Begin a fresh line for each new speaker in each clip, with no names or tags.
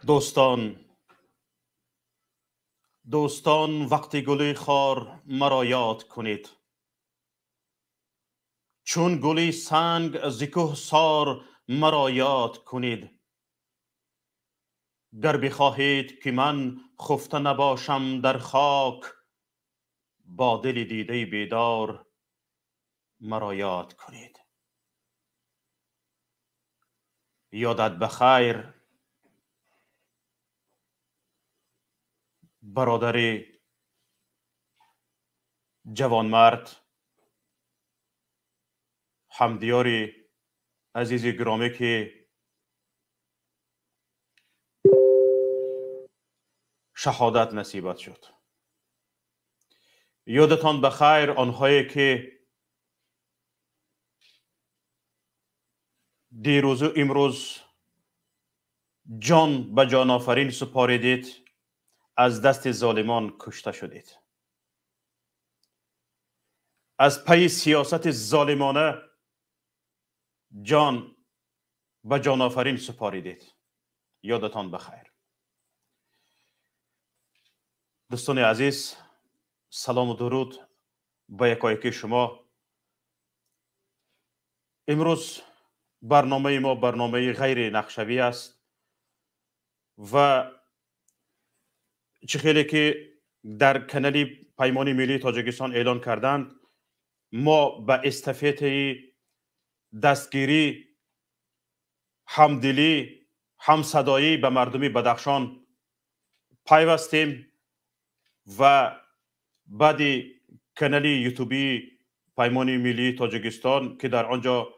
دوستان وقتی گلی خار مرا یاد کنید، چون گلی سنگ ز کوه سار مرا یاد کنید. گر بخواهید که من خفته نباشم در خاک، با دل دیده بیدار مرا یاد کنید. یادت بخیر برادر جوانمرد، همدیار عزیز گرامی که شهادت نصیبت شد. یادتان بخیر آنهایی که دیروز و امروز جان به جان آفرین سپاریدید، از دست ظالمان کشته شدید. از پی سیاست ظالمانه جان به جان آفرین سپاریدید. یادتان بخیر. دوستان عزیز، سلام و درود به یکایک شما. امروز برنامه ما برنامه غیر نقشوی است و چه خیلی که در کانال پیمان ملی تاجیکستان اعلان کردند، ما به استافته دستگیری، همدلی، همصدایی به مردم بدخشان پیوستیم و بعد کانال یوتیوبی پیمان ملی تاجیکستان که در آنجا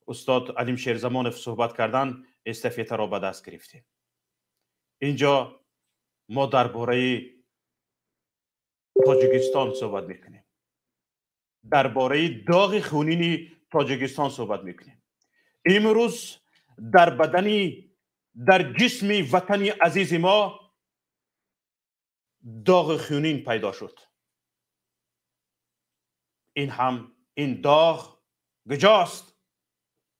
استاد علیم شیرزمانف صحبت کردند، استافته را به دست گرفتیم. اینجا ما درباره تاجیکستان صحبت میکنیم، درباره داغ خونین تاجیکستان صحبت میکنیم. امروز در بدنی، در جسم وطن عزیز ما داغ خونین پیدا شد. این داغ کجاست؟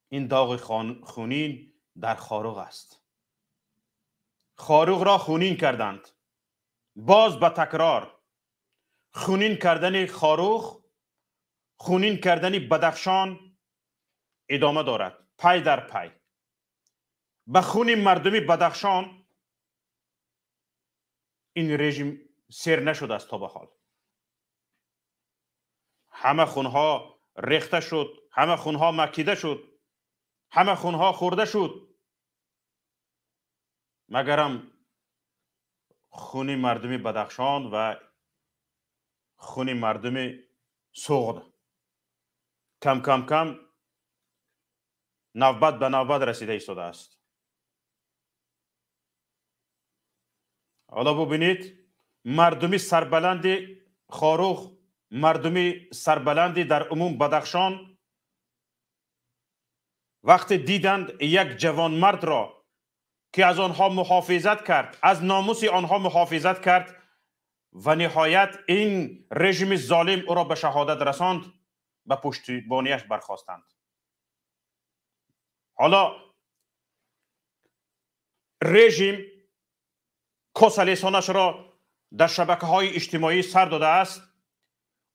این داغ خونین در خاروق است. خاروق را خونین کردند. باز به تکرار خونین کردن خاروق، خونین کردن بدخشان ادامه دارد، پای در پای. به خون مردم بدخشان این رژیم سیر نشده است تا به حال. همه خونها ریخته شد، همه خونها مکیده شد، همه خونها خورده شد، مگرم خون مردم بدخشان و خون مردم سوغد کم کم کم نوبت به نوبت رسیده ایستاده است. حالا ببینید مردم سربلند خاروق، مردم سربلند در عموم بدخشان وقتی دیدند یک جوان مرد را که از آنها محافظت کرد، از ناموس آنها محافظت کرد و نهایت این رژیم ظالم او را به شهادت رساند، به پشتیبانیش برخاستند. حالا رژیم کاسلیسانش را در شبکه‌های اجتماعی سر داده است.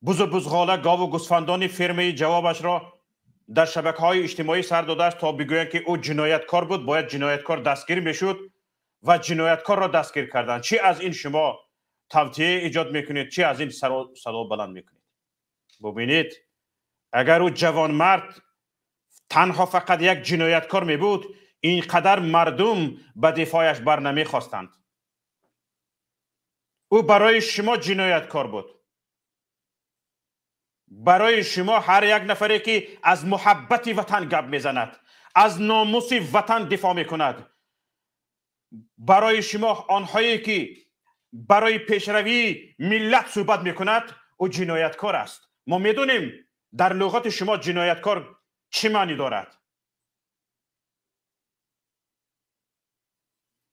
بز و بزغاله، گاو و گوسفندان فرمه جوابش را در شبکه‌های اجتماعی سر داده است تا بگویند که او جنایتکار بود، باید جنایتکار دستگیر میشد و جنایتکار را دستگیر کردند. چی از این شما توطئه ایجاد میکنید؟ چی از این صدا بلند میکنید؟ ببینید اگر او جوان مرد تنها فقط یک جنایتکار می بود، اینقدر مردم به دفاعش بر نمی خواستند. او برای شما جنایتکار بود. برای شما هر یک نفری که از محبت وطن گپ میزند، از ناموس وطن دفاع میکند، برای شما آنهایی که برای پیشروی ملت صحبت میکند، او جنایتکار است. ما میدونیم در لغت شما جنایتکار چه معنی دارد.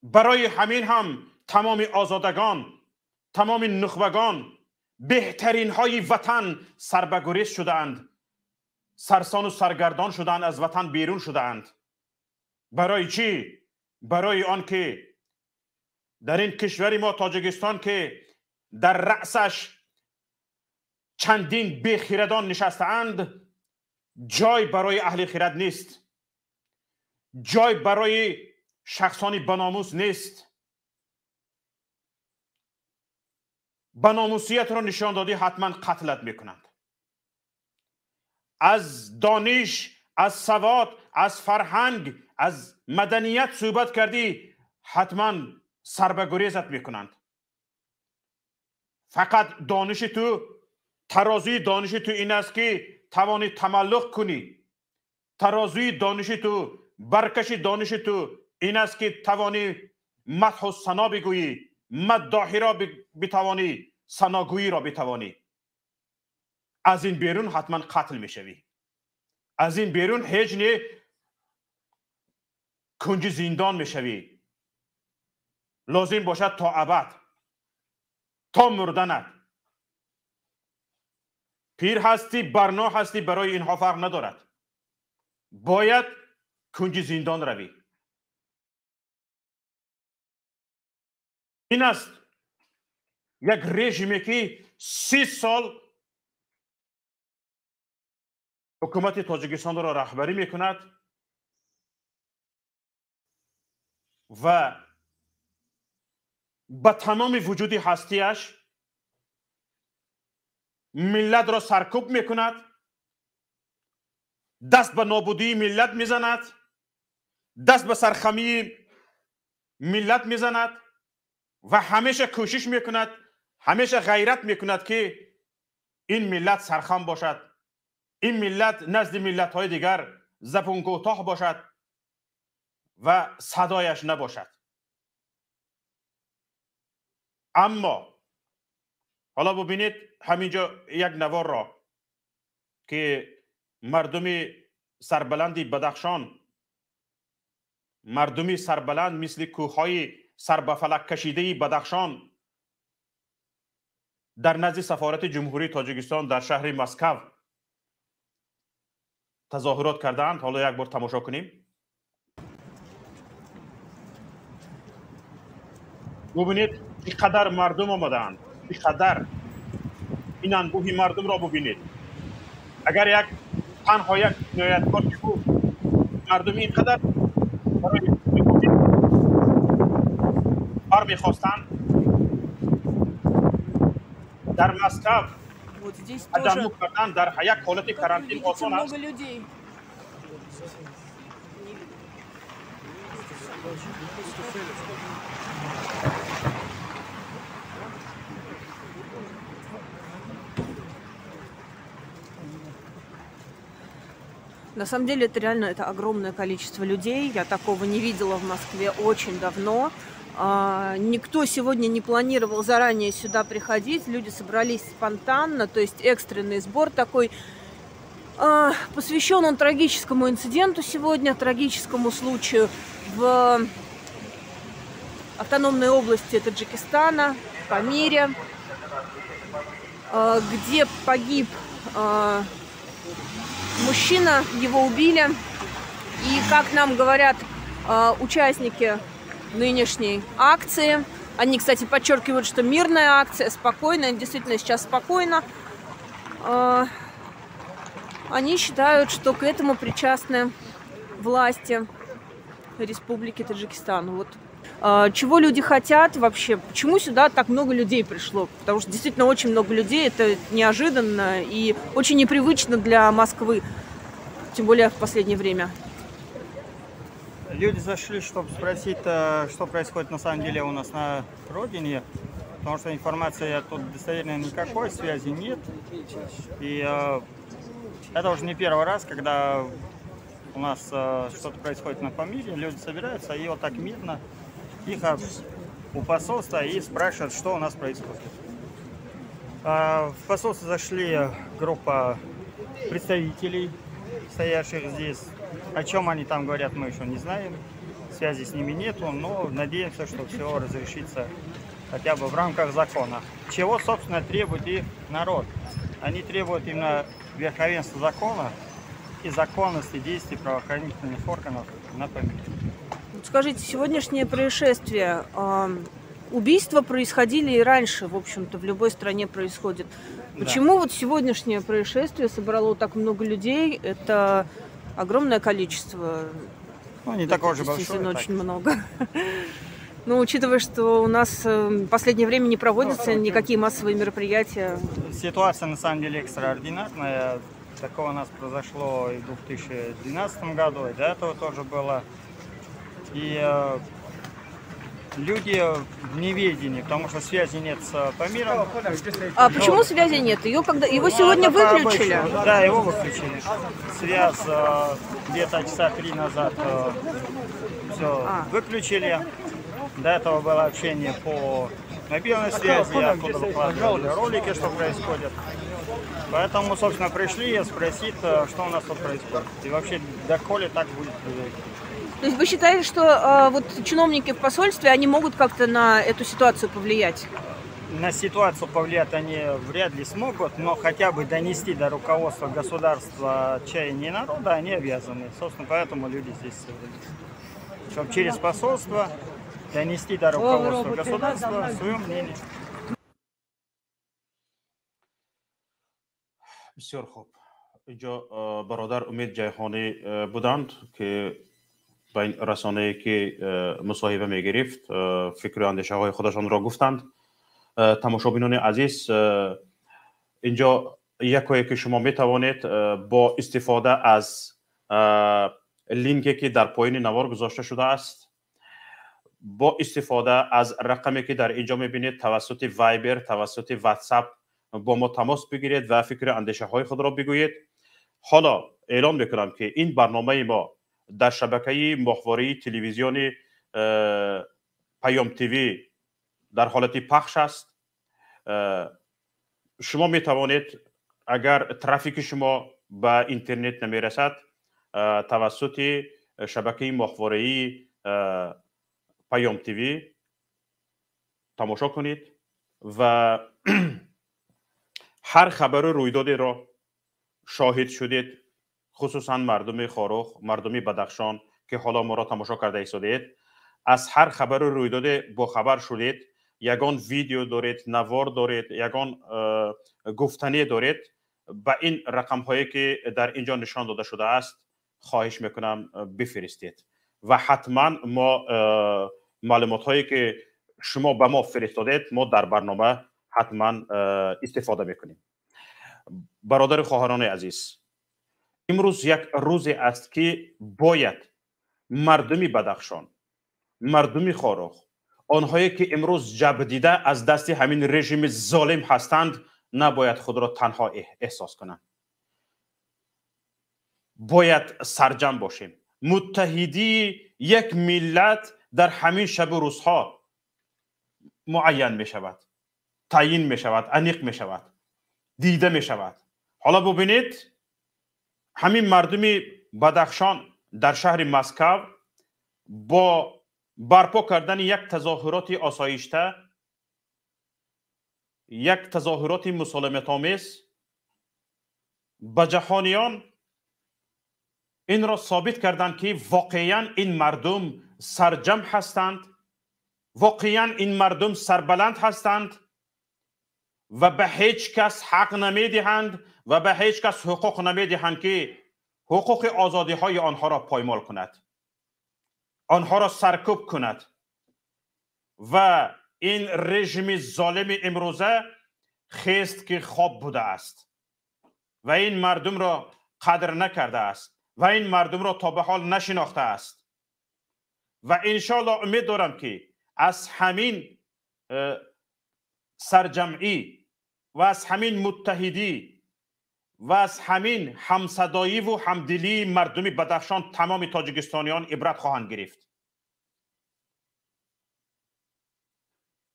برای همین هم تمام آزادگان، تمام نخبگان، بهترین های وطن سربگریز شدند، سرسان و سرگردان شدند، از وطن بیرون شدند. برای چی؟ برای آن که در این کشور ما تاجیکستان که در رأسش چندین بیخیردان نشسته‌اند، جای برای اهل خرد نیست، جای برای شخصانی بناموس نیست. بناموسیت را نشان دادی حتما قتلت میکنند. از دانش، از سواد، از فرهنگ، از مدنیت صحبت کردی حتما سربگریزت میکنند. فقط دانش تو، ترازوی دانش تو این است که توانی تملق کنی. ترازوی دانش تو، برکش دانش تو این است که توانی مدح و ثنا بگویی، مداحی را بتوانی، ثناگویی را بتوانی. از این بیرون حتما قتل میشوی. از این بیرون هیچ نه کنج زندان میشوی. لازم باشد تا ابد، تا مردنت. پیر هستی، برنا هستی، برای اینها فرق ندارد. باید کنج زندان روی. این است یک رژیمی که 30 سال حکومت تاجیکستان را رهبری میکند و با تمام وجود هستیش ملت را سرکوب میکند، دست به نابودی ملت میزند، دست به سرخمی ملت میزند و همیشه کوشش میکند، همیشه غیرت میکند که این ملت سرخم باشد، این ملت نزد ملت های دیگر زبون کوتاه باشد و صدایش نباشد. اما حالا ببینید همینجا یک نوار را که مردم سربلندی بدخشان، مردمی سربلند مثل کوههای سربفلک کشیده بدخشان در نزد سفارت جمهوری تاجیکستان در شهر مسکو تظاهرات کردند. حالا یک بار تماشا کنیم. ببینید چقدر مردم آمدند، چقدر. این انبوه مردم را ببینید. اگر تنها یک جنایتکار که بود، مردم اینقدر برای بر میخواستند در مسکو تجمع کردن در یک حالت کرانتین آسان است.
На самом деле это реально огромное количество людей. Я такого не видела в Москве очень давно. Никто сегодня не планировал заранее сюда приходить. Люди собрались спонтанно, то есть экстренный сбор такой. Посвящен он трагическому инциденту сегодня, трагическому случаю в автономной области Таджикистана, Памире, где погиб мужчина, его убили. И, как нам говорят участники нынешней акции, они, кстати, подчеркивают, что мирная акция, спокойная, действительно сейчас спокойно, они считают, что к этому причастны власти Республики Таджикистан. Вот. Чего люди хотят вообще? Почему сюда так много людей пришло? Потому что действительно очень много людей, это неожиданно и очень непривычно для Москвы, тем более в последнее время.
Люди зашли, чтобы спросить, что происходит на самом деле у нас на родине, потому что информации тут достоверной никакой, связи нет. И это уже не первый раз, когда у нас что-то происходит на Памире, люди собираются и вот так мирно, тихо у посольства и спрашивают, что у нас происходит. В посольство зашли группа представителей, стоящих здесь. О чем они там говорят, мы еще не знаем. Связи с ними нету, но надеемся, что все разрешится хотя бы в рамках закона. Чего, собственно, требует их народ? Они требуют именно верховенства закона и законности действий правоохранительных органов на Памире.
Скажите, сегодняшнее происшествие, убийства происходили и раньше, в общем-то, в любой стране происходит. Почему вот сегодняшнее происшествие собрало так много людей? Это огромное количество.
Ну, не такое же
Действительно,
большое.
очень много. Но учитывая, что у нас в последнее время не проводятся никакие массовые мероприятия.
Ситуация на самом деле экстраординарная. Такое у нас произошло и в 2012 году, и до этого тоже было. И люди в неведении, потому что связи нет с Памиром.
А почему связи нет? Его сегодня выключили?
Да, его выключили. Связь где-то часа 3 назад все выключили. До этого было общение по мобильной связи, оттуда выкладывали ролики, что происходит. Поэтому, собственно, пришли спросить, что у нас тут происходит. И вообще, доколе так будет.
То есть вы считаете, что вот чиновники в посольстве, они могут как-то на эту ситуацию повлиять?
На ситуацию повлиять они вряд ли смогут, но хотя бы донести до руководства государства чаяния народа они обязаны. Собственно, поэтому люди здесь собрались. Чтобы через посольство донести до руководства государства свое мнение.
بسیار خوب. اینجا برادر امید جیهانی بودند که با این رسانه‌ای که مصاحبه می‌گرفت فکر و اندیشه‌های خودشان را گفتند. تماشابینان عزیز، اینجا یکایی که شما می‌توانید با استفاده از لینکی که در پایین نوار گذاشته شده است، با استفاده از رقمی که در اینجا می‌بینید توسط وایبر، توسط واتساپ با ما تماس بگیرید و فکر اندیشه های خود را بگویید. حالا اعلام میکنم که این برنامه ما در شبکه ماهواره تلویزیون پیام تیوی در حالت پخش است. شما می توانید اگر ترافیک شما به اینترنت نمی رسد توسط شبکه ماهواره پیام تیوی تماشا کنید و هر خبر رویدادی را شاهد شدید، خصوصا مردم خاروخ، مردم بدخشان که حالا ما را تماشا کرده ایستادید، از هر خبر رویداد با خبر شدید، یگان ویدیو دارید، نوار دارید، یگان گفتنی دارید، با این رقم هایی که در اینجا نشان داده شده است خواهش میکنم بفرستید و حتما ما معلومات هایی که شما به ما فرستادید ما در برنامه حتما استفاده میکنیم. برادر خواهران عزیز، امروز یک روزی است که باید مردم بدخشان، مردم خاروخ، آنهایی که امروز جبدیده از دست همین رژیم ظالم هستند نباید خود را تنها احساس کنند. باید سرجم باشیم. متحدی یک ملت در همین شب و روزها معین می شود، تعیین می شود، انیق می شود، دیده می شود. حالا ببینید همین مردم بدخشان در شهر مسکو با برپا کردن یک تظاهرات آسایشته، یک تظاهرات مسالمت آمیز به جهانیان این را ثابت کردند که واقعا این مردم سرجم هستند، واقعا این مردم سربلند هستند و به هیچ کس حق نمیدهند و به هیچ کس حقوق نمیدهند که حقوق آزادی های آنها را پایمال کند، آنها را سرکوب کند. و این رژیم ظالم امروزه خیست که خواب بوده است و این مردم را قدر نکرده است و این مردم را تا به حال نشناخته است. و انشالله امید دارم که از همین سرجمعی و از همین متحدی و از همین همصدایی و همدلی مردم بدخشان تمام تاجیکستانیان عبرت خواهند گرفت.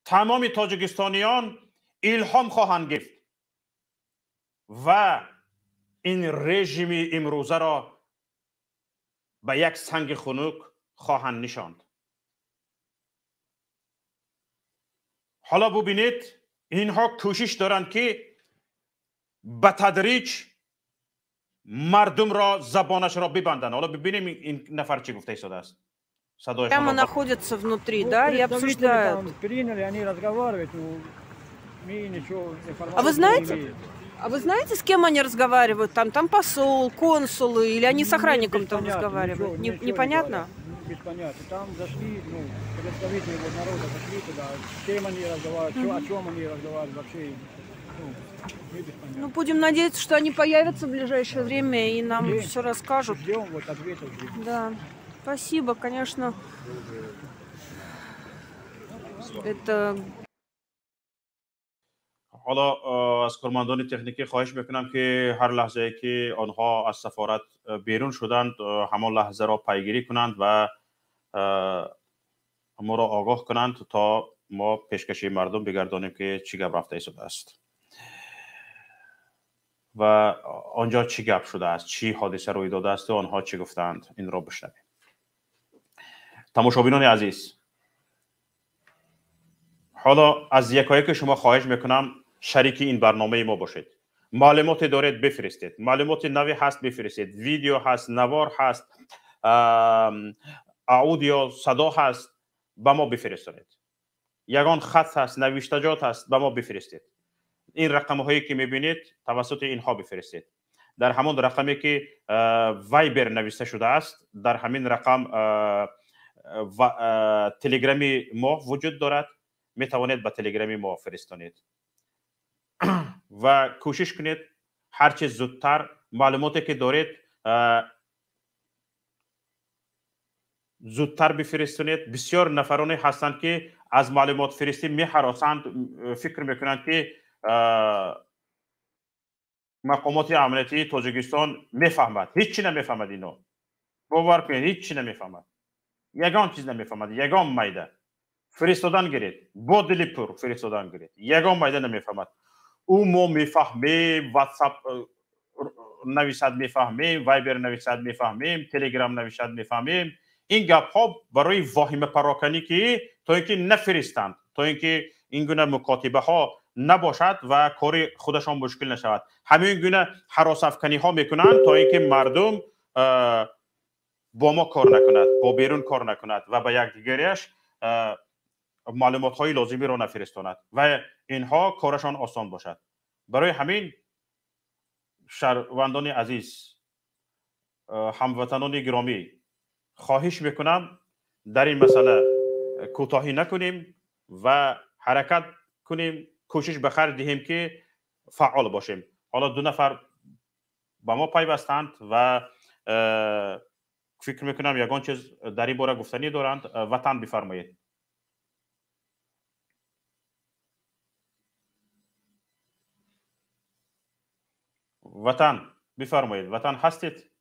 تمام تاجیکستانیان الهام خواهند گرفت و این رژیم امروزه را به یک سنگ خنک خواهند نشاند. حالا ببینید اینها کوشش دارند که به تدریج مردم را زبانش را ببندند. حالا ببینیم این نفر چی گفته ایستاده است. صدایشان
Прямо
را
находятся внутри,
Ну,
да, и
представители
обсуждают.
там приняли, они разговаривают, ну, мы ничего, информации
А вы
не
знаете,
имеем.
а вы знаете, с кем они разговаривают? Там посол, консулы, или они с
Нет,
охранником
без
там
понятия,
разговаривают?
ничего не
Непонятно?
говорят. Без понятия. Там зашли, ну, представители вот народа зашли туда, с кем они разговаривают, о чем они разговаривают, вообще, ну, мы без понятия.
Ну, будем надеяться, что они появятся в ближайшее время и нам
Надеемся.
все расскажут.
Ждем вот ответов. Ждем.
Да, спасибо, конечно. Это
حالا از کارمندان تکنیکی خواهش میکنم که هر لحظه ای که آنها از سفارت بیرون شدند همان لحظه را پیگیری کنند و ما را آگاه کنند تا ما پیشکشی مردم بگردانیم که چی گپ رفته شده است و آنجا چی گپ شده است، چی حادثه روی داده است و آنها چی گفتند. این را بشنویم. تماشابینان عزیز، حالا از یکایک شما خواهش میکنم شریک این برنامه ما باشید. معلومات دارید بفرستید، معلومات نوی هست بفرستید، ویدیو هست، نوار هست، اودیو صدا هست، به ما بفرستید. یگان خط هست، نوشتجات هست، به ما بفرستید. این رقم هایی که میبینید توسط اینها بفرستید. در همون رقمی که وایبر نوشته شده است، در همین رقم تلگرامی ما وجود دارد، می توانید به تلگرامی ما فرستانید و کوشش کنید هر چه زودتر معلوماتی که دارید زودتر بفرستانید. بسیار نفرانی هستند که از معلومات فرستی می هراسند، فکر میکنند که مقامات امنیتی تاجیکستان میفهمد. هیچی نمیفهمد. اینو باور کنید، هیچی نمیفهمد. یگان چیز نمیفهمد. یگان مایده فرستادن گرید، با دلی پر فرستادن گرید، یگان مایده نمیفهمد. او ما میفهمیم، واتساپ نویسد میفهمیم، وایبر نویسد میفهمیم، تلگرام نویسد میفهمیم. این گپ ها برای واهمه پراکنی که تا اینکه نفرستند، تا اینکه این گونه مکاتبه ها نباشد و کار خودشان مشکل نشود، همین گونه هراس افکنی ها میکنند تا اینکه مردم با ما کار نکند، با بیرون کار نکند و به یکدیگریش معلومات های لازمی را نفرستاند و اینها کارشان آسان باشد. برای همین شهروندان عزیز، هموطنان گرامی، خواهش میکنم در این مسئله کوتاهی نکنیم و حرکت کنیم، کوشش به خرج دهیم که فعال باشیم. حالا دو نفر با ما پیوستند و فکر میکنم یگان چیز در این باره گفتنی دارند. وطن بفرمایید. وطن بفرمایید. وطن هستید؟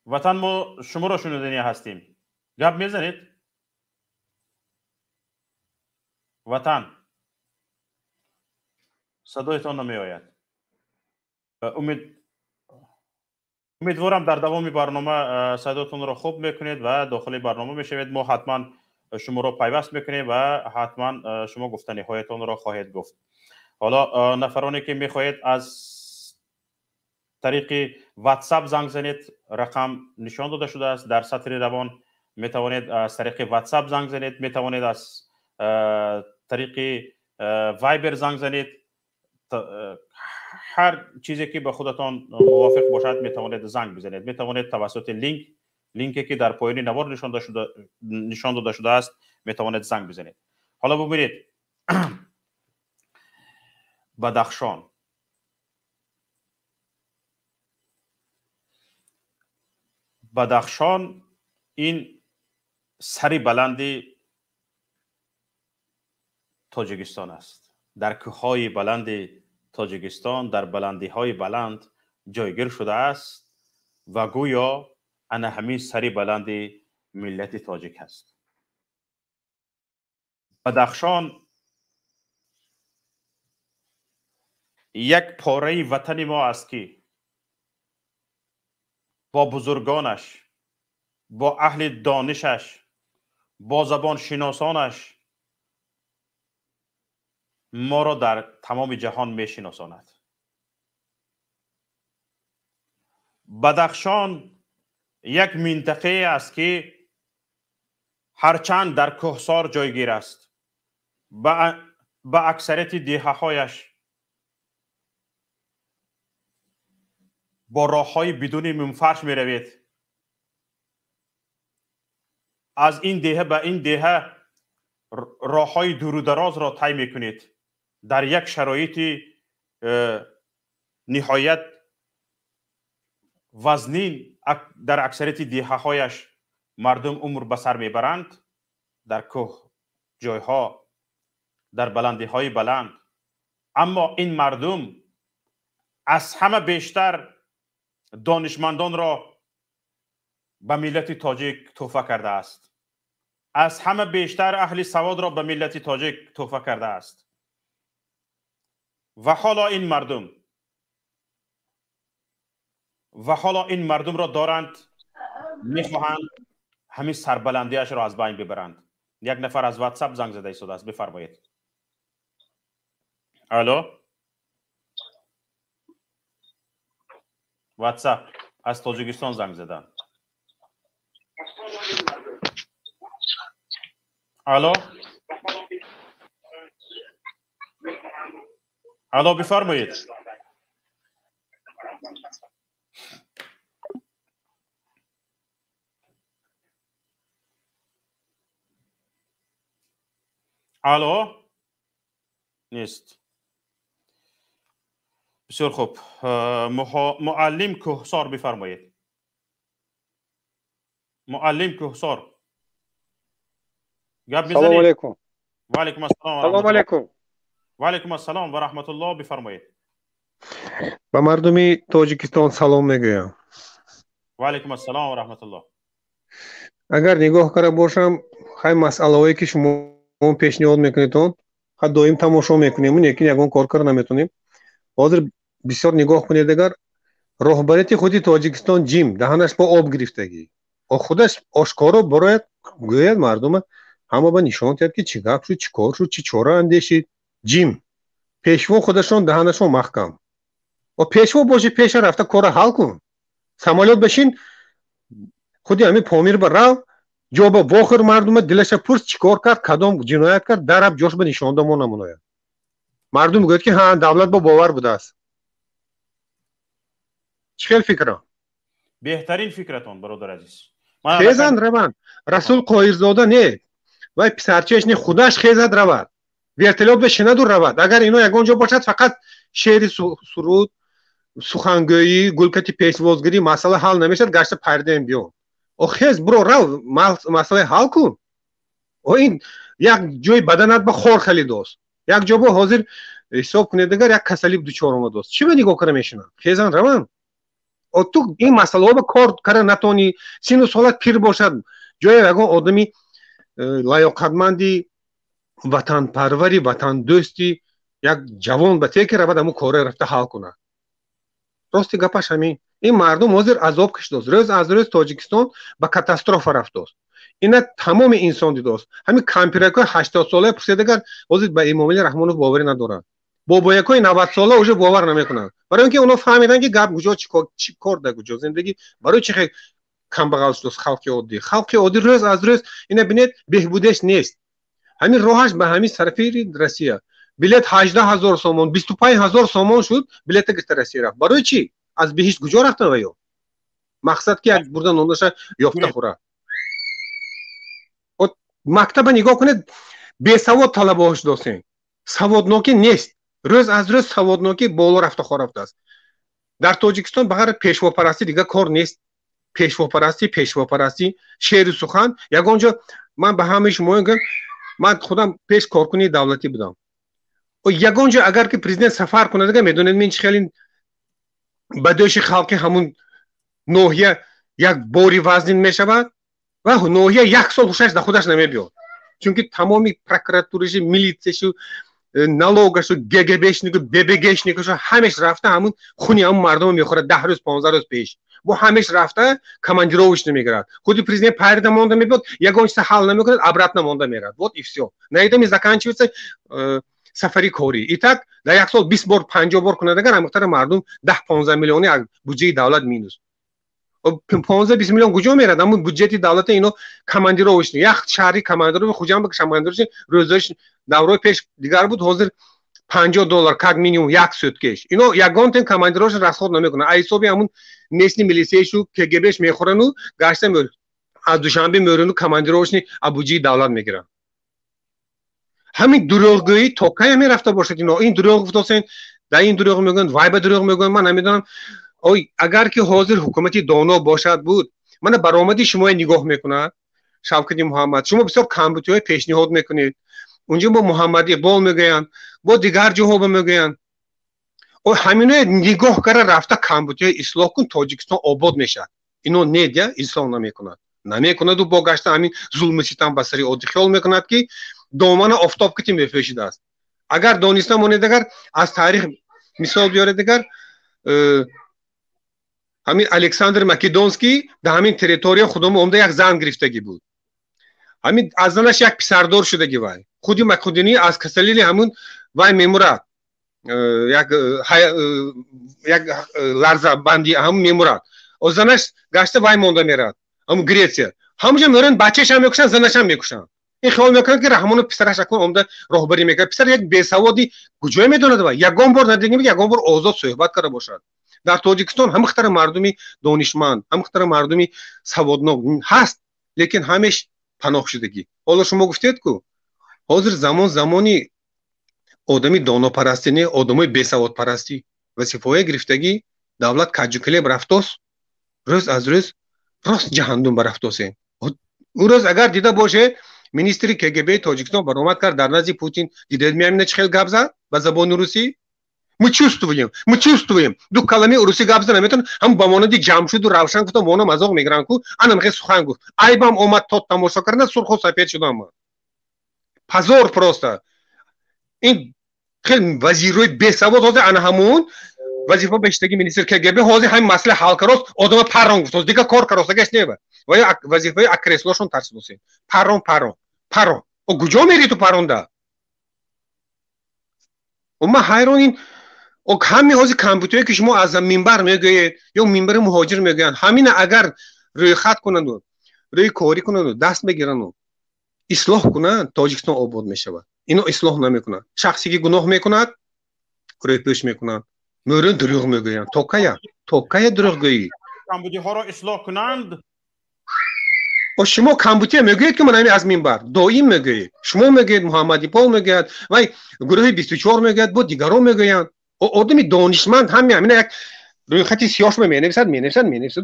وطن ما شما را شنیدنی هستیم. گپ میزنید؟ وطن صدایتان نمی آید. امیدوارم در دوام برنامه صداتون را خوب میکنید و داخل برنامه میشوید. ما حتما شما را پیوست میکنیم و حتما شما گفتنی هایتان را خواهید گفت. حالا نفرانی که میخواهید از طریق واتساپ زنگ زنید، رقم نشان داده شده است در سطر روان. میتوانید از طریق واتساپ زنگ زنید، میتوانید از طریق وایبر زنگ زنید. هر چیزی که به خودتان موافق باشد میتوانید زنگ بزنید. میتوانید توسط لینکی که در پایین نوار نشان داده شده است میتوانید زنگ بزنید. حالا ببینید بدخشان این سری بلندی تاجیکستان است. در کوههای بلند تاجیکستان، در بلندی های بلند جایگیر شده است و گویا انا همین سری بلند ملت تاجیک است. بدخشان یک پاره وطن ما است که با بزرگانش، با اهل دانشش، با زبان شناسانش ما را در تمام جهان می شناساند. بدخشان یک منطقه است که هرچند در کوهسار جایگیر است، با اکثریت دهه‌هایش با راه‌های بدون منفرش می روید. از این دهه به این دهه راه‌های دور و دراز را طی می کنید. در یک شرایط نهایت وزنین در اکثریت دهه‌هایش مردم عمر به سر میبرند، در کوه جایها، در بلندی‌های بلند. اما این مردم از همه بیشتر دانشمندان را به ملت تاجیک تحفه کرده است. از همه بیشتر اهل سواد را به ملت تاجیک تحفه کرده است. و حالا این مردم را دارند میخواهند همین سربلندیش را از بین ببرند. یک نفر از واتساپ زنگ زده شده است. بفرمایید. الو، واتساپ از تاجیکستان زنگ زدن. الو، الو، بفرمایید. الو، نیست. بسیار خوب. معلم کوهسار بفرمایید. معلم کوهسار گپ میزنید.
سلام علیکم.
و علیکم السلام.
سلام علیکم.
و علیکم السلام و رحمت الله. بفرمایید.
با مردمی تاجیکستان سلام میگویم.
و علیکم السلام و رحمت الله.
اگر نگاه کرده باشم خیلی مسئله‌ای که شما پیشنهاد میکنید اون دویم تماشا میکنیم، اون یکی یگان کار کردن نمیتونیم. حاضر بسیار نگاه کنید، اگر رهبریت خودی تاجیکستان جیم دهنش با آب گرفتگی و خودش آشکارا برای گوید مردم همه با نشان داد که چی گپ شد، چی کار شد، چی چاره اندیشید. جیم پیشوا خودشون دهنشون محکم و پیشوا باشه، پیش رفته کار حل کن. سمالات بشین خودی همین پامیر برا جا با واخر مردم دلش پرس چیکار کرد، کدام جنایت کرد، درب جاش به نشانده ما نمونه. مردم میگوید که ها دولت با باور بوده است. چه فکرم؟
بهترین فکرتون برادر عزیز.
خیزند روند رسول قایرزاده نه وای پسرچش نه خودش خیزد رود ورتلاب بشنه دور رود. اگر اینا یگان جا باشد فقط شعر سرود سخنگویی گلکتی پیشوازگیری مسئله حل نمیشد، گشت پرده بیون او خیز برو رو مسئله حل کن. او این یک جای بدنت با خور خیلی دوست، یک جا با حاضر حساب کنید دیگر یک کسلی دوچار اومد دوست. چی به نگاه کنه میشنن؟ خیزند روند او تو این مسئله ها به کار کردن نتونی، سین و سالت پیر باشد، جای یگان آدمی لایقتمندی وطن پروری وطن دوستی یک جوان به تک رود امو کار رفته حل کنه. راستی گپش همین. این مردم حاضر عذاب کشیده است. روز از روز تاجیکستان به کاتاستروفه رفته است. اینا تمام انسان دیده است. همین کامپیوترهای 80 ساله پرسیدگان حاضر به امام علی رحمانوف باوری ندارند. بابایکای 90 ساله اوج باور نمیکنند. برای اینکه اونا فهمیدن که گپ کجا چی کار ده کجا زندگی برای چه کم بغل است خلق عادی روز از روز اینا ببینید بهبودش نیست. همین راهش به همین سرفیر روسیه بلیت 18000 سومون 25000 سومون شد بلیت گرفت روسیه رفت. برای چی؟ از بهشت کجا رفتن و یا مقصد که یک بردن اونش یافته خوره. و مکتب نگاه کنید بیسواد طلبه‌هاش داشتن، سوادناکی نیست. روز از روز سوادناکی بالا رفته خورفته است. در تاجیکستان بغیر پیشوا پرستی دیگه کار نیست. پیشوا پرستی شعر و سخن یگانجا. من به همه شما میگم من خودم پیش کارکنی دولتی بودم و یگانجا اگر که پرزیدنت سفر کنه دیگه میدونید من چه خیلی بدوش خلق همون نوحیه یک باری وزن میشود و نوحیه یک سال خوشش در خودش نمیبیاد، چون که تمامی پروکراتورش میلیتش نالوگش و گگبش نیگو ببگش نیگو همش رفته همون خونی همون مردم میخوره 10 روز 15 روز پیش با همش رفته کمانجروش نمیگرد. خودی پرزیدنت پرده مونده میبود یگانش حل نمیکنه ابرات نمونده میرد. вот и все. найдем и заканчивается سفری کوری. ایتاک در یک سال 20 بار 50 بار کنه دیگر همختر مردم 10 15 میلیونی از بودجه دولت مینوس. 15-20 میلیون کجا میرد؟ اما بودجه دولت اینو کماندیروش یک شهری کماندیرو خوجام بک کماندیروش روزش دوره پیش دیگر بود حاضر $50 کاگ مینیمم یک سوتکش اینو یگان تن کماندیروش رسخود نمیکنه ایسوبی همون مثل میلیسیشو که گبش میخورن و گاشته میره از دوشنبه میرن و کماندیروش نی ابوجی دولت میگیرن همین دروغگویی توکای میرفته باشد اینا این دروغ گفتن در این دروغ میگن وای به دروغ میگن من نمیدونم اوی اگر که حاضر حکومتی دانا باشد بود من برآمدی شما نگاه میکنه شوکت محمد شما بسیار کامپیوتر پیشنهاد میکنید اونجا با محمد اقبال میگن با دیگر جواب میگن او همینو نگاه کرده رفته کامپیوتر اصلاح کن تاجیکستان آباد میشه اینو ندیا اصلاح نمیکند و با گشت همین ظلم ستم بسری عادی خیال میکند که دامن آفتاب کتی میپوشیده است اگر دانسته مونه دیگر از تاریخ مثال بیاره دیگر همین الکساندر مکدونسکی در همین تریتوریا خودم عمده یک زن گرفتگی بود همین از زنش یک پسردار شدگی وای خودی مکدونی از کسلیلی همون وای میمورد یک لرزه بندی همون میمورد و زنش گشته وای مونده میرد همون گریتسیا همونجا میرن بچهش هم میکشن زنش هم میکشن این خیال میکنن که رحمان پسرش اکن عمده راهبری میکنه پسر یک بیسوادی کجا میدونه وای یگان بار ندیگه میگه یگان بار آزاد صحبت کرده باشد در تاجیکستان هم خطر مردمی دانشمند هم خطر مردمی سوادناک هست لیکن همش پناه شدگی حالا شما گفتید که حاضر زمانی آدمی دانا پرستی نه آدمای بیسواد پرستی وظیفه‌های گرفتگی دولت کاجوکلی برفتوس روز از روز راست جهنم برفتوسه اون روز اگر دیده باشه مینیستری کگب تاجیکستان برآمد کرد در نزد پوتین دیده میامینه چه خیلی گپ زد با زبان روسی мы чувствуем دو کلمه روسی گپ زدن میتون هم با مانند جمشید و روشن گفتم مونا مزاق میگرن کو انا میخواد سخن گفت ایبام اومد تا تماشا کردن سرخ و سفید شدم позор просто این خیلی وزیرای بیسواد حاضر انا همون وظیفه بهشتگی مینیستر کگب حاضر همین مسئله حل کراست آدم پرون گفت دیگه کار کراستگش نه و وظیفه اکرسلاشون ترسیدوسه پرون او کجا میری تو پرونده و ما حیران این او همین حاضر کامپیوتری که شما از منبر میگوید یا منبر مهاجر میگوین همین اگر روی خط کنند و روی کاری کنند و دست بگیرن و اصلاح کنند تاجیکستان آباد میشه اینو اصلاح نمیکنند شخصی که گناه میکند روی پیش میکنند میرن دروغ میگوین توکای دروغگویی
کامبودی ها را اصلاح کنند
و شما کامپیوتر میگوید که من از منبر دائم میگوید شما میگوید محمدی پال میگوید و گروه 24 میگوید با دیگران میگویند آدمی دانشمند همین یک روی خطی سیاش مینویسد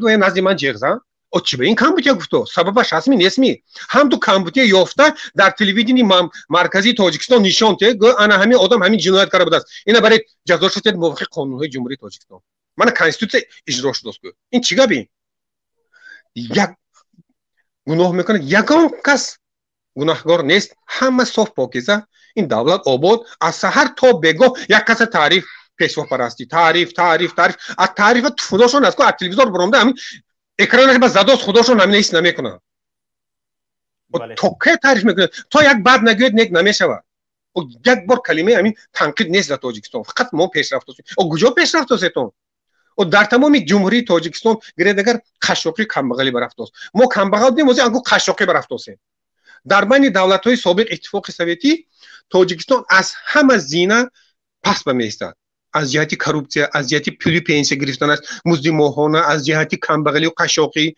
و نزد من جغزن او چی به این کامپیوتر گفته سببش هست نیسمی هم تو کامپیوتر یافته در تلویزیون مرکزی تاجیکستان نشان ده انا همین آدم همین جنایت کرده بود است اینا برای جزا شده موافق قانونهای جمهوری تاجیکستان من کانستیتوسیون اجرا شده است این چیگه بین یک گناه میکنه یگان کس گناهگار نیست همه صاف پاکیزه این دولت آباد از سحر تا بگاه یک کس تعریف پیشوا پرستی تعریف از تعریف خودشون از کو تلویزیون برامده همین اکرانش با زداست خودشون همین ایست نمیکنه تو که تعریف میکنه تا یک بد نگوید نیک نمیشود و یک بار کلمه همین تنقید نیست در تاجیکستان فقط ما پیشرفت هستیم و کجا پیشرفت هستیم و در تمام جمهوری تاجیکستان گردگر خشوقی کمبغلی برفت است ما کمبغل نمی‌موزی انگو خشوقی برفت است در بین دولت‌های سابق اتفاق سوویتی تاجیکستان از همه زینه پس بمیستد از جهتی کروپسیا از جهتی پولی پنسیون گرفتن است مزد ماهانه از جهتی کمبغلی و قشاقی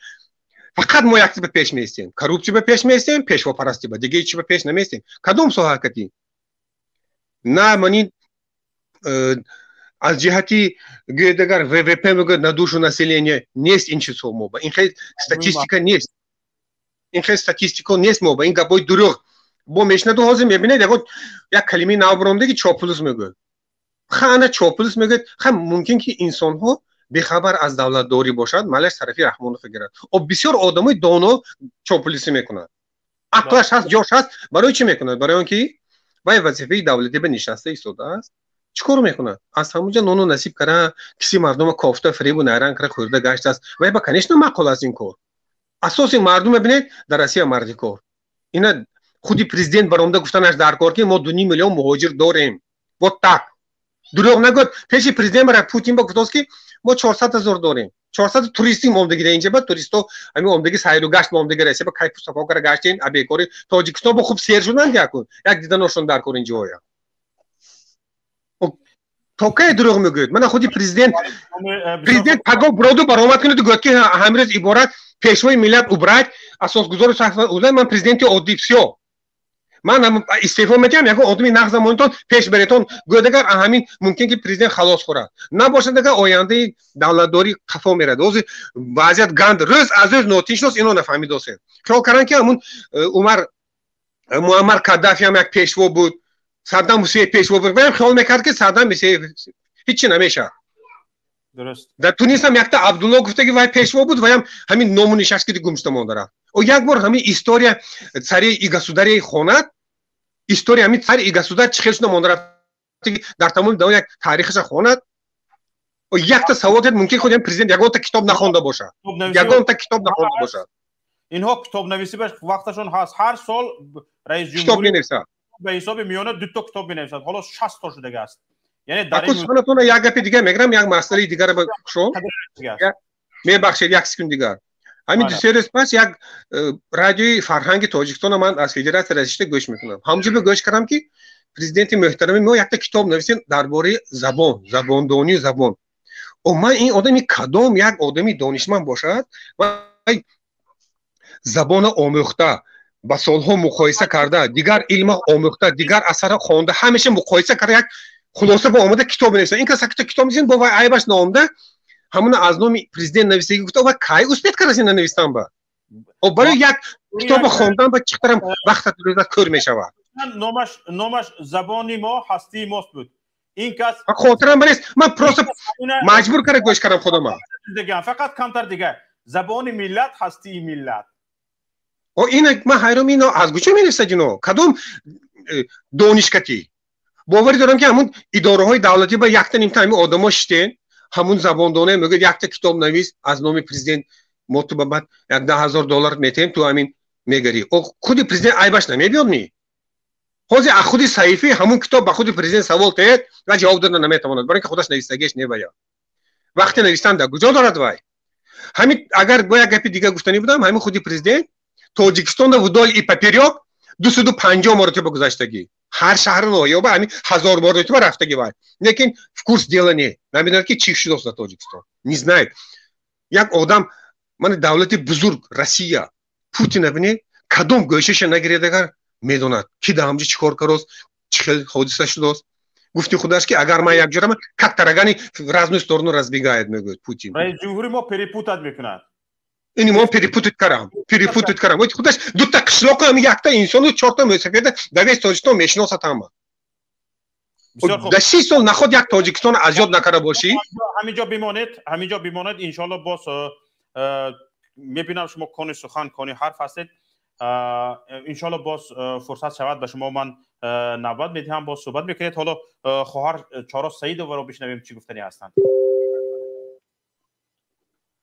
فقط ما یک به پیش میستیم کروپسی به پیش میستیم پیشوا پرستی به دیگه چی به پیش نمیستیم کدوم ساحتی نه منی از جهتی گردگر ВВП میگه на душу населения نیست این چیزها ما این خیلی استاتستیکا نیست این خیلی استاتستیکا نیست ما این گپای دروغ با میشنه تو حاضر میبینه دیگه یک کلمه نو برامده که چاپلوس میگه خانه چاپلوس میگه خب ممکن که انسان ها بیخبر از دولت داری باشد مالش طرفی رحمان فکرد و بسیار آدمای دانا چاپلوسی میکنند عقلش هست جاش هست برای چی میکنند برای اینکه وای وظیفه دولتی به نشسته ایستاده است چیکار میکنند از همونجا نونو نصیب کرده کسی مردم کافته فریب و نرنگ کرده خورده گشت است وای با کنیش نمقال از این کار اساس مردم ببینید در آسیا مردی کار اینا خودی پرزیدنت برامده گفتنش در کار که ما 2 میلیون مهاجر داریم و تک دروغ نگفت پیش پرزیدنت برای پوتین با گفت که ما 400,000 داریم 400 туристи омдагида инҷа ба туристо ҳамин омдаги сайру гашт омдаги раиса ба кайфу сафо кара гаштин абекори тоҷикистон бо хуб сер шуданд якун як диданошон дар кор инҷоя то кай дурӯғ мегӯед мана худи президент пагов буроду баромад кунад гӯяд ки ҳамирӯз иборат пешвои миллат убрад асосгузори саҳфа ман президенти оддӣ всё ман истеъфо медиҳам ягон одами нақ замонитон пеш баретон гӯяд агар ҳамин мумкин ки президент халос хӯрад набошад агар ояндаи давлатдорӣ қафо мерад ҳозир вазъият ганд рӯз аз рӯз нотин шудост ино нафаҳмидосед хиёл карданд ки ҳамун муаммар каддафи ҳам як пешво буд Саддам Ҳусейн пешво буд ваям хиёл мекард ки Саддам Ҳусейн ҳичи намешавад дар Тунис ҳам якта Абдулло гуфта ки вай пешво буд ваям ҳамин ному нишаст ки гум шуда монда рафт як бор ҳамин история цари и государии хонад история ҳамин цари и государ чӣ хел шуда монда рафт дар тамоми давом як таърихаша хонад якта савол дед мумкин худ президент ягонта китоб нахонда бошад ягонта китоб нахонда бошад
инҳо китобнависӣ вақташон ҳаст ҳар сол раис ҷумҳурӣ ба ҳисоби миёна 2 китоб менависад ҳоло 60 то шудагааст яъне дар ин
суханатона як гапи дигар мегирам як масъалаи дигаро ба шумо мебахшед як секунд дигар ҳамин ду се рӯз пас як радиои фарҳанги тоҷикистона ман аз федератсия разишта гӯш мекунам ҳамҷо ба гӯш кардам ки президенти муҳтарами мо якта китоб нависем дар бораи забондонию забон ман ин одами кадом як одами донишманд бошад вай забона омӯхта ба солҳо муқоиса карда дигар илма омӯхта дигар асара хонда ҳамеша муқоиса карда як хулоса бо омада китоб нависад ин каса китоб нависад бо вай айбаш наомда ҳамуна аз номи президент нависаги гуфта ва кай успеҳ карда сина навистан ба барои як китобо хондан ба чӣ қадар вақтат рӯза кӯр мешавад
номаш забони мо ҳастии мост буд ин кас
хотирам нест ман просто маҷбур карда гӯш кардам худамам
фақат камтар дигар забони миллат ҳастии миллат
ин ман ҳайрон ино аз куҷо менависад ино кадом донишкатӣ боварӣ дорам ки ҳамун идораҳои давлатӣ ба якта нимта ҳамин одамо шитен ҳамун забондона мегӯяд якта китобнавис аз номи президент мо ту ба баъд як $10,000 метем ту ҳамин мегарӣ худи президент айбаш намебиёд ми ҳозир аз худи саҳифаи ҳамун китоб ба худи президент савол теҳед ва ҷавоб дода наметавонад барои ки худаш нависагиаш небая вақти навистан дар куҷо дорад вай ҳамин агар бо як гапи дигар гуфтанӣ будам ҳамин худи президент тоҷикистонро вдоль и поперёк 250 маротиба гузаштагӣ ҳар шаҳри ноёба ҳамин 1000 маротиба рафтагӣ вай лекин в курс дела не намедонад ки чӣ шудааст дар тоҷикистон не знает як одам ман давлати бузург Россия Путина бинед кадом гӯшаша нагиред агар медонад ки дар ҳамҷо чӣ кор кардааст чӣ хел ҳодиса шудааст гуфти худаш ки агар ман якҷорам как тарагани разную сторону разбегает мегӯяд Путин
раис ҷумҳури мо перепутат мекунад
мо перепутать карам худаш дута қишлоқу ҳамин якта инсону 4 та велосипеда дар вес тоҷикистон мешиносад ҳама дар 6 сол наход як тоҷикистон аз ёд накарда бошӣ
ҳаминҷо бимонед иншоалло боз мебинам шумо кони сухан кони ҳарф ҳастед иншоалло боз фурсат шавад ба шумо ман навбат медиҳам боз суҳбат мекунед ҳоло хоҳар Чорос Саидоваро бишнавем чӣ гуфтанӣ ҳастанд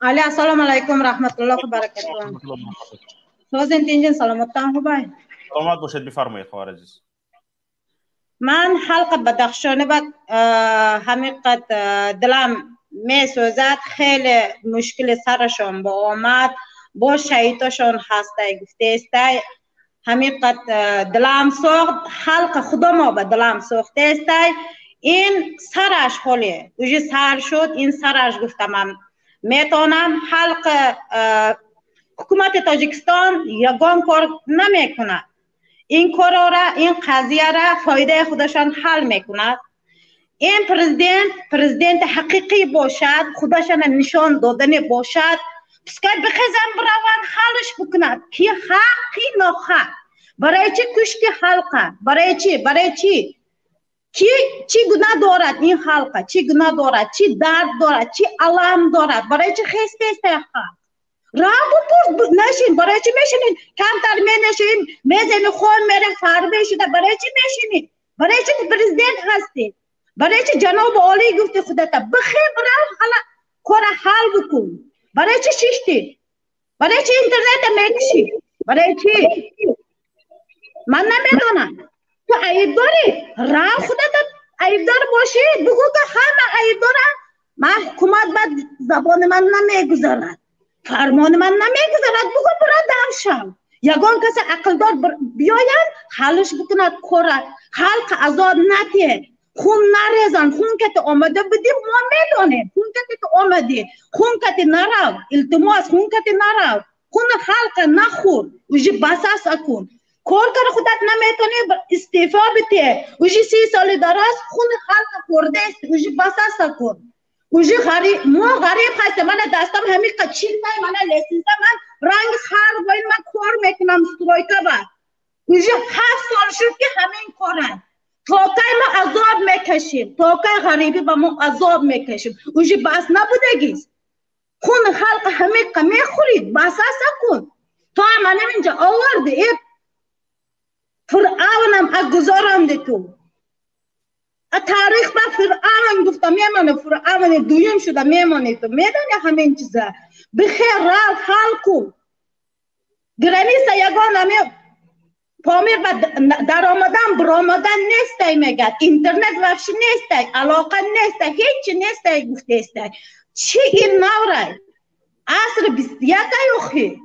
Али, ассалому алайкум, рахматуллохи баракатуҳ. Созин тинҷин саломаттан хубай?
Саломат бошед, бифармоед хоҳар азиз.
Ман ҳалқа Бадахшони ба ҳамиқат дилам месӯзад, хеле мушкили сарашон бо омад, бо шаҳидошон ҳастай гуфтеестай, ҳамиқат дилам сохт, ҳалқа худо мо ба дилам сохтеестай, ин сараш ҳоле, уҷи сар шуд, ин сараш гуфтамам. метонам халқ ҳукумати Тоҷикистон ягон кор намекунад. این کارا را این قضیه را فایده خودشان حل میکند. این پرزیدنت حقیقی باشد، خودشان نشان دادنی باشد، بسکر بخیزن بروند حلش بکند کی حق کی ناحق. برای چی کشتی حلقه؟ برای چی چی گناه دارد این حلقه؟ چی گناه دارد؟ چی درد دارد؟ چی علم دارد؟ برای چی خسته است حق؟ راه بپرس نشین. برای چی میشینین؟ کمتر مینشین میزن خون میره فربه شده. برای چی میشینین؟ برای چی پرزیدنت هستی؟ برای چی جناب عالی گفتی خودت بخیر برای حالا کار حل بکن؟ برای چی شیشتی؟ برای چی اینترنت میکشی؟ برای چی؟ من نمیدونم. تو عیب داری؟ راه خودت عیب دار باشی؟ بگو که همه عیب دارن. من حکومت باید زبان من نمیگذارد، فرمان من نمیگذارد، بگو برادر شو. یگان کسی عقلدار بیاین حلش بکند کره. خلق عذاب نده، خون نریزن. خون که تو آمده بودی ما میدانیم، خون که تو آمدی، خون که نرو، التماس خون که نرو، خون خلق نخور، وجی بساس اکن. کار کار خودت نمیتونی استعفا بده، وجی 30 سال دراز خون خلق خورده است، وجی بساس اکن. وجی غریب، ما غریب هستم، من دستم همین قچیل نای، من لیسنسم، من رنگ خلق باید من کار میکنم سترویکا با. وجی 7 سال شد که همین کارن. توکای ما عذاب میکشیم، توکای غریبی با ما عذاب میکشیم. وجی بس نبودگیست. خون خلق همه قمی خورید، بساس کن. تو هم اینجا آورده ای فرعونم اگذارم ده تو. تاریخ با فرعون گفتم میمانه، فرعون دویم شده میمانه. تو میدانی همین چیزا بخیر رال حال کن. گرمی سیگان همی پامیر در آمدن برآمدن نیسته میگد، اینترنت وفشی نیسته، علاقه نیسته، هیچی نیسته گفته استه. چی این نوره؟ عصر 21 یخی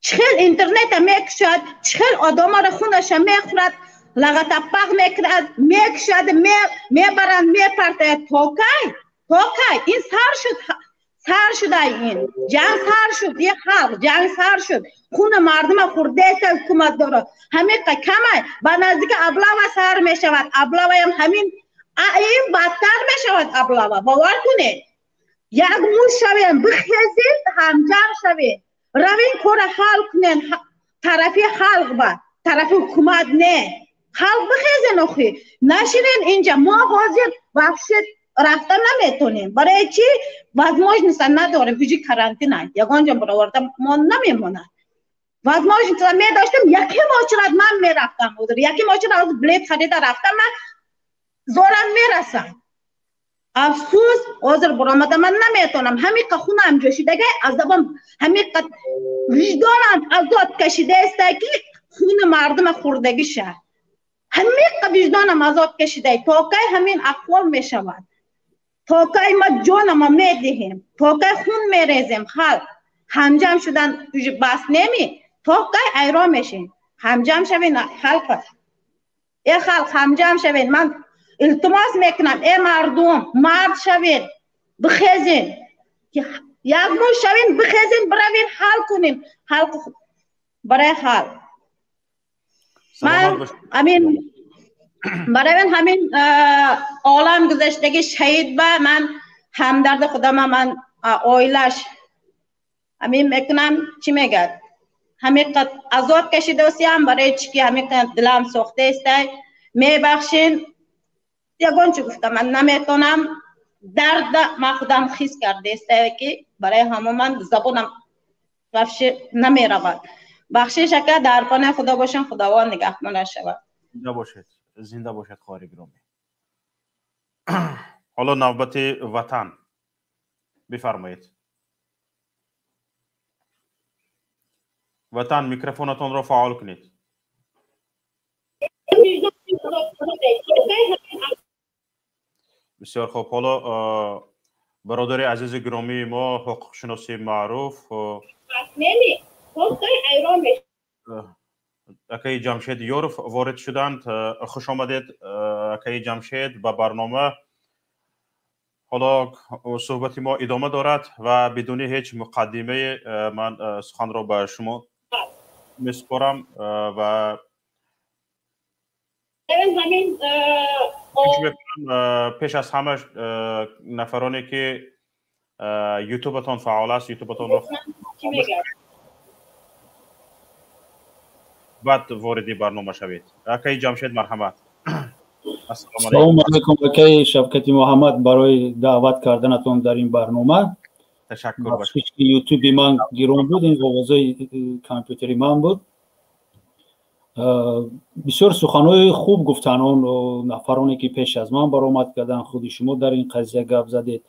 چخیل اینترنت میکشد، چخیل آدم را خونش میخورد، لغت پاق میکشد، میبرند میپرد. توکای این سر شده این جنگ سر شد، یه خلق جنگ سر شد، خون مردم خورده است حکومت داره. همین کمه با نزدیک ابلاوا سر میشود، ابلاوا هم همین این بدتر میشود. ابلاوا باور کنید یک موش شوید بخیزید همجر شوید، روین کار حال کنین طرفی خلق با طرف حکومت نه. خلق بخیزین اخی نشینین اینجا. ما حاضر وحشت رفتن نمیتونیم. برای چی؟ وزماج نیستن نداریم، ویجی کرانتینه یگان جا براوردم ما نمیمونه. وزماج نیستن میداشتم یکی ماچرد من میرفتم بودر، یکی ماچرد از بلیت خریده رفتم من زورم میرسم. افسوس حاضر برآمده من نمیتونم. همین که خونم جوشیده عذابم، همین که وجدانم عذاب کشیده است که خون مردم خوردگی شه. همین که وجدانم عذاب کشیده توکای همین احوال میشود. توکای ما جانم میدهیم، توکای خون میریزیم. خلق همجم شدن بس نمی، توکای ایران میشین. همجم شوین خلق، ای خلق همجم شوین. من التماس میکنم ای مردم مرد شوین، بخیزین یک موش شوین، بخیزین بروین حل کنین. حل برای حل من امین برای همین عالم گذشتگی شهید با من همدرد خودم، من آیلش همین میکنم. چی میگد همین قد عذاب کشیده وسیم برای چی که همین قد دلم سوخته است میبخشین. یگان چی گفتم من نمیتونم، درد ما خودم خیس کرده است که برای همه من زبانم رفش نمیرود. بخشش که در پناه خدا باشن، خداوند نگهبان شود.
زنده باشید، زنده باشید خواهر گرامی. حالا نوبت وطن، بفرمایید. وطن میکروفونتون را فعال کنید. بسیار خوب. حالا برادر عزیز گرامی ما حقوق شناسی معروف اکای جمشید یورف وارد شدند. خوش آمدید اکای جمشید به برنامه. حالا صحبت ما ادامه دارد و بدون هیچ مقدمه من سخن را به شما میسپارم و پیش از همه نفرانی که یوتیوبتان فعال است، یوتیوبتان را بعد واردی برنامه شوید. اکای جمشید مرحمت.
السلام علیکم اکای شفقتی محمد، برای دعوت کردنتون در این برنامه.
تشکر باشید.
یوتیوب من گیرون بود، این آوازه کامپیوتری من بود. بسیار سخنهای خوب گفتن اون نفرانی که پیش از من برآمد کردن. خود شما در این قضیه گپ زدید.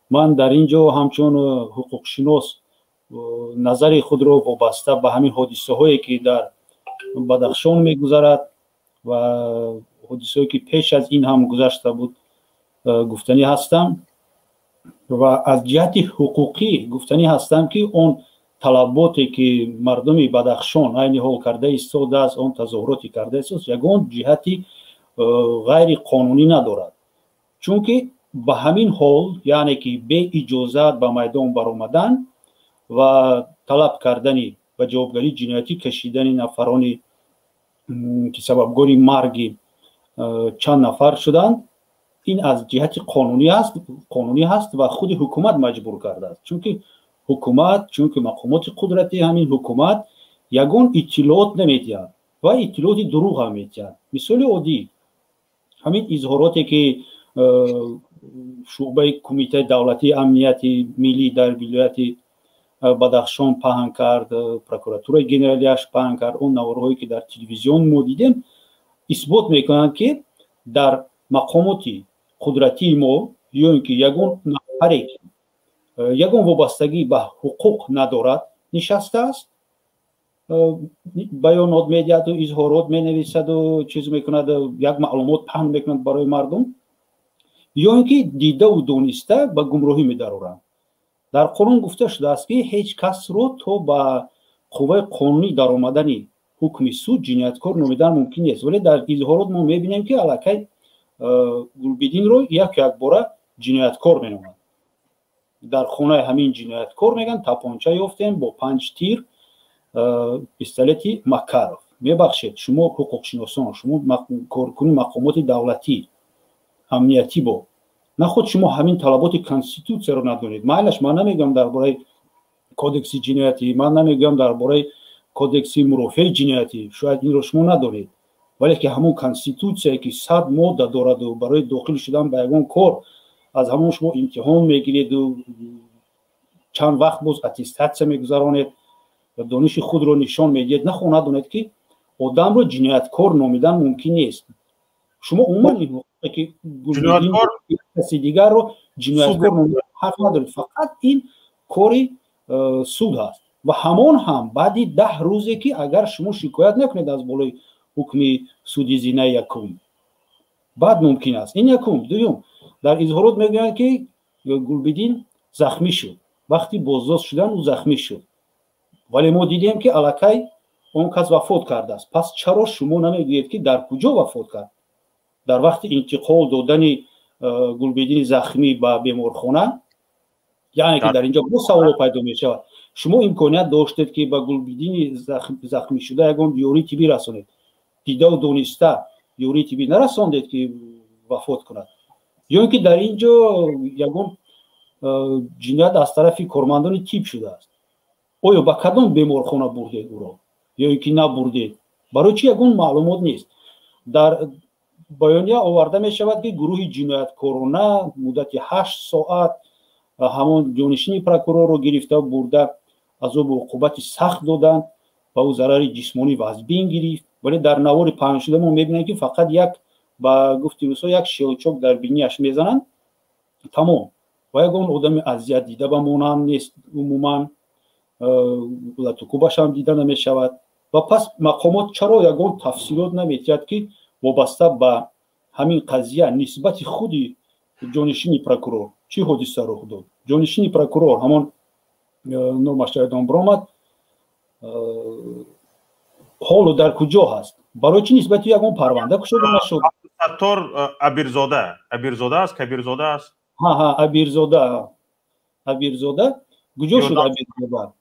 من در اینجا همچون حقوق شناس نظر خود رو وابسته به همین حادثه هایی که در بدخشان میگذرد و حادثه هایی که پیش از این هم گذشته بود گفتنی هستم. و از جهت حقوقی گفتنی هستم که اون طلباتی که مردم بدخشان عین حال کرده ایستاده است، اون تظاهراتی کرده است، یگان جهتی غیر قانونی ندارد. چون که به همین حال یعنی که به اجازت به میدان برآمدن و طلب کردن و جوابگری جنایتی کشیدن نفرانی که سببگار مرگ چند نفر شدند، این از جهت قانونی هست و خود حکومت مجبور کرده است. چون که مقامات قدرتی همین حکومت یگان اطلاعات نمیدهند و اطلاعات دروغ هم میدهند. مثال عادی همین اظهاراتی که شعبه کمیته دولتی امنیت ملی در ولایت بدخشان پهن کرد، پروکراتور گنرالیش پهن کرد، اون نوارهایی که در تلویزیون ما دیدیم اثبات میکنند که در مقامات قدرتی ما یا اینکه یگان نفری یگان وابستگی به حقوق ندارد نشسته است، بیانات میدهد و اظهارات مینویسد و چیز میکند، یک معلومات پهن میکند برای مردم، یا اینکه دیده و دانسته به گمراهی میدارند. در قانون گفته شده است که هیچ کس رو تا به قوه قانونی در آمدن حکم سود جنایتکار نامیدن ممکن نیست. ولی در اظهارات ما میبینیم که علاکه گلبدین رو یک باره جنایتکار مینامند. در خانه همین جنایتکار میگن تپانچه یافتیم با 5 تیر پیستولتی مکارف. میبخشید شما حقوق شناسان، شما کارکنان مقامات دولتی امنیتی با نخود شما همین طلبات کانستیتوسیون رو ندونید. معلش من نمیگم درباره کودکس جنایتی، من نمیگم درباره کودکس مرافع جنایتی، شاید این رو شما ندونید، ولی که همون کانستیتوسیون که 100 ماده دارد و برای داخل شدن به یگان کار از همون شما امتحان میگیرید و چند وقت باز اتستات میگذرانید و دانش خود رو نشان میدید، نخود ندونید که آدم رو جنایتکار نامیدن ممکن نیست. شما عموما این که جنایتکار کسی دیگر رو جنایتکار نامیدن حق ندارید، فقط این کاری سود هست. و همان هم بعد 10 روزی که اگر شما شکایت نکنید از بالای حکم سودی زینه یکم بعد ممکن است. این یکم. دوم در اظهارات میگن که گلبدین زخمی شد، وقتی بازداشت شدن او زخمی شد، ولی ما دیدیم که الکی اون کس وفات کرده است. پس چرا شما نمیگویید که در کجا وفات کرد؟ در وقت انتقال دادن گلبدین زخمی به بیمارخانه، یعنی که در اینجا دو سوال پیدا می شود. شما امکانیت داشتید که به گلبدین زخمی شده یگان یاری طبی رسانید، دیده و دانسته یاری طبی نرساندید که وفات کند، یا اینکه در اینجا یگان جنایت از طرف کارمندان تیپ شده است. آیا به کدام بیمارخانه بردید او را یا اینکه نبردید؟ برای چی یگان معلومات نیست. در بیانیه آورده می شود که گروه جنایتکارانه مدت 8 ساعت همون جانشین پروکورور رو گرفته برده عذاب و عقوبت سخت دادن و او ضرر جسمانی و از بین گرفت. ولی در نوار پهن شده ما میبینیم که فقط یک با گفتی روسا یک شیلچوک در بینیش میزنن تمام و یگان آدم اذیت دیده بمونن نیست. عموما لطوکوبش هم دیده نمی شود. و پس مقامات چرا یگان تفسیرات نمیتید که وابسته به همین قضیه نسبت خودی جانشین پروکورور چی حادثه رخ داد؟ جانشین پروکورور همان نامش اعدام برآمد، حالا در کجا هست؟ برای چی نسبت یگان پرونده شده نشد؟
عبدالستار ابیرزاده است، کبیرزاده است.
ها ابیرزاده کجا شد ابیرزاده؟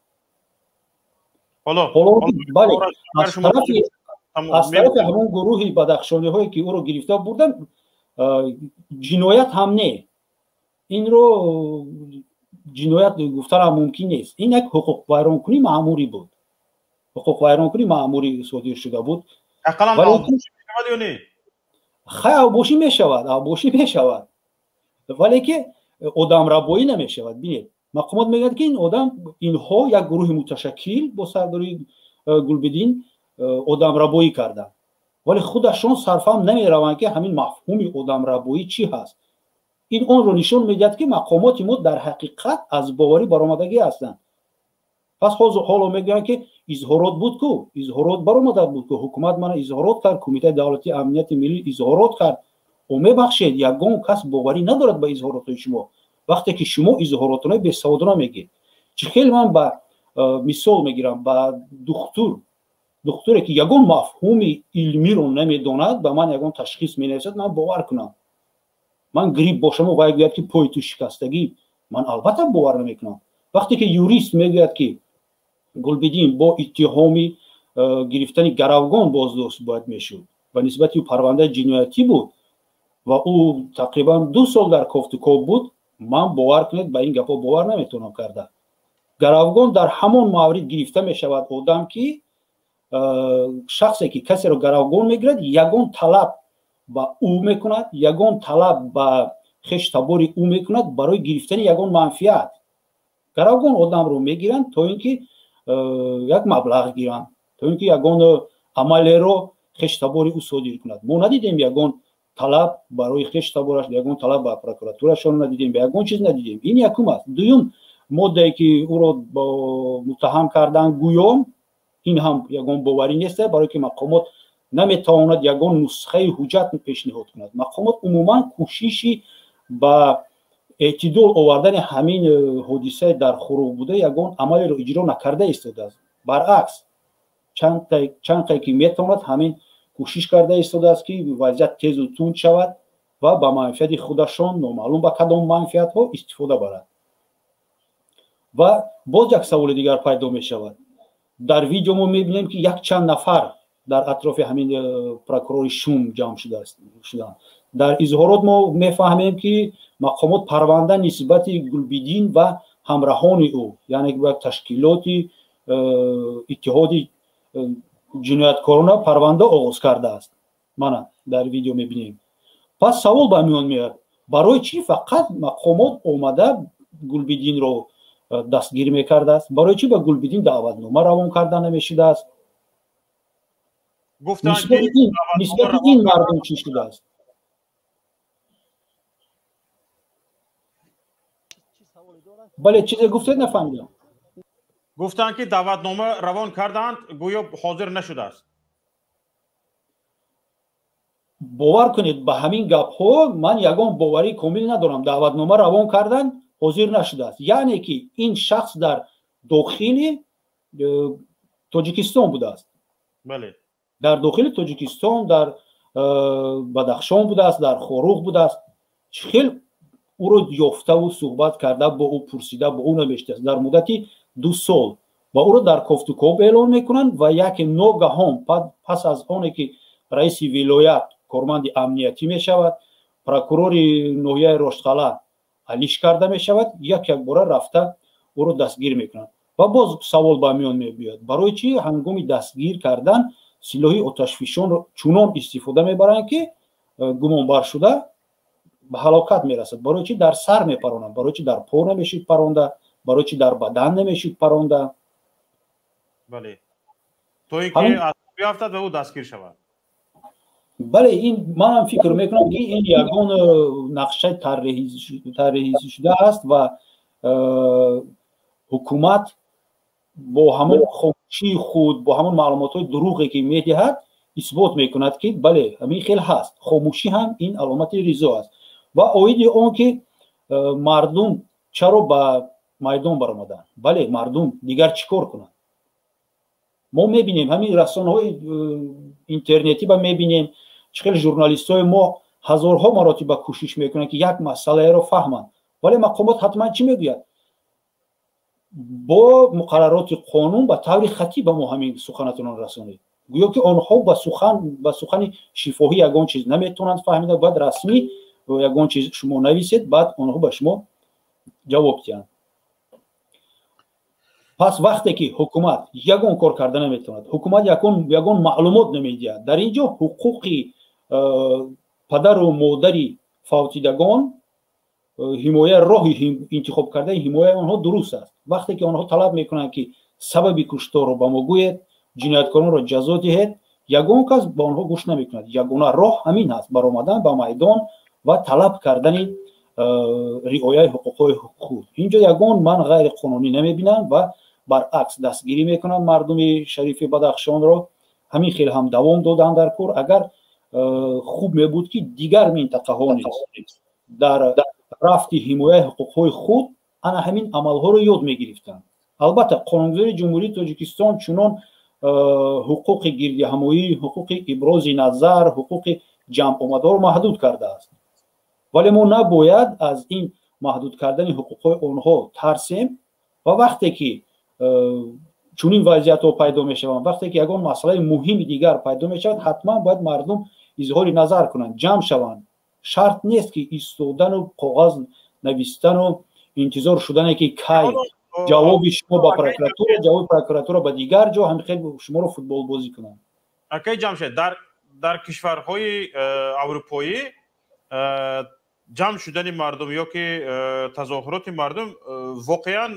حالا
بله از طرف همون گروهی بدخشانی هایی که او رو گرفته بردن جنایت هم نه، این رو جنایت گفتن هم ممکن نیست. این یک حقوق ویرانکنی معمولی بود، حقوق ویرانکنی معمولی صادر شده بود.
اقلا
اوباشی می شود ولی که آدم ربایی نمی شود. بینید مقامات میگن که اینها یک گروه متشکل با سرداری گلبدین آدم ربایی کردن، ولی خودشون صرفا نمی روند که همین مفهوم آدم ربایی چی هست. این اون رو نشون میدهد که مقامات ما در حقیقت از باوری برآمدگی هستند. پس حالا میگن که اظهارات بود که اظهارات برآمده بود که حکومت من اظهارات کرد، کمیته دولتی امنیت ملی اظهارات کرد و میبخشید یگان کس باوری ندارد به اظهارات شما. وقتی که شما اظهاراتونه بی‌سوادانه میگید. چه خیلی من با مثال میگیرم با دکتری که یگان مفهوم علمی رو نمیداند به من یگان تشخیص مینویسد من باور کنم. من گریپ باشم و باید که پای تو شکستگی من البته باور نمیکنم. وقتی که یوریست میگوید که گلبدین با اتهامی گرفتن گروگان بازداشت باید میشد و نسبت او پرونده جنایتی بود و او تقریبا 2 سال در کافتکاب بود، من باور کنید به این گپا باور نمیتونم کرده. گروگان در همان مورد گرفته میشود آدم که شخصی که کسی رو گروگان میگیرد یگان طلب با او میکند، یگان طلب با خش تبار او میکند برای گرفتن یگان منفعت. گروگان آدم رو میگیرند تا اینکه یک مبلغ گیرند، تا اینکه یگان عملی رو خش تبار او صادر کند. ما ندیدیم یگان طلب برای خش تبارش، یگان طلب با پروکراتورش ندیدیم، یگان چیز ندیدیم. این یکم است. دوم ماده که او رو با متهم کردن گویام، این هم یگان باوری نیست، برای که مقامات نمیتواند یگان نسخه حجت پیشنهاد کند. مقامات عموما کوششی با اعتدال آوردن همین حادثه در خروب بوده یگان عملی رو اجرا نکرده ایستاده است. برعکس چند تا که میتواند همین کوشش کرده ایستاده است که وضعیت تیز و تند شود و به منفعت خودشان نامعلوم به کدام منفعت ها استفاده برد. و باز یک سوال دیگر پیدا می شود. در ویدیو ما میبینیم که یک چند نفر در اطراف همین پروکورور شوم جمع شدند. در اظهارات ما میفهمیم که مقامات پرونده نسبت گلبدین و همراهان او، یعنی با تشکیلات اتحاد جنایتکارانه پرونده آغاز کرده است. من در ویدیو میبینیم. پس سوال به میان میاد برای چی فقط مقامات اومده گلبدین رو دستگیر میکرده است؟ برای چی به گلبدین دعوتنامه روان کرده نمیشده است؟ نسبت این مردم چی شده است؟ بله چیزی گفتید نفهمیدم.
گفتن که دعوتنامه روان کردند گویا حاضر نشده است.
باور کنید به همین گپ ها من یگان باوری کامل ندارم. دعوتنامه روان کردن حاضر نشده است، یعنی که این شخص در داخل تاجیکستان بوده است.
بله. در
داخل تاجیکستان، در بدخشان بوده است، در خروغ بوده است. خیلی او رو یافته و صحبت کرده، با او پرسیده، با او نوشته است. در مدتی 2 سال با او رو در کافتکاب اعلان میکنند و یک ناگهان پس از آنی که رئیس ولایت کارمند امنیتی میشود، پروکورور ناحیه رشتقلع علیش کرده میشود، یک بار رفته او رو دستگیر میکنند. و باز سوال به میان میاد برای چی هنگام دستگیر کردن سلاح آتشفشان رو چنان استفاده میبرند که گمانبر شده به هلاکت میرسد؟ برای چی در سر میپرانند؟ برای چی در پا نمیشید پرانده؟ برای چی در بدن نمیشید پرانده؟
بله. تو اینکه از بیافتد و او دستگیر شود.
بله، این من هم فکر میکنم که این یگان نقشه طراحی شده است و حکومت با همون خاموشی خود، با همون معلومات های دروغی که میدهد اثبات میکند که بله همین خیلی هست. خاموشی هم این علامت رضا است. و اوید اون که مردم چرا به میدان برآمدن؟ بله مردم دیگر چیکار کنند؟ ما میبینیم همین رسانه های اینترنتی با میبینیم چقدر ژورنالیست های ما هزارها مراتب کوشش میکنن که یک مسئله رو فهمند، ولی مقامات حتما چی میگوید؟ با مقررات قانون به طور خطی به ما همین سخنتون رسانید. گویا که آنها با سخن شفاهی یگان چیز نمیتونند فهمیده، باید رسمی یگان چیز شما نویسید، بعد آنها به شما جواب دهند. پس وقتی که حکومت یگان کار کرده نمیتوند، حکومت یگان معلومات نمیدهد، در اینجا حقوقی پدر و مادری فوتیدگان حمایه راهی انتخاب کرده حمایه آنها درست است. وقتی که آنها طلب میکنند که سبب کشتار رو به ما گوید، جنایتکاران را جزا دهید، یگان کس به آنها گوش نمیکند. یگانه راه همین است، برآمدن به میدان و طلب کردن رعایت حقوق خود. اینجا یگان من غیر قانونی نمیبینم و برعکس دستگیری میکنن مردم شریف بدخشان رو. همین خیلی هم دوام دادن در کار. اگر خوب میبود که دیگر منطقه ها نیست در рафти ҳимояи ҳуқуқҳои худ ана ҳамин амалҳоро ёд мегирифтанд. албатта қонунгузори ҷумҳурии Тоҷикистон чунон ҳуқуқи гирдиҳамоӣ, ҳуқуқи ибрози назар, ҳуқуқи ҷамъомадҳоро маҳдуд кардааст. вале мо набояд аз ин маҳдуд кардани ҳуқуқҳои онҳо тарсем ва вақте ки чунин вазъиятҳо пайдо мешаванд, вақте ки ягон масъалаи муҳими дигар пайдо мешавад, ҳатман бояд мардум изҳори назар кунанд, ҷамъ шаванд. шарт нест ки истодану қоғаз навистану интизор шудане ки кай ҷавоби шумо ба прокуратура, ҷавоби прокуратура ба дигар ҷо ҳамихел шуморо футболбозӣ кунанд.
акай ҷамшед, дар кишварҳои аврупоӣ ҷамъ шудани мардум ё ки тазоҳуроти мардум воқеан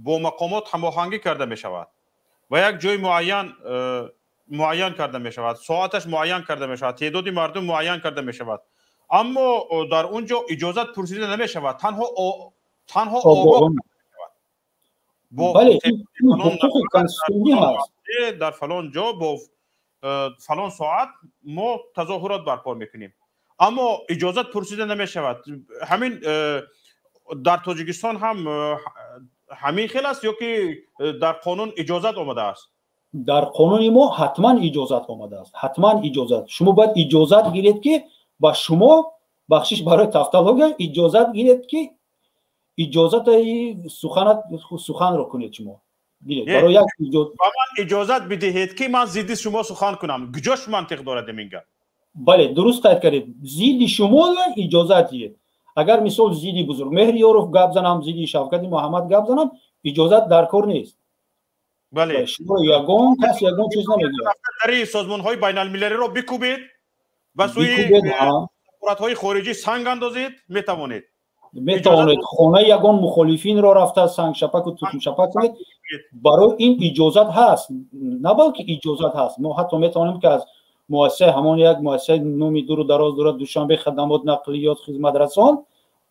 бо мақомот ҳамоҳангӣ карда мешавад ва як ҷои муайян карда мешавад, соаташ муайян карда мешавад, теъдоди мардум муайян карда мешавад, аммо дар он ҷо иҷозат пурсида намешавад, танҳо огоҳ
бале ҳуқуқи конститутсионӣ ҳаст.
дар фалон ҷо бо фалон соат мо тазоҳурот барпо мекунем, аммо иҷозат пурсида намешавад. ҳамин дар Тоҷикистон ҳам ҳамин хел аст ё ки дар қонун иҷозат омадааст?
дар қонуни мо ҳатман иҷозат омадааст, ҳатман иҷозат. шумо бояд иҷозат гиред ки ба шумо бахшиш барои тавтология иҷозат гиред ки иҷозатаи суханро кунед. шумо гиред барои як
ба ман иҷозат бидиҳед ки ман зидди шумо сухан кунам. куҷош мантиқ дорад ин гап?
бале дуруст қайд кардед. зидди шумо иҷозат диҳед. агар мисол зидди Бузургмеҳриёров гап занам, зидди Шавкати Муҳаммад гап занам, иҷозат дар кор нест.
бале
шумо ягон кас ягон чиз намегӯяд.
дари созмонҳои байналмилалиро бикӯбед ва сӯи сафоратҳои хориҷӣ санг андозед, метавонед. хонаи ягон мухолифинро рафта сангшапаку тухмшапак кунед. барои ин иҷозат ҳаст, на балки иҷозат ҳаст. мо ҳатто метавонем ки аз муассисаи ҳамон як муассисаи номи дуру дароз дорад, Душанбе хадамот нақлиёт хизматрасон,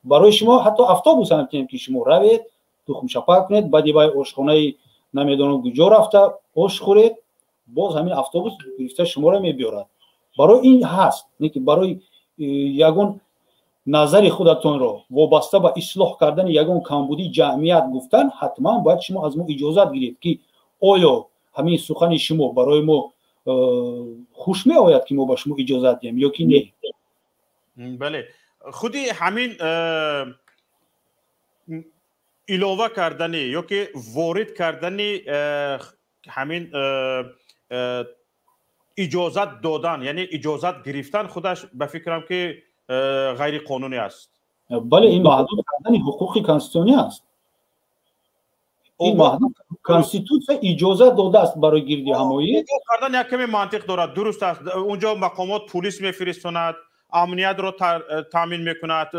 барои шумо ҳатто автобус ҳам метавонем ки шумо равед, тухмшапак кунед, баъди бай ошхонаи намедонам куҷо рафта ош хӯред, боз ҳамин автобус гирифта шуморо мебиёрад. барои ин ҳаст, не ки барои ягон назари худатонро вобаста ба ислоҳ кардани ягон камбудии ҷамъият гуфтан, ҳатман бояд шумо аз мо иҷозат гиред ки оё ҳамин сухани шумо барои мо хуш меояд ки мо ба шумо иҷозат диҳем ё ки не. бале худи ҳамин илова кардани ё ки ворид кардани ҳамин иҷозат додан, яъне иҷозат гирифтан худаш ба фикрам ки ғайриқонунӣ аст.
бале ин маҳдуд кардани ҳуқуқи конститутсионӣ аст. ин маҳдуд конститутсия иҷозат додааст барои гирдиҳамоӣ.
кардан як каме мантиқ дорад, дуруст аст. унҷо мақомот пулис мефиристонад, амниятро таъмин мекунад,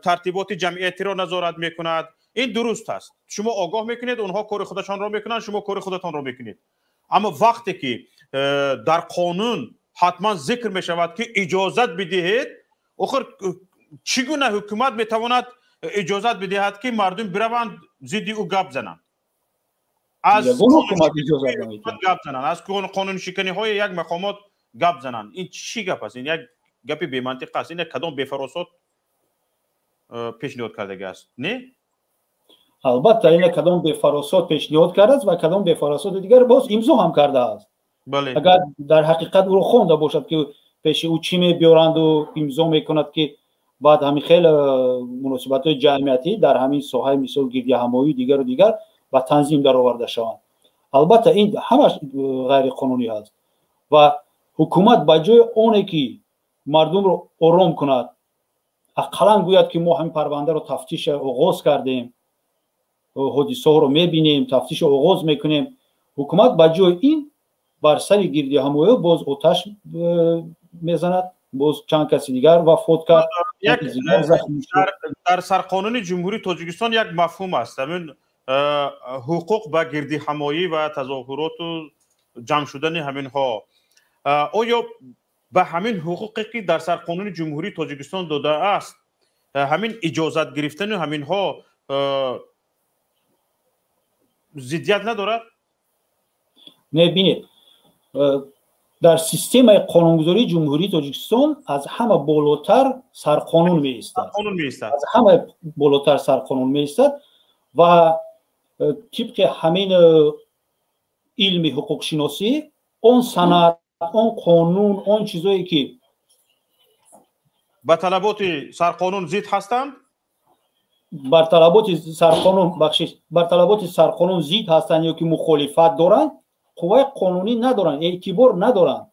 тартиботи ҷамъиятиро назорат мекунад. ин дуруст аст. шумо огоҳ мекунед, онҳо кори худашонро мекунанд, шумо кори худатонро мекунед. аммо вақте ки дар қонун ҳатман зикр мешавад ки иҷозат бидиҳед, охир чӣ гуна ҳукумат метавонад иҷозат бидиҳад ки мардум бираванд зидди ӯ гап зананд? аз қонуншиканиҳои як мақомот гап зананд. ин чӣ гап аст? ин як гапи бемантиқ аст. ин кадом бефаросот пешниҳод кардагиаст, не?
албатта ин кадом бефаросот пешниҳод кардааст ва кадом бефаросоти дигар боз имзо ҳам кардааст. агар дар ҳақиқат ӯро хонда бошад ки пеши ӯ чӣ мебиёранду имзо мекунад ки баъд ҳамин хел муносибатҳои ҷамъиятӣ дар ҳамин соҳаи мисол гирдиҳамоӣ дигару дигар ба танзим дароварда шаванд. албатта ин ҳамаш ғайриқонунӣ ҳаст ва ҳукумат ба ҷои оне ки мардумро ором кунад, ақаллан гӯяд ки мо ҳамин парвандаро тафтиш оғоз кардем, ҳодисаҳоро мебинем, тафтишро оғоз мекунем, ҳукумат ба ҷои ин бар сари гирдиҳамоӣ боз оташ мезанад, боз чанд каси дигар вафот кард.
дар сарқонуни ҷумҳурии Тоҷикистон як мафҳум аст, ҳамин ҳуқуқ ба гирдиҳамоӣ ва тазоҳуроту ҷамъ шудани ҳаминҳо. оё ба ҳамин ҳуқуқе ки дар сарқонуни ҷумҳурии Тоҷикистон додааст, ҳамин иҷозат гирифтани ҳаминҳо зиддият надорад?
Не, бинед, در سیستم قانونگذاری جمهوری تاجیکستان از همه بالاتر سرقانون می ایستد. از همه بالاتر سرقانون می ایستد و طبق همین علم حقوق شناسی اون سند، اون قانون، اون چیزایی که
با طلبات سرقانون ضد هستند،
بر طلبات سرقانون ضد هستند یا که مخالفت دارند، قوه قانونی ندارند، اعتبار ندارند.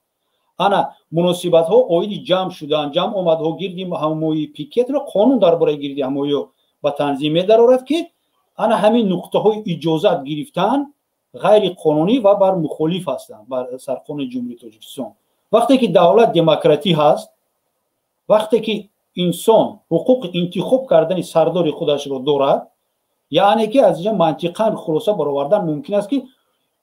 انا مناسبت ها اوید جمع شدن، جمع آمد ها گردیم هموی پیکت را قانون درباره گردی هموی با تنظیم درآورد که انا همین نقطه های اجازت گرفتن غیر قانونی و بر مخالف هستند بر سرقانون جمهوری تاجیکستان. وقتی که دولت دموکراتی هست، وقتی که انسان حقوق انتخاب کردن سردار خودش را دارد، یعنی که از اینجا منطقاً خلاصه برآوردن ممکن است که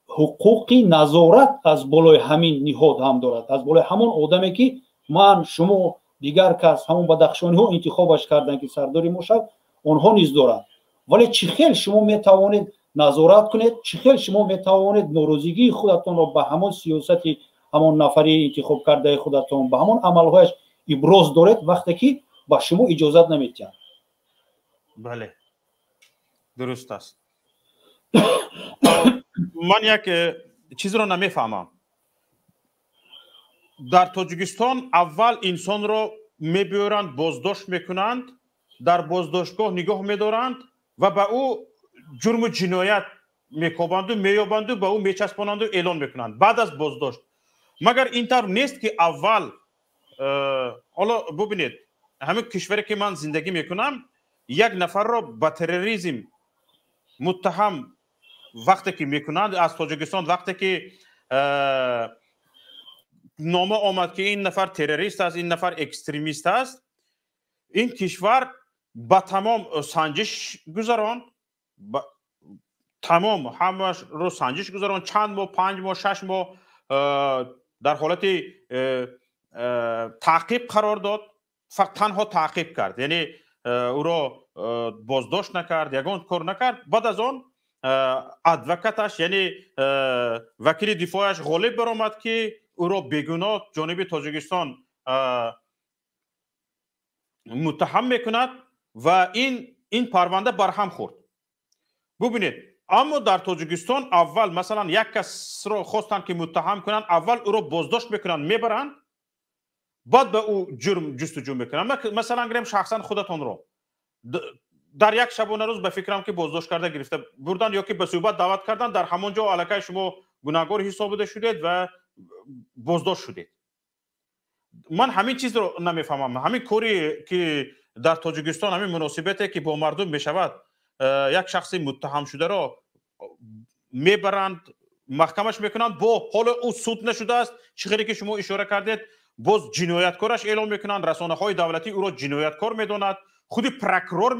حقوقی نظارت از بالای همین نهاد هم دارد، از بالای همون آدمی که من، شما، دیگر کس، همون بدخشانی ها انتخابش کردن که سرداری ما شد، آنها نیز دارد. ولی چه خیلی شما میتوانید نظارت کنید، چه خیلی شما میتوانید ناراضگی خودتان را به همون سیاست همون نفری انتخاب کرده خودتان، به همون عملهایش ابراز دارید وقتی که با شما اجازت نمیدن.
بله درست است. من یک چیز رو نمیفهمم. در تاجیکستان اول انسان رو میبرند بازداشت میکنند، در بازداشتگاه نگاه میدارند و به او جرم و جنایت میکوبند و مییابند و به او میچسبانند و اعلان میکنند بعد از بازداشت. مگر اینطور نیست که اول حالا ببینید همین کشوری که من زندگی میکنم یک نفر را به تروریسم متهم وقتی که میکنند از تاجیکستان، وقتی که نامه آمد که این نفر تروریست است، این نفر اکستریمیست است، این کشور با تمام سنجش گذاران، تمام همش رو سنجش گذاران، چند ماه، 5 ماه، 6 ماه در حالت تعقیب قرار داد. فقط تنها تعقیب کرد، یعنی او را بازداشت نکرد، یگان کار نکرد. بعد از آن ادوکاتش یعنی وکیل دفاعش غالب برآمد که او را بیگناه جانب تاجیکستان متهم میکند و این پرونده برهم خورد. ببینید اما در تاجیکستان اول مثلا یک کس را خواستن که متهم کنند، اول او را بازداشت میکنند میبرند، بعد به او جرم جستجو میکنند. مثلا گریم شخصا خودتان را در یک شبانه روز به فکرم که بازداشت کرده گرفته بردن یا که به صحبت دعوت کردن، در همونجا الکی شما گناهکار حساب شدید و بازداشت شدید. من همین چیز رو نمیفهمم. همین کاری که در تاجیکستان همین مناسبتی که با مردم میشود، یک شخصی متهم شده را میبرند محکمش میکنند، با حالا او سود نشده است، چیزی که شما اشاره کردید، باز جنایتکارش اعلام میکنند، رسانه های دولتی او را جنایتکار میداند، خود پروکورور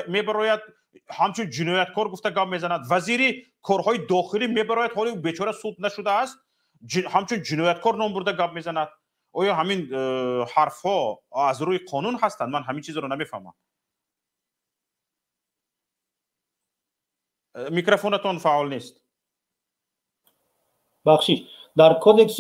میبراید همچون جنایتکار گفته گام میزند، وزیری کارهای داخلی میبراید حالا او بیچاره سود نشده است همچون جنایتکار نام برده گام میزند. آیا همین حرف ها از روی قانون هستند؟ من همین چیز رو نمیفهمم. میکروفونتون فعال نیست.
بخشید در کودکس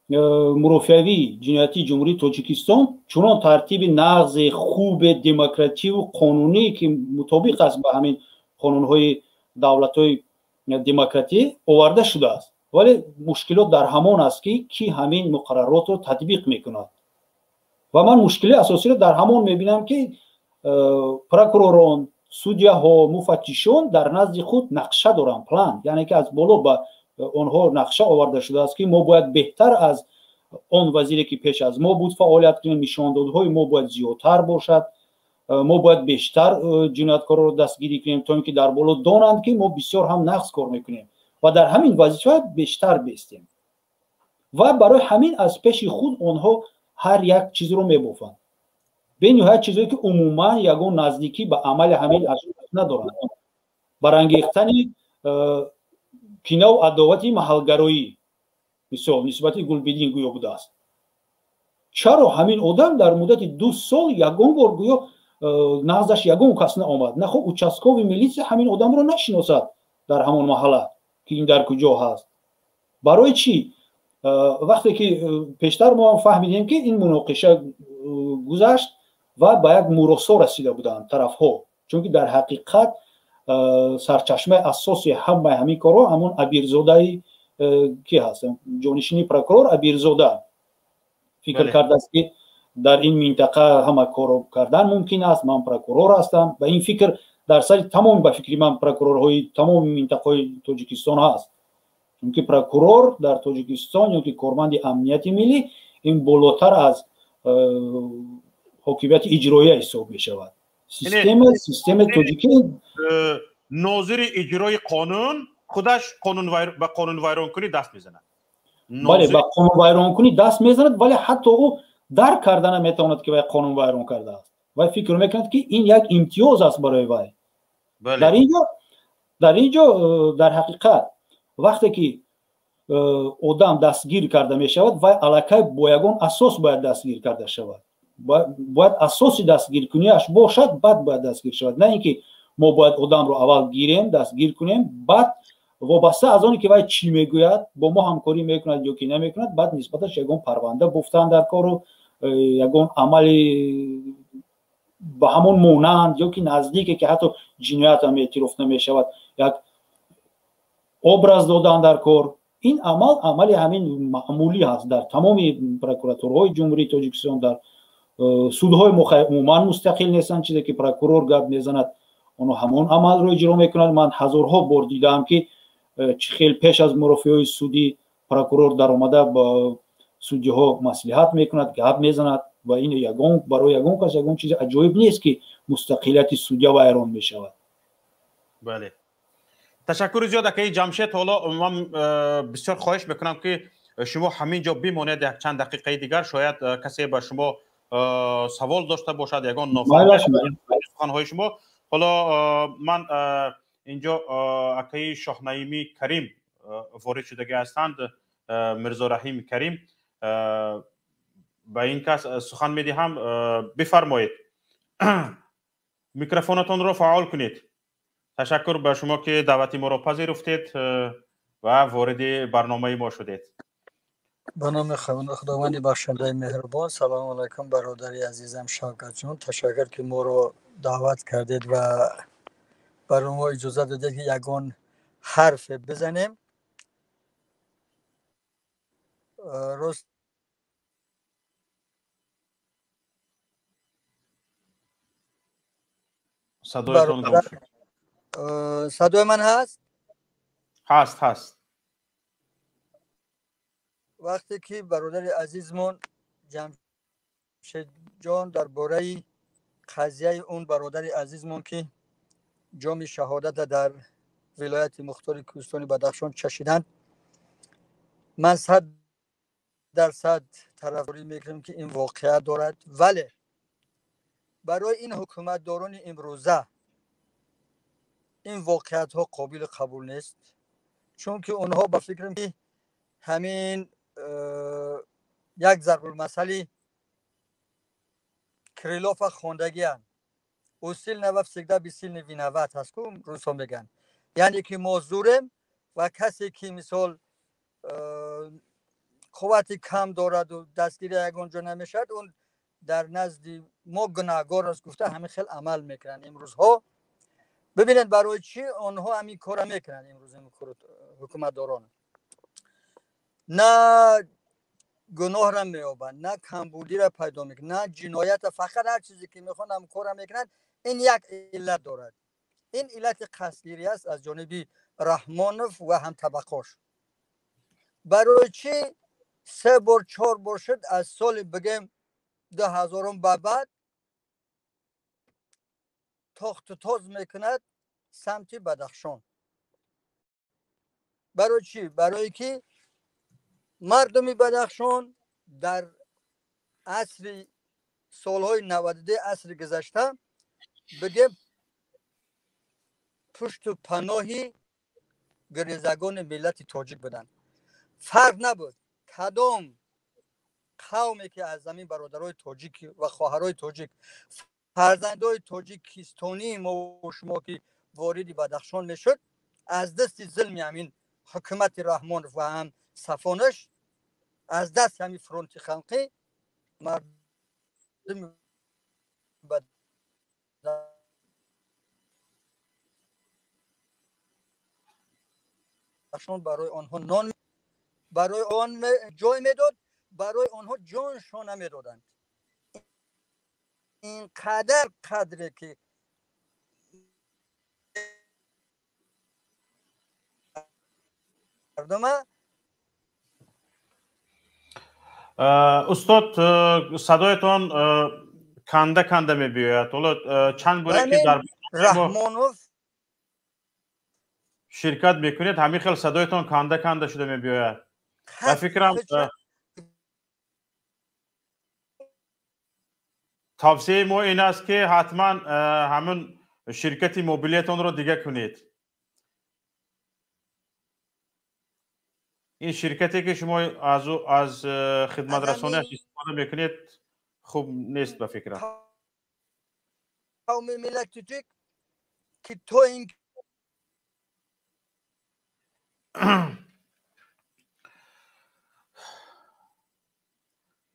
مرافعوی جنایتی جمهوری تاجیکستان چنان ترتیب نقض خوب دموکراتی و قانونی که مطابق است با همین قانون‌های دولت‌های دموکراتی آورده شده است، ولی مشکلات در همان است که کی همین مقررات رو تطبیق میکند و من مشکل اساسی رو در همان میبینم که پروکوروران، سودیاها، مفتشان در نزد خود نقشه دارن، پلان، یعنی که از بالا به آنها نقشه آورده شده است که ما باید بهتر از آن وزیری که پیش از ما بود فعالیت کنیم، نشاندادهای ما باید زیادتر باشد، ما باید بیشتر جنایتکارا رو دستگیری کنیم تا اینکه در بالا دانند که ما بسیار هم نقص کار میکنیم و در همین وظیفه بیشتر بیستیم و برای همین از پیش خود آنها هر یک چیز رو میبافند، به نهایت چیزایی که عموما یگان نزدیکی به عمل همین اشخاص ندارند. برانگیختن کینه و عداوت محلگرایی مثال نسبت گلبدین گویا بوده است. چرا همین آدم در مدت 2 سال یگان بار گویا نزدش یگان کس نآمد؟ نه خب участковый میلیس همین آدم رو نشناسد در همون محله که این در کجا هست. برای چی وقتی که پیشتر ما فهمیدیم که این مناقشه گذشت و به یک مراسا رسیده بودند طرف ها، چون که در حقیقت سرچشمه اساسی همه همین کارا همون ابیرزاده کی هست، جانشینی پروکورور ابیرزاده فکر کرده است که در این منطقه همه کارو کردن ممکن است، من پروکورور هستم و این فکر در سر تمام به فکر من پروکورورهای تمام منطقه تاجیکستان هست، چون که پروکورور در تاجیکستان یا که کارمند امنیت ملی این بالاتر از حاکمیت اجرایی حساب می شود. سیستم تاجیکی
ناظر اجرای قانون خودش به قانون ویران کنی دست میزنه.
بله به قانون ویران کنی دست میزند، ولی حتی او درک کردن نمیتواند که قانون ویران کرده است و فکر میکند که این یک امتیاز است برای وی. در اینجا در حقیقت وقتی که آدم دستگیر کرده می شود و علاقه با یگان اساس باید دستگیر کرده شود، باید اساسی دستگیر کنیش باشد بعد باید دستگیر شود، نه اینکه ما باید آدم رو اول گیریم دستگیر کنیم بعد وابسته از آنی که باید چی میگوید با ما همکاری میکند یا که نمیکند بعد نسبتش یگان پرونده گفتن در کارو یگان عملی با همون مونند یا که نزدیکه که حتی جنایت هم اعتراف نمی شود یک ابراز دادن در کار، این عمل همین معمولی هست در تمام پروکوراتورهای جمهوری تاجیکستان. در سودهای عموما مستقل نیستن، چیزی که پروکورور گپ میزند اونها همون عمل رو اجرا میکنند. من هزارها بار دیدم که خیلی پیش از مرافعه سودی پروکورور در اومده با سودی ها مصلحت میکند، گپ میزند و این یگان برای یگان کس یگان چیز عجیب نیست که مستقلیت سودی ویران میشود.
بله، تشکر زیاد که جمشید. حالا من بسیار خواهش میکنم که شما همینجا بمانید چند دقیقه دیگر، شاید کسی به شما سوال داشته باشد یگان نافرمان شما. حالا من اینجا اکی شاهنعیمی کریم وارد شده هستند، مرزا رحیم کریم، به این کس سخن میدهم. بفرمایید، میکروفونتون رو فعال کنید. تشکر به شما که دعوت ما را پذیرفتید و وارد برنامه ما شدید.
به نام خداوند بخشنده مهربان. سلام علیکم برادری عزیزم شوکت جان، تشکر که ما رو دعوت کردید و برای ما اجازه دادید که یگان حرف بزنیم. راست
صدایتون گم شد.
صدای من هست؟
هست.
وقتی که برادر عزیزمون جمشید جان درباره قضیه اون برادر عزیزمون که جام شهادت در ولایت مختار کوهستان بدخشان چشیدند، من 100% طرفداری میکنم که این واقعیت دارد، ولی برای این حکومت داران امروزه این واقعیت ها قابل قبول نیست، چون که اونها با فکرم که همین یک ضرب المثل کریلوف خواندگی هست، اوسیل نوف سگده بیسیل نوی نوت هست که روسا میگن، یعنی که ما زوریم و کسی که مثال قوتی کم دارد و دستگیری اگونجا نمیشد اون در نزد ما گناهگار است گفته همین خیلی عمل میکنن. امروزها ببینید برای چی آنها همین کار میکنن. امروز حکومت داران نه گناه را میابند، نه کمبودی را پیدا میکنن، نه جنایت، فقط هر چیزی که میخوان هم کار میکنن. این یک علت دارد، این علت قصدگیری است از جانب رحمانوف و هم طبقاش. برای چی 3 بار 4 بار شد از سال بگیم 2000 به بعد تاخت و تاز میکند سمت بدخشان. برای چی؟ برای که مردم بدخشان در عصر سالهای 92 عصر گذشته بگه پشت و پناهی گریزگان ملت تاجیک بودن. فرق نبود کدام قومی که از زمین برادرای تاجیک و خواهرای تاجیک، فرزندای تاجیکستانی ما و شما که واردی بدخشان میشد، از دست ظلم همین حکومت رحمان و هم صفانش از دست همین فرونت خلقی مردم بدخشان برای آنها نان برای آن جای میداد، برای آنها جانشان نمیدادند. اینقدر قدره که مردم
استاد صدایتان کنده کنده میبیاید. حالا چند باره که در
رحمانوف
شرکت میکنید همین خیلی صدایتان کنده کنده شده میبیاید. و فکرم توصیه ما این است که حتما همون شرکت موبیلیتان رو دیگه کنید. این شرکتی که شما از خدمت رسانی استفاده میکنید خوب نیست به فکرم.
قوم ملت که تو این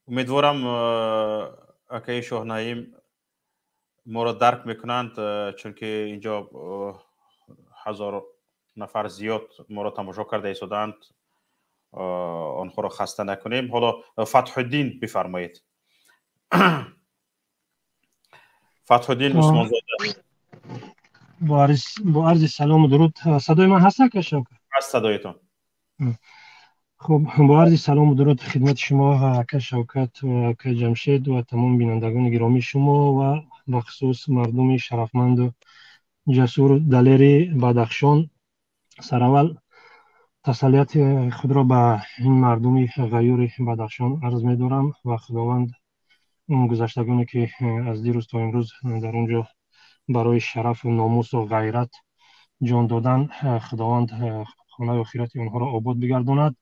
امیدوارم اکای شاهنعیم ما را درک میکنند، چون که اینجا 1000 نفر زیاد ما را تماشا کرده ایستادند. آنها را خسته نکنیم. حالا فتح الدین بفرمایید. فتح الدین عثمان زاده.
با عرض سلام و درود. صدای من هست که شوکت؟
هست صدایتان.
خب با عرض سلام و درود خدمت شما که شوکت و که جمشید و تمام بینندگان گرامی شما و بخصوص مردم شرفمند و جسور دلیر بدخشان. سراول تسلیت خود را به این مردم غیور بدخشان عرض می دارم و خداوند اون گذشتگانی که از دیروز تا امروز در اونجا برای شرف و ناموس و غیرت جان دادن، خداوند خانه آخرت اونها را آباد بگرداند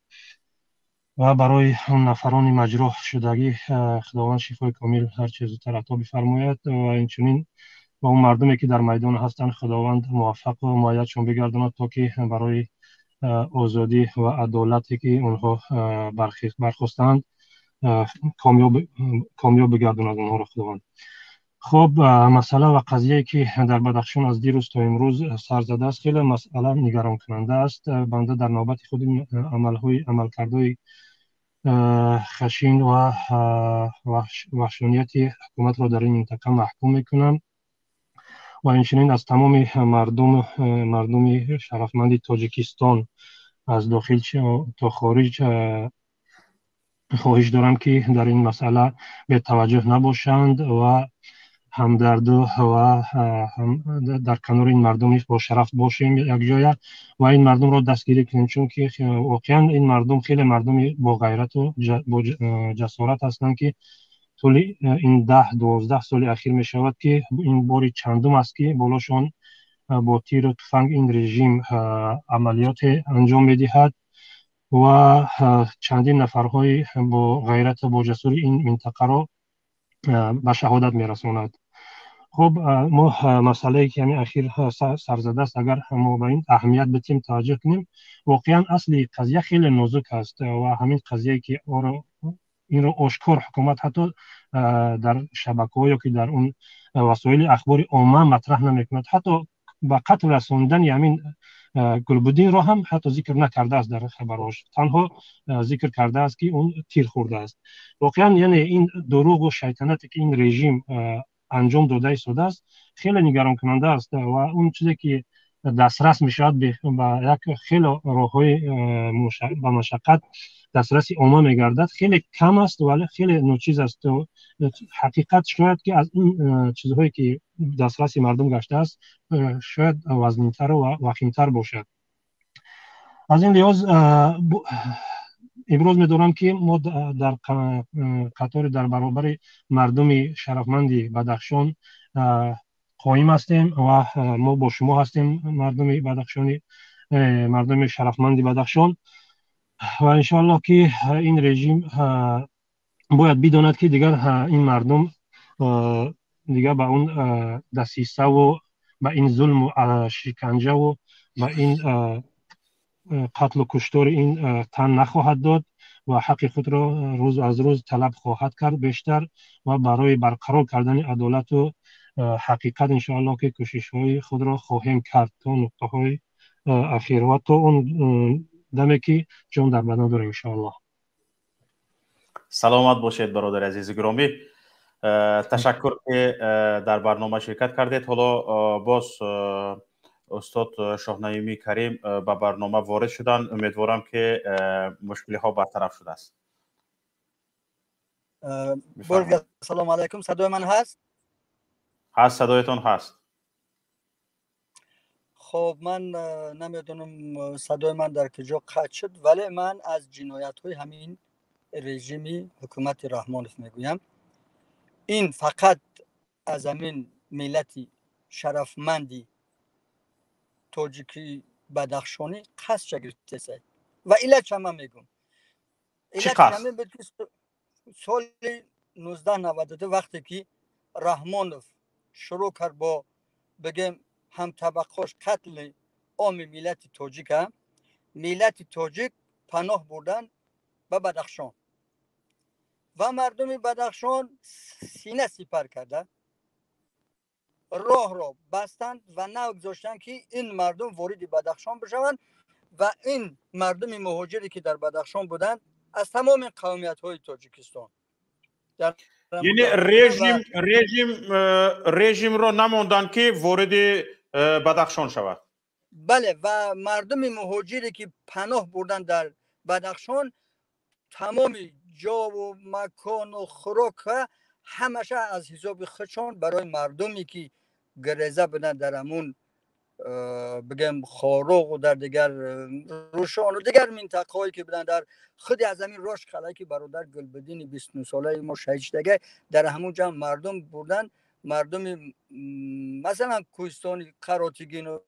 و برای اون نفران مجروح شدگی خداوند شفای کامل هر چیز زودتر عطا بفرماید و اینچنین و اون مردمی که در میدان هستند خداوند موفق و مایدشون بگرداند تا که برای آزادی و عدالتی که اونها برخواستند کامیاب بگرداند اونها را خداوند. خب مسئله و قضیه که در بدخشان از دیروز تا امروز سر زده است خیلی مسئله نگران کننده است. بنده در نوبت خود عملکردهای خشین و وحشیانیت حکومت را در این منطقه محکوم میکنم و اینچنین از تمام مردم شرفمند تاجیکستان از داخل تا خارج خواهش دارم که در این مسئله به توجه نباشند و همدرد و هم در کنار این مردم با شرف باشیم یک جای و این مردم را دستگیری کنیم، چون که واقعا این مردم خیلی مردم با غیرت و با جسارت هستند که طول این 10-12 سال اخیر می شود که این باری چندم است که بالاشان با تیر و تفنگ این رژیم عملیات انجام می دهد و چندین نفرهای با غیرت و با جسور این منطقه را به شهادت می رساند. خب ما مسئله که همین اخیر سرزده است اگر ما به این اهمیت بتیم توجه کنیم، واقعا اصلی قضیه خیلی نازک است و همین قضیه که این رو آشکار حکومت حتی در شبکه‌ها یا که در اون وسایل اخبار عامه مطرح نمی‌کند، حتی با قتل رساندن همین گلبودین رو هم حتی ذکر نکرده است در خبرهاش، تنها ذکر کرده است که اون تیر خورده است. واقعا یعنی این دروغ و شیطنتی که این رژیم انجام داده ایستاده است خیلی نگران کننده است و اون چیزی که دسترس میشود به یک خیلی راههای با مشقت دسترس عامه میگردد خیلی کم است ولی خیلی نوچیز است و حقیقت شاید که از این چیزهایی که دسترس مردم گشته است شاید وزنی‌تر و وخیم‌تر باشد. از این لحاظ ابراز می‌دارم که ما در قطار در برابر مردم شرفمند بدخشان قایم هستیم و ما با شما هستیم مردم بدخشانی، مردم شرفمند بدخشان و انشاءالله که این رژیم باید بداند که دیگر این مردم دیگر به اون دسیسه و به این ظلم و شکنجه و به این قتل و کشتار این تن نخواهد داد و حق خود را روز از روز طلب خواهد کرد بیشتر و برای برقرار کردن عدالت و حقیقت انشاءالله که کوشش های خود را خواهیم کرد تا نقطه های اخیر و تا اون دمی که جان در بدن داره انشاءالله.
سلامت باشید برادر عزیز گرامی. تشکر که در برنامه شرکت کردید. حالا باز استاد شاهنعیمی کریم به برنامه وارد شدن. امیدوارم که مشکلی ها برطرف شده است.
سلام علیکم. صدای من هست؟
هست، صدایتان هست.
خب من نمیدونم صدای من در کجا قطع شد، ولی من از جنایت های همین رژیمی حکومت رحمانوف میگویم. این فقط از همین ملتی شرفمندی تاجیکی بدخشانی قصد گرفته است و علت چما میگم. علت همین بود که سال 1992 وقتی که رحمانوف شروع کرد با بگم هم طبقاش قتل عام ملت تاجیک، ملت تاجیک پناه بردن به بدخشان و مردم بدخشان سینه سپر کرده، راه را بستند و نگذاشتند که این مردم وارد بدخشان بشوند و این مردم مهاجری که در بدخشان بودند از تمام قومیت های تاجیکستان،
یعنی رژیم را نماندن که وارد بدخشان شود.
بله، و مردم مهاجری که پناه بردن در بدخشان تمام جا و مکان و خوراک همشه از حساب خودشان برای مردمی که گریزه بدن در همون بگم خاروق و در دیگر روشان و دیگر منطقه هایی که بدن در خود از همین راش خلایی که برادر گلبدین 29 ساله ما شهید شده در همون جمع مردم بردن، مردم مثلا کوهستانی قراتگین و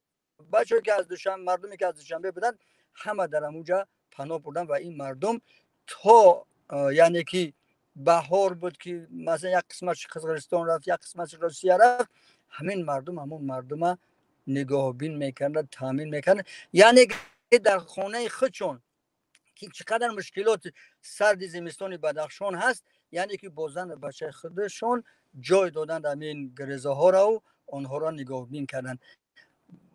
بچه که از دوشنبه، مردمی که از دوشنبه بدن همه در همون جا پناه بردن و این مردم تا یعنی که بهار بود که مثلا یک قسمتش قزاقستان رفت یک قسمتش روسیه رفت، همین مردم همون مردم نگاه بین میکنن، تامین میکنن، یعنی که در خانه خودشون که چقدر مشکلات سرد زمستان بدخشان هست، یعنی که با زن بچه خودشون جای دادن همین گریزه ها را و آنها را نگاه بین کردن.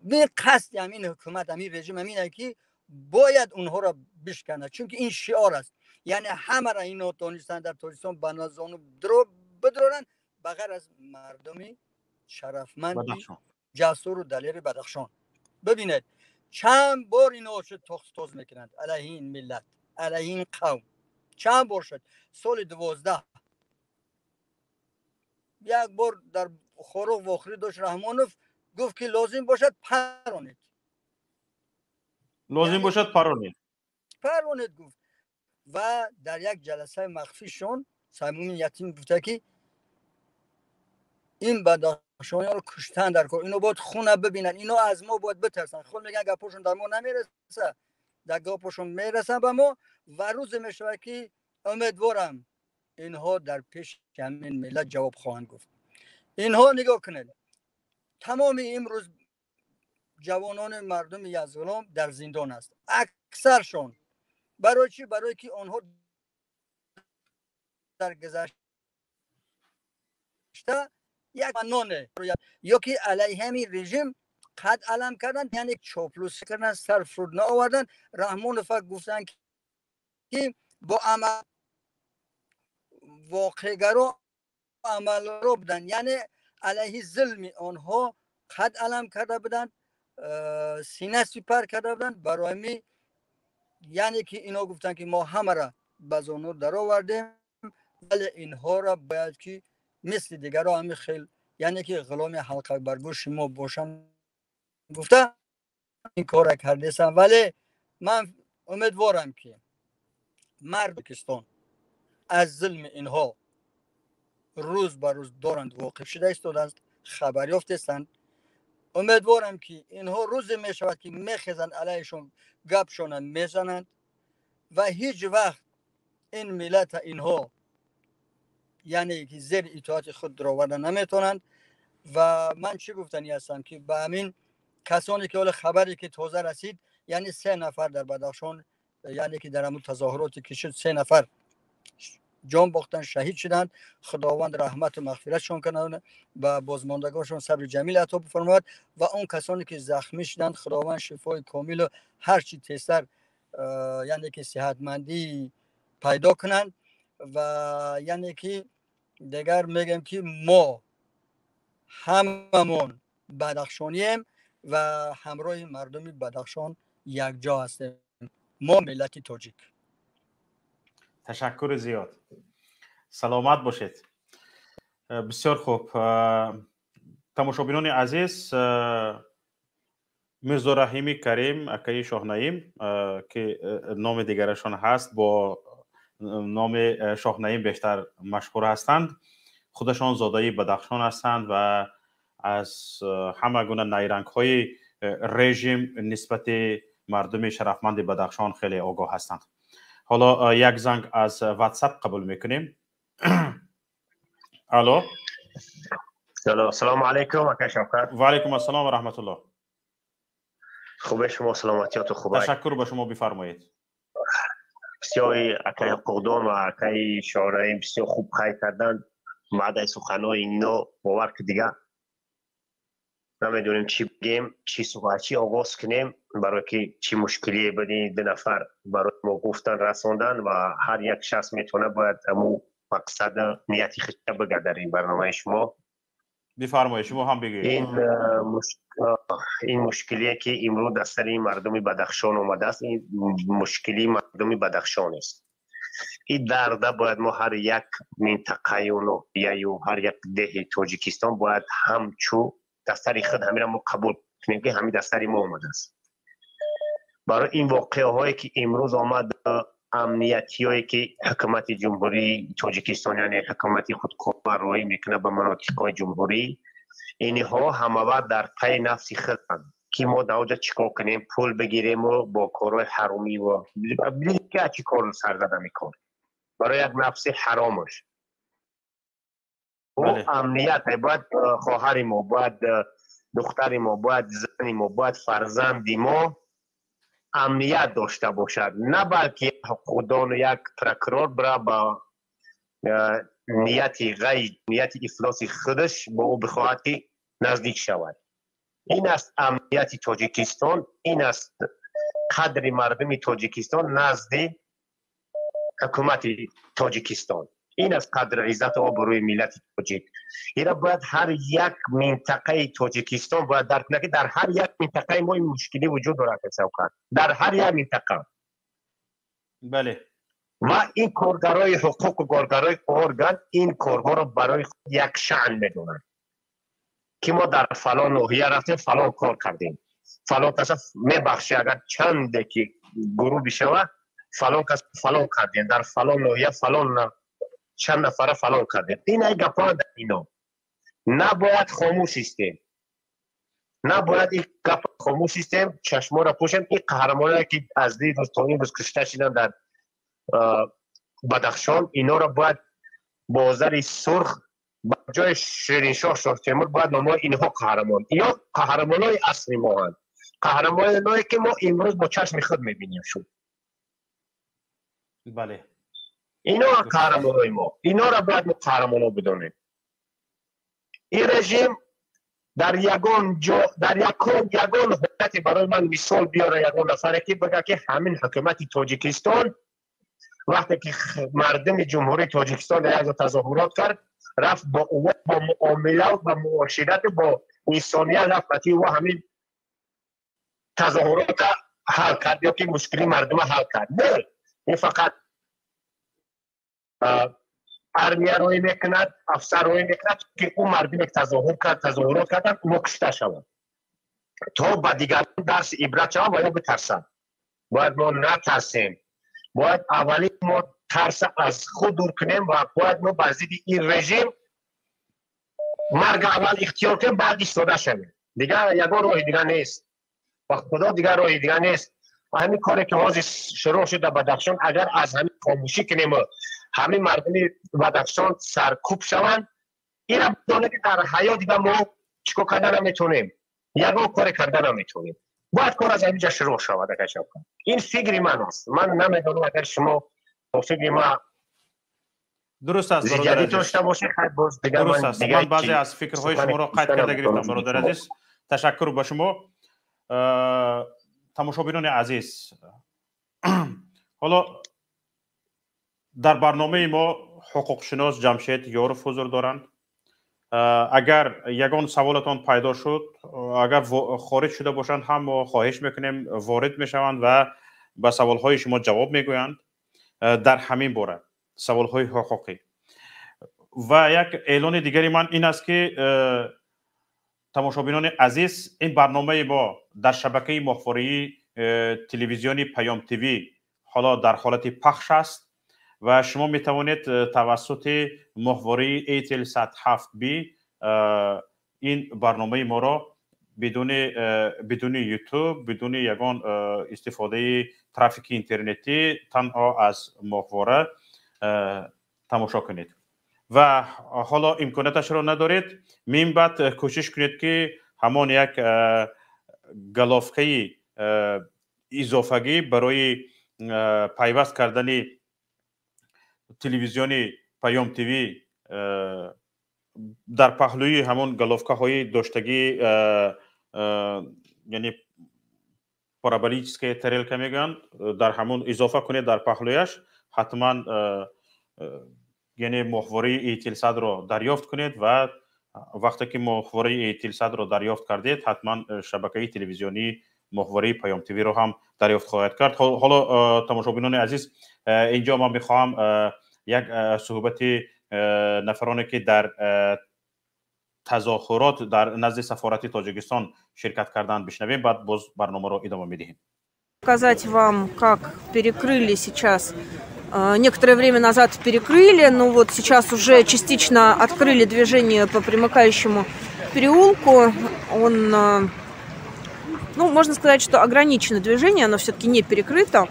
به قصد همین حکومت همین رژیم همینه که باید اونها را بشکنه، چون که این شعار است، یعنی همه را اینا دانستن در تاجیکستان بنازانو بدرارن بغیر از مردمی شرفمند جسور و دلیر بدخشان. ببینید چند بار اینا شد تخت میکنند علیه این ملت، علیه این قوم. چند بار شد. سال 12 یک بار در خاروق واخری داشت رحمانوف گفت که لازم باشد پرانید،
لازم باشد
پرانید گفت. و در یک جلسه مخفیشون سیمون یتیم گفته که این بدخشانی ها رو کشتن در کار، اینو باید خونه ببینن، اینو از ما باید بترسن. خود میگن گپاشون در ما نمیرسه، در گپاشون میرسن به ما و روز میشه که امیدوارم اینها در پیش همین ملت جواب خواهند گفت. اینها نگاه کنید تمام امروز جوانان مردم یزدگان در زندان است، اکثرشون. برای چی؟ برای که آنها در گذشته یک منانه یا که علیه همین رژیم قد علم کردن، یعنی چاپلوسی کردن، سر فرود نآوردن. رحمانوف گفتن که با عمل واقع‌گرا عمل رو بدن، یعنی علیه ظلم آنها قد علم کرده بودن، سینه سپر کرده بودن. برای می یعنی که اینا گفتن که ما همه را به زانو در آوردیم، ولی اینها را باید که مثل دیگر را همین خیل یعنی که غلام حلقه برگوش ما باشن گفته این کار را کردیستن. ولی من امیدوارم که مردم پاکستان از ظلم اینها روز به روز دارند واقف شده است، خبر یافتند. امیدوارم که اینها روز می شود که میخیزند علیهشون گپشون میزنند و هیچ وقت این ملت اینها یعنی که زیر اطاعت خود درآوردن نمیتونند. و من چی گفتنی هستم که به همین کسانی که حال خبری که تازه رسید، یعنی 3 نفر در بدخشان یعنی که در همون تظاهراتی که شد 3 نفر جان باختن، شهید شدند. خداوند رحمت و مغفرتشون کنه و بازماندگانشون صبر جمیل عطا بفرماید و اون کسانی که زخمی شدند خداوند شفای کامل و هر چی تیزتر یعنی که صحتمندی پیدا کنند. و یعنی که دیگر میگم که ما هممون بدخشانیم و همراه مردم بدخشان یک جا هستیم، ما ملت تاجیک.
تشکر زیاد، سلامت باشید. بسیار خوب، تماشابینان عزیز، میرزا رحیمی کریم اکای شاهنعیم که نام دیگرشان هست با نام شاهنعیم بیشتر مشهور هستند، خودشان زاده بدخشان هستند و از همه گونه نیرنگ های رژیم نسبت مردم شرفمند بدخشان خیلی آگاه هستند. حالا یک زنگ از واتساپ قبول میکنیم. الو،
سلام علیکم اکا شوکت.
و علیکم السلام و رحمت الله.
خوبه شما؟ سلامتیات خوبه؟
تشکر، به شما بفرمایید.
بسیار اکای حقوقدان و اکای شاهنعیم بسیار خوب خواهی کردن. بعد از سخنهای اینا باور که دیگه نمیدونیم چی بگیم، چی آغاز کنیم، برای که چی مشکلی بدین 2 نفر برای ما گفتن رساندن و هر یک شخص میتونه باید امو مقصد نیتی خشته بگه در این برنامه شما.
بفرمایید، شما هم بگید.
این مشکلی که امروز در سر مردم بدخشان اومده است، این مشکلی مردم بدخشان است. این درده باید ما هر یک منطقه و یا هر یک ده تاجیکستان باید همچو دستر خود همین را ما قبول کنیم که همین دستر ما اومده است. برای این واقعه هایی که امروز آمد، امنیتی هایی که حکومت جمهوری تاجیکستان یعنی حکومت خودکار روی میکنه به مناطق های جمهوری، اینها همه در پی نفسی خودند که ما در اونجا چیکار کنیم، پول بگیریم و با کارهای حرامی و ببینید که چی کار سر زده میکنه برای یک نفس حرامش. و امنیت باید خواهر ما، باید دختر ما، باید زن ما، باید فرزند ما امنیت داشته باشد، نه بلکه حقوقدان یک پروکورور برای با نیت غیر نیت افلاس خودش با او بخواهد که نزدیک شود. این است امنیت تاجیکستان، این است قدر مردم تاجیکستان نزد حکومت تاجیکستان، این است قدر عزت و آبروی ملت تاجیک. اینا باید هر یک منطقه تاجیکستان باید درک کنه که در هر یک منطقه ما این مشکلی وجود دارد در هر یک منطقه.
بله.
و این کارگرای حقوق و کارگرای ارگان این کارها رو برای خود یک شأن میدونن که ما در فلان ناحیه رفتیم فلان کار کردیم، فلان کس میبخشه اگر چند که گروه بشود فلان کس فلان کردیم، در فلان ناحیه فلان چند نفر فلان کردیم. این ای گپا در اینا نباید خاموش استیم، نباید این گپ خاموش استیم، چشما را پوشیم. این قهرمانایی که از دید روستانی روز کشته شدن در بدخشان، اینا را باید با زر سرخ با جای شیرینشاه شاه تیمور باید نام اینها قهرمان یا قهرمانای اصلی ما هستند، قهرمانایی که ما امروز با چشم خود میبینیم شد.
بله.
اینا قهرمانای ما، اینا را باید ما قهرمانا بدونیم. این رژیم در یگان جا در یگان حالت برای من مثال بیاره، یگان نفره که بگه که همین حکومت تاجیکستان وقتی که مردم جمهوری تاجیکستان در یک تظاهرات کرد، رفت با معامله و معاشرت با انسانیت رفت و همین تظاهرات حل کرد یا که مشکلی مردم حل کرد. نه، این فقط ارمیه روی میکند، افسر روی میکند که اون مردم یک تظاهرات کردن اون کشته شود تا با دیگران درس عبرت شود و یا بترسن. باید ما نترسیم، باید اولی ما ترس از خود دور کنیم و باید ما بازدید این رژیم مرگ اول اختیار کنیم، بعد ایستاده شویم. دیگر یگان راه دیگر نیست و خدا دیگر راه دیگر نیست. و همین کاری که حاضر شروع شد در بدخشان، اگر از همین خاموشی کنیم و همین مردم بدخشان سرکوب شوند، این هم بدانه که در حیات دیگر ما چیکار کردن نمیتونیم، یگان کار کردن نمیتونیم. باید کار از اینجا شروع شود. این فکر من است. من نمیدونم اگر شما فکر ما
درست است
زیادی داشته باشه خیلی باز دیگه
درست است. من بعضی از فکرهای شما را قطع کرده گرفتم برادر عزیز. تشکر به شما. تماشاگران عزیز، حالا در برنامه ما حقوق شناس جمشید یاروف حضور دارند. اگر یگان سوالتان پیدا شد، اگر خارج شده باشند هم ما خواهش میکنیم وارد میشوند و به سوالهای شما جواب میگویند در همین باره، سوالهای حقوقی. و یک اعلان دیگری من این است که تماشاگران عزیز، این برنامه ما در شبکه ماهواره‌ای تلویزیونی پیام تیوی حالا در حالت پخش است و شما می توانید توسط ماهواره ایتل 107B این برنامه ما را بدون یوتیوب، بدون یگان استفاده ترافیک اینترنتی تنها از ماهواره تماشا کنید. و حالا امکاناتش را ندارید، میم بعد کوشش کنید که همان یک گلافکه اضافگی برای پیوست کردن تلویزیون پیام تیوی در پهلوی همون گلافکه های داشتگی، یعنی پارابولیسک تریل که میگن، در همون اضافه کنید در پهلویش. حتما یعنی ماهواره ایتل 100 را دریافت کنید و وقتی که ماهواره ایتل 100 را دریافت کردید حتما شبکه تلویزیونی ماهواره پیام تیوی رو هم دریافت خواهد کرد. حالا تماشاگران عزیز، اینجا من میخواهم یک صحبت نفرانی که در تظاهرات در نزد سفارت تاجیکستان شرکت کردند بشنویم، بعد باز برنامه رو ادامه میدهیم.
Показать вам, как перекрыли сейчас. Некоторое время назад перекрыли, но вот сейчас уже частично открыли движение по примыкающему переулку. Он, ну, можно сказать, что ограничено движение, оно все-таки не перекрыто.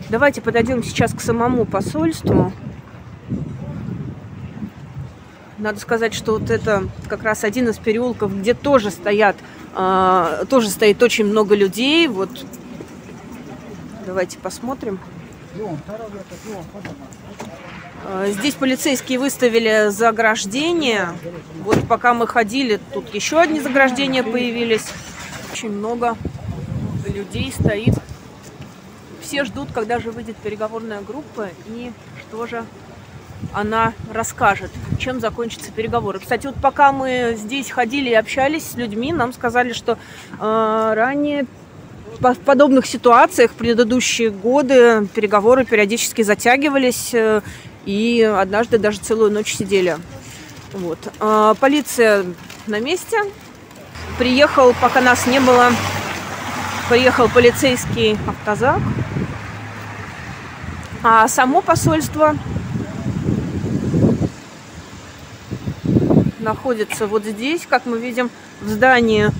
Давайте подойдем сейчас к самому посольству. Надо сказать, что вот это как раз один из переулков, где тоже стоит очень много людей. Вот, давайте посмотрим. Здесь полицейские выставили заграждение. Вот пока мы ходили, тут еще одни заграждения появились. Очень много людей стоит. Все ждут, когда же выйдет переговорная группа и что же она расскажет, чем закончатся переговоры. Кстати, вот пока мы здесь ходили и общались с людьми, нам сказали, что ранее в подобных ситуациях в предыдущие годы переговоры периодически затягивались, и однажды даже целую ночь сидели. Вот. Полиция на месте. Приехал, пока нас не было, приехал полицейский автозак. А само посольство находится вот здесь, как мы видим, в здании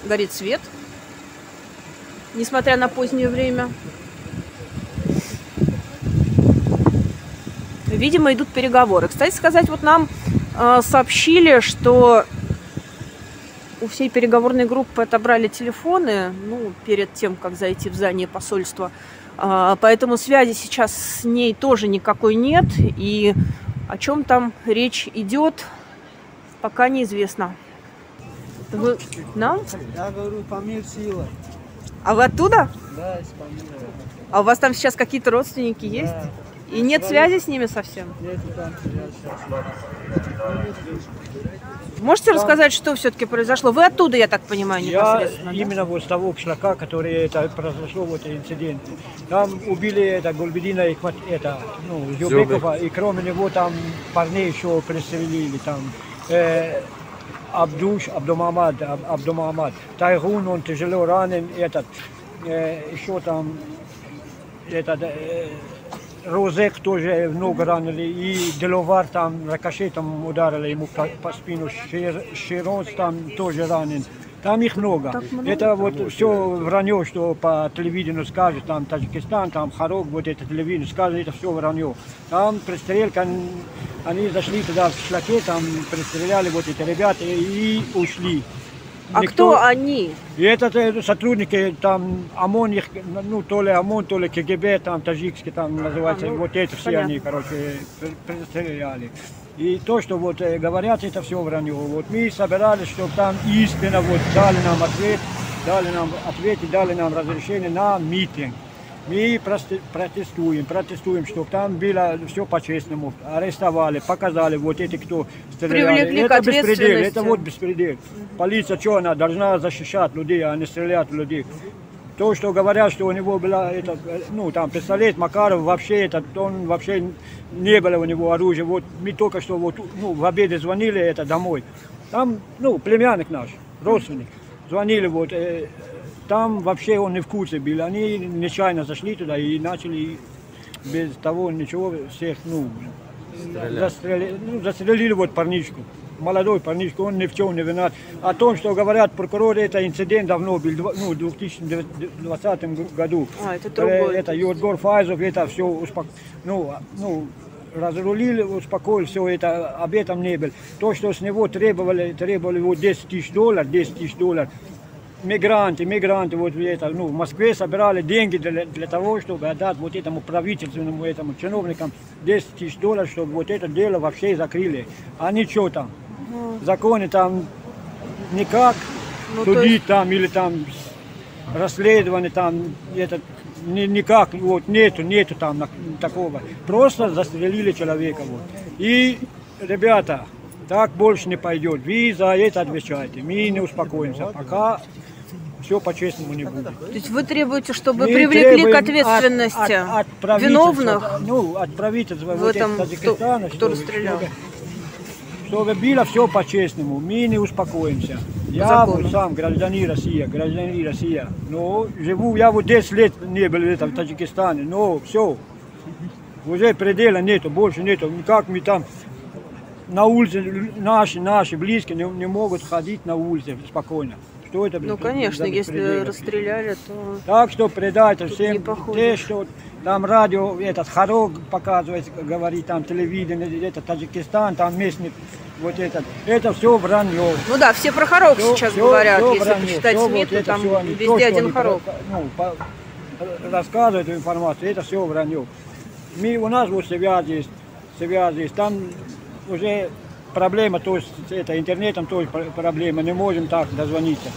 горит свет, несмотря на позднее время. Видимо, идут переговоры. Кстати сказать, вот нам сообщили, что у всей переговорной группы отобрали телефоны, ну, перед тем, как зайти в здание посольства. Поэтому связи сейчас с ней тоже никакой нет. И о чем там речь идет, пока неизвестно. Вы нам?
Я говорю, Памир Сила.
А вы оттуда?
Да, из Памира.
А у вас там сейчас какие-то родственники есть?
Да.
И нет связи с ними совсем?
Нет, там связи сейчас.
Можете рассказать, что все-таки произошло? Вы оттуда, я так понимаю, непосредственно?
Я именно вот с того кишлака, который это произошло, вот инцидент. Там убили это Гульбедина и Зюбекова, и кроме него там парней еще пристрелили. Там Абдумамад, Тайгун, он тяжело ранен, еще там Розек тоже много ранили, и Деловар там рикошетом ударили ему по спину, Широз там тоже ранен. Там их много. Это вот все вранье, что по телевидению скажет, там Таджикистан, там Харок, вот это телевидение скажет, это все вранье. Там пристрелка они зашли туда в шлаке, там пристреляли вот эти ребята и ушли.
А кто они?
И это сотрудники, там ОМОН, ну то ли ОМОН, то ли КГБ, там таджикский, там называется,
ну,
вот это все
понятно.
они, короче, пристреляли. И то, что вот говорят, это все вранье. Вот мы собирались, чтобы там истинно вот дали нам ответ и дали нам разрешение на митинг. Мы протестуем, чтобы там было все по-честному. Арестовали, показали вот эти, кто стреляли.
Привлекли
Это
к ответственности.
беспредел, это вот беспредел. Полиция что, она должна защищать людей, а не стрелять в людей. То, что говорят, что у него была, это, ну, там, пистолет Макаров, вообще, он вообще не было у него оружия. Вот мы только что вот, ну, в обеде звонили это домой. Там, ну, племянник наш, родственник, звонили вот, там вообще он не в курсе был. Они нечаянно зашли туда и начали без того ничего всех, ну, застрелили вот парнишку. Молодой парнишку, он ни в чем не виноват. О том, что говорят прокуроры, это инцидент давно был, ну, в 2020 году.
Это другой.
Это Юргор Файзов, это все разрулили, успокоили, все это, об этом не было. То, что с него требовали вот $10 000, мигранты, вот это, ну, в Москве собирали деньги для того, чтобы отдать вот этому правительственному, этому чиновникам $10 000, чтобы вот это дело вообще закрыли. А ничего там. Законы там никак, судить там или там расследование там, это никак, вот нету там такого. Просто застрелили человека. Вот. И, ребята, так больше не пойдет. Вы за это отвечаете. Мы не успокоимся, пока все по-честному не будет.
То есть вы требуете, чтобы привлекли к ответственности
от
виновных?
Ну, от правительства
в
вот
этом,
Таджикистана,
кто расстрелял.
Чтобы было все по-честному, мы не успокоимся. Я вот сам гражданин России, но живу, я вот 10 лет не был в Таджикистане, но все, уже предела нету, больше нету, никак мы там на улице, наши близкие не могут ходить на улице спокойно. Что это?
Ну, конечно, если расстреляли, то...
Так что передайте всем, те, что там радио, этот Харок показывает, говорит, там телевидение, это Таджикистан, там местный, вот это все вранье.
Ну да, все про Харок сейчас говорят, если
вранье,
почитать СМИ, то там везде один Харок.
Ну, рассказывают эту информацию, это все вранье. У нас вот связь есть, там уже проблема, то есть это интернетом тоже проблема, не можем так дозвониться.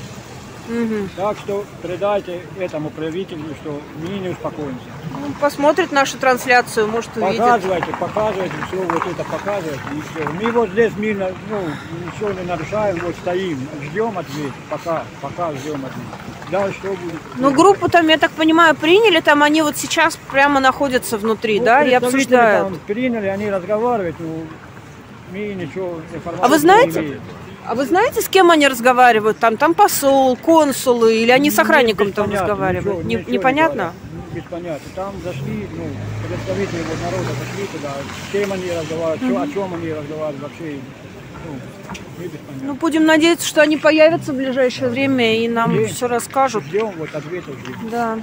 Так что передайте этому правителю, что мы не успокоимся.
Ну, посмотрит нашу трансляцию, может увидит.
Показывайте, все вот это показывайте, и все. Мы вот здесь мирно, ну, ничего не нарушаем, вот стоим, ждем ответ, пока ждем ответ. Да, что будет?
Ну, группу там, я так понимаю, приняли, там они вот сейчас прямо находятся внутри, да, и обсуждают.
Там приняли, они разговаривают, ну, мы ничего информации
не имеем. А вы знаете, с кем они разговаривают? Там посол, консулы, или они с охранником там разговаривают? Непонятно?
Без понятия. Там зашли, ну, представители вот народа зашли туда, с кем они разговаривают, о чем они разговаривают вообще.
Ну, будем надеяться, что они появятся в ближайшее время и нам все расскажут.
Ждем вот ответов.
Да.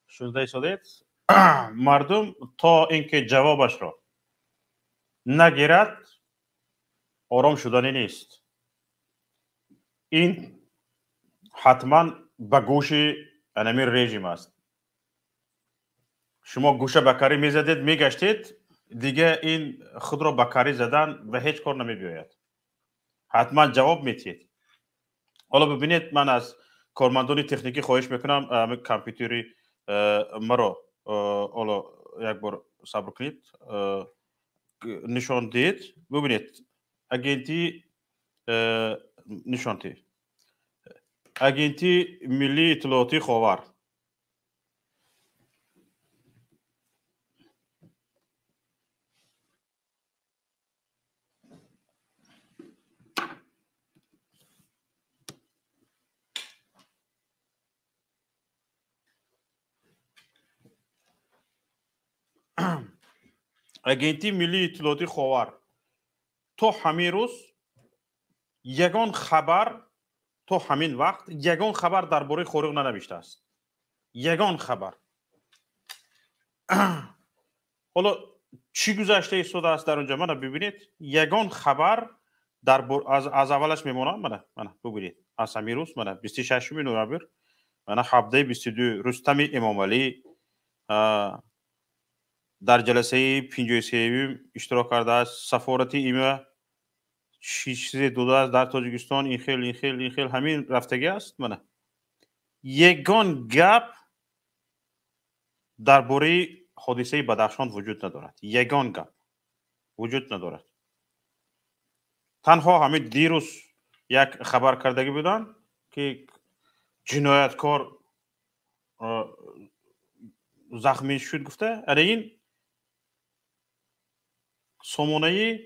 Shunday shuded, mardum to inke javobashro nagirad آرام شدنی نیست. این حتما به گوش انمی رژیم است. شما گوشه بکاری میزدید میگشتید دیگه این خود را بکاری زدن به هیچ کار نمی بیاید. حتما جواب میتید. حالا ببینید من از کارمندان تکنیکی خواهش میکنم کامپیوتری مرا حالا یک بار صبر کنید نشان دید. ببینید agenti nişanti agenti milli itilati khovar агенти milli itilati khovar تو همین روز یگان خبر تو همین وقت یگان خبر درباره خوریق ننوشته است. یگان خبر. حالا چی گذشته ایستاده است در اونجا؟ منو ببینید، یگان خبر از اولش میمونم. منو ببینید، از همین روز منو 26 نوامبر منو هفته 22 رستم امام علی در جلسه 53 اشتراک کرده است. سفارت ایمه چیز دوده است در تاجیکستان. این خیل همین رفتگی است. منو یگان گپ درباره حادثه بدخشان وجود ندارد. یگان گپ وجود ندارد. تنها همین دیروز یک خبر کردگی بودن که جنایتکار زخمی شد گفته. این سامانه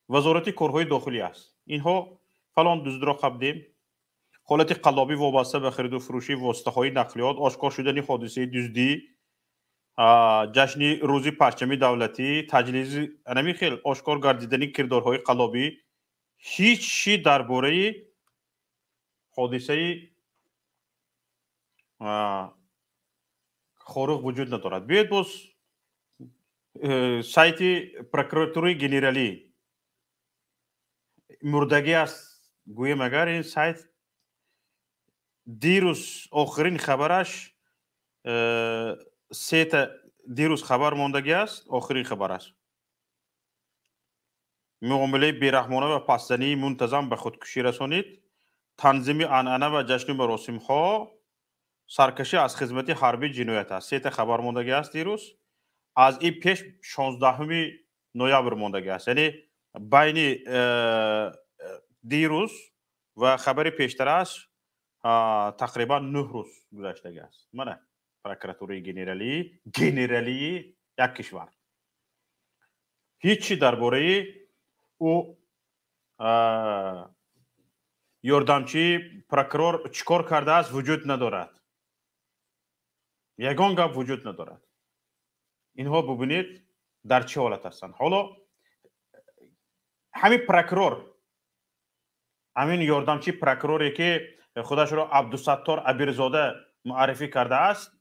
وزارت کارهای داخلی است. اینها فلان دزد را قبدیم، حالت قلابی وابسته به خرید و فروشی واسطه‌های نقلیات، آشکار شدن حادثه دزدی، جشن روزی پرچم دولتی، تجلیل انمی خیل آشکار گردیدن کردارهای قلابی، هیچ چی درباره حادثه خاروق وجود ندارد. بیاید باز سایت پروکراتوری گنرالی مردگی است گویم. اگر این سایت دیروز آخرین خبرش دیروز خبر ماندگی است، آخرین خبر است. معامله بیرحمانه و پس‌زنی منتظم به خودکشی رسانید، تنظیم عنعنه و جشن مراسم ها، سرکشی از خدمت حربی جنایت است. 3 خبر ماندگی است دیروز. از این پیش 16 نوامبر ماندگی است. یعنی بین دیروز و خبر پیشترش تقریبا 9 روز گذشته است. منه پروکراتوری گنرالی یک کشور هیچی درباره او یاردمچی پروکرور چیکار کرده است وجود ندارد. یگان گپ وجود ندارد. اینها ببینید در چه حالت هستند. حالا همین پروکرور، همین یاردمچی پروکروری که خودش را عبدالستار عبیرزاده معرفی کرده است،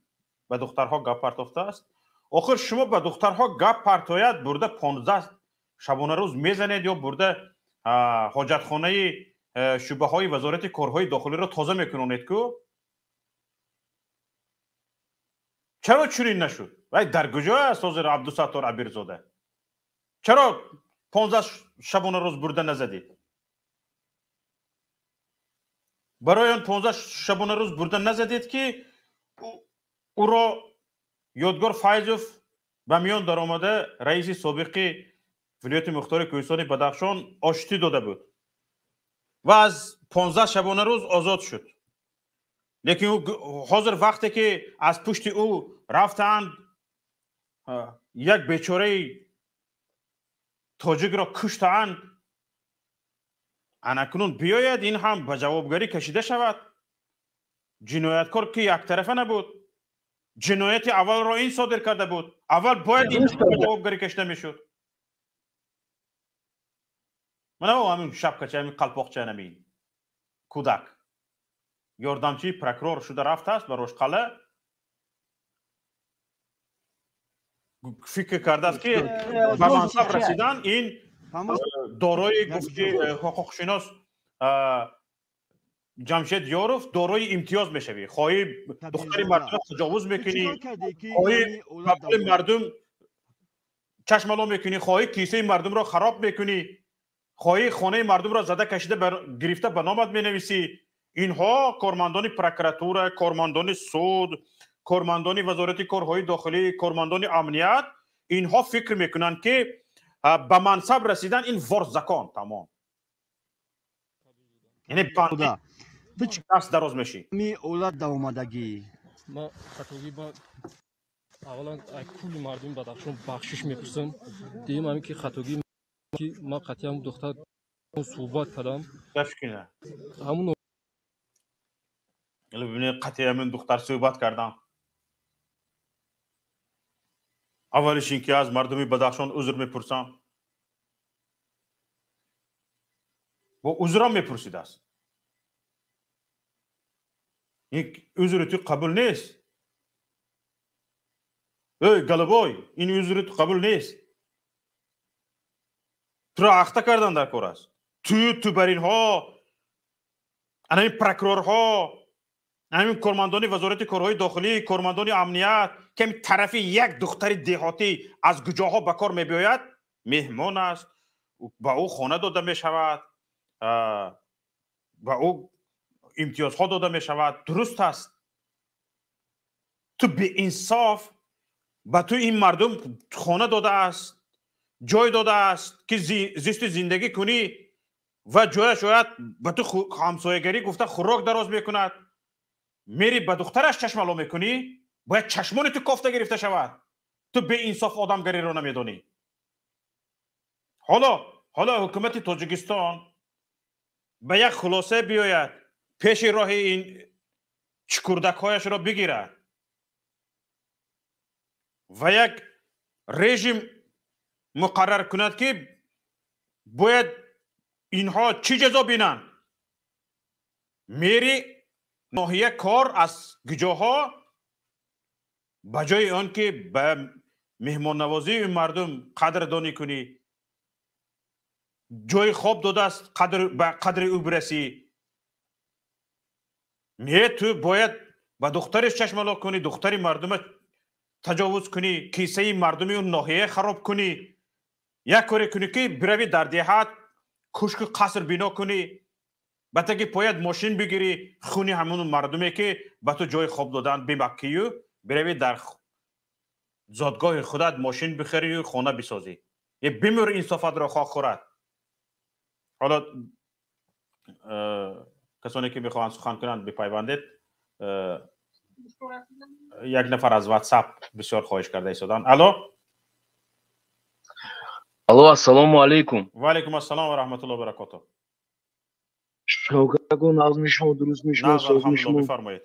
به دخترها گپ پرتافته است. آخر شما به دخترها گپ پرتاید برده 15 شبانه روز میزنید یا برده حاجتخانه شعبه های وزارت کارهای داخلی را تازه میکنونید که چرا چنین نشد؟ وای در کجا است حاضر عبدالستار عبیرزاده؟ چرا 15 شبانه روز برده نزدید؟ برای آن 15 شبانه روز برده نزدید که او را یادگار فیضوف به میان در آمده رئیس سابق ولایت مختار کوهستان بدخشان آشتی داده بود و از 15 شبانه روز آزاد شد. لیکن حاضر وقتی که از پشت او رفتند یک بیچاره تاجیک را کشتند، انکنون بیاید این هم به جوابگری کشیده شود. جنایتکار که یک طرفه نبود. جنایت اول را این صادر کرده بود. اول باید این جوابگری کشیده میشد. من همین شبکچه، همین قلپاقچه، همین کودک یاردمچی پروکرور شده رفته است به روشقله. فکر کرده است که به منصب رسیدن این دارای گفتی حقوقشناس جمشید یاروف دارای امتیاز میشوی. خواهی دختری مردم را تجاوز میکنی، خواهی مبل مردم چشمالا میکنی، خواهی کیسه مردم را خراب میکنی، خواهی خانه مردم را زده کشیده گرفته به نامت مینویسی. اینها کارمندان پروکراتور، کارمندان سود، کارمندان وزارت کارهای داخلی، کارمندان امنیت، اینها فکر میکنن که به منصب رسیدن این ورزکان تمام. یعنی بنده دست دراز میشی.
می اولاد دا اومدگی
ما خطاگی با اولا کل مردم بدخشان بخشش میپرسن. دیم همین که خطاگی که ما قطعی هم دختر صحبت کردم
دشکنه
همون
ببینید قطعی من دختر صحبت کردم. اولش این که از مردمی بدخشان عذر میپرسم. با عذرم میپرسید است. این عذر تو قبول نیست. ای گلبای این عذر تو قبول نیست. تو را اخته کردن در کار است. تو برین ها این پروکورورها، همین کارمندان وزارت کارهای داخلی، کارمندان امنیت که طرف یک دختر دهاتی از کجاها به کار میباید مهمان است، با او خانه داده می شود، با او امتیازها داده می شود. درست است. تو به انصاف با تو این مردم خانه داده است، جای داده است که زیست زندگی کنی و جای شاید با تو همسایگری گفته خوراک دراز میکند، میری به دخترش چشم الو میکنی، باید چشمان تو کافته گرفته شود. تو به انصاف آدمگری رو نمیدانی. حالا حکومت تاجیکستان به یک خلاصه بیاید، پیش راه این چکردک هایش را بگیرد و یک رژیم مقرر کند که باید اینها چی جزا بینن. میری ناحیه کار از گجاها بجای آن که به مهمان نوازی مردم قدردانی کنی، جای خواب داده است به قدر او برسی، نه تو باید به دخترش چشم الو کنی، دختری مردم تجاوز کنی، کیسه مردمی اون ناحیه خراب کنی، یک کاری کنی که بروی در دهات کوشک قصر بنا کنی، بعد که باید ماشین بگیری خونی همون مردمی که به تو جای خواب دادن بمکی و بروی در زادگاه خودت ماشین بخری و خانه بسازی. یه بمیر انصافت را خواه خورد. حالا کسانی که میخواهند سخن کنند بپیوندید. یک نفر از واتساپ بسیار خواهش کرده ایستادن. الو
السلام علیکم.
و علیکم السلام و رحمت الله و برکاته.
شوکاگو ناز میشم و درست میشم و سوز میشم.
بفرمایید.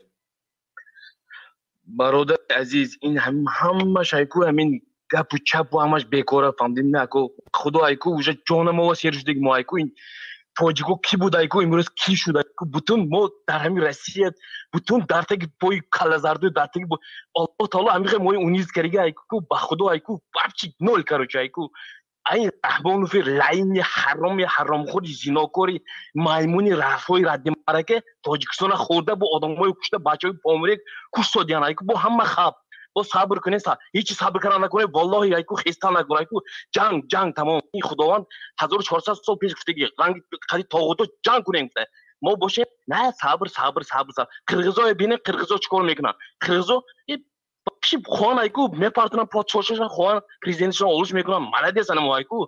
برادر عزیز، این همه شایکو همین گپ و چپ و همش بیکاره فهمیدیم نه کو خدا ایکو وجه جان ما واسه شدگی ما ایکو این توجیکو کی بود ایکو امروز کی شد ایکو بتون ما در همین رسیت بتون در تک پای کلازاردو در تک الله تعالی همیشه ما اونیز کریگه ایکو با خدا ایکو بابچی نول کارو ایکو این رحمان فی لعین حرام خود زیناکاری مایمونی رفای رد مرکه تاجیکستان خورده با آدمای کشته بچهای پامریک کشته دیان ایکو با همه خواب با صبر کنه هیچ صبر کردن نکنه والله ایکو خسته نکنه ایکو جنگ تمام. این خداوند 1400 سال پیش گفتگی رنگ قدی تاغوتو جنگ کنه گفته ما باشه نه صبر قرغیزای بینه قرغیزا چیکار میکنن قرغیزا بخشی خوان ایکو میپارتنن پادشاهشون خوان پرزیدنتشون اولش میکنن مالدی سن ما ایکو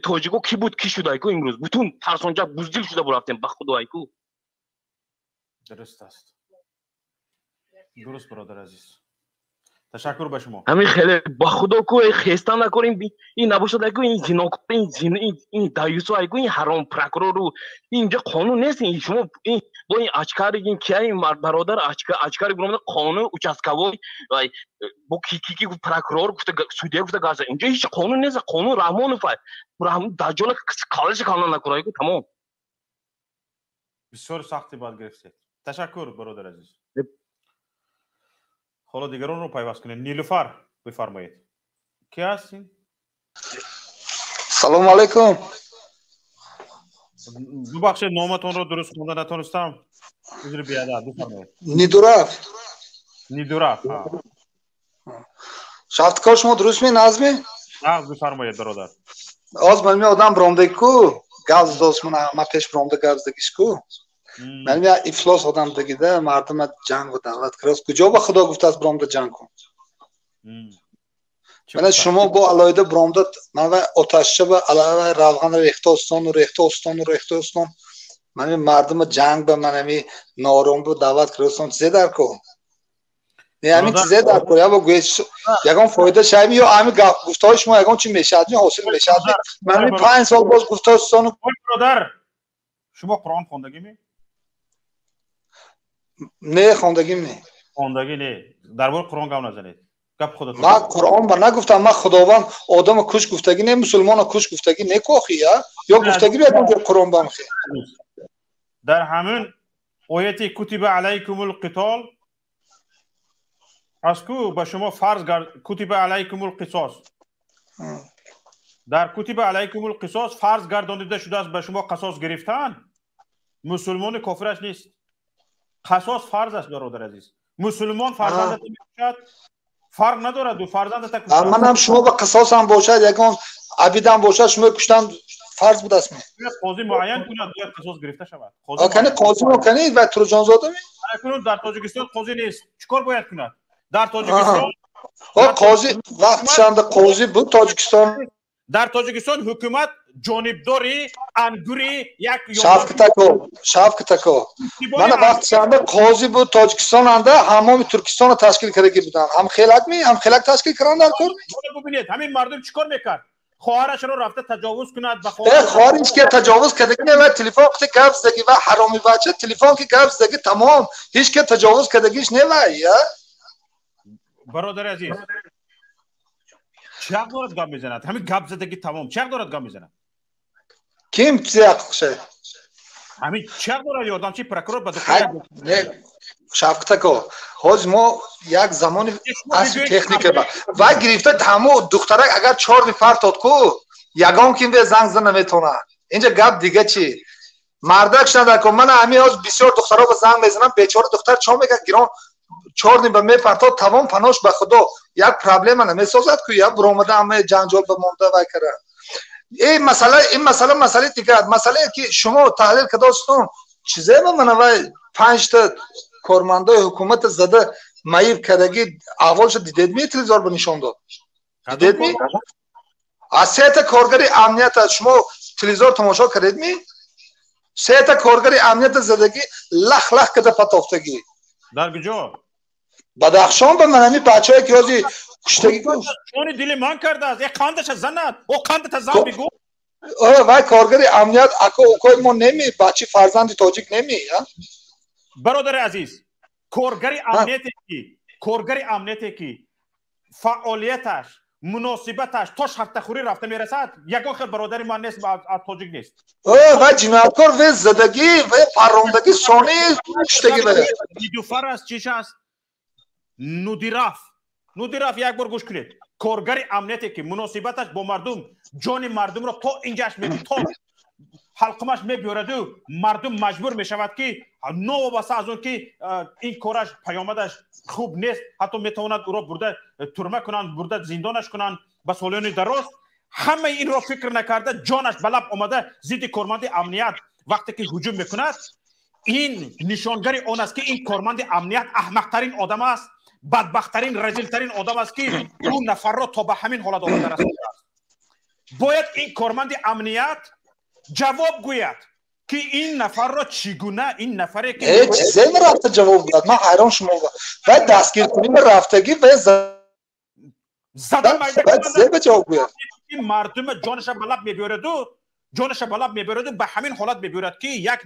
توجیکو کی بود کی شد ایکو امروز بتون ترسونجا بوزدل شده برفتیم به خدا ایکو.
درست است. درست برادر عزیز. تشکر به شما.
همین خیلی با خدا کو خسته نکنیم این نباشه ایکو این زیناکار این دایوسو ایکو این حرام پروکورور اینجا قانون نیست. این شما این با این اچکاری این کیه این برادر اچکاری گفتم قانون участковой با کی پروکورور گفته سودیا گفته گاز اینجا هیچ قانون نیست. قانون رحمانوف دجال کالش قانون نکنه ایکو تمام.
بسیار سختی باید گرفتید. تشکر برادر عزیز. حالا دیگران رو پیوست کنید. نیلوفر بفرمایید. کی هستین؟
سلام علیکم.
ببخشید نامتون رو درست خونده نتونستم. عذر بیادب. بفرمایید. نیدورف.
شفتکار شما درست می نظمی؟
نه بفرمایید برادر.
از من می آدم برامده کو گاز دوست من پیش برامده گاز دگیش کو من می افلاس آدم دگیده مردم جنگ و دعوت کرد کجا به خدا گفته از برامده جنگ کن. من شما با علایده برامده من آتش به علاوه روغن ریخته من مردم جنگ به من می نارم به دعوت کرد چیزی در کو همین چیزی در کو یا گوش یگان فایده شایم یا همین گفتار شما یگان چی میشه حاصل میشه من 5 سال باز گفتارستانو
برادر شما قرآن خوندگی می؟
نه خوندگیم نه.
خوندگی نه. درباره قرآن گام نزنید. گپ خودتون.
من قرآن بر نگفتم. من خداوند آدم کش گفتگی نه مسلمان کش گفتگی نه کوخی یا گفتگی بیادم در قرآن بامخی.
در همون آیت کتب علیکم القتال از کو به شما فرض کتب علیکم القصاص در کتب علیکم القصاص فرض گردانیده شده است به شما قصاص گرفتن. مسلمان کافرش نیست. قصاص فرض است برادر عزیز. مسلمان فرزندت میکشد، فرق نداره دو فرزندت کشد.
من هم شما به قصاص هم باشد یکم عبید هم باشد شما کشتن فرض بود است.
قاضی معین کند باید قصاص گرفته شود.
کنه قاضی میکنه و ترجان زاده می؟
اکنون در تاجیکستان قاضی نیست. چیکار باید کند؟ در تاجیکستان
قاضی وقت چند قاضی بود تاجیکستان.
در تاجیکستان حکومت جانبداری انگوری یک
شافک تکو من وقت چند قاضی بود تاجیکستان انده همام ترکستان تشکیل کرده بودن. هم خلق تشکیل کردن در کار.
ببینید همین مردم چیکار میکرد؟ خواهرش رو رفته تجاوز کند به
خواهرش که تجاوز کرده نه تلفن وقتی گپ زدگی و حرامی بچه تلفن که گپ زدگی تمام هیچ که تجاوز کردگیش نه وای
برادر عزیز چه دارد گپ میزند؟ همین گپ زدگی تمام چه دارد گپ میزند؟
کیم چه
همین چه دارد یاردمچی پروکورور به دکتر
نه شفقتکو حاج ما یک زمانی اصل تکنیک با و گرفته تمام دخترک اگر 4 نفر تاد کو یگان کیم به زنگ زدن نمیتونه. اینجا گپ دیگه چی؟ مردک نداره که من همین از بسیار دخترها به زنگ میزنم بیچاره دختر چا میگه گران 4 نفر میپرتاد تمام پناش به خدا یک پرابلم نمیسازد که یا برآمده همه جنجال به مونده وکره. این مسئله دیگه مسئله که شما تحلیل که داستون چیزی من وای 5 تا کارمندای حکومت زده مایب کردگی اولش دیدید می تلویزیون به نشون داد دیدید می از 3 تا کارگری امنیت شما تلویزیون تماشا کردید می 3 تا کارگری امنیت زدگی لخ کده پتافتگی
در کجا
بدخشان به منمی بچه‌ای که ازی کشتگی
چون دل من کرده است یک قندش زند او قندت زن میگو
وای کارگری امنیت اکو ما نمی بچه فرزند تاجیک نمی
برادر عزیز کارگری امنیتی که فعالیتش مناسبتش تا شرط خوری رفته میرسد یگان خیلی برادری من نیست از تاجیک نیست
و جنایتکار و زدگی و پروندگی سانی کشتگی بده
نیلوفر است چیش است نودیراف یک بار گوش کنید کارگری امنیتی که مناسبتش با مردم جان مردم را تا اینجاش میدی تا حلقمش میبیارد و مردم مجبور میشود که نوابسته از اون که این کارش پیامدش خوب نیست حتی میتواند او را برده ترمه کنند برده زندانش کنند به سالانی دراز همه این را فکر نکرده جانش به لب آمده ضد کارمند امنیت وقتی که هجوم میکند این نشانگری آن است که این کارمند امنیت احمقترین آدم است بدبختترین رذیلترین آدم است که اون نفر را تا به همین حالت آورده رسانده است. باید این کارمند امنیت جواب گوید که این نفر را چگونه این نفری که
چیزی رفته جواب داد من حیران شما و دستگیر کنیم رفتگی و
زدن
باید جواب گوید
این مردم جانش به لب میبرد و به همین حالت میبرد که یک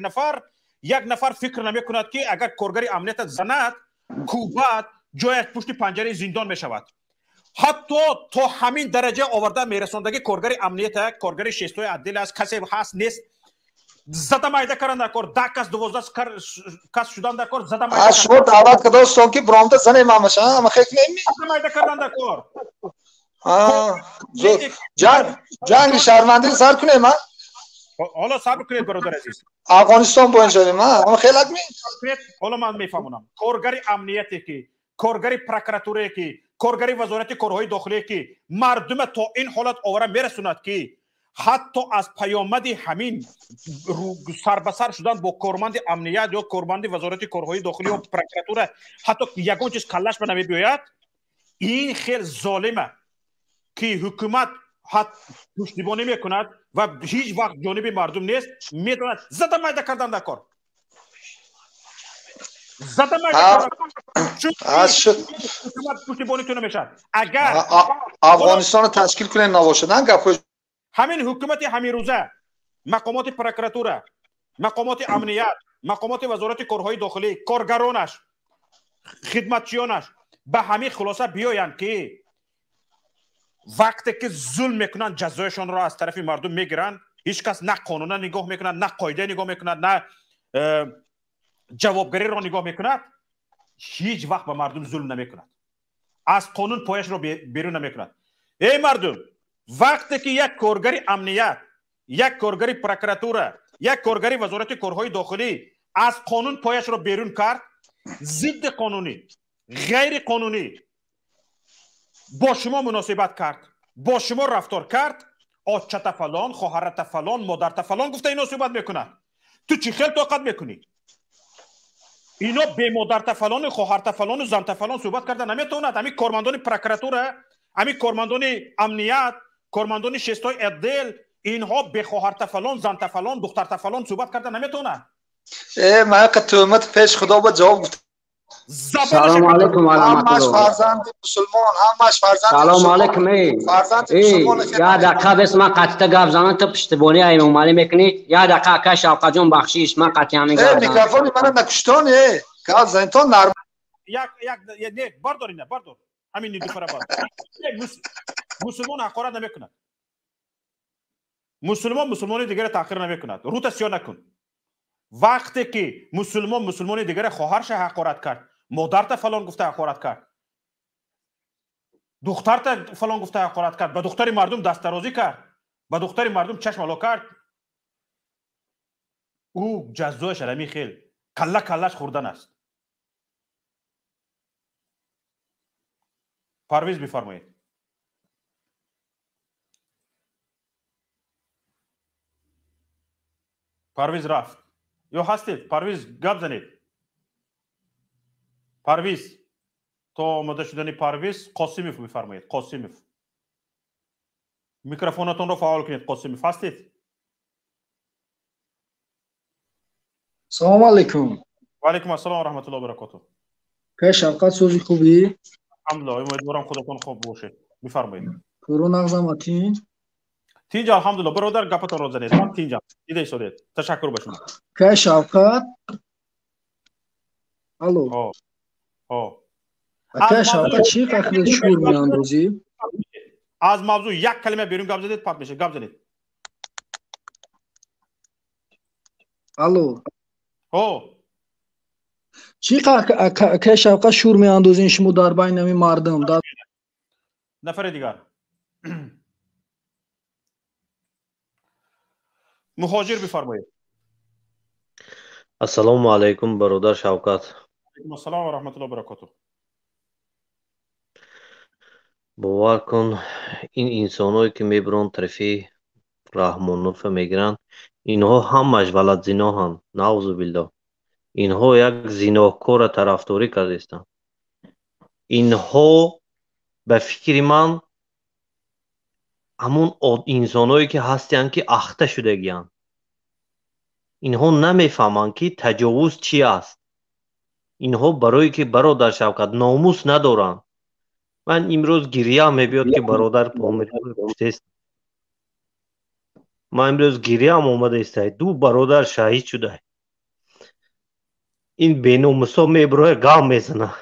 نفر فکر نمی کند که اگر کارگری امنیت زند کوبت جایش پشت پنجره زندان می شود حتی تا همین درجه آورده میرساندگی کارگری امنیت کارگری شستوی عدل است کسی هست نیست زده مایده کردن در کار 10 کس 12 کس شدن در کار زده مایده
شما دعوت کده استان که برامده زن امامش اما خیلی نمی
زده مایده کردن در کار
جنگ شهروندی سر کنه ما
حالا صبر کنید برادر عزیز
افغانستان با اینجا ما اما خیلی می
حالا من میفهمونم کارگری امنیتی که کارگری پروکراتوری که کارگری وزارت کارهای داخلی که مردم تا این حالت آوره میرسوند که حتی از پیامد همین سر به سر شدن با کارمند امنیت یا کارمند وزارت کارهای داخلی و پروکراتور حتی یگان چیز کلش به نمی‌بیاید این خیلی ظالمه که حکومت پشتیبانی میکند و هیچ وقت جانب مردم نیست میتواند زده مایده کردن در کار زده مایده اگر
افغانستان تشکیل کنه نباشدن گپ
همین حکومت همین روزه مقامات پروکراتوره مقامات امنیت مقامات وزارت کارهای داخلی کارگرانش خدمتچیانش به همین خلاصه بیاین که وقتی که ظلم میکنن جزایشان را از طرف مردم میگیرن هیچ کس نه قانون نگاه میکنن نه قاعده نگاه میکنن نه جوابگری را نگاه میکند هیچ وقت به مردم ظلم نمیکند از قانون پایش را بیرون نمیکند ای مردم وقتی که یک کارگری امنیت، یک کارگری پروکراتوره، یک کارگری وزارت کارهای داخلی از قانون پایش را بیرون کرد، ضد قانونی، غیر قانونی با شما مناسبت کرد، با شما رفتار کرد، آچت فلان، خواهرت فلان، مادرت فلان گفته اینا صحبت میکنن. تو چی خیل طاقت میکنی؟ اینا به مادرت فلان، خواهرت فلان و زنت فلان صحبت کردن نمیتوند. همین کارمندان پروکراتوره، همین کارمندان امنیت، کارمندان شستای عدل، اینها به خواهرت فلان، زنت فلان، دخترت فلان صحبت کردن نمیتونه.
من که تهمت پیش خدا با جواب گفت.
سلام علیکم و رحمت
همش
الله.
فرزند مسلمان، همش فرزند
سلام علیکم.
فرزند
یا دقیقه بس من قطعه گپ زنم تو پشتیبانی ای ممالی میکنی. یا دقیقه که شوقت جون بخشیش من قطعه همین گپ زنم.
میکروفون من نکشتانه که زنتون نرم.
یک باردار اینه، باردار همین نیلوفر بار. مسلمان حقارت نمیکند. مسلمانی دیگر تحقیر نمیکند. روت سیاه نکن. وقتی که مسلمانی دیگر خواهرش حقارت کرد، مادرت فلان گفته حقارت کرد، دخترت فلان گفته حقارت کرد، به دختر مردم دست درازی کرد، به دختر مردم چشم الو کرد، او جزایش علمی خیل کلش خوردن است. پرویز بفرمایید. پرویز رفت. یا هستید؟ پرویز گپ زنید. پرویز تو آماده شدنی پرویز قاسمیف بفرمایید. قاسمیف میکروفونتون رو فعال کنید. قاسمیف هستید؟
سلام علیکم.
و علیکم السلام و رحمت الله و برکاته.
که شوقت سوزی خوبی؟
الحمدلله. امیدوارم خودتون خوب باشه. بفرمایید.
پرو نغزمتین؟
تینجا الحمدلله. برادر گپتون رو زنید. من تینجا ایده شدید. تشکر به شما.
که شوقت؟ الو. که شوقت چی قخل شور میاندازی؟
از موضوع یک کلمه بیرون گپ زدید پات میشه. گپ زنید.
الو. چی که شوقت شور میاندازین شما در بین نمی مردم؟
نفر دیگر. مهاجر بفرمایید.
السلام علیکم برادر شوکت.
السلام و رحمت الله و برکاته.
باور کن این انسانایی که میبرن طرفی رحمانوف میگیرن، اینها همش ولد زنا هم. نعوذ بالله. اینها یک زناکار طرفداری کردستند. اینها به فکر من همون انسانایی که هستند که اخته شده گیان. اینها نمیفهمند که تجاوز چی است. اینها برای که برادر شوکت ناموس ندارن. من امروز گریه میبیاد که برادر پامیر است. من امروز گریه هم اومده است. دو برادر شهید شده. این بیناموسا میبروه گام میزنه.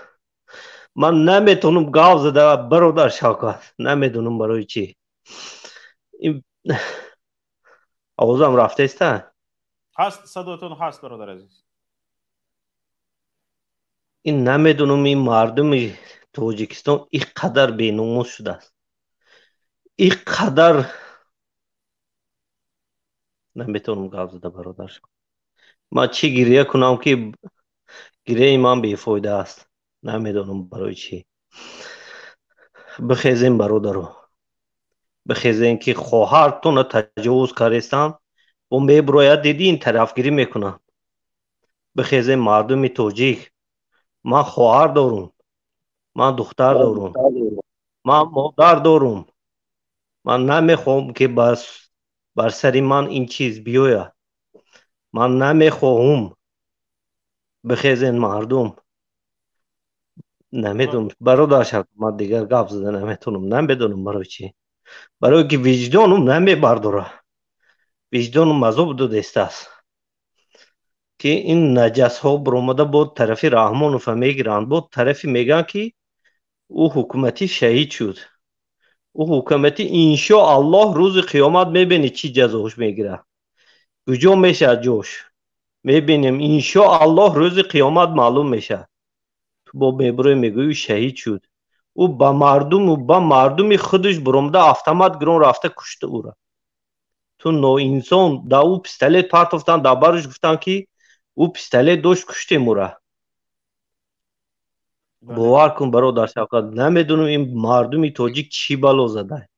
من نمیتونم گاو زده برادر شوکت. نمیدونم برای چی. این آوازم رفته است؟
هست صداتون هست برادر عزیز.
این نمیدونم این مردم تاجیکستان اینقدر بیناموس شده است. اینقدر نمیتونم گاو زده برادر شوکت. من چی گریه کنم که گریه من بیفایده است. نمیدونم برای چی. بخیزیم برادرو. بخیزیم که خواهرتون تجاوز کردستن و میبروید دیدی این طرفگیری میکنن. بخیزیم مردم تاجیک. من خواهر دارم. من دختر دارم. من مادر دارم. من نمیخوام که بر سر من این چیز بیاید. من نمیخوام. بخیزین مردم. نمیدونم برادر شوکت. من دیگر گپ زده نمیدونم برای چی. برای که وجدانم نمیبرداره. وجدانم عذاب داده است که این نجس ها برآمده بود طرف رحمانوف میگیرند. بود طرف میگن که او حکومتی شهید شد. او حکومتی انشاءالله روز قیامت میبینی چی جزاش میگیره. کجا میشه جاش میبینیم. انشاءالله روز قیامت معلوم میشه. تو با میبروی میگوی شهید شد. او با مردم و با مردمی خودش برمده автомат گرون رفته کشته او را. تو نو انسان دا او پیستلت پرتافتن دا برش گفتن که او پیستلت داشت کشته او را. باور کن برادر شوکت نمیدونم این مردمی تاجیک چی بلا زده.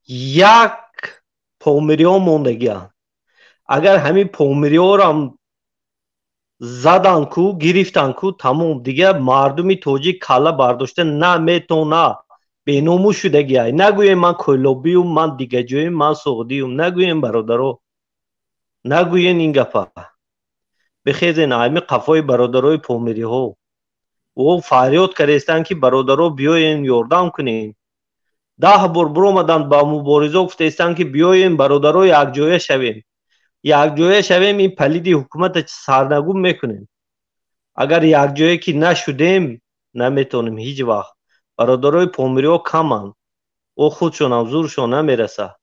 یک پومری ها موندگی هست. اگر همین پومری ها را هم زدن کو گرفتن کو تمام دیگه مردمی تاجیک کلا برداشته نمیتونه. بینامو شدگی های. نگویم من کلوبیم من دیگه جویم من سعودیم. نگویم برادرو. نگوین این گپا. بخیزین همین قفای برادرای پومری ها. او فریاد کردن که برادرها بیاین یاردم کنین. 10 بار برآمدن با مبارزه گفتن که بیاین برادرها یک جایه شویم. یک جایه شویم این پلیدی حکومت سرنگون میکنیم. اگر یک جایه که نشدیم نمیتونیم هیچ وقت. برادرای پومری ها کمن. او خودشون هم زورشون نمیرسه.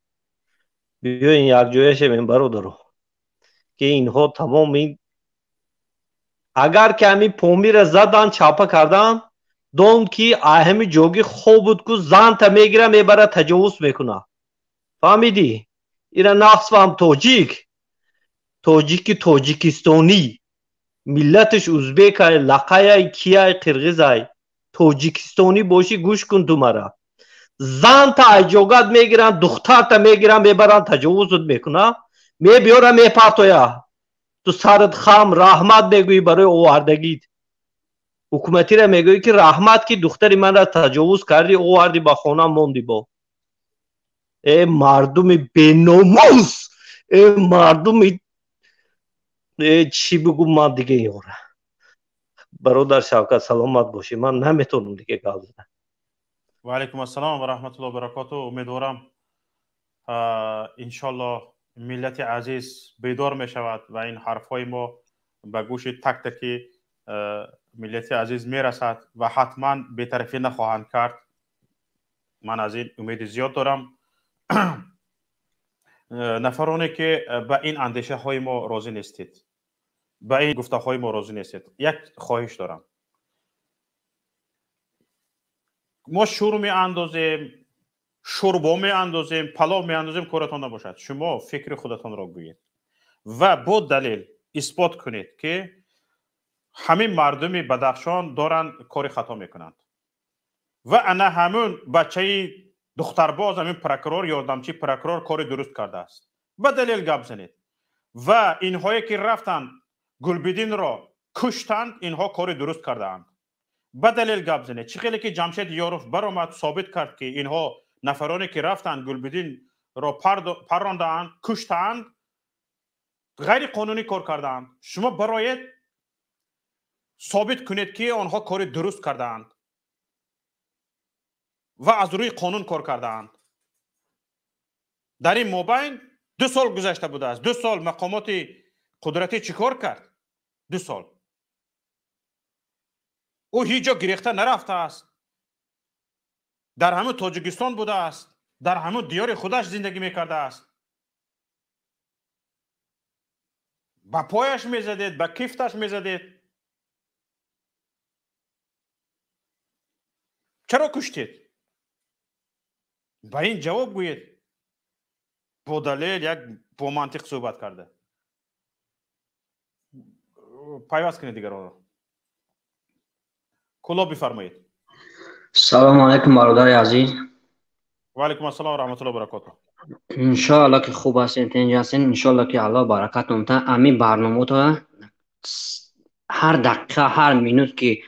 بیاین یک جایه شویم برادرها. که اینها تمام این اگر که همین پومی را زدن چاپا کردن دون که همین جوگی خوب بود که زن تا میگیره میبره تجاوز میکنه. فهمیدی؟ اینا نقص فهم تاجیک تاجیکستانی ملتش ازبک های لقای کیای قرغیزای تاجیکستانی باشی گوش کن تو مرا. زن تا اجاگت میگیرن دختر تا میگیرن میبرن تجاوز میکنه میبیاره میپرتویا. تو سرت خام رحمت میگویی برای آوردگیت. حکومتی را میگویی که رحمت که دختری من را تجاوز کردی آوردی با خانه موندی با. ای مردم بیناموس. ای مردم چی بگو من دیگه یاره. برادر شوکت سلامت باشی. من نمیتونم دیگه گپ بزنم.
و علیکم السلام و رحمت الله و برکاته. امیدوارم انشالله ملت عزیز بیدار می شود و این حرفای ما به گوش تک تکی ملت عزیز می رسد و حتما بی‌طرفی نخواهند کرد. من از این امید زیاد دارم. نفرانی که به این اندیشه های ما راضی نیستید، به این گفته های ما راضی نیستید، یک خواهش دارم. ما شور می اندازیم، شوربا می اندازیم، پلاو می اندازیم، کارتان نباشد. شما فکر خودتان را گویید و با دلیل اثبات کنید که همین مردم بدخشان دارند کار خطا میکنند و انا همون بچه دخترباز همین پروکورور یاردمچی پروکورور کار درست کرده است. با دلیل گپ زنید و اینهایی که رفتند گلبدین را کشتند اینها کار درست کردند. با دلیل گپ زنید. چه خیلی که جمشید یاروف برآمد ثابت کرد که اینها نفرانی که رفتند گلبدین را پراندند کشتند غیر قانونی کار کردند. شما برایت ثابت کنید که آنها کار درست کردند و از روی قانون کار کردند. در این مابین 2 سال گذشته بوده است. 2 سال مقامات قدرتی چی کار کرد؟ 2 سال او هیچ جا گریخته نرفته است. در همون تاجیکستان بوده است. در همون دیار خودش زندگی میکرده است. با پایش میزدید، با کفتش میزدید. چرا کشتید؟ با این جواب گویید. با دلیل یک با منطق صحبت کرده. پیوست کنید دیگران را. کلا بفرمایید.
سلام علیکم برادر عزیز.
و علیکم السلام و رحمت الله و برکاته.
انشاءالله که خوب هستین تنج هستین. انشاءالله که الله برکت نمته. امی برنامه تو هر دقیقه هر منوت که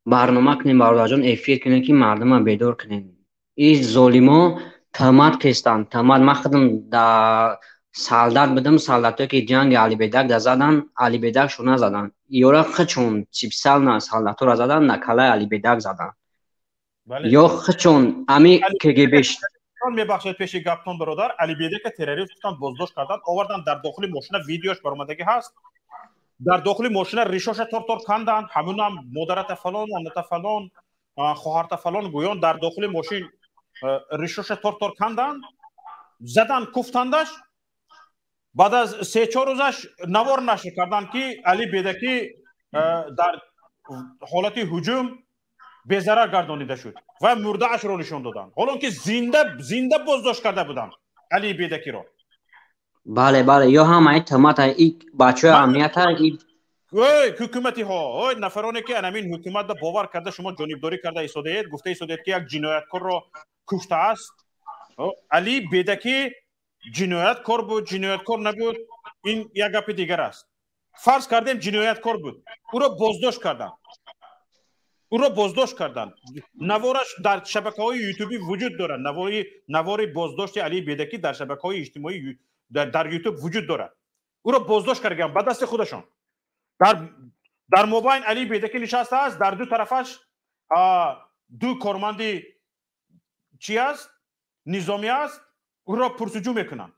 برنامه کنین برادر جان افیر کنین که مردم بیدار کنین. این ظالما تهمت کشتن. تهمت من خودم در سالدت بدم. سالدت که جنگ علی بیدک در زدن علی بیدک شونه زدن. یورا خچون چیپ سال نه سالدت را زدن نکله علی بیدک زدن. یا خچون امی که گیبش
میبخشید پیش گپتون برادر. علی بیدک تروریست گفتن بازداشت کردن آوردن در داخل ماشین ویدیوش برآمدگی هست. در داخل ماشین ریشاش تور کندن. همون هم مادرت فلان امنت فلان خواهرت فلان گویان در داخل ماشین ریشاش تور کندن زدن کفتندش. بعد از 3-4 روزش نوار نشر کردن که علی بیدکی در حالت هجوم به ضرر گردانیده شد و مرده اش را نشان دادن، حالا که زنده بازداشت کرده بودن علی بیدکی را.
بله یا هم این تهمت این بچه امنیت این
حکومتی ها نفرانی که همین حکومت را باور کرده شما جانبداری کرده ایستاده اید، گفته ایستاده اید که یک جنایتکار را کشته است. علی بیدکی جنایتکار بود جنایتکار نبود این یک گپ دیگر است. فرض کردیم جنایتکار بود، او را بازداشت کردن. نوارش در شبکه‌های یوتیوبی وجود داره. نوار بازداشت علی بیدکی در شبکه‌های اجتماعی در یوتیوب وجود داره. او را بازداشت کردن به دست خودشان. در مابین علی بیدکی نشسته است، در دو طرفش دو کارمند چی است؟ نظامی است. او را پرسجو میکنن.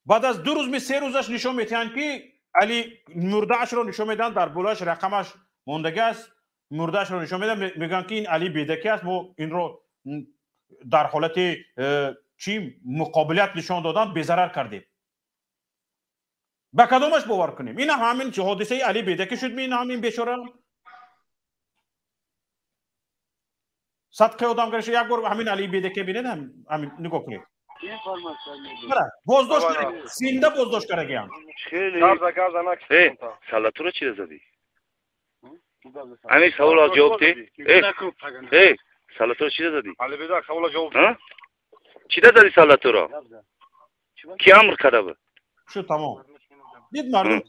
بعد از 2 روز 3 روزش نشون میدن که علی مردهش را نشون میدن، در بالایش رقمش ماندگی است، مردهش را نشون میدن، میگن که این علی بیدکی است. ما این رو در حالت چی مقابلیت نشان دادن به ضرر کردیم. به کدامش باور کنیم؟ این همین حادثه علی بیدکی شد. این همین بیچاره صدقه آدمگرش یک بار همین علی بیدکی ببینید، همین نگاه کنید. بازداشت زنده بازداشت کردن.
خیلی سالاتو رو چی زدی؟ همین سوال جواب دی؟ سالاتو رو چی زدی؟ علی بیدک سوال جواب دی. چی زدی سالاتو رو؟ کی امر کرده بود؟
شو تمام. دید مردم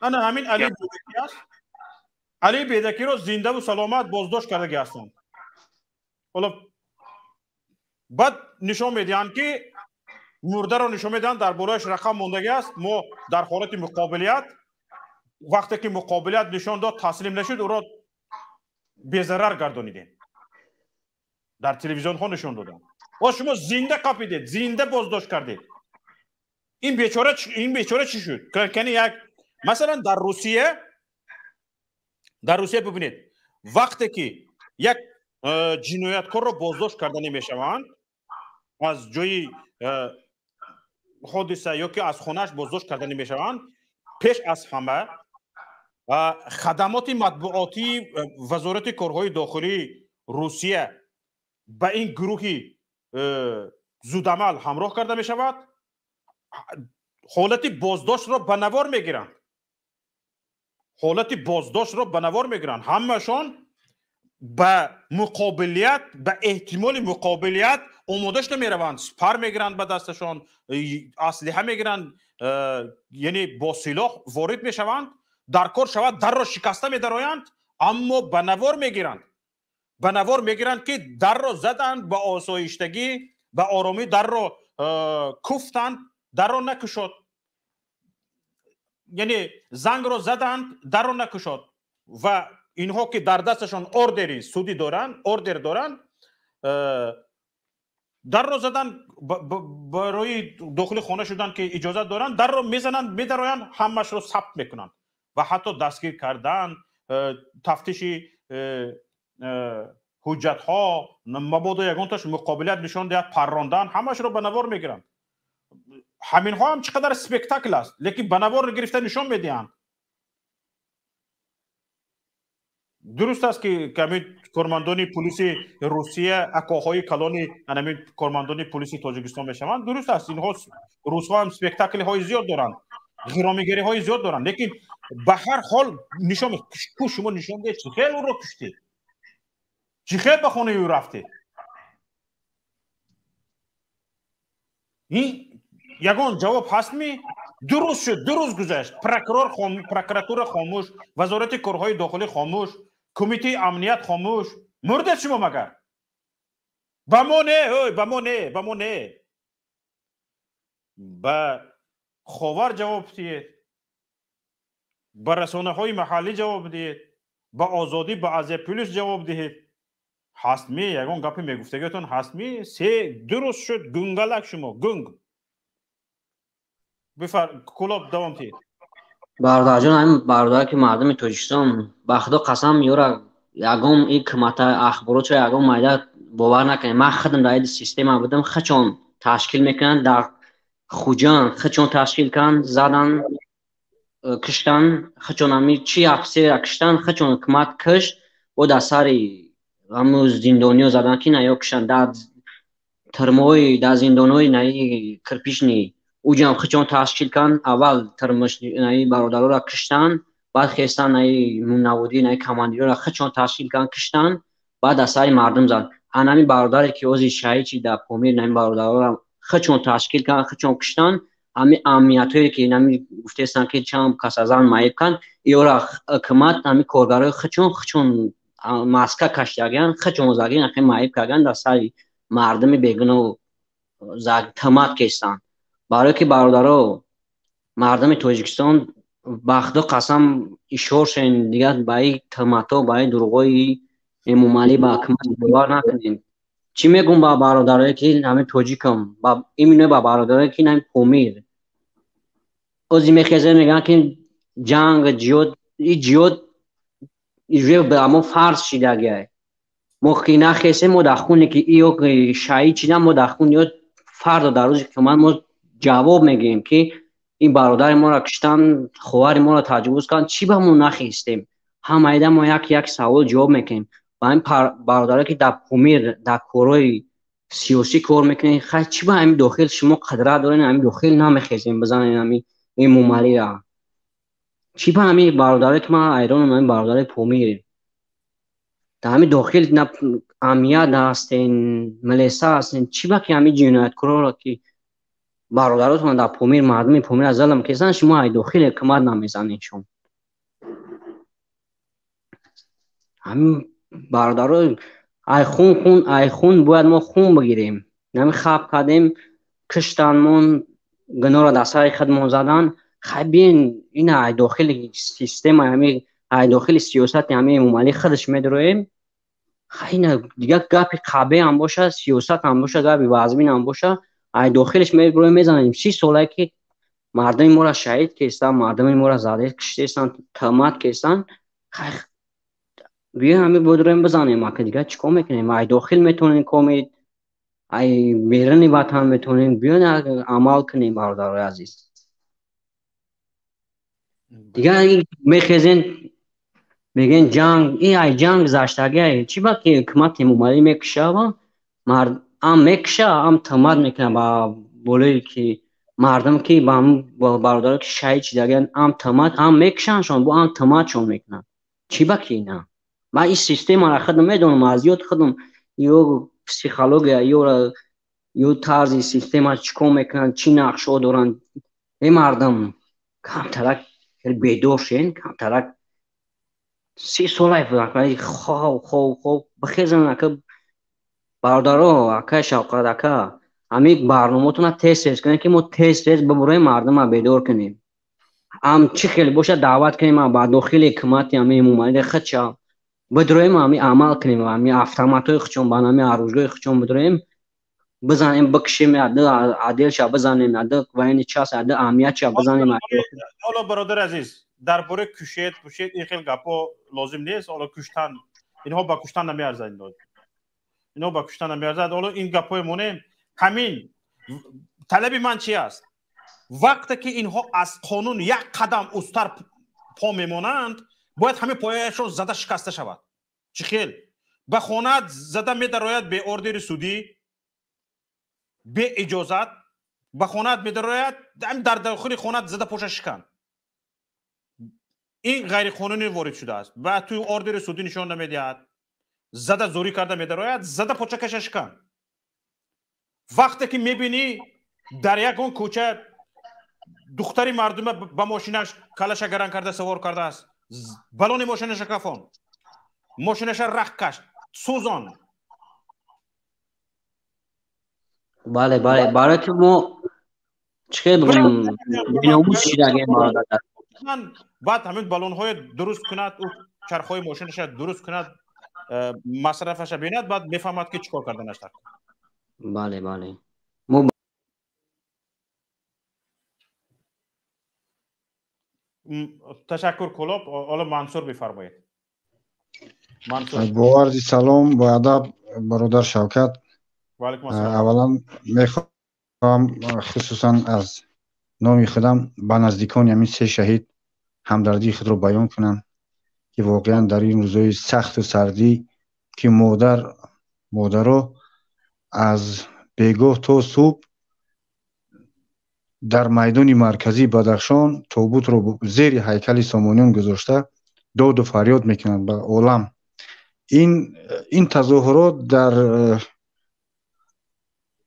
انا همین علی بیدکی است. علی بیدکی رو زنده و سلامت بازداشت کرده هستند. حالا بعد نشون میدن که مرده رو نشون میدن، در بالایش رقم ماندگی است. ما در حالت مقابلیت وقتی که مقابلیت نشان داد تسلیم نشد، او را به ضرر گردانیدیم. در تلویزیون ها نشون دادن. و شما زنده کاپیدید، زنده بازداشت کردید. این بیچاره چی شد؟ کنی یک مثلا در روسیه ببینید وقتی که یک جنایتکار را بازداشت کرده نمیشوند، از جای حادثه یا که از خونهش بازداشت کرده نمیشوند، پیش از همه خدمات مطبوعاتی وزارت کارهای داخلی روسیه به این گروه زودعمل همراه کرده می شود. حالت بازداشت را به نوار می گیرند. همهشان به مقابلیت، به احتمال مقابلیت آمادش نمی روند. سپر می گیرند به دستشان، اسلحه می گیرند، یعنی با سلاح وارد می شوند. در کار شود در را شکسته می درآیند، اما به نوار می گیرند که در را زدند به آسایشتگی، به آرامی در را کوفتند، در را نکشاد. یعنی زنگ را زدند، در را نکشاد. و اینها که در دستشان اوردری سودی دارند، اوردر دارند، در را زدن برای داخل خانه شدن که اجازه دارند، در را میزنند، میدرآیند، همش را ثبت میکنند و حتی دستگیر کردن، تفتیش حجت ها، مبادا یگان تاش مقابلیت نشان دهد، پراندن، همش را به نوار میگیرند. همین ها هم چقدر سپکتاکل است، لیکن به نوار گرفته نشان میدهند. درست است که همین کارمندان پلیس روسیه اکاهای کلانی همین کارمندان پلیس تاجیکستان میشوند. درست است، اینها روس‌ها هم سپکتاکل های زیاد دارند، غرامیگری های زیاد دارند، لیکن به هر حال نشان شما نشان دهید چه خیلی او را کشتی، چه خیلی به خانه او رفته. این یگان جواب هست می؟ درست شد، درست گذشت. پروکراتور خاموش، وزارت کارهای داخلی خاموش، کمیته امنیت خاموش. مرده شما مگر؟ بمونه. به خاور جواب دهید، به رسانه های محلی جواب دهید، به آزادی، به ازای پلیس جواب دهید. هست می؟ یگان گپی میگفتگیتون هست می؟ درست شد، گنگلک شما، گنگ. کلاب دوام تید.
برادر جان، این برادر که مردم تاجیکستان به خدا قسم میاره یگام این کمت اخبارات رو یگام مایده باور نکنه. من خودم در این سیستم بودم، خچون تشکیل میکنن در خوجان، خچون تشکیل کردن، زدن، کشتن، خچون همی چی افسر کشتن، خچون حکمت کشت و در سر همون زندانیا زدن که نیا کشن در ترمای در زندانای نایی کرپیشنی او جام خچون تشکیل کن اول ترمش نایی برادرها را کشتن بعد خستن نایی منودی نایی کماندیرا را خچون تشکیل کن کشتن بعد اثر مردم زد انمی برادری که اوزی شایچی در پامیر نایی برادرها را خچون تشکیل کن خچون کشتن امی امنیتایی که نمی گفتستن که چند کس از آن مایب کن ایورا حکومت نمی کارگرای خچون ماسکه کشتگان خچون زاگین اخی مایب کردن در سر مردم بیگناه زاگ تمات کشتن برای که برادرها مردم تاجیکستان بخدا قسم ایشورشن دیگه بای تماتا بای دروغای ممالی با حکومت باور نکنین چی میگم با برادرایی که همه تاجیکم با ایمینه با برادرایی که نمی پامیر اوزی میخزه میگن که جنگ جیود ای جیود ایجوی به اما فرض شیده گه موقعی نخیسه ما دخونه که ایو شایی چیدن ما دخون یا فرد در روز که ما جواب میگیم که این برادر ما را کشتن خوار ما را تجاوز کردن چی به ما نخیستیم همه ایده ما یک سوال جواب میکنیم با این برادر که در پامیر در کارهای سیاسی کار میکنین خیلی چی به همین داخل شما قدرت دارین همین داخل نمیخیزیم بزنین همین این ممالی را چی به همین برادر که ما ایران همین برادر پامیر در همین داخل امنیت هستین ملیسا هستین چی با که همین جنایتکارا را که برادراتون در پامیر مردم پامیر از ظلم کردن شما ای داخل حکومت نمیزنین شما همین برادرها ای خون باید ما خون بگیریم نمی خواب کردیم کشتنمون گناه را در سر خودمون زدن خیلی بین این ای داخل سیستم همین ای داخل سیاست همین ممالی خودش میدرویم خیلی دیگه گپی قبه هم باشه سیاست هم باشه گپی وازمین هم باشه ای داخلش میبرویم میزنیم 30 ساله که مردم ما را شهید کردن مردم ما را زده کشتن تمات کردن خیلی بیا همین بودرویم بزنیم ما که دیگه چیکار میکنیم ای داخل میتونین کامید ای بیرون وطن میتونین بیان عمل کنیم برادرای عزیز دیگه میخزین میگن جنگ ای جنگ زشتگی چی با که حکومت ممالی میکشه و مرد هم میکشه هم تماد میکنه با بولی که مردم که با برادر که شهید شدگن هم تماد هم میکشنشون با هم تمادشون میکنن چی با که اینا ما این سیستم را خودم میدونم از یاد خودم یو پسیخولوژی یو طرز سیستم را چیکار میکنن چی نقشه دارن این مردم کمترک بیدار شین کمترک 30 ساله ولی خوب بخیزن که برادرها اکا شوقت اکا همین برنامه‌تون تست کنین که ما تست ببریم مردم را بیدار کنیم هم چی خیلی باشه دعوت کنیم با داخل حکومت همین ممالی خودشا بدرویم همین عمل کنیم همین автоматای خودشون با همین عروضگاه خودشون بدرویم بزنیم بکشیم عادل شا بزنیم عادل وین چاس عادل اهمیت شا بزنیم
حالا برادر عزیز درباره کشید این خیلی گپا لازم نیست حالا کشتن اینها با کشتن نمیارزن اینها با کشتن نمیارزن حالا این گپای مونه همین طلب من چی است وقتی که اینها از قانون یک قدم اوستر پا میمانند باید همه پایه‌شون زده شکسته شود چی خیل به خانه زده میدرآید به اوردر سودی به اجازت به خانه میدرآید در داخل خانه زده پوشش کن این غیر قانونی وارد شده است و توی اوردر سودی نشان نمیدهد زده زوری کرده میدرآید زده پوچه کشش کن وقتی که میبینی در یک اون کوچه دختری مردم با ماشینش کلش گران کرده سوار کرده است بالون ماشینش کفان ماشینش رخ کشت سوزان
بله برای که ما چه بگم بیناموس شیدگه مارده
بعد همین بالون های درست کند و چرخ های ماشینش درست کند مصرفش بیند بعد میفهمد که چیکار کردنش دارد
بله
تشکر کلاب حالا منصور بفرمایید
با عرض سلام با ادب برادر شوکت اولا میخوام خصوصا از نام خودم به نزدیکان همین 3 شهید همدردی خود رو بیان کنم که واقعا در این روزهای سخت و سردی که مادرها از بیگاه تا صبح در میدان مرکزی بدخشان تابوت رو زیر هیکل سامانیان گذاشته داد و فریاد میکنند به عالم. این تظاهرات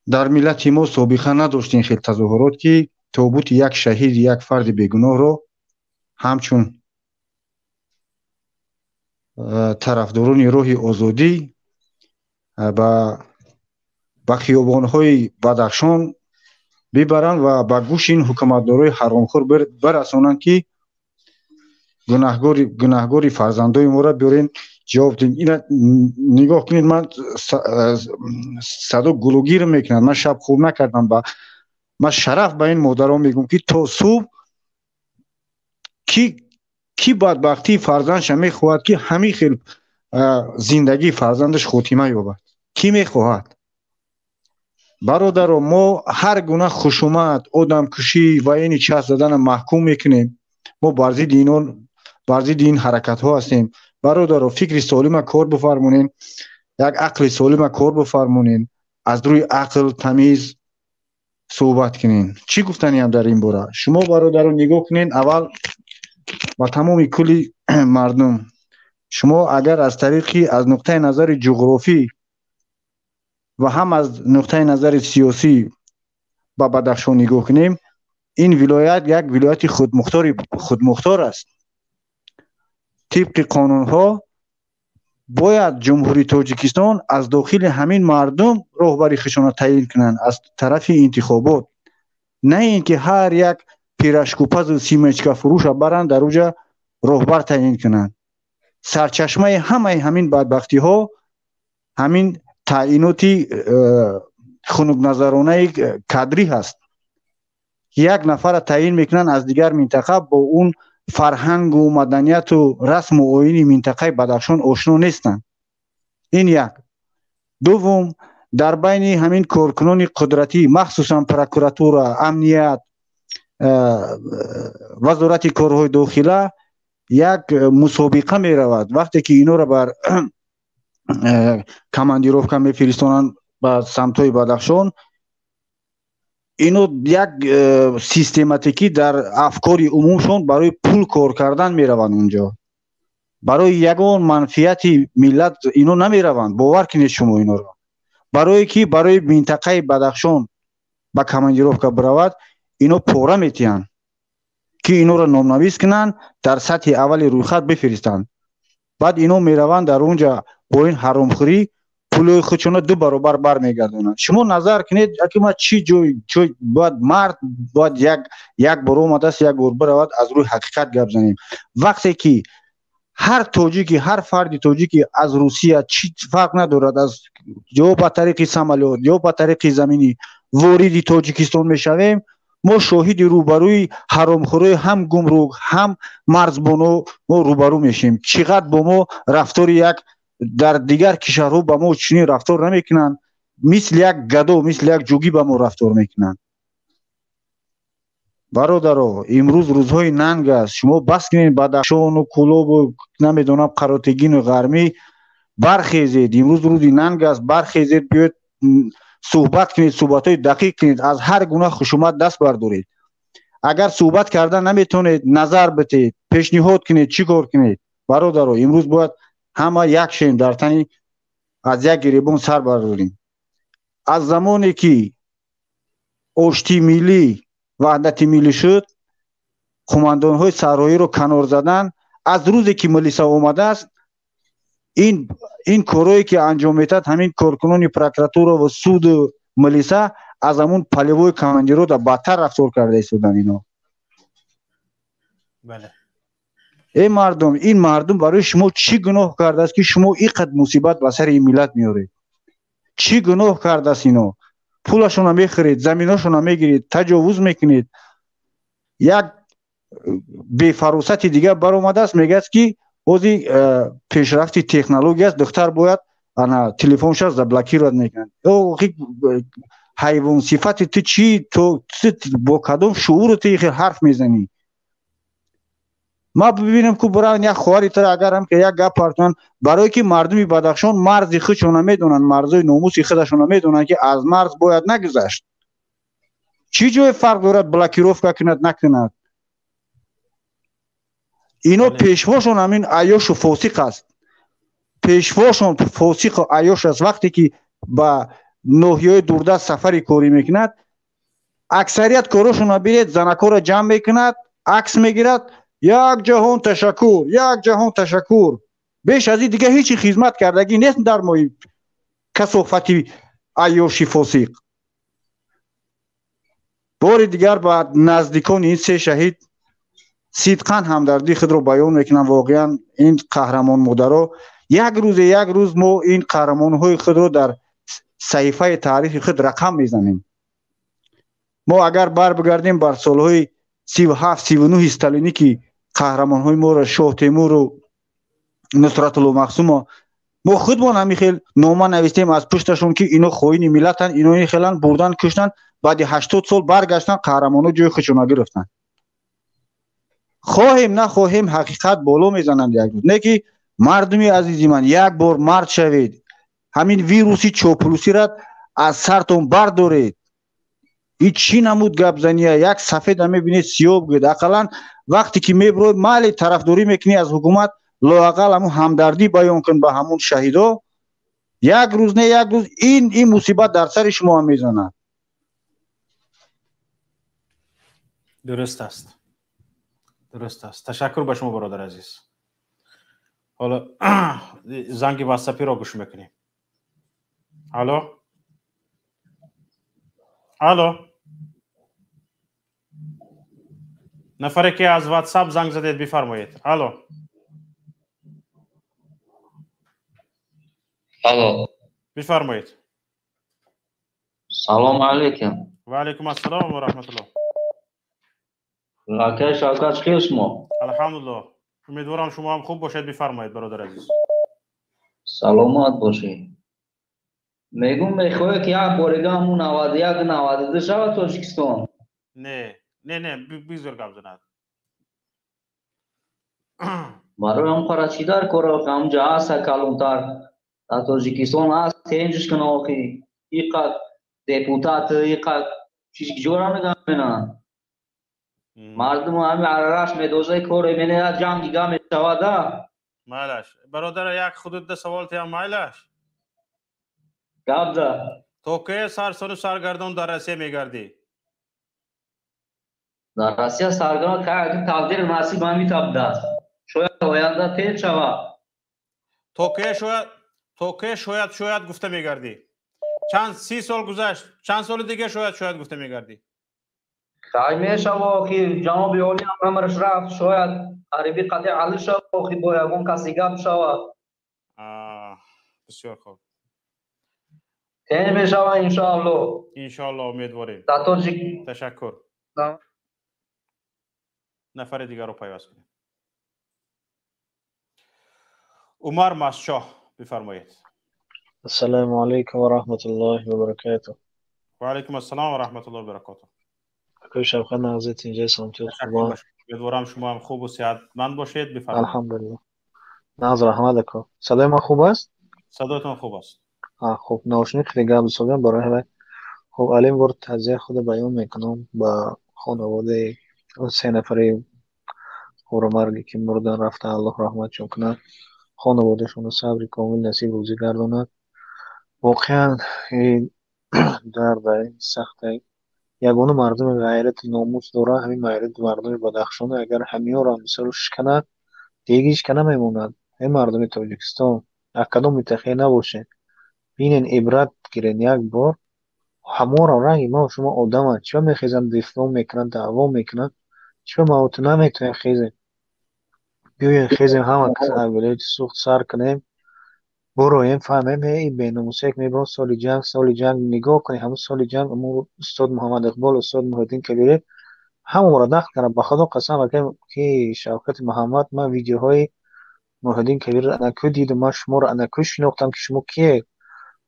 در ملت ما سابقه نداشت. این خیلی تظاهرات که تابوت یک شهید یک فرد بیگناه رو همچون طرفداران راه آزادی به خیابان‌های بدخشان ببرند و به گوش این حکومتدارای حرامخور برسانند که گناهکار فرزندای ما را بیارین جواب دین. اینا نگاه کنید، من صدا گلوگیر میکنم. من شب خوب نکردم. من شرف به این مادران میگم که تا صبح کی بدبختی فرزندش میخواهد که همین خیلی زندگی فرزندش خاتمه یابد؟ کی میخواهد؟ برادر، ما هر گونه خشونت، آدم کشی و این چه زدن محکوم میکنیم. ما برضد این حرکت ها هستیم. برادر، فکر سالم کار بفرمونین، یک عقل سالم کار بفرمونین، از روی عقل تمیز صحبت کنین. چی گفتنی هم در این باره؟ شما برادر رو نگاه کنین. اول با تمام کلی مردم، شما اگر از طریقی از نقطه نظر جغرافی و هم از نقطه نظر سیاسی با بدخشان نگاه کنیم، این ولایت یک ولایت خودمختار است. طبق قانون ها باید جمهوری تاجیکستان از داخل همین مردم راهبری خودشان تعیین کنند از طرف انتخابات، نه اینکه هر یک پیراشکوپز و سیمچکا فروش برند در اوجا راهبر تعیین کنند. سرچشمه همین بدبختی ها همین تعییناتی خنک نظرانه کادری هست. یک نفر تعیین میکنن از دیگر منطقه، با اون فرهنگ و مدنیت و رسم و آیین منطقه بدخشان آشنا نیستند. این یک. دوم، در بین همین کارکنان قدرتی، مخصوصا پروکراتور، امنیت، وزارت کارهای داخله، یک مسابقه می رود. وقتی که اینا را بر کماندیروفکا می فرستانند به سمتای بدخشان، اینو یک سیستماتیکی در افکار عمومشون برای پول کار کردن می روند اونجا. برای یگان منفعت ملت اینو نمی روند. باور کنید شما اینو را. برای منطقه بدخشان با کماندیروفکا برود، اینو پوره میتین که اینو را نامنویس کنن، در سطح اول رویخط بفرستند. بعد اینو می روند در اونجا با این حرامخوری پول خودشون دو برابر برمیگردونن. شما نظر کنید که ما چی جوی باید مرد باید یک برو اومده است یک گربه رود از روی حقیقت گپ زنیم. وقتی که هر تاجیکی، هر فرد تاجیکی از روسیه چی فرق ندارد، از یا با طریق سمالیات یا با طریق زمینی وارد تاجیکستان میشویم، ما شاهد روبروی حرامخوری هم گمرک هم مرزبانو ما روبرو میشیم. چقدر با ما رفتار یک در دیگر کشورها با ما چنین رفتار نمیکنن، مثل یک گدو، مثل یک جوگی با ما رفتار میکنن. برادرها، امروز روزهای ننگ است. شما بس کنین بدخشان و کلاب و نمیدونم قراتگین و غرمی برخیزید. امروز روزی ننگ است، برخیزید، بیاید صحبت کنید، صحبت‌های دقیق کنید، از هر گونه خشونت دست بردارید. اگر صحبت کردن نمیتونید، نظر بدید، پیشنهاد کنید، چی کار کنید. برادرها، امروز باید همه یک شیم، در تنی از یک گریبان سر برداریم. از زمانی که آشتی ملی وحدت ملی شد، قماندان های سرایی رو کنار زدن. از روزی که ملیسا اومده است، این کارهایی که انجام میداد همین کارکنان پروکراتور و سود ملیسا از همون پلیوی کماندیرو در بدتر رفتار کرده ایستادن اینا.
بله.
این مردم برای شما چی گناه کرده است که شما اینقدر مصیبت به سر این ملت میارید؟ چی گناه کرده است اینا؟ پولشون رو میخرید، زمیناشون رو میگیرید، تجاوز میکنید. یک بی‌فراست دیگه بر اومده است، میگه است که اوزی پیشرفت تکنولوژی است، دختر باید انا تلفنش از بلاکی رد میکنن. او حیوان صفت تو چی؟ تو با کدام شعور تو حرف میزنی؟ ما ببینم که برای یک خواهری تر اگر هم که یک گپ پرتون برای که مردمی بدخشان مرز خودشون میدونن، مرزای ناموسی خودشون میدونن که از مرز باید نگذشت. چی جای فرق دارد بلاکیروفکا کند نکند؟ اینا پیشواشون همین عیاش و فاسق است. پیشواشون فاسق و عیاش است. وقتی که با ناحیه‌های دوردست سفری کاری میکند، اکثریت کارشون رو برید زنکا را جمع میکند، عکس میگیرد، یک جهان تشکر، یک جهان تشکر. بیش از این دیگه هیچی خدمت کردگی نیست در مای کسافتی عیاشی فاسق. بار دیگر با نزدیکان این سه شهید صدقاً همدردی خود رو بیان میکنم. واقعا این قهرمان مادرها یک روز ما این قهرمان های خود رو در صحیفه تاریخ خود رقم میزنیم. ما اگر بر بگردیم بر سالهای 37 39 استالینی که قهرمان های ما را شاه تیمور و نصرت الله مخزوم ما خودمان همی خیل نامه نوشتیم از پشتشون که اینا خواهین ملتن، اینا خیلن بردن کشتن، بعد 80 سال برگشتن قهرمانو جای خودشون گرفتن. خواهیم نخواهیم حقیقت بالا میزنند یک روز. نه که مردمی عزیزی من یک بار مرد شوید، همین ویروسی چاپلوسی را از سرتون بردارید. این چی نمود گپ زنیه؟ یک سفید هم میبینید سیاه بگید. اقلا وقتی که میبروی مال طرفداری میکنی از حکومت، لااقل همون همدردی بیان کن به همون شهیدا. یک روز نه یک روز این مصیبت در سر شما هم میزنه.
درست است. درست است. تشکر به شما برادر عزیز. حالا زنگ واتساپی را گوش میکنیم. الو الو، نفری که از واتساپ زنگ زدید بفرمایید. الو
الو،
بفرمایید.
سلام علیکم.
و علیکم السلام و رحمت الله.
لاکه شوکت چطور شما؟
الحمدلله. امیدوارم شما هم خوب باشید. بفرمایید برادر عزیز.
سلامت باشید. میگم میخواد که یک بارگاه همون 91 92 شود تاجیکستان.
نه بیزور گپ زند.
برای هم قرچی در کارا که همجا هست کلونتر در تاجیکستان هست تینجش کنه آخی ایقد دیپوتات ایقد چیزی جورا نگم بینن مردم همه عرارش میدوزه کاری مینه جنگی گم شواده.
مالش برادر یک خودت ده سوال تیم مالش
گب ده
تو که سرسون سرگردان در روسیه میگردی؟
در روسیه سرگردان که تقدیر نصیب همی تبده است. شاید آینده تیل شود.
تو که شاید گفته میگردی. چند 30 سال گذشت، چند سال دیگه شاید گفته میگردی.
خیلی میشود که جناب عالی امرش رفت، شاید عربی قطع علی شود که با یگون کسی گپ شود.
بسیار خوب.
خیلی میشود انشاءالله.
انشاءالله امیدواریم. تشکر. نفر دیگر رو پیوست کنیم. عمر مسشاه بفرمایید.
السلام علیکم و رحمت الله و برکاته.
و علیکم السلام و رحمت الله و برکاته.
اکوی شبخه نازید اینجا سامتیل خوبا.
امیدوارم شما هم خوب و صحتمند باشید. بفرمایید.
الحمدلله. ناز رحمت اکو. صدای ما خوب است؟
صدایتان خوب است.
خوب نوشنی خیلی قبل سوگم برای همه. خب علیم ورد تعزیه خود بیان میکنم با خانواده اون 3 نفری مرگی که مردن رفته الله رحمتشون کنه، خانوادهشون صبر کامل نصیب روزی گرداند. واقعا این درد سخته. یگانه مردم غیرت ناموس داره همین مردم بدخشان. اگر همه را مثلش کنه دیگه هیچ کنه میموند. این مردم تاجیکستان اکدام متخیل نباشه، بینن عبرت گیرن یک بار. همه را رنگ ما شما آدم هست چه میخیزن دفاع میکنن دعوا میکنن، چه موت نمیتونن خیزن. بیاین خیزن همه اولیت سوخت سر کنیم برویم فهمیم این بیناموسه که میبرن سال جنگ نگاه کنیم. همون سال جنگ امور استاد محمد اقبال استاد محمدین کبیره همون را دخل کنم. بخدا قسم که شوکت محمد من ویدیوهای محمدین کبیر انکو دیدم. من شما را انکو شناختم که شما کیه.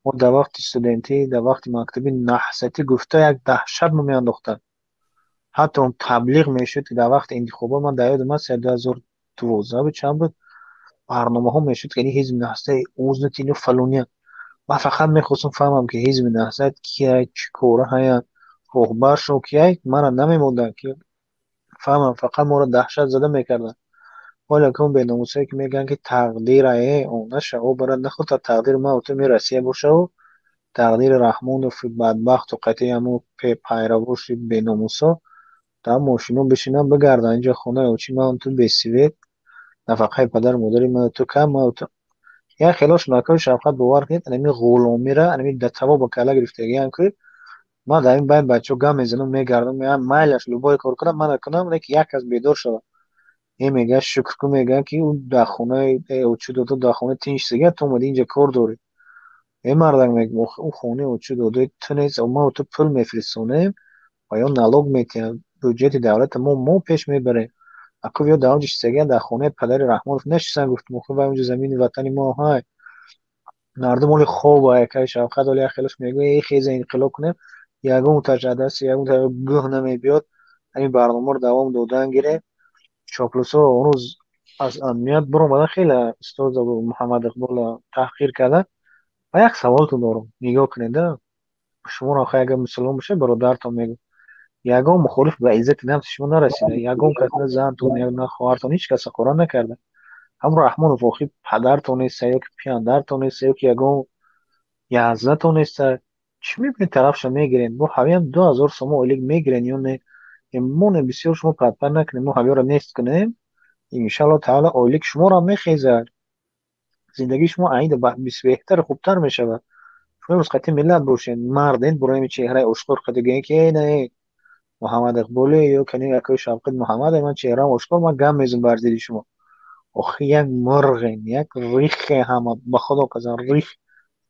ما در وقت استودنتی در وقت مکتبی نحستی گفته یک دهشت ما میانداختن. حتی اون تبلیغ میشد که در وقت انتخابات من در یاد من سال 12 بود چند بود برنامه ها میشد که حزب نهضت اوزنت اینو فلونیا من فقط میخواستم فهمم که حزب نهضت کیه چی کاره هست رهبرش رو کیه من نمیموندم که فهمم فقط ما رو دهشت زده میکردن حالا که اون به ناموسایی که میگن که تقدیر اون نشه او برای نخود تا تقدیر ما و تو میرسیه باشه و تقدیر رحمان و بدبخت و قطعی همون پیروش به ناموسا تا ماشینو بشینم بگردن اینجا خونه و چی من تو بسیوید نفقه پدر مادری من تو کم ما تو یا خلاص ناکر شفقت باور کنید انمی غلامی را انمی دتوا با کلا گرفتگی هم که ما در این بین بچه گم میزنم میگردم میگم مایلش لوبای کار کنم من کنم یک از بیدار شد این میگه شکر کو میگه که اون در خونه او چه دو در خونه تینش سیگه تو اومدی اینجا کار داری این مردم میگه اون خونه او چه دو تو نیست ما تو پول میفرستونیم و یا نالوگ میتیم بودجت دولت ما پیش میبره اکو یا داوجش سیگه در خونه پدر رحمانوف نشستن گفت مخه و اونجا زمین وطنی ما های مردم ولی خوب که شفقت ولی خیلیش میگه ای خیز انقلاب کنیم یگون متجدد است یگون گوه نمیبیاد این برنامه رو دوام دادن گیره چاپلوسا اون روز از امنیت برو اومدن خیلی استاد محمد اقبال تحقیر کردن و یک سوالتون دارم نگاه کنید شما را اگه مسلمان بشه برادرتون میگم یگان مخالف به عزت نفس شما نرسیده یگان کس نه زنتون نه خواهرتون هیچ کس قرآن نکرده هم رحمان و فوخی پدرتون نیست یا که پیاندرتون نیست یا که یگان یعزتون نیست چی میبینید طرفشو میگیرین با حوی هم 2000 سومه اولیگ میگیرین یا نه مون بسیار شما پدپر نکنیم ما حوی را نیست کنیم انشالله تعالی اولیگ شما را میخیزد زندگی شما عید بهتر خوبتر میشود شما روز قطعی ملت باشین مردین برای چهره اشکار قدگی که نه محمد اقبالی یا کنی اکای شبقت محمد من چهره اشکار من گم میزم برزیدی شما آخه یک مرغین یک ریخ همه بخدا کزن ریخ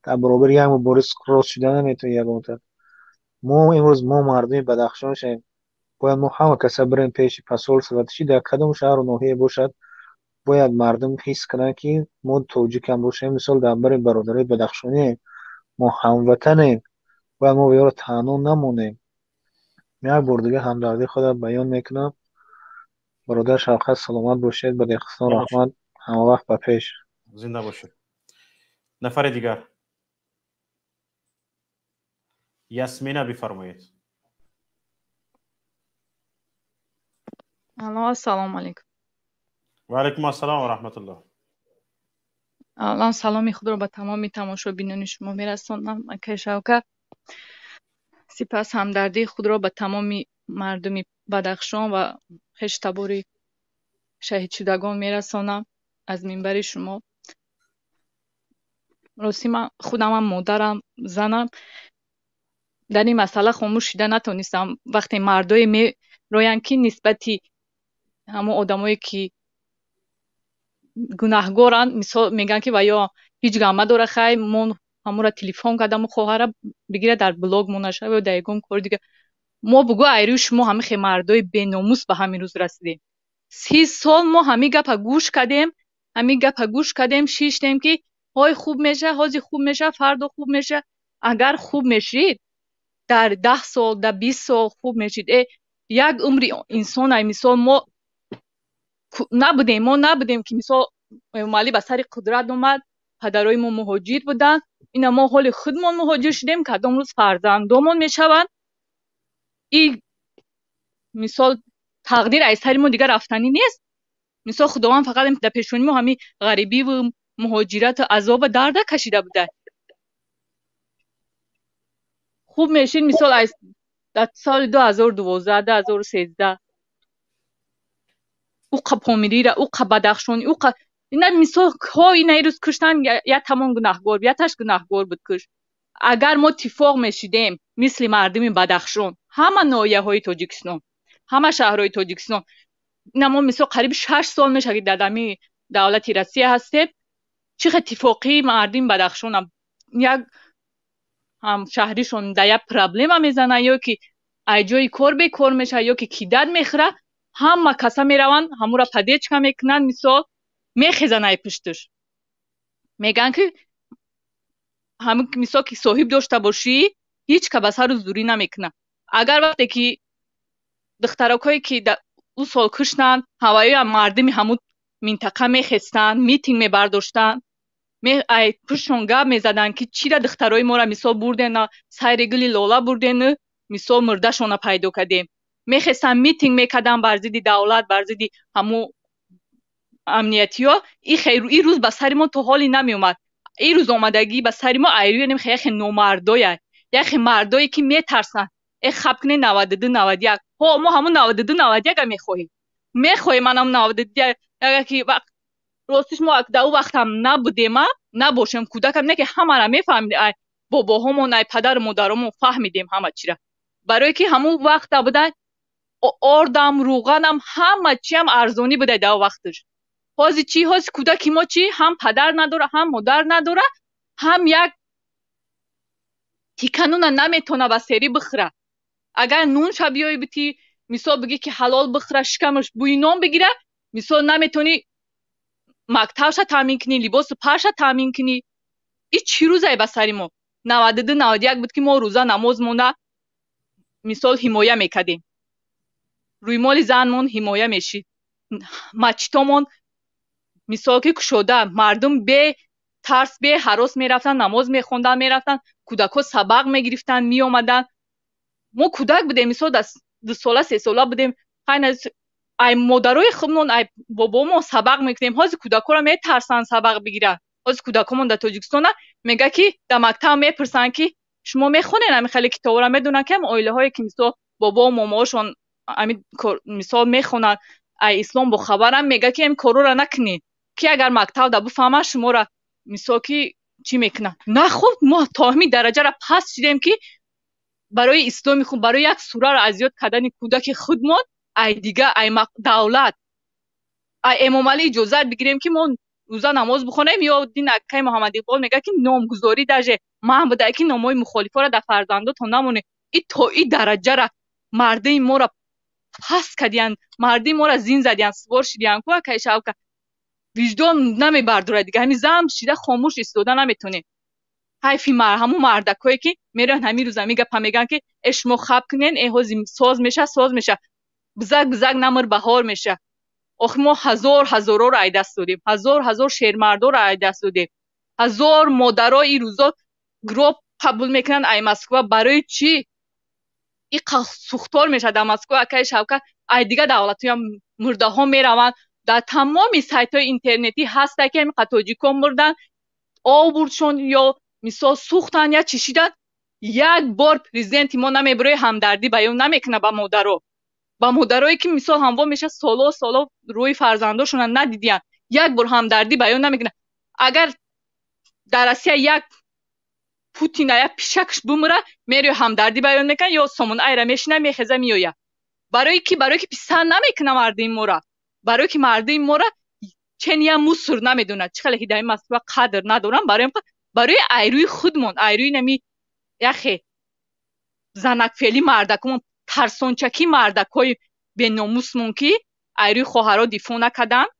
تا برابر یک مبارز کراس شده نمیتون یکونتر ما امروز ما مردمی بدخشان شیم باید ما همه کسا بریم پیش پسول سلطشی در کدام شهر و ناحیه باشد باید مردم حس کنن که ما توجیه کم باشیم مثال در برای برادری بدخشانی ما هموطنیم باید ما بیار تنها نمونیم یک بار دیگه همدردی خود بیان میکنم برادر شفقت سلامت باشید به دهقان رحمت همه وقت به پیش
زنده باشید نفر دیگر یاسمینا بفرمایید
السلام علیکم
و علیکم السلام و رحمت الله
الان سلامی خود رو به تمامی تماشابینان شما میرسانم که شوکه سپس همدردی خود را به تمامی مردمی بدخشان و هشت تباری شهید شدگان میرسانم از منبر شما راستی من خودم هم مادرم زنم در این مسئله خاموش شده نتونستم وقتی مردای می رویان که نسبتی همون آدمایی که گناهگارن مثال میگن که و یا هیچ گامه داره خیلی من همون را تلفن کردم و خواهر بگیره در بلاگ منشه و در یکم کار دیگه ما بگو ایرو شما همه خیلی مردای بیناموس به همین روز رسیدیم 30 سال ما همین گپ گوش کردیم شیشتیم که های خوب میشه هازی خوب میشه فردا خوب میشه اگر خوب میشید در 10 سال در 20 سال خوب میشید یک عمری انسان ای مثال ما نبودیم که مثال مالی به سر قدرت اومد پدرای ما مهاجر بودن اینا ما حال خودمون مهاجر شدیم که کدام روز فرزندامون میشون این مثال تقدیر از سر ما دیگر رفتنی نیست مثال خداوند فقط در پیشونی ما همین غریبی و مهاجرت و عذاب درد کشیده بوده خوب میشین مثال از در سال 2012 2013 او پامیری را او بدخشانی او اینا مثال ها اینا روز کشتن یا تمام گناهگار یا تاش گناهگار بود کش اگر ما اتفاق میشیدیم مثل مردم بدخشان همه ناحیه های تاجیکستان همه شهرهای تاجیکستان اینا ما مثال قریب 6 سال میشه که دادمی دولت روسیه هستیم چه اتفاقی مردم بدخشان هم یک هم شهریشون در یک پرابلم میزنه یا که ایجای کار به کار میشه یا که کیدر میخره همه کسا میرون همو را پدیچ میکنن مثال میخیزن ای پشتش میگن که همون مثال که صاحب داشته باشی هیچ که بسر رو زوری نمیکنه اگر وقتی که دخترکایی که او سال کشتن هوایی مردمی همون минтақа мехестанд, митинг мебардоштанд, пушон гап мезаданд ки чира духтарои мора мисол бурдена сайри гули лола бурдена мисол мурдашона пайдо кардем. Мехестанд митинг мекарданд бар зидди давлат, бар зидди ҳамун амниятиҳо. И рӯз ба сари мо то ҳоле намеомад. И рӯз омадагӣ ба сари мо айрӯ яхе номардоя, яхе мардое ки метарсанд. Хаб кунед 92-91. мо ҳамун 92-91 мехоҳем. Мехоҳем манам 92 ки ростиш мо дар ӯ вақтам набудем, набошем, кӯдакам не ки ҳамара мефаҳмидем, бобоҳомон, падару модаромон фаҳмидем ҳама чира. Барое ки ҳамун вақта буда ордам, рӯғанам, ҳама чиам арзонӣ буда дар вақташ. ҳозир чӣ? ҳозир кӯдаки мо чӣ? Ҳам падар надора, ҳам модар надора, ҳам як тикануна наметона ба сери бихӯра. Агар нунша биёи бити мисол бигӣ ки ҳалол бихӯра, шикамаш бӯи нон бигира, мисол наметони мактабша таъмин кунӣ, либосу парша таъмин кунӣ. И чӣ рӯзае ба сари мо? 92-91 буд ки мо рӯза намоз монда мисол ҳимоя мекардем. рӯймоли занмон ҳимоя мешид. мачитомон мисол ки кушода, мардум бе тарс, бе ҳарос мерафтанд, намоз мехонданд, мерафтанд, кӯдакҳо сабақ мегирифтанд, меомаданд. мо кӯдак будем, мисол 2 сола 3 сола будем, ай модарои худмон, ай бобомон сабақ мекунем. ҳозир кӯдакҳоро метарсанд сабақ бигиранд. ҳозир кӯдакҳомон дар Тоҷикистона мега ки дар мактаб мепурсанд ки шумо мехонед ами хеле китобро, медонанд ки оилаҳое ки мисол бобо момаошон ами мисол мехонанд, ай ислом бохабаранд, мега ки ин корора накунед, ки агар мактаб да буфаҳманд шуморо мисол ки чӣ мекунанд. На хуб, мо то ҳамин дараҷара паст шидем ки барои исломи худ, барои як сураро азиёт кардани кӯдаки худмон, ай дига, ай давлат, ай Эмомалӣ иҷозат бигирем ки мо рӯза намоз бихонем, ё дин акаи Муҳаммадиқбол мега ки номгузорӣ даже маҳн будае ки номҳои мухолифоро дар фарзандотон намонед. И то и дараҷара мардии моро паст кардиянд, мардии моро зин задиянд, свор шидиянд. Ку акаи Шавка виҷдон намебардорад дига, ҳамин зам шида хомӯш истода наметонем. ҳайфи ҳамун мардакое ки мероянд ҳамин рӯза мегапа, мегӯянд ки шумо хаб кунед, ҳозир соз меша, бизак намр баҳор меша. охир мо ҳазорҳазорро ай даст додем, ҳазор шермардоро ай даст додем, ҳазор модаро и рӯзо гроб қабул мекунанд ай Москва. Барои чӣ? И сухтор мешад дар Москва акаи Шавка. Ай дига давлатоям мурдаҳо мераванд, дар тамоми сайтҳои интернетӣ ҳаста ки ами тоҷикон мурданд, обурдшон ё мисол сухтанд я чӣ шиданд. Як бор президенти мо намебарои ҳамдардӣ баён намекунад ба модаро. Ба модарое ки мисол ҳамвор меша соло рӯи фарзандошона надидиянд, як бор ҳамдардӣ баён намекунад. Агар дар Россия як Путина як пишакш бумура, мероя ҳамдардӣ баён мекунад ё сомунайра мешина мехеза меоя. Барои ки писанд намекунад мардии мора. Барои ки мардии мора чения мусор намедонад. Чӣ хеле ки дар Москва қадр надоранд, барои айрӯи худмон, айрӯи нами яхе занакфели мардакумон, тарсончаки мардакҳои беномусмон ки айрӯи хоҳаро дифоъ накарданд.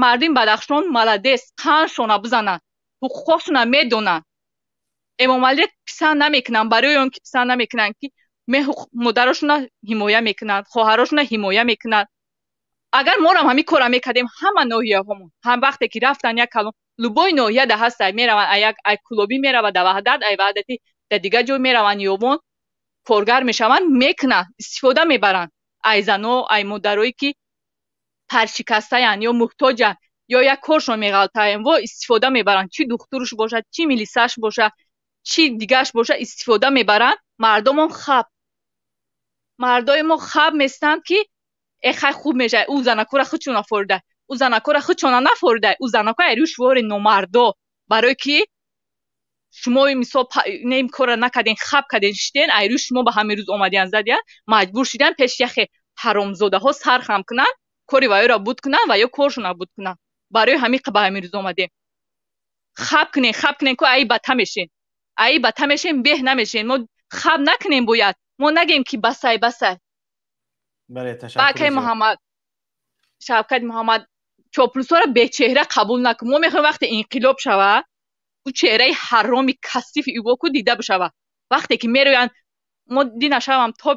Мардим Бадахшон маладес, қаншона бизананд, ҳуқуқҳошона медонанд. Эмомалӣ писанд намекунанд, барои он ки писанд намекунанд ки модарошона ҳимоя мекунанд, хоҳарошона ҳимоя мекунанд. Агар морам ҳамин кора мекардем, ҳама ноҳияҳомон ҳам вақте ки рафтан як калон любой ноҳия да ҳаст, мераванд ай Кулобӣ меравад дар Ваҳдат, ай Ваҳдати дар дигар ҷой мераванд, ёбон коргар мешаванд, мекунанд, истифода мебаранд. Ай зано, ай модарое ки паршикастаянд ё муҳтоҷанд ё як коршон меғалтаем, во истифода мебаранд. Чӣ духтуруш бошад, чӣ милисаш бошад, чӣ дигаш бошад, истифода мебаранд. Мардомон хаб, мардои мо хаб местанд ки эхай хуб мешавад. Ӯ занакора худшона форида, ӯ занакора худшона нафорида, ӯ занако айрӯ шувори номардо. Барое ки шумо мисол нем кора накарден, хаб карден, шиден, айрӯ шумо ба ҳамин рӯз омадиян задиян, маҷбур шидан пеши яхе ҳаромзодаҳо сар хам кунанд, кори ваёра буд кунанд ва ё коршона буд кунанд. Барои ҳамин ба ҳамин рӯз омадем. Хаб кунен ку ай бата мешен, ай бата мешен, беҳ намешен. Мо хаб накунем, бояд мо нагем ки басай. Бакай Муҳаммад Шавкат Муҳаммад чоплусоро бечеҳра қабул накун. Мо мехоҳем вақте инқилоб шавад, ӯ чеҳраи ҳароми касифи ӯ дида бишавад. Вақте ки мероянд, мо дина шавам то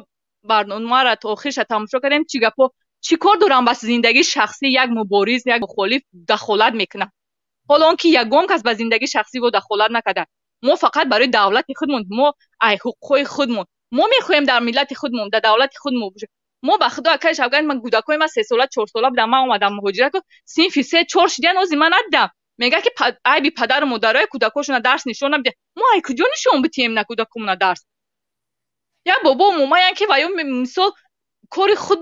барномаро то охирша тамошо кардем, чӣ гапо چیکار دارن با زندگی شخصی یک مبارز یک مخالف دخالت میکنن؟ حالا اون که یگام کس با زندگی شخصی و دخالت نکرده، ما فقط برای دولت خودمون، ما ای حقوق خودمون، ما میخوایم در ملت خودمون، در دولت خودمون باشه. ما به خدا کاش افغان من گودکای ما 3 ساله 4 ساله بودم، من اومدم مهاجرت کو صنف 3 4 شدن از من ندیدم. میگه که ای بی پدر و مادرای کودکاشون درس نشون نمیده. ما ای کجا نشون بدیم نه کودکمون درس؟ یا بابا و ماما یان که وایو مثال کاری خود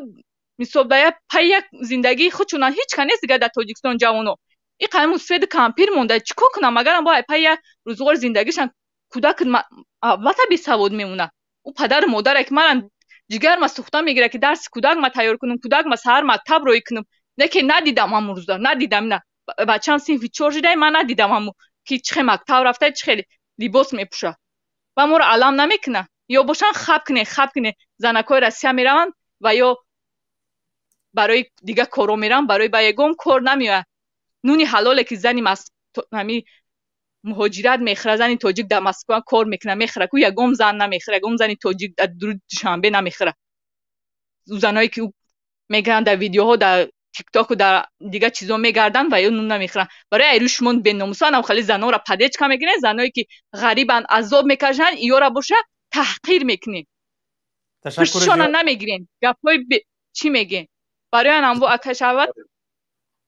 مثال باید پای یک زندگی خودشون هیچ کنیست دیگه در تاجیکستان جوانو این قانون سفید کامپیر مونده چیکار کنم مگر با پای روزگار زندگیشان کودک وقت بی سواد میمونه. او پدر مادر که من جگر ما سوخته میگیره که درس کودک ما تیار کنم، کودک ما سحر مکتب روی کنم، نه که ندیدم هم روزا ندیدم، نه بچه‌م صنف 4 شده من ندیدم هم که چه مکتب رفته چه خیلی لباس میپوشه و ما رو علم نمیکنه. یا باشن خب کنه زنکای روسیه میرن و یا برای دیگه کارو میرن، برای با یگم کار نمیاد. نونی حلاله که زنی همین مهاجرت میخره، زنی تاجیک در مسکو کار میکنه میخره کو یگم زن نمیخره، یگم زنی تاجیک در دوشنبه نمیخره. زنایی که میگن در ویدیوها در تیک تاک و در دیگه چیزا میگردن و یا نون نمیخرن. برای ایروشمون به ناموسان هم خیلی زنا را پدیچ کم میگیرن، زنایی که غریبن عذاب میکشن ایو را باشه تحقیر میکنین، پشتشان نمیگیرین، گپای چی میگین؟ برای آن با اکشاوت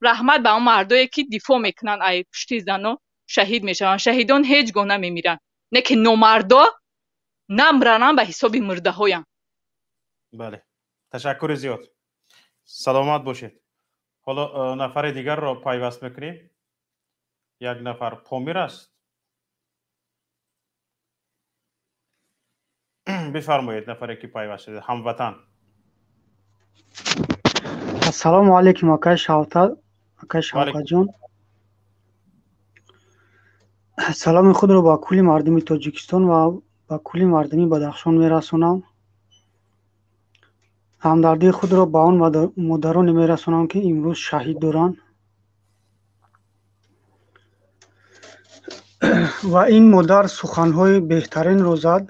رحمت به اون مردایی که دفاع میکنن ای پشتی زنا شهید میشن. شهیدان هیچ گونه نمیمیرن، نه که نامردا نمرنن به حساب مرده هایم.
بله تشکر زیاد، سلامت باشید. حالا نفر دیگر را پیوست میکنیم. یک نفر پامیر است، بفرمایید. نفری که پیوست شده هموطن.
السلام علیکم آقای شوکت جان. سلام خود رو با کلی مردم تاجیکستان و با کلی مردم بدخشان میرسونم. همدردی خود را با آن مادران میرسونم که امروز شهید دارن و این مادر سخنهای بهترین رو زد.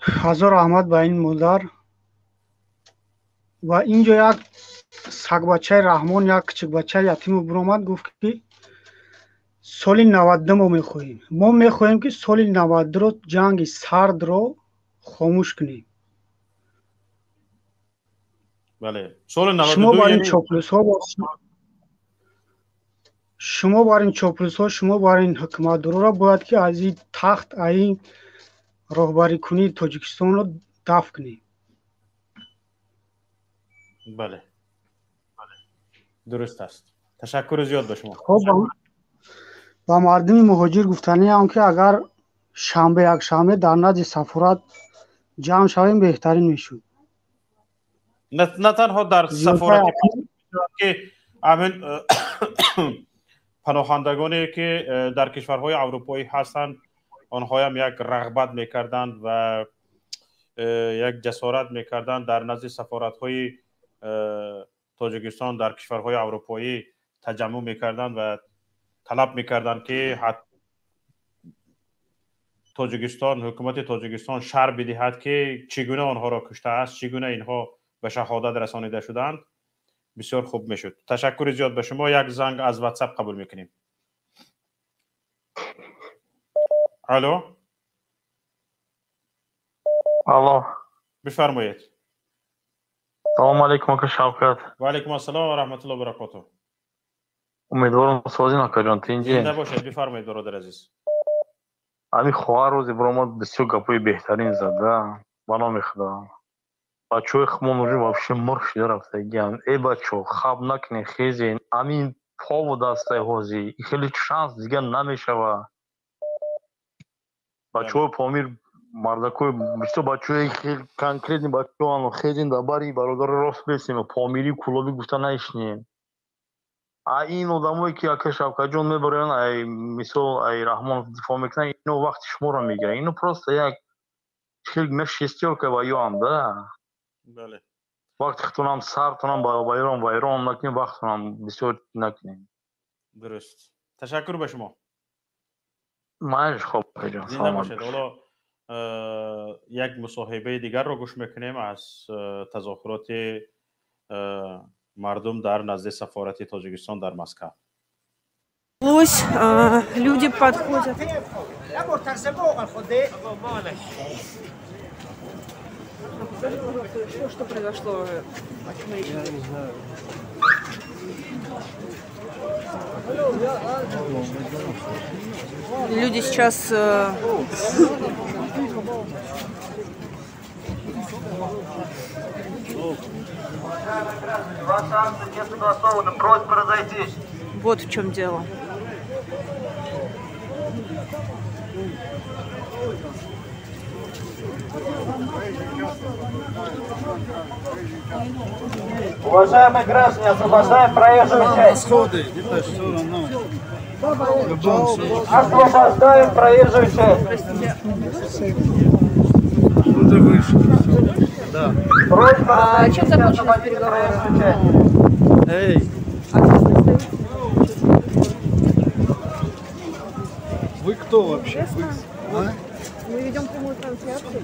هزار رحمت به این مادر. و اینجا یک سگ بچه رحمان، یک کچک بچه یتیم برآمد گفت که سال 92 ما میخواهیم، ما میخواهیم که سال 92 رو جنگ سرد رو خاموش کنیم.
بله سال 92
شما بر این
یعنی
چاپلوس ها شما بر این چاپلوس ها، شما بر این حکومت درو را باید که از این تخت این راهبری کنی تاجیکستان رو دفع کنی.
بله درست است. تشکر زیاد به شما.
خب با مردم مهاجر گفتنی هم که اگر شنبه یک شنبه در نزد سفارت جمع شویم بهترین میشود.
نه تنها در سفارت که همین پناهندگانی که در کشورهای اروپایی هستند آنها هم یک رغبت میکردند و یک جسارت میکردند در نزد سفارت‌های تاجیکستان در کشورهای اروپایی تجمع میکردند و طلب میکردند که تاجیکستان، حکومت تاجیکستان شرح بدهد که چگونه آنها را کشته است، چگونه اینها به شهادت رسانیده شدند. بسیار خوب میشد. تشکر زیاد به شما. یک زنگ از واتساپ قبول میکنیم. الو بفرمایید.
سلام علیکم آقا شوکت.
و علیکم السلام و رحمت الله و برکاته.
امیدوارم سازی نکردن تینجی.
نباشید بفرمایید برادر عزیز.
همین خواهر روزی برام بسیار گپای بهترین زده. بنا میخدا. بچه‌های خمون رو вообще مرش رفته گیان. ای بچه‌ها خواب نکنین خیزین. همین پا و دسته هازی خیلی شانس دیگه نمیشه. بچه‌های پامیر مردکوی بیشتر بچه‌های خیلی کنکریتی بچه‌ها خیزین دباری برادر راست بسیم پامیری کلابی گفتن نشنین. این آدمایی که یک شوکت جان میبرن ای مثال ای رحمان دفاع میکنن اینو وقت شما رو میگیره. اینو پروست یک خیلی نشستی که وایام ده.
بله.
وقت خودتونم سرتونم با وایران نکنین، وقتتونم بسیار نکنین.
درست. تشکر به شما.
ماش خوب جان.
زنده باشید. حالا یک مصاحبه دیگر رو گوش میکنیم از تظاهرات مردم در نزد سفارت تاجیکستان در مسکو.
Люди подходят. Что произошло?
Я не знаю.
Люди сейчас
Просьба разойтись.
вот в чем дело.
Уважаемые граждане, освобождаем проезжую часть. Освобождаем проезжую часть.
Да.
А чем закончились переговоры?
Эй. Вы кто вообще?
Мы ведем прямую трансляцию.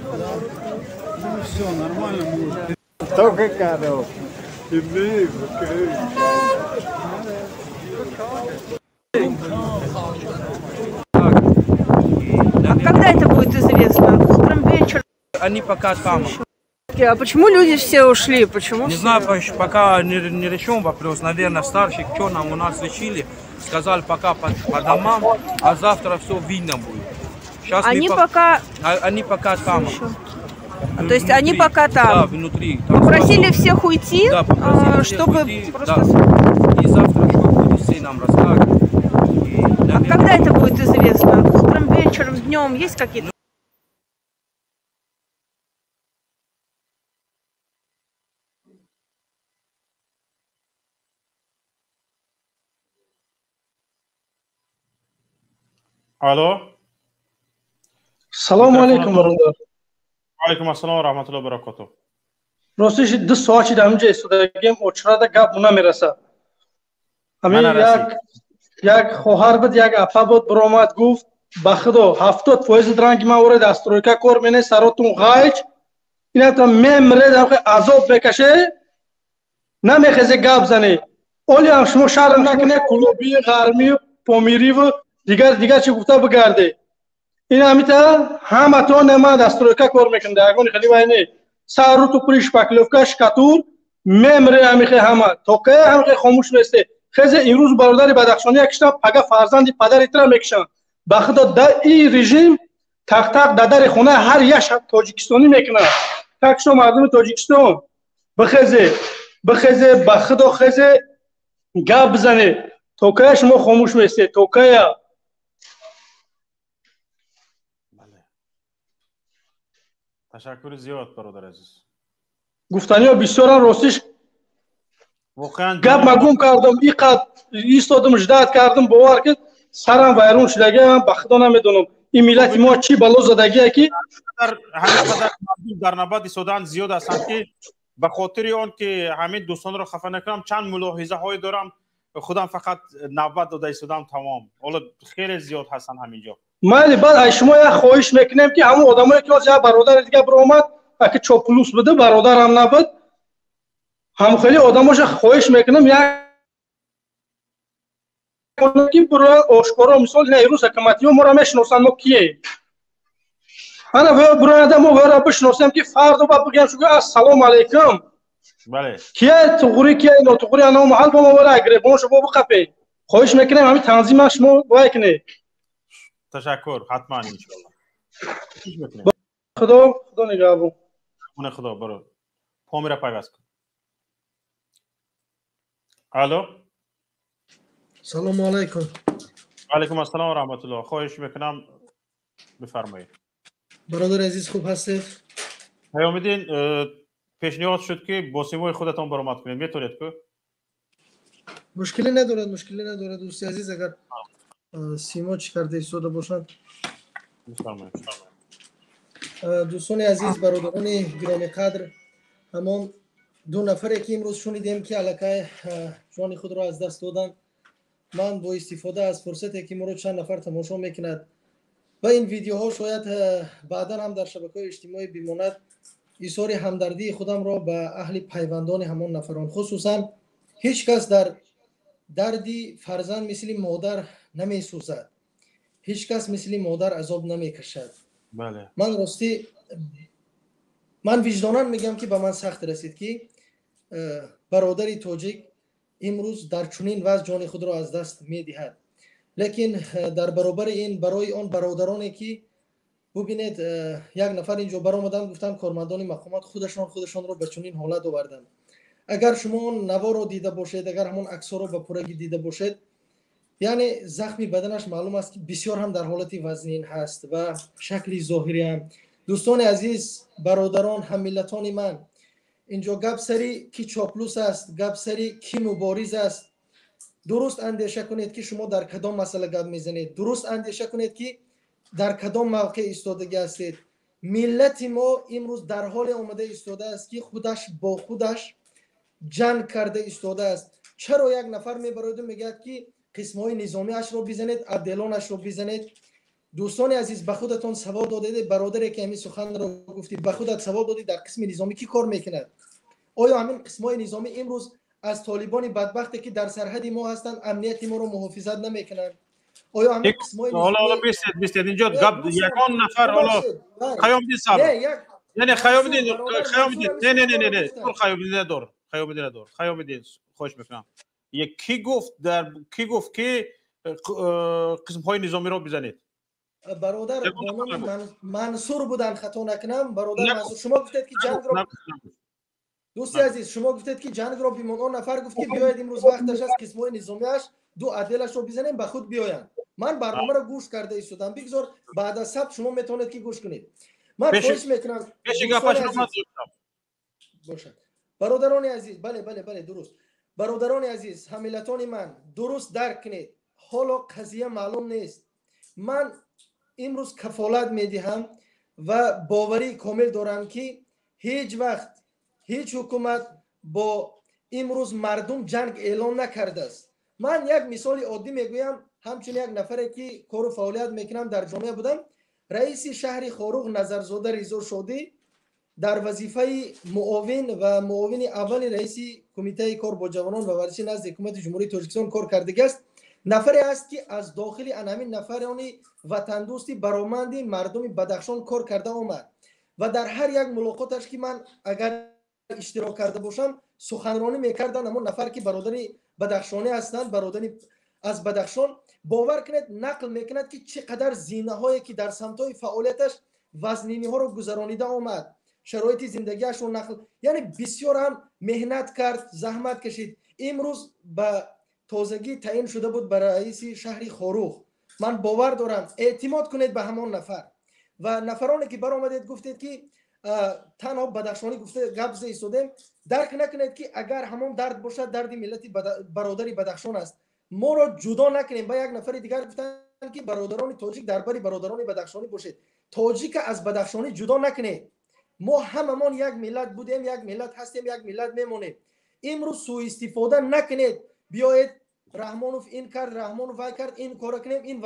Ну все, нормально. Только коров.
А когда это будет известно? Утром, вечером?
Они пока там.
А почему люди все ушли? Почему?
Не знаю, пока не решен вопрос. Наверное, старших, что нам у нас решили, сказали пока по домам, а завтра все видно будет. Сейчас
они пока...
Они пока там.
То есть они пока там?
Да, внутри.
Там попросили всех уйти,
да, попросили
чтобы
уйти,
просто...
Да. И завтра что будет, все нам расскажут.
А когда это будет известно? Утром, вечером, днем? Есть какие-то?
Алло.
Салому алейкум, бародар.
Алейкум ассалом ва рахматуллоҳи ва баракатуҳ.
Ростиш 2 соати дар инҷо истодагим, очрада гап намераса. Ҳамин як хоҳар буд, як апа буд, биромад гуфт ба худо 70% ранги ман вора дастройка кор мене, саротун ғайҷ, инатон мемре дар азоб мекаше, намехезе гап зане. Оли ҳам шумо шарм накуне кулуби, ғарми, помириву дигар чи гуфта бигарде. این همیتا همه تا نما دستروکا کار میکنده اگه خیلی وینه سارو تو پریش پاکلوفکا شکاتور ممره همیخه همه توکه همیخه خاموش میسته خیزه این روز برادری بدخشانی اکشتن پگه فرزندی پدر ایترا میکشن بخدا دا این رژیم تق تق دادر خونه هر یش تاجیکستانی میکنه تکشو مردم تاجیکستان بخیزه بخدا خیزه گاب بزنه توکه شما خاموش میسته توکه
تشکر زیاد برادر عزیز.
گفتنی‌ها بسیار راستش
واقعا
گپ مگم کردم اینقدر ایستادم جدت کردم باور که سرم ویرون شدگی من به خدا نمیدونم این ملت ما چی بلا زدگیه که
همینقدر در نبرد ایستادن زیاد هستند که به خاطر آن که همین دوستان را خفه نکنم چند ملاحظه های دارم خودم فقط نبرد داده ایستادم تمام. حالا خیلی زیاد هستن همینجا.
مالی بعد شما یک خواهش میکنیم که همون آدمایی که از برادر دیگه برآمد اگه چاپلوس بده برادر هم نبود هم خیلی آدماش خواهش میکنم یک که برای آشکارا مثال نه روز حکومتی ما را میشناسن ما کیه انا برای آدم ما را بشناسیم که فردا با بگیم شو السلام علیکم
بله
کیه تغوری کیه نه تغوری انا محل با ما ولا اگره با شما بخپه خواهش میکنم همین تنظیم شما وای کنه
تشکر حتما ان شاء الله.
خدا نگهبان.
خدا برو پامیر پیوست کن. الو.
سلام علیکم.
علیکم السلام و رحمت الله. خواهش میکنم بفرمایید.
برادر عزیز خوب هستید؟
پیامدین پیشنهاد شد که با سیمای خودتان برآمد کنید. میتونید که؟
مشکلی نداره دوستی عزیز اگر سیما چی کرده ایستاده باشند. دوستان عزیز برادران گرامی قدر همان دو نفری که امروز شنیدیم که الکای جان خود را از دست دادن من با استفاده از فرصتی که ما رو چند نفر تماشا میکند و این ویدیوها شاید بعدا هم در شبکه‌های اجتماعی بماند ایثار همدردی خودم را به اهل پیوندان همان نفران، خصوصا هیچ کس در دردی فرزند مثل مادر نمی سوزد، هیچ کس مثل مادر عذاب نمی کشد.
بله.
من راستی من وجداناً میگم که به من سخت رسید که برادری تاجیک امروز در چنین وضع جان خود را از دست میدهد. لیکن در برابر این برای آن برادرانی که ببینید یک نفر اینجا برآمدن گفتن کارمندان مقامات خودشان را به چنین حالت آوردند. اگر شما اون نوا رو دیده باشید، اگر همون عکس‌ها رو به پورگی دیده باشید، یعنی زخمی بدنش معلوم است که بسیار هم در حالت وزنین هست و شکلی ظاهری هم. دوستان عزیز، برادران، هم‌ملتان من، اینجا گپ سری کی چاپلوس است، گپ سری کی مبارز است. درست اندیشه کنید که شما در کدام مسئله گپ میزنید، درست اندیشه کنید که در کدام موقع ایستادگی هستید. ملت ما امروز در حال آمده ایستاده است که خودش با خودش جنگ کرده ایستاده است. چرا یک نفر میبرد میگه که قسم‌های نظامی اش رو بزنید، عبدالانش رو بزنید؟ دوستان عزیز، به خودتون سوال دادید، برادری که همین سخن رو گفتی، به خودت سوال دادید در قسم نظامی کی کار میکند؟ آیا همین قسم‌های نظامی امروز از طالبان بدبختی که در سرحد ما هستند امنیت ما رو محافظت نمیکنند؟ آیا همین قسم‌های نظامی
حالا بیستید اینجا گپ یکان نفر حالا خیابدین صاحب، یعنی خیابدین نه خیابدین خوش میکنم. کی گفت که قسم‌های نظامی رو بزنید؟
برادر منصور بودن، خطا نکنم. برادر منصور، شما گفتید که جنگ رو، دوستی عزیز، شما گفتید که جنگ رو بیمان نفر گفت که بیاید امروز وقتش است قسم‌های نظامیش دو عدلش رو بزنیم به خود بیاین. من برنامه رو گوش کرده ایستادم، بگذار بعد از سبت شما میتونید که گوش کنید. من خواهش میکنم باشد. برادران عزیز، بله درست. برادران عزیز، هم‌ملتان من، درست درک کنید. حالا قضیه معلوم نیست. من امروز کفالت میدهم و باوری کامل دارم که هیچ وقت هیچ حکومت با امروز مردم جنگ اعلام نکرده است. من یک مثال عادی میگویم، همچون یک نفری که کار و فعالیت میکنم در جامعه بودم. رئیس شهر خاروق نظرزاده رضا شادی در وظیفه معاون اول رئیس کمیته کار با جوانان و ورزش نزد حکومت جمهوری تاجیکستان کار کرده است. نفری است که از داخل همین نفران وطن دوستی برآمد مردم بدخشان کار کرده آمد و در هر یک ملاقاتش که من اگر اشتراک کرده باشم سخنرانی میکردن همون نفر که برادری بدخشانی هستند، برادری از بدخشان، باور کنید نقل میکند که چقدر زینه هایی که در سمت های فعالیتش وزنینی ها رو گذرانیده آمد، شرایط زندگیش رو نقل، یعنی بسیار هم مهنت کرد، زحمت کشید. امروز به تازگی تعیین شده بود برای رئیس شهر خاروق. من باور دارم اعتماد کنید به همان نفر و نفرانی که برآمدید گفتید که تنها بدخشانی گفته گپ ایستادیم، درک نکنید که اگر همون درد باشد درد ملت برادری بدخشان است. ما را جدا نکنیم. با یک نفر دیگر گفتن که برادران تاجیک درباره برادران بدخشانی باشید. تاجیک از بدخشانی جدا نکنید. ما هممون یک ملت بودیم، یک ملت هستیم، یک ملت میمونیم. امروز سوء استفاده نکنید. بیایید رحمانوف این کرد، رحمانوف وای کرد، این کار کنیم، این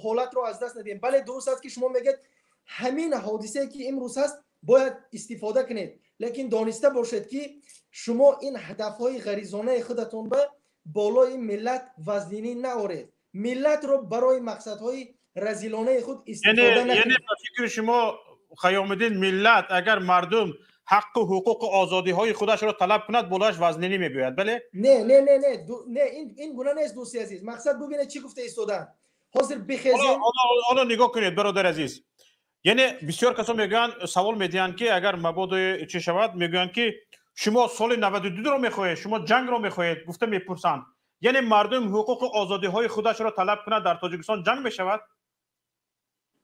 حالت رو از دست ندیم. بله درست است که شما میگید همین حادثه که امروز هست باید استفاده کنید، لیکن دانسته باشید که شما این هدفهای غریزانه خودتون به بالای ملت وزنی نآورید. ملت رو برای مقصدهای رذیلانه خود استفاده نکنید.
یعنی فکر شما خیامدین ملت اگر مردم حق و حقوق و آزادی های خودش رو طلب کند بالایش وزنی میگوید؟ بله؟
نه این گونه نیست دوستی عزیز. مقصد ببینید چی گفته ایستادن. حاضر بخیزیم.
حالا نگاه کنید برادر عزیز. یعنی بسیار کسا میگن، سوال میدین که اگر مبادا چه شود، میگن که شما سال 92 رو میخواهید، شما جنگ رو میخواهید. گفته میپرسن یعنی مردم حقوق و آزادی های خودش رو طلب کند در تاجیکستان جنگ میشود؟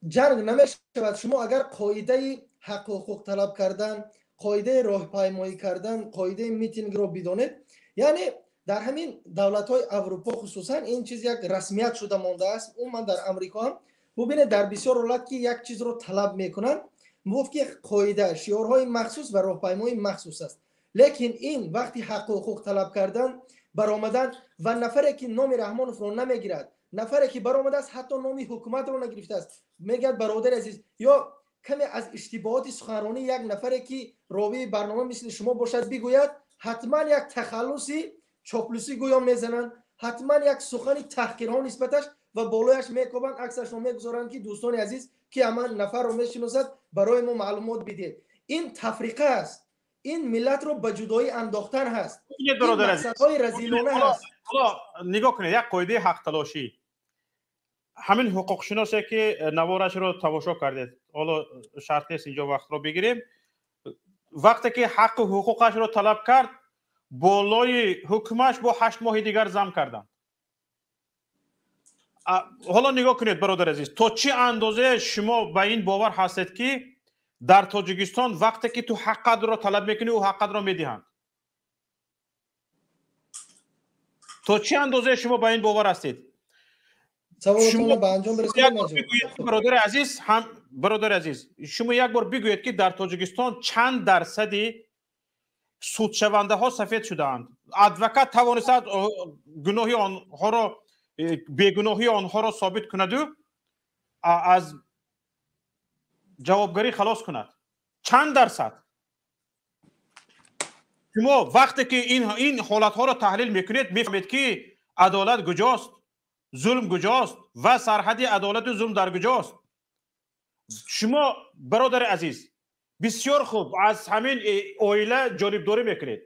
جنگ نمیشود. شما اگر قاعده حق و حقوق طلب کردن، قاعده راهپیمایی کردن، قاعده میتینگ رو بدونید، یعنی در همین دولت‌های اروپا خصوصا این چیز یک رسمیت شده مانده است. اون من در امریکا هم ببینید در بسیار حالت که یک چیز رو طلب میکنن موافق قاعده، شعارهای مخصوص و راهپیمایی مخصوص است. لیکن این وقتی حق و حقوق طلب کردن برآمدن و نفری که نام رحمانوف رو نمیگیرد نفری که برآمده است حتی نامی حکومت رو نگرفته است میگه برادر عزیز یا کمی از اشتباهات سخنرانی یک نفری که راوی برنامه مثل شما باشد بگوید حتما یک تخلصی چاپلوسی گویا میزنن حتما یک سخن تحقیرانه نسبتش و بالایش میکوبن عکسش رو میگذارن که دوستان عزیز که امان نفر رو میشناسد برای ما معلومات بده این تفریقه است این ملت رو به جدایی انداختن هست این مقصدهای رذیلانه هست
نگاه کنید یک قاعده حق تلاشی همین حقوق شناسی که نوارش رو تماشا کردید حالا شرطی است اینجا وقت رو بگیریم وقتی که حق و حقوقش رو طلب کرد بالای حکمش با 8 ماه دیگر زم کردن حالا نگاه کنید برادر عزیز تا چه اندازه شما به این باور هستید که در تاجیکستان وقتی که تو حق رو طلب میکنی و حق رو میدهند تا چه اندازه شما به این باور هستید
شما به انجام برسونید
برادر عزیز شما یک بار بگویید که در تاجیکستان چند درصدی سودشونده ها سفید شدند ادوکات توانست گناهی آنها را بیگناهی آنها را ثابت کند و از جوابگری خلاص کند چند درصد شما وقتی که این حالت ها را تحلیل میکنید میفهمید که عدالت کجاست ظلم کجاست و سرحد عدالت و ظلم در کجاست شما برادر عزیز بسیار خوب از همین اویله جانبداری میکنید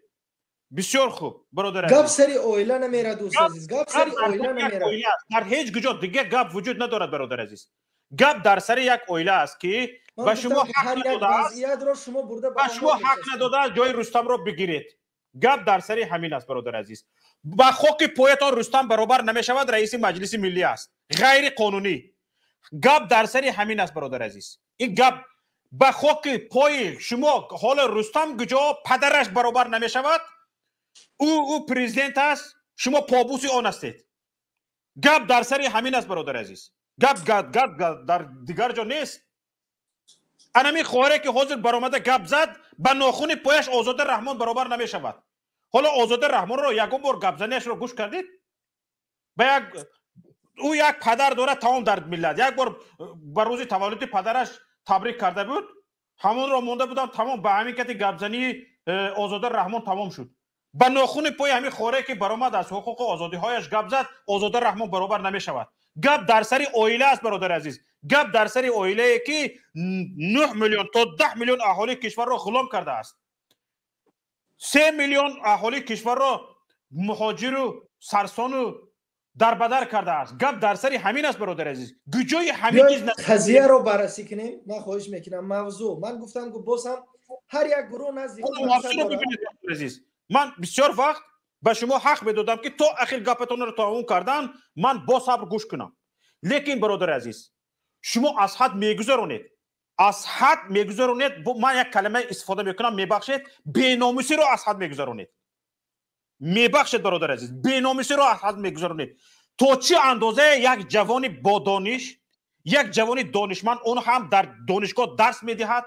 بسیار خوب برادر عزیز
گپ سری اویله نمیره دوست عزیز گپ سری اویله نمیره
در هیچ کجا دیگه گپ وجود ندارد برادر عزیز گپ در سر یک اویله است که و شما حق نداده جای رستم رو بگیرید گپ در سر همین است برادر عزیز با خاک پایتان رستم برابر نمیشود رئیس مجلس ملی است غیر قانونی گپ در سر همین است برادر عزیز این گپ با خاک پای شما حال رستم کجا پدرش برابر نمیشود او پرزیدنت است شما پابوس آن هستید گپ در سر همین است برادر عزیز گپ در دیگر جا نیست انمی خواره که حاضر برآمده گپ زد به ناخون پایش آزاد رحمان برابر نمیشود حالا آزاد رحمان رو یکم بار گپ زنیش رو گوش کردید او یک پدر داره تمام در ملت یک بار بر روز تولد پدرش تبریک کرده بود همون رو مونده بودم تمام به همین کتی گپ زنی آزاد رحمان تمام شد به ناخون پای همین خوره که برآمد از حقوق و آزادی هایش گپ زد آزاد رحمان برابر نمیشود گپ در سر اویله است برادر عزیز گپ در سر اویله که 9 میلیون تا 10 میلیون اهالی کشور را غلام کرده است 3 میلیون اهالی کشور را مهاجر و سرسان و دربدر کرده است گپ در سر همین است برادر عزیز گجای همین چیز
قضیه رو بررسی کنیم من خواهش میکنم موضوع من گفتم که باز هم هر یک گروه نزدیک
من بسیار وقت به شما حق میدادم که تا اخیر گپتون رو تموم کردن من با صبر گوش کنم لیکن برادر عزیز شما از حد میگذرونید از حد میگذرونید من یک کلمه استفاده میکنم میبخشید بی‌ناموسی رو از حد میگذرونید میبخشید برادر عزیز بی‌ناموسی رو از حد میگذرونید تا چه اندازه یک جوانی با دانش یک جوانی دانشمند اون هم در دانشگاه درس میدهد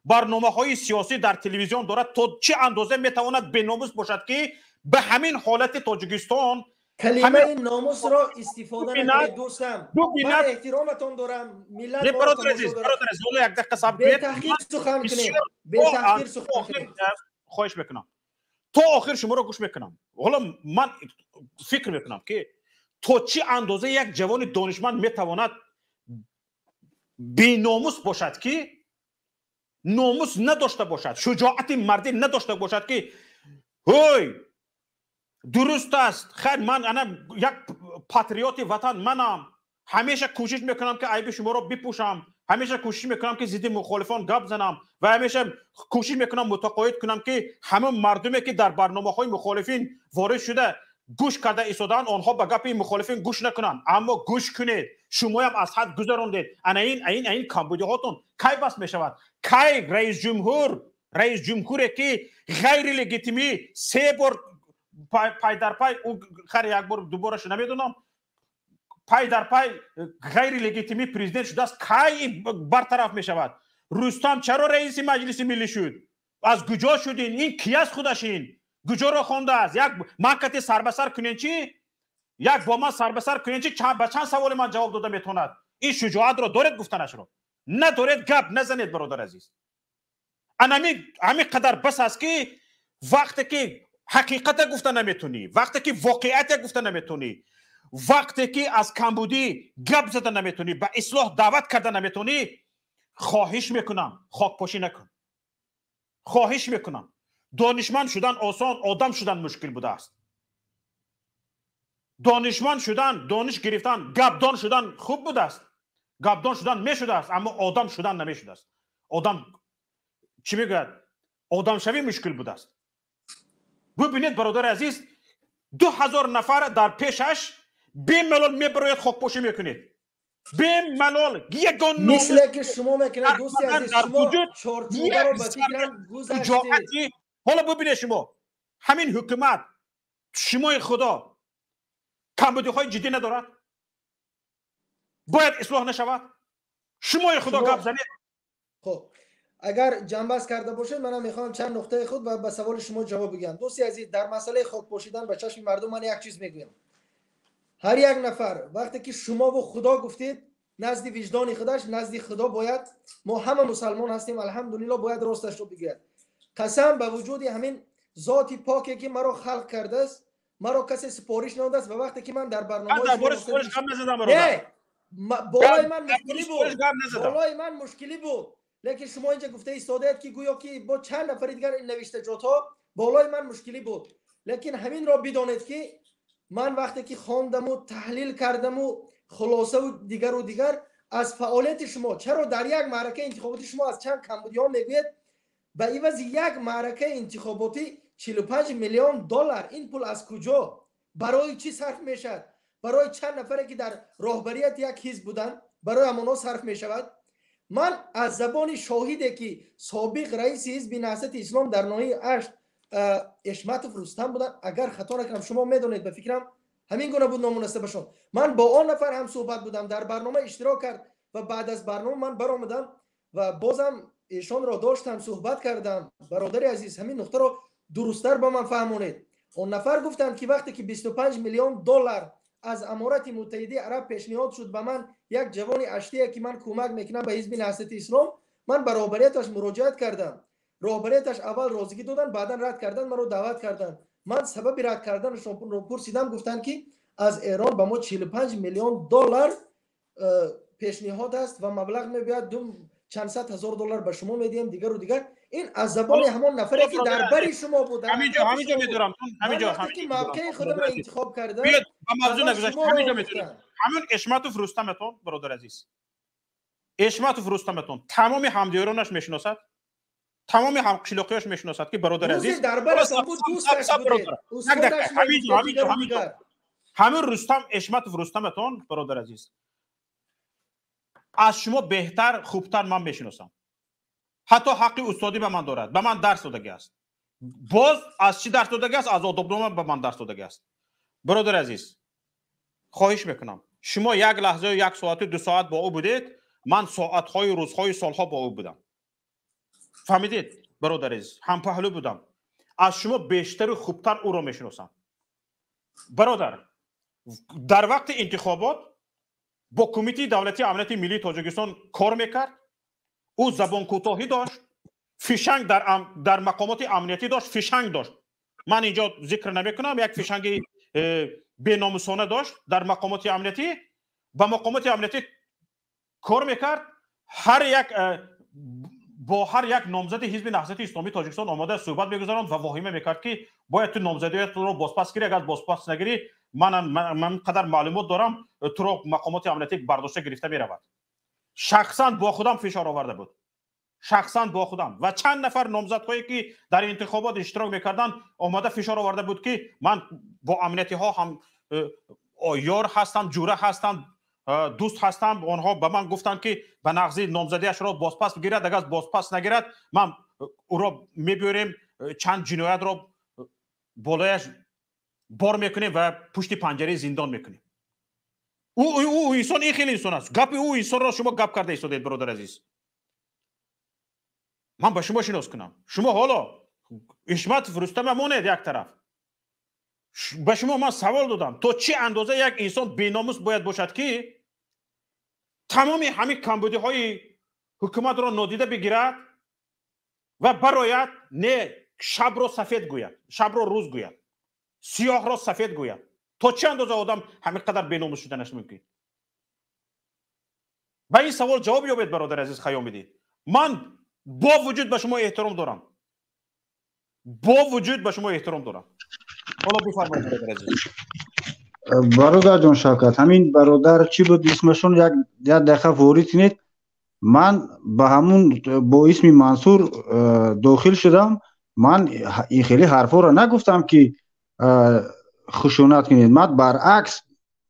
برنامه‌های سیاسی در تلویزیون دارد تا چه اندازه میتواند بی‌ناموس باشد که به همین حالت تاجیکستان
کلمه ناموس را استفاده نکنید دوستم من احترامتون دارم ملت
برادر عزیز یک دقیقه صبر کنید
به تحقیق سخن کنید به تحقیق سخن کنید
خواهش میکنم تا آخر شما رو گوش میکنم حالا من فکر میکنم که تا چه اندازه یک جوان دانشمند میتواند بی‌ناموس باشد که ناموس نداشته باشد شجاعت مردی نداشته باشد که هوی درست است خیر من انا یک پاتریوت وطن منم همیشه کوشش میکنم که عیب شما رو بپوشم همیشه کوشش میکنم که ضد مخالفان گپ زنم و همیشه کوشش میکنم متقاعد کنم که همه مردمی که در برنامه‌های مخالفین وارد شده گوش کرده ایستادن آنها به گپ مخالفین گوش نکنن اما گوش کنید شما هم از حد گذروندید انا این کمبودی هاتون کی بس میشود کی رئیس جمهوری که غیر لگیتیمی 3 بار پای در پای او خیر یک بار دوباره نمیدونم پای در پای غیر لگیتیمی پرزیدنت شده است کی برطرف میشود رستم چرا رئیس مجلس ملی شد از کجا شدین این کی از خودشین کجا رو خونده است یک مکت سر به سر کنین چی یک با من سر به سر کنین چه به چند سوال من جواب داده میتوند؟ این شجاعت رو دارید گفتنش رو؟ ندارید گپ نزنید برادر عزیز. همین قدر بس است که وقتی که حقیقت گفته نمیتونی، وقتی که واقعیت گفته نمیتونی، وقتی که از کمبودی گپ زده نمیتونی، به اصلاح دعوت کرده نمیتونی، خواهش میکنم خاکپاشی نکن. خواهش میکنم. دانشمند شدن آسان، آدم شدن مشکل بوده است. دانشمند شدن، دانش گرفتن، گپدان شدن خوب بوده است. گپدان شدن میشده است، اما آدم شدن نمیشده است. آدم چی میگوید؟ آدم شوی مشکل بوده است. ببینید برادر عزیز، 2000 نفر در پیشش بی ملال میبروید خاکپاشی میکنید. بی ملال یگان
مثل که شما میکنید دوستی عزیز، شما چارچوبه رو به فکرم گذاشتید.
حالا ببینید شما همین حکومت شما خدا کمبودی های جدی ندارد؟ باید اصلاح نشود؟ شما خدا گپ زنید.
خب اگر جنبش کرده باشید منم میخوام چند نقطه خود و به سوال شما جواب بگم. دوستی عزیز، در مسئله خاک پوشیدن به چشم مردم من یک چیز میگویم. هر یک نفر وقتی که شما و خدا گفتید نزد وجدان خودش، نزد خدا باید، ما همه مسلمان هستیم الحمدلله، باید راستش رو بگید. قسم به وجود همین ذات پاکی که مرا خلق کرده است، مرا کسی سپارش نداده است. و وقتی که من در برنامه بالای من مشکلی بود، لیکن شما اینجا گفته ایستادید که گویا که با چند نفر دیگر این نوشته جاتا بالای من مشکلی بود. لیکن همین را بدانید که من وقتی که خواندم و تحلیل کردم و خلاصه و دیگر از فعالیت شما، چرا در یک معرکه انتخاباتی شما از چند کمبودیان میگوید به عوض یک معرکه انتخاباتی 45 میلیون دلار، این پول از کجا برای چی صرف میشد؟ برای چند نفری که در راهبریت یک حزب بودن برای همونا صرف میشود؟ من از زبان شاهدی که سابق رئیس حزب نهضت اسلام در ناحیه اشت اشمتوف رستم بودن، اگر خطا نکنم شما میدونید، به فکرم همین گونه بود نامناسبشون. من با آن نفر هم صحبت بودم، در برنامه اشتراک کرد و بعد از برنامه من برآمدم و بازم ایشان را داشتم صحبت کردم. برادر عزیز همین نقطه رو درست‌تر با من فهمونید. اون نفر گفتم که وقتی که 25 میلیون دلار از امارات متحده عرب پیشنهاد شد به من، یک جوان اشتیه که من کمک میکنم به حزب نهضت اسلام، من به رهبریتش مراجعت کردم. رهبریتش اول راضی دادن، بعدا رد کردن، من رو دعوت کردن. من سبب رد کردنشون رو پرسیدم، گفتن که از ایران به ما 45 میلیون دلار پیشنهاد است و مبلغ میباید چند صد هزار دلار به شما میدیم دیگر و دیگر. این از زبان همون نفری که در بری شما بود.
همینجا میدونم، همینجا
که موقع خودم انتخاب کردم.
بیاد با موضوع نگذاشت، همینجا میدونم. همون اشمتوف رستمتون برادر عزیز، اشمتوف رستمتون تمام همدیارانش میشناسد، تمام همقشلاقیاش میشناسد که برادر عزیز
در بر بود دوستش بوده.
همینجا همون رستم اشمتوف رستمتون برادر عزیز از شما بهتر خوبتر من میشناسم. حتی حق استادی به من دارد، به من درس دادگی است. باز از چی درس دادگی است؟ از آدابنامه به من درس دادگی است. برادر عزیز خواهش میکنم، شما یک لحظه و یک ساعت 2 ساعت با او بودید، من ساعتهای روزهای سالها با او بودم. فهمیدید برادر عزیز؟ هم پهلو بودم. از شما بیشتر و خوبتر او را میشناسم. برادر در وقت انتخابات با کمیته دولتی امنیت ملی تاجیکستان کار میکرد. او زبان کوتاهی داشت، فیشنگ در مقامات امنیتی داشت، فیشنگ داشت. من اینجا ذکر نمیکنم، یک فیشنگ بی‌ناموسانه داشت در مقامات امنیتی. با مقامات امنیتی کار میکرد. با هر یک نامزد حزب نهضت اسلامی تاجیکستان آماده صحبت میگذارند و واهمه میکرد که باید تو نامزدیت رو بازپس گیری، اگر بازپس نگیری من قدر معلومات دارم تو رو مقامات امنیتی برداشته گرفته میرود. شخصا با خودم فشار آورده بود، شخصا با خودم و چند نفر نامزدهایی که در انتخابات اشتراک میکردن آماده فشار آورده بود که من با امنیتی ها هم یار هستم، جوره هستم، دوست هستم. آنها به من گفتن که به نقضی نامزدیش را بازپس بگیرد، اگر بازپس نگیرد من او را میبریم، چند جنایت را بالایش بار میکنیم و پشت پنجره زندان میکنیم. او انسان این خیلی انسان است. گپ او انسان را شما گپ کرده ایستادید برادر عزیز. من به شما شناس کنم. شما حالا اشمتوف رستم مونید یک طرف، به شما من سوال دادم تا چه اندازه یک انسان بی‌ناموس باید باشد که تمام همین کمبودی های حکومت را نادیده بگیرد و برایت نه شب را سفید گوید، شب را روز گوید، سیاه را سفید گوید. تا چه اندازه آدم همین قدر بی‌ناموس شدنش ممکن؟ به این سوال جواب یابید برادر عزیز خیام بدید. من با وجود به شما احترام دارم، با وجود به شما احترام دارم. حالا بفرمایید برادر عزیز.
برادر جان شوکت، همین برادر چی بود اسمشون یک دقیقه فوری تینید. من به همون با اسم منصور داخل شدم. من این خیلی حرفا را نگفتم که خشونت کنید. من برعکس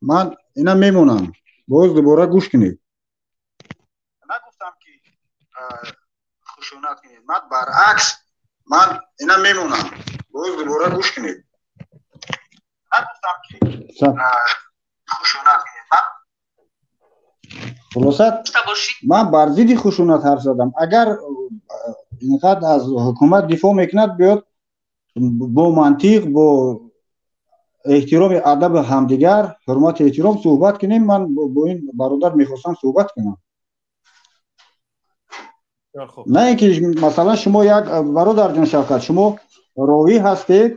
من اینا میمونم. باز دوباره گوش کنید. نگفتم که خشونت کنید. من برعکس من اینا میمونم. باز دوباره گوش کنید. نگفتم که خشونت کنید. خلاصت من بر ضد خشونت حرف زدم. اگر اینقدر از حکومت دفاع میکند بیاد با منطق با احترام ادب همدیگر حرمت احترام صحبت کنیم. من با این برادر میخواستم صحبت کنم. نه اینکه مثلا شما یک برادر جان شوکت شما راوی هستید،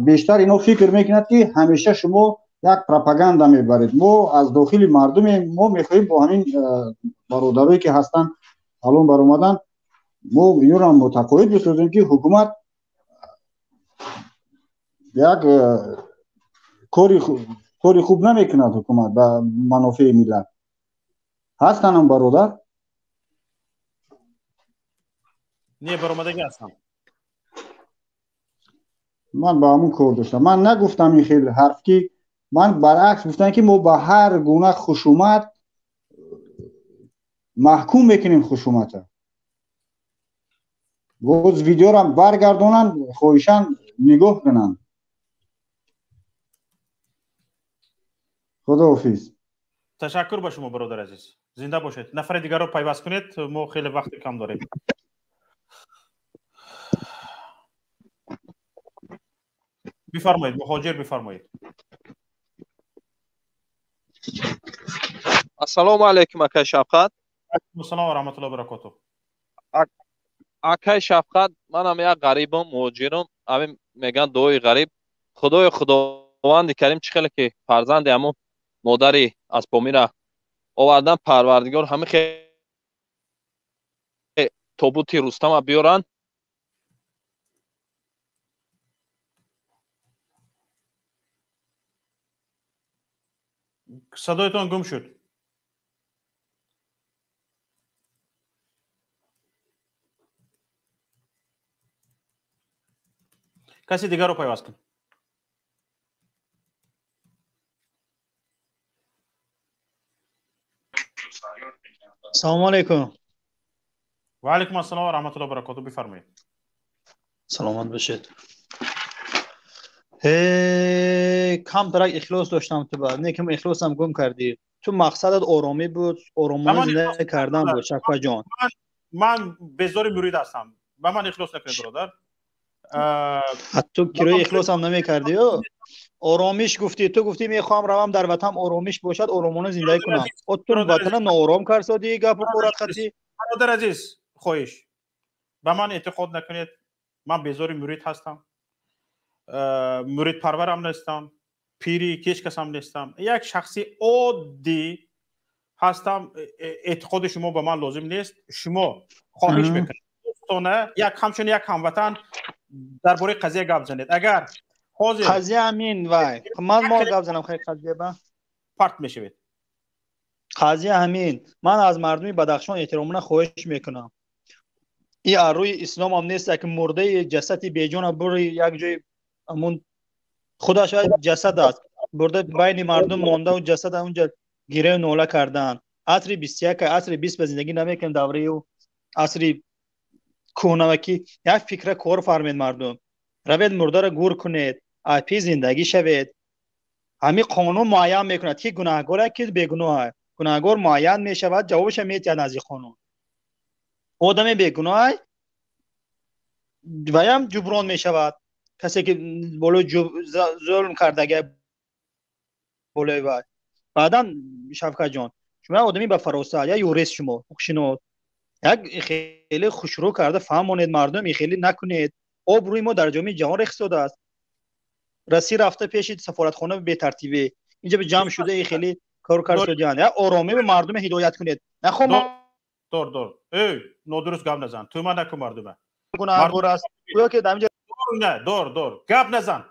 بیشتر اینو فکر میکنید که همیشه شما یک پروپاگاندا میبرید. ما از داخل مردم ما میخواهیم با همین برادرایی که هستن الان بر اومدن ما اینو را متقاعد بسازیم که حکومت یک کاری خوب نمیکند. حکومت به منافع ملت هستن هم برادر.
نه برآمدگی هستم.
من با همون کار داشتم. من نگفتم این خیلی حرف که من برعکس گفتم که ما با هر گونه خشونت محکوم میکنیم. خشونت باز ویدیو را برگردونن خواهشان نگاه کنن. خداحافظ.
تشکر به شما برادر عزیز. زنده باشید. نفر دیگر رو پیوست کنید. ما خیلی وقت کم داریم. بفرمایید مهاجر بفرمایید.
السلام علیکم اکای شفقت.
السلام و رحمت الله و برکاته.
اکای شفقت منم یک غریبم مهاجرم. همین میگن دوی غریب. خداوند کریم چه خیلی که فرزند همون مادری از پامیره آوردن پروردگار همه خیلی تابوت رستم بیارن.
صدایتان گم شد. کسی دیگر رو پیوست کن.
سلام علیکم.
و علیکم السلام و رحمت الله و برکاته. بفرمایید.
سلامت باشید. کم ترک اخلاص داشتم تو بعد نه که اخلاصم گم کردی. تو مقصدت آرامی بود، آرامانه زندگی کردن بود شفقت جان.
من بزاری مرید هستم. به من اخلاص نکنید برادر.
حتی کرای اخلاص هم نمی کردی. آرامیش گفتی، تو گفتی میخوام روام در وطن آرامیش باشد، آرامانه زندگی کنم. تو وطن ناآرام کردی گپ و قرات خطی.
برادر عزیز خواهش به من اعتقاد نکنید. من بزاری مرید هستم. مرید پرورم نیستم. پیری کش کسم نیستم. یک شخصی عادی هستم. اعتقاد شما به من لازم نیست. شما خواهش میکنید دوستانه یک همچون یک هموطن درباره قضیه گپ زنید. اگر
قضیه همین وای من ما گپ زنم خیلی قضیه با
پارت میشوید.
قضیه همین. من از مردمی بدخشان احترامونه خواهش میکنم. این روی اسلام هم نیست که مرده جسدی بیجان بری یک جای همون خدا شاید جسد است برده بین مردم مانده و جسد اونجا گیره و نوله کردن. عصر 21 عصر 20 به زندگی نمیکنن دوره و عصر کوهنمکی. یک فکر کار فرمید مردم روید مرده را گور کنید پی زندگی شوید. همین قانون معین میکند که گناهگار که بیگناه گناهگار معین میشود جوابش میتید از این قانون. آدم بیگناه و هم جبران میشود. کسی که بالای ظلم کرده بالای وای بعدا شفقت جان شما آدمی با فراسته یا یوریست شما خوشینو یک خیلی خوشرو کرده فهمونید مردم خیلی نکنید آب روی ما در جامعه جهان رخصاده است رسی رفته پیش سفارتخانه به ترتیبی اینجا به جمع شده خیلی کار سودیان یا آرامی به مردم هدایت کنید نخو
دور ای نادرست گپ نزن تو من نکن مردم
گناهگار است گویا که دم
نه دور گپ نزن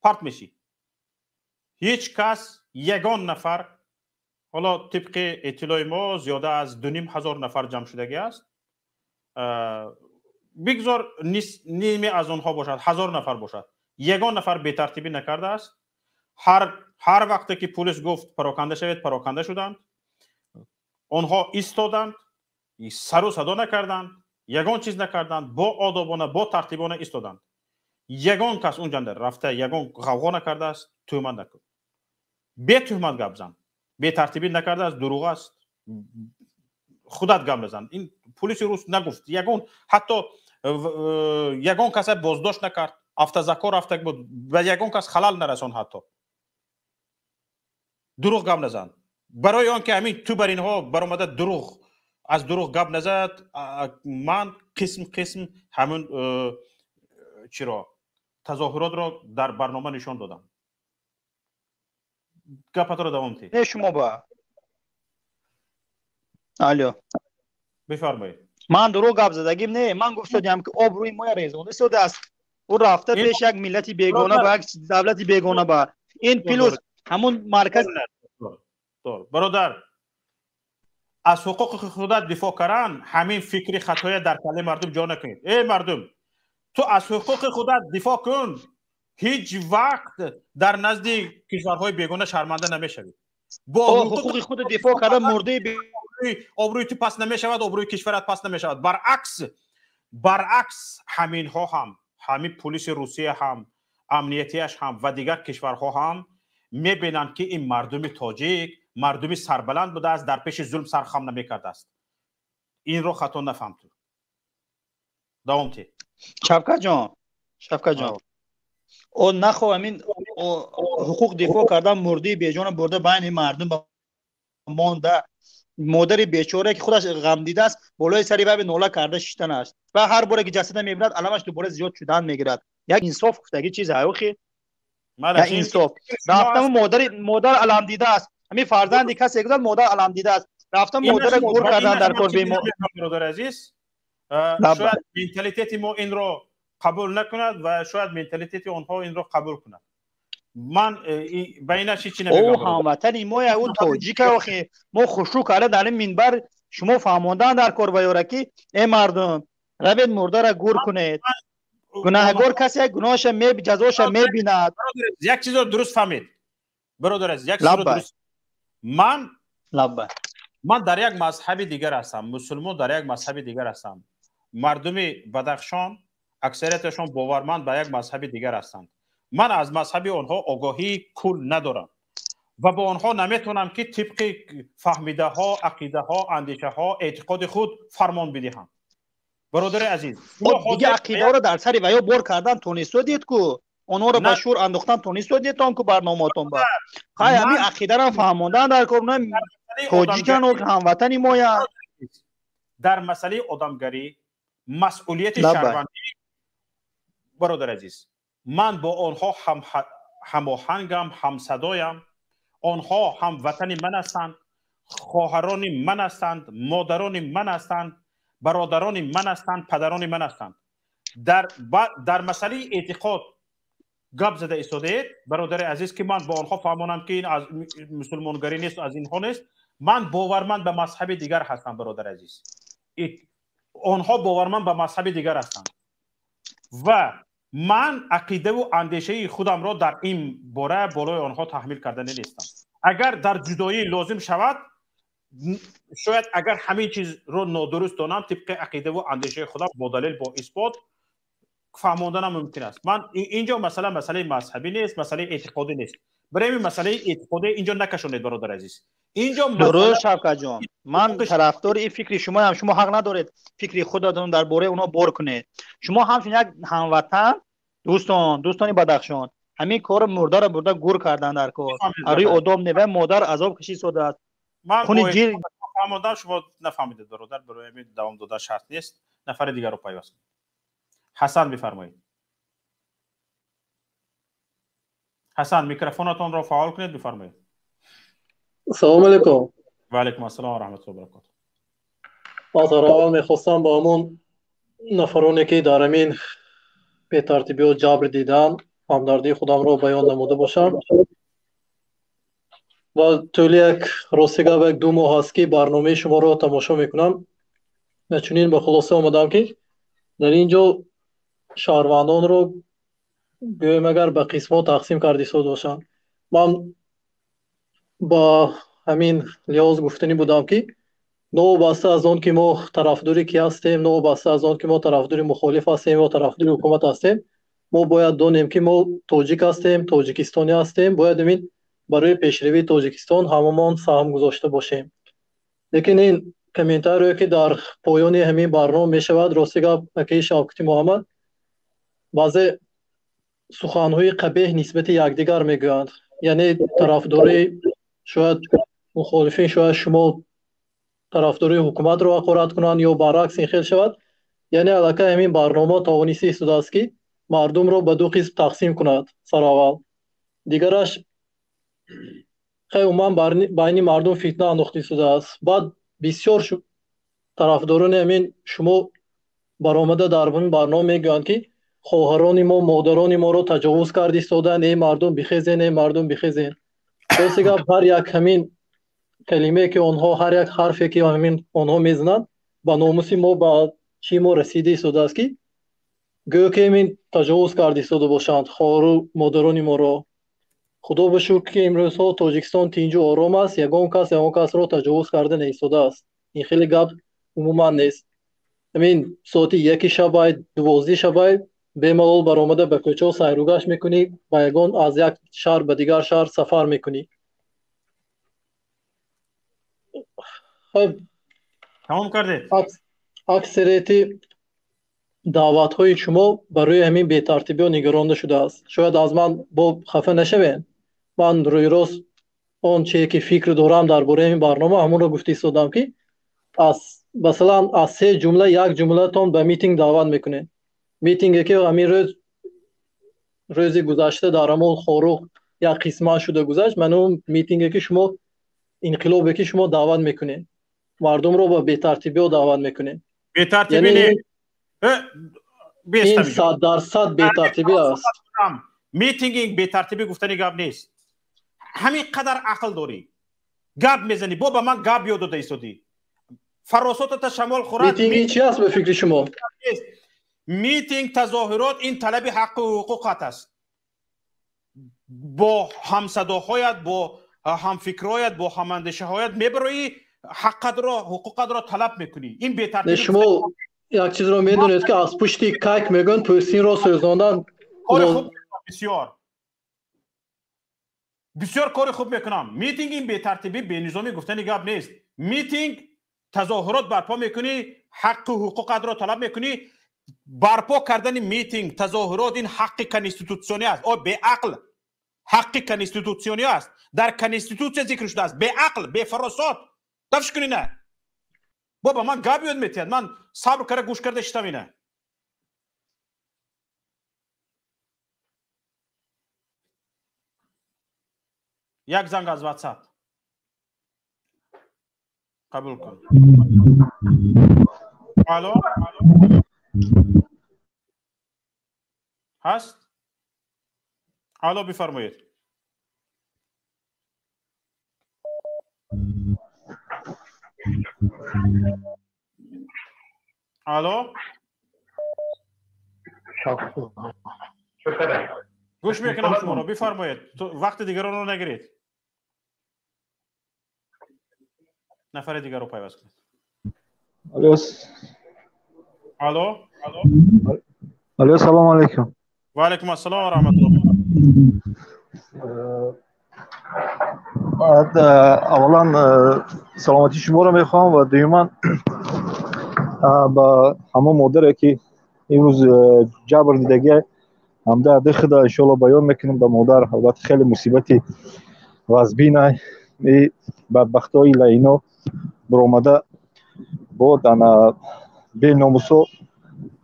پارت میشی هیچ کس یگان نفر حالا طبق اطلاع ما زیاده از 2500 نفر جمع شدگی است بگذار نیمی از آنها باشد 1000 نفر باشد یگان نفر به ترتیبی نکرده است هر وقتی که پلیس گفت پراکنده شوید پراکنده شدند آنها ایستادند سر و صدا نکردند یگان چیز نکردند با آدابانه با ترتیبانه ایستادند یگان کس اونجا رفته یگان غوغا نکرده است تهمت نکرد به تهمت گپ زن به ترتیبی نکرده است دروغ است خودت گپ نزن این پلیس روس نگفت یگان حتی یگان کس بازداشت نکرد افتضاحکار رفته بود و یگان کس خلل نرسان حتی دروغ گپ نزن برای آنکه همین تو بر اینها برآمده دروغ از دروغ گپ نزد من قسم همون چرا تظاهرات را در برنامه نشان دادم گپت را دوام تی
شما با الو
بفرمایید
من دروغ گپ زدگیم نه من گفتم که آب روی ما ریزونده شده است او رفته پیش یک ملتی بیگانه با یک دولتی بیگانه با این پیلوس همون مرکز
برادر از حقوق خودت دفاع کردن همین فکری خطای در کله مردم جا نکنید ای مردم تو از حقوق خودت دفاع کن هیچ وقت در نزد کشورهای بیگانه شرمنده نمیشوید
با حقوق خود دفاع کردن مرده
آبروی تو پس نمیشود آبروی کشورت پس نمیشود برعکس همین ها هم همین پلیس روسیه هم امنیتیش هم و دیگر کشورها هم میبینند که این مردم تاجیک مردمی سربلند بوده است در پیش ظلم سرخم نمیکرده است این رو خطا نفهم تو دوام تی
شفقت جان او نخو همین حقوق دفاع کردن مرده بیجان برده بین مردم مانده مادر بیچاره که خودش غم دیده است بالای سری به نولا کرده شیشتن است و هر باره که جسد میبرد علامش دوباره زیاد شدن میگیرد یک انصاف گفتگی چیز هیوخی یا انصاف رفتم مادر علم دیده است همین فرزندی کسی گذاشت مادر علم دیده است رفتم مادر گور کردن در کور بیمو
برادر عزیز شاید منتالیتی ما این رو قبول نکند و شاید منتالیتی اونها این رو قبول کند من بینش چی نمیگم
او هموطن ما اون توجیه که ما خوشرو کرده در این منبر شما فهموندن در کور بیارکی ای مردم روید مرده را گور کنید گناهگار کسی گناهش جزاش میبیند
یک چیز رو درست فهمید برادر عزیز یک چیز رو درست من در یک مذهب دیگر هستم مسلمان در یک مذهب دیگر هستم مردم بدخشان اکثریتشان باورمند به یک مذهب دیگر هستند من از مذهب آنها آگاهی کل ندارم و با آنها نمیتونم که طبق فهمیده ها عقیده ها اندیشه ها اعتقاد خود فرمان بدهم برادر عزیز
دیگه عقیده رو در سری و یا بار کردن تونیستو دید کو اونها رو به شور انداختن تونیستو دید تا که برنامه‌تون با خواهی همین عقیده رو فهموندن در کورنه توجیکن و هموطنی ما
در مسئله آدمگری مسئولیت شهروندی برادر عزیز من با آنها هماهنگم همصدایم آنها هم وطن من هستند خواهران من هستند مادران من هستند برادران من هستند پدران من هستند در مسئله اعتقاد گپ زده ایستاده برادر عزیز که من با آنها فهمانم که این از مسلمانگری نیست از اینها نیست من باورمند به مذهب دیگر هستم برادر عزیز آنها باورمند به مذهب دیگر هستند و من عقیده و اندیشه خودم را در این باره بالای آنها تحمیل کردن نیستم اگر در جدایی لازم شود شاید اگر همین چیز رو نادرست دانم طبق عقیده و اندیشه خودم با دلیل با اثبات فهموندنم ممکن است من اینجا مسئله مذهبی نیست مسئله اعتقادی نیست برای این مسئله اعتقادی اینجا نکشونید برادر عزیز اینجا
درست شفقت جان من طرفدار این فکری شما هم شما حق ندارید فکری خودتون درباره اونا بر کنید شما همچون یک هموطن دوستان بدخشان همین کار مرده را برده گور کردن در کار روی آدم نوه مادر عذاب کشی شده است خون جیر
فهمیدم شما نفهمیدید برادر برای همین دوام دادن شرط نیست نفر دیگر رو پیوست کنید حسن بفرمایید حسن میکروفونتون رو فعال کنید بفرمایید
سلام علیکم
و علیکم السلام و رحمت الله و برکاته
از اول میخواستم با همون نفرانی که در همین به ترتیبی و جبر دیدن همدردی خودم رو بیان نموده باشم و طول یک روزگاه و یک 2 ماه هست که برنامه شما رو تماشا میکنم و چنین به خلاصه آمدم که در اینجا شهروندان رو گویم اگر به قسمات تقسیم کردی شده باشن من با همین لحاظ گفتنی بودم که نو بسته از آن که ما طرفداری کی هستیم نو بسته از آن که ما طرفداری مخالف هستیم و طرفداری حکومت هستیم ما باید دانیم که ما تاجیک هستیم تاجیکستانی هستیم باید همین برای پیشروی تاجیکستان هممان سهم گذاشته باشیم لیکن این کامنتار رو که در پایان همین برنامه می شود راستگاه اکی شوکتی محمد بعضی سخنهای قبیح نسبت یکدیگر میگویند یعنی طرفداری شاید مخالفین شاید شما طرفداری حکومت رو حقارت کنند یا برعکس این خیل شود یعنی علاقه همین برنامه توانسته شده است که مردم رو به 2 قسم تقسیم کند سر اول دیگرش خیلی عموما بین مردم فتنه انداخته شده است بعد بسیار طرفداران همین شما برآمده در این برنامه میگویند که خواهران ما مادران ما رو تجاوز کرده ایستادند ای مردم بخیزین ای مردم بخیزین راستگاه هر یک همین کلمه که آنها هر یک حرفی که همین آنها میزنند به ناموس ما به چی ما رسیده ایستاده است که گویا که همین تجاوز کرده ایستاده باشند خواهر و مادران ما رو خدا به شکر که امروز ها تاجیکستان تینج و آرام است یگان کس را تجاوز کرده نیستاده است این خیلی گپ عموما نیست همین ساعتی 1 شب 12 شب بملال برآمده به کوچه سیروگشت میکنی و یگان از یک شهر به دیگر شهر سفر میکنی
تمام کرده
اکثریت دعوت های شما برای همین بی‌ترتیبی و نگرانده شده است شاید از من با خفه نشوین من روی راست اون چیزی که فکر دارم درباره این برنامه همون رو گفته ایستادم که مثلا از 3 جمله یک جمله تون به میتینگ دعوت میکنین میتینگی که همین روز گذشته در همون خاروخ یک قسمت شده گذشت من اون میتینگی که شما انقلابی که شما دعوت میکنین مردم رو با بی‌ترتیبی و دعوت میکنین
بی‌ترتیبی
یعنی این 100% بی‌ترتیبی است
میتینگ بی‌ترتیبی گفتنی گپ نیست همین قدر عقل داری گپ میزنی با من گپ یاد داده ایستادی فراسات شمال خورد
میتینگ چی است به فکر شما
میتینگ تظاهرات این طلب حق و حقوقت است با همصداهایت با همفکرایت با هماندیشه‌هایت میبری حقت را حقوقت را طلب میکنی این بی‌ترتیبی
شما یک چیز رو میدونید که از پشت کاک میگن پرسین را سوزاندن
بسیار کار خوب میکنم میتینگ این بی‌ترتیبی بی‌نظامی گفتن گپ نیست میتینگ تظاهرات برپا میکنی حق و حقوقت را طلب میکنی برپا کردن میتینگ تظاهرات این حق کانستیتوسیونی است او به عقل حق کانستیتوسیونی است در کانستیتوسیون ذکر شده است به عقل به فراسات دفش کنی نه بابا من گپ یاد میتید من صبر کرده گوش کرده شتمینه یک زنگ از واتساپ قبول کن الو هست الو بفرمایید الو گوش میکنم شما رو بفرمایید وقت دیگران رو نگیرید نفر دیگر رو پیوست کنید الو
الو سلام علیکم
و علیکم السلام و رحمت الله
اولا سلامتی شما رو میخوام و دوما با همه مادر که امروز جبر دیدگی
همدا ده خدا ان شاء الله بیان میکنیم به مادر البته خیلی مصیبتی غضبینه ای بدبختای لینا برآمده بود انا به ناموسو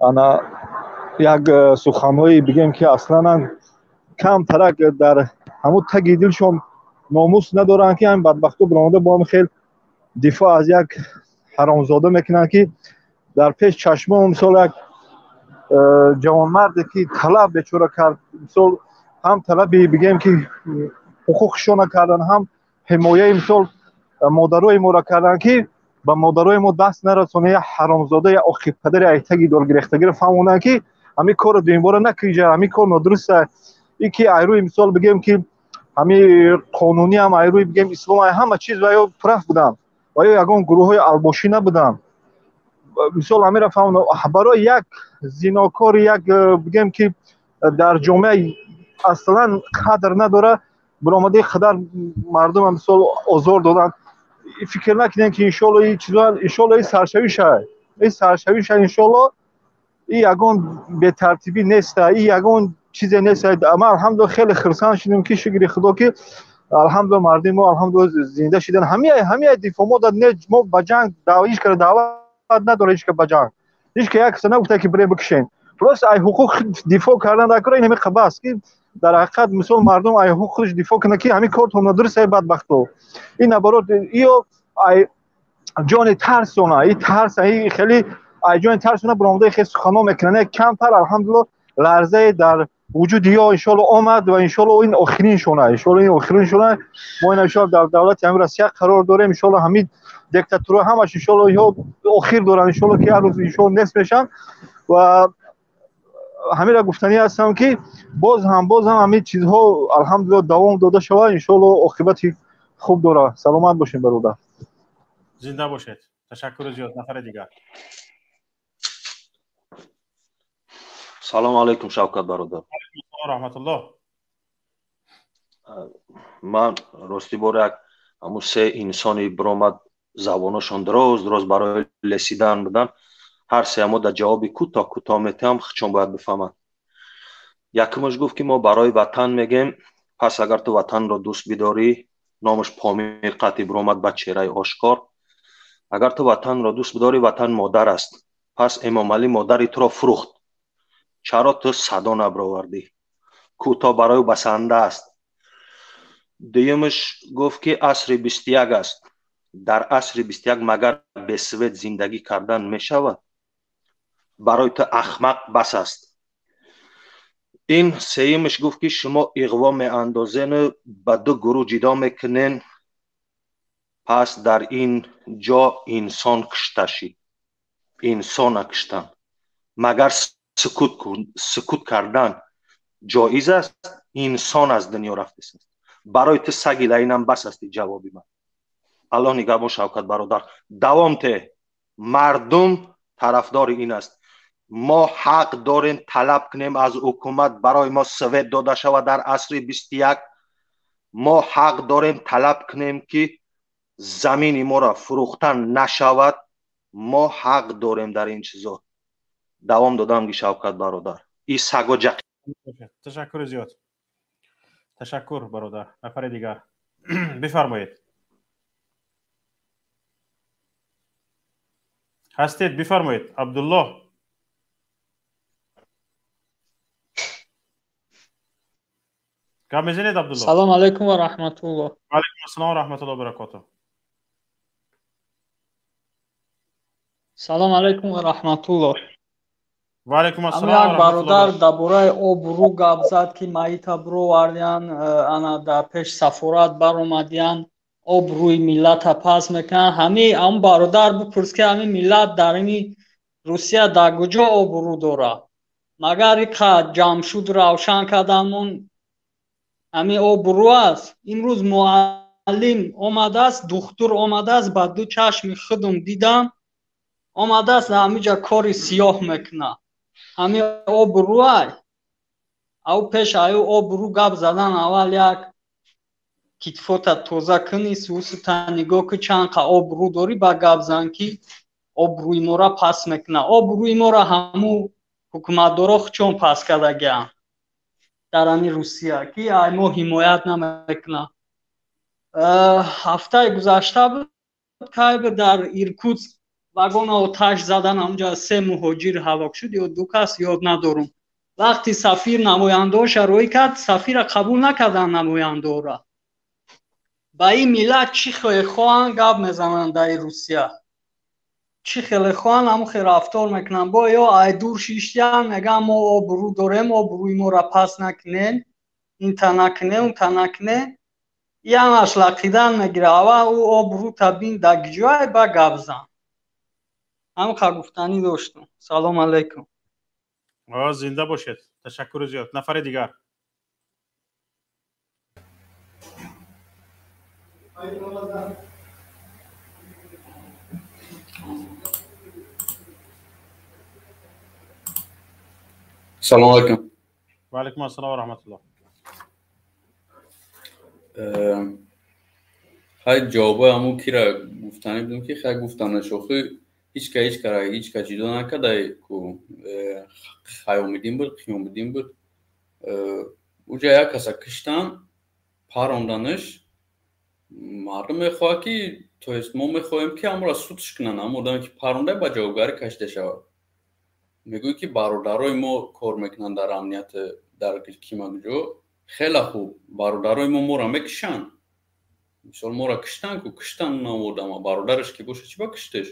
انا یک سخنهایی بگیم که اصلا کم ترک در همون تگ دلشون ناموس ندارن که این بدبختو برآمده با هم خیلی دفاع از یک حرامزاده میکنن که در پیش چشمه مثال یک جوانمردی که طلب بیچاره کرد مثال هم طلبی بگیم که حقوقشون کردن هم حمایه مثال مادرای ما را کردن که به مادرای ما دست نرسونه یک حرامزاده یک آخی پدر ایتگی دار گرفتگی فهموندن که همین کار دویم بار نکیجه همین کار نادرسته ای که ایروی مثال بگیم که همین قانونی هم ایروی بگیم اسلام همه چیز و یا طرف بودن و یا یگان گروه های الباشی نبودن مثال همین را فهموندن برای یک زیناکار یک بگیم که در جامعه اصلا قدر نداره برآمده خدر مردم هم مثال آزار دادن فکر نکنین که انشالله این چیزا انشالله این سرشوی شه این سرشوی شه انشالله این یگان به ترتیبی نیست این یگان چیزی نیست اما الحمدلله خیلی خرسان شدیم که شکر خدا که الحمدلله مردم ما الحمدلله زنده شدن همه دفاع ما داد نه ما به جنگ دعویش کرده دعوت نداره هیچ که به جنگ هیچ که یک سنه گفته که برای بکشین پس ای حقوق دفاع کردن در کار این همه قباس که در حقیقت مثل مردم ای حقوق خودش دفاع کنه که همین کار هم ندرس بدبختو این نبرات ایو ای جان ترسونه این ترس ای خیلی ای جان ترسونه برآمده خیلی سخنا میکنه کم تر الحمدلله لرزه در وجود یا ان شاء الله آمد و ان شاء الله این آخرین شونه ان شاء الله این آخرین شونه ما ان شاء الله در دولت امروزی قرار داریم ان شاء الله همین دیکتاتورها همش ان شاء الله یا آخر دارن ان شاء الله که هر روز ان شاء الله نصف میشن و همین را گفتنی هستم که باز هم همین چیزها الحمدلله دوام داده شود ان شاء الله عاقبت خوب داره سلامت باشین برادر
زنده باشید تشکر زیاد نفر دیگر
سلام علیکم شوکت برادر
رحمت الله
من راستی باره یک همون سه انسانی برآمد زبانشون دراز برای لسیدن بدن هر سه همو در جوابی کوتاه میتیم چون باید بفهمن یکمش گفت که ما برای وطن میگیم پس اگر تو وطن را دوست بداری نامش پامیر قطعی برآمد به چهره آشکار اگر تو وطن را دوست بداری وطن مادر است پس امام علی مادری تو را فروخت چرا تو صدا نبرآوردی کوتاه برای بسنده است دیمش گفت که عصر 21 است در عصر 21 مگر به سوید زندگی کردن می شود برای تو احمق بس است این سیمش گفت که شما اغوا می اندازین به دو گروه جدا میکنین پس در این جا انسان کشته شی انسان کشتن مگر سکوت کردن جایز است انسان از دنیا رفته است برای تو سگی لینم بس است جوابی من الله نگهبان شوکت برادر دوام ته مردم طرفدار این است ما حق داریم طلب کنیم از حکومت برای ما سوید داده شود در عصر 21 ما حق داریم طلب کنیم که زمین ما را فروختن نشود ما حق داریم در این چیزا دوام دادم که شوکت برادر این سگا جق
تشکر زیاد تشکر برادر نفر دیگر بفرمایید هستید بفرمایید عبدالله کم میزنید عبدالله
سلام علیکم و رحمت الله
علیکم السلام و رحمت الله و برکاته
سلام علیکم و رحمت الله
و علیکم السلام
و رحمت الله برادر درباره обру гап зад ки маита бировардиян ана дар пеш сафорат баромадиян обрӯи миллата паст мекунанд ҳамин ам бародар бипурс ки ҳамин миллат дар ини русия дар куҷо обрӯ дорад магар иқад ҷамшуд равшан кардамон ҳамин обрӯ аст имрӯз муаллим омадааст духтур омадааст ба ду чашми худум дидам омадааст ҳамиҷа кори сиёҳ мекунад ҳамин обрӯай ав пеш аю обрӯ гап задан аввал як китфота тоза кuni сусута нигоҳ ки чанд қа обрӯ дорӣ ба гап зан ки обрӯи мора паст мекунад обрӯи мора ҳамун ҳукуматдоро чон паст кардагианд дар ами Русия ки ай мо ҳимоят намекунам. ҳафтаи гузашта буд кай буд дар Иркутск вагона оташ задан онҷа 3 муҳоҷир ҳалок шуд ё 2 кас ёд надорум. вақти сафир намояндоша рӯй кард, сафира қабул накардан намояндора. ба ин миллат чӣ хеле хоҳан гап мезананд дар Русия. чӣ хеле хоҳан ҳамухе рафтор мекунанд. бо ё ай дур шиштиян мегӯянд мо обрӯ дорем, обрӯи моро паст накунед, инта накунед, унта накунед. янаш лақидан мегирад. аввал ӯ обрӯ табин дар гиҷоай ба гап зан. ҳамин гуфтанӣ доштам. салом алейкум.
зинда бошед. ташаккури зиёд. нафари дигар.
Assalomu alaykum.
Va alaykum assalom va rahmatulloh.
Hay javobi amu kira guftani budum ki hay guftana shoxi hech ka jido nakada ku xayomidim bud, qiyomidim bud. Uja yakasa kishtan parondanish мардум мехоҳад ки то есть мо мехоҳем ки амро судш кунанд, ам одаме ки паронда ба ҷавобгарӣ кашида шавад. мегӯяд ки бародарои мо кор мекунанд дар амнияти дар кимагҷо. хеле хуб, бародарои мо моро мекишанд. мисол моро киштанд ку киштанд намодама бародараш ки боша чӣ ба киштеш.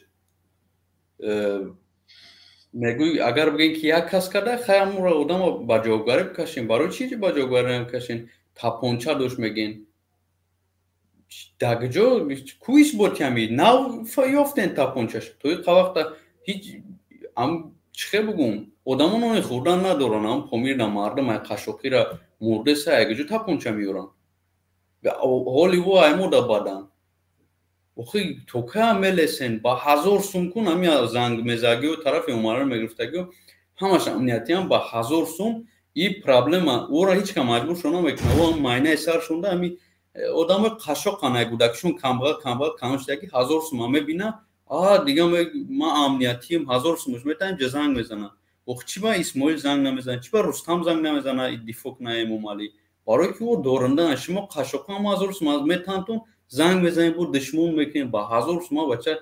мегӯй агар бигӯем ки як кас карда хай амро одама ба ҷавобгарӣ бикашем. барои чӣ ба ҷавобгарӣ намекашем? тапонча дошт мегӯем. дагҷо ку исботи ами нав ёфтен тапончаш. то иқа вақта ҳеҷ ам чихе бугум одамон они хӯрдан надоранд. ам помирда мардум ай қашоқира мурдеса ягҷо тапонча меёранд. ҳоли во аймода бадан. охи то ка мелесен ба 1000 сум кун ами занг мезагио тарафи умара мегирифтагио ҳамаш амниятиам ба 1000 сум. и проблема ора ҳеҷ ка маҷбур шона мекуна. во майнаи сар шонда ами одаме қашоқан ай гудакшон камбағал каноштаги 1000 сум мебина. дига ман амниятием 1000 сумш метаем ҷа занг мезана. охи чӣ ба Исмоил занг намезана, чӣ ба Рустам занг намезана дифоъ кунаем умали. барои ки ӯ дорандан шумо қашоқан 1000 сум аз метантон занг мезанем бо душмон мекунем ба 1000 сум бача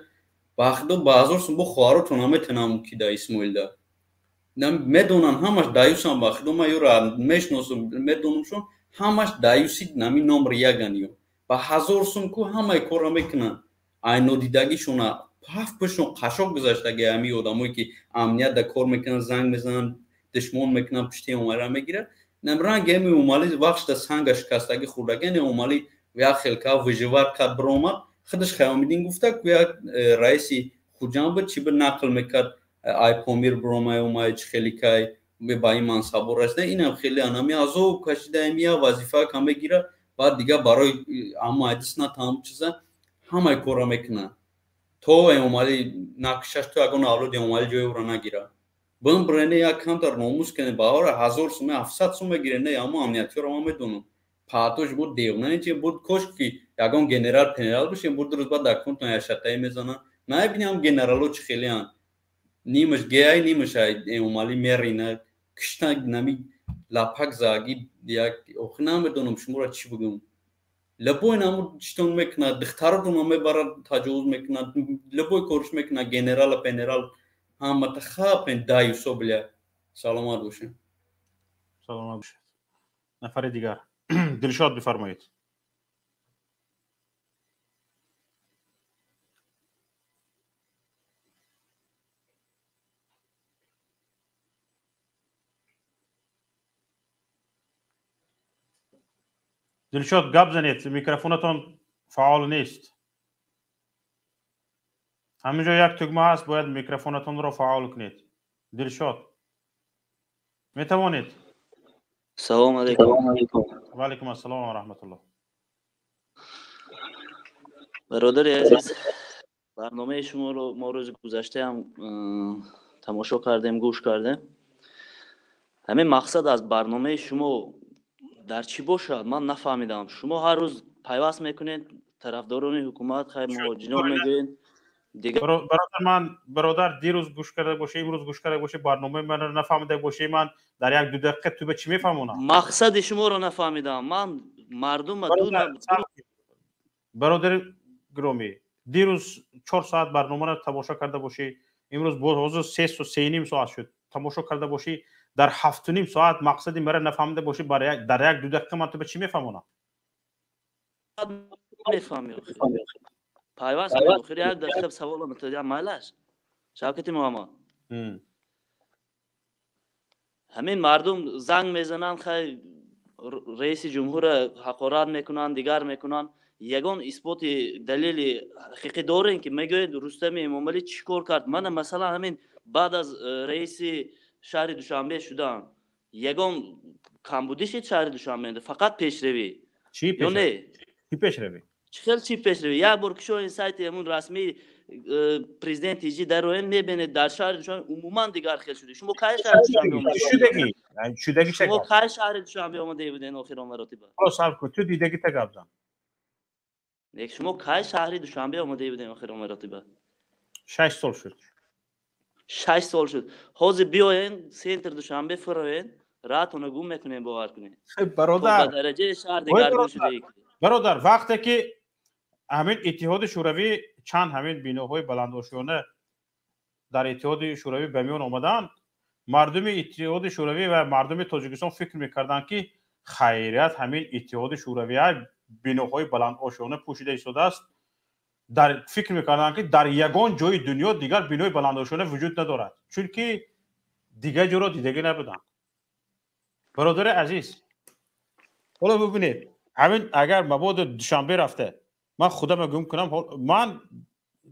ба худо ба 1000 сум бо хоҳаротон наметонам кида Исмоилда. медонам ҳамаш даюсам ба худо ман ёра мешносам медонамшон ҳамаш даюси нами номри яган ё ба 1000 сум ку ҳамаи корро мекунанд. ай нодидагишона ҳафт пӯшон қашоқ гузаштаги ами одамое ки амниятда кор мекунанд занг мезананд душмон мекунанд пишти умара мегирад. намранги ами умали вақтда санга шикастаги хӯрдагани умали як хелка выживат кад биромад худаш хаёмидин гуфта ку як раиси хуҷам буд чӣ буд нақл мекард ай помир биромай умай чӣ хели кай ба ин мансабо расида. инам хеле анами азоб кашида амия вазифа ка мегира баъд дига барои аммо айдис натам чиза ҳамаи корро мекунанд то умали накушаш то ягон авлоди умали ҷои ӯро нагира. бин бирене як камтар номус кане баҳора 1000 сум 700 сум мегирене аммо амниятиёро ман медонам. паатош буд девнане чи буд кош ки ягон генерал пенерал бошем буд рӯз баъд аконтон яшатаи мезананд. мебинам генерало чӣ хелеанд. нимаш геай нимаш ай умали мерина кишта нами лапак заги як охи намедонам шуморо чӣ бугам. любой намо читон мекунад духтаротонро мебарад таҷовуз мекунад любой корш мекунад генерала пенерал ҳамата хапен даюсо бля. саломат бошед.
саломат бошед. нафари дигар. дилшод бифармоед. дилшод гап занед. микрофонатон фаъол нест. ҳаминҷо як тугма ҳаст, бояд микрофонатонро фаъол кунед. дилшод метавонед?
салом алейкум.
ва алейкум ассалом ва раҳматуллоҳ.
бародари азиз, барномаи шуморо мо рӯзи гузаштаам тамошо кардем, гӯш кардем. ҳамин мақсад аз барномаи шумо дар чӣ бошад ман нафаҳмидам. шумо ҳар рӯз пайваст мекунед тарафдорони ҳукумат хай муҳоҷирон мегӯед دیگه
برادر من برادر دیروز گوش کرده باشی امروز گوش کرده باشی برنامه من رو نفهمیده باشی من در یک دو دقیقه تو به چی میفهمونم
مقصد شما رو نفهمیدم من مردم
برادر گرامی دیروز 4 ساعت برنامه رو تماشا کرده باشی امروز باز 3 ساعت شد تماشا کرده باشی در 7.5 ساعت مقصدی مرا نفهمیده باشی برای در یک دو دقیقه من تو به چی میفهمونم
میفهمی پایواز کنم خیلی یک دقیقه سوال متوجه مالش شوکت محمد همین مردم زنگ میزنن خیلی رئیس جمهور حقارت میکنن دیگر میکنن یگان اثبات دلیل حقیقی دارین که میگوید رستم امامعلی چیکار کرد من مثلا همین بعد از رئیس شهر دوشنبه شدم یگان کمبودی شهر دوشنبه فقط پیشروی
چی پیشروی
چی پیشروی یک بار که شو این سایت همون رسمی پرزیدنت ایجی در روین میبینید در شهر دوشنبه عموما دیگر خیلی شده شما که شهر دوشنبه اومده
شدگی
شما که شهر دوشنبه اومده بودین آخر مراتب
تو دیدگی تگابزن
یک شما که شهر دوشنبه اومده بودین آخر مراتب
6 سال شد
6 سال شد حاضر بیاین سنتر دوشنبه فروین راتون گم میکنین باور کنین
برادر
به درجه شهر دگرگون شده
برادر وقتی که همین اتحاد شوروی چند همین بیناهای بلندآشیانه در اتحاد شوروی به میان آمدند مردم اتحاد شوروی و مردم تاجیکستان فکر میکردند که خیریت همین اتحاد شوروی بیناهای بلندآشیانه پوشیده ایستاده است در فکر میکردند که در یگان جای دنیا دیگر بینای بلندآشیانه وجود ندارد چون که دیگر جا را دیدگی نبودند برادر عزیز حالا ببینید همین اگر مبادا دوشنبه رفته من خودم گم کنم من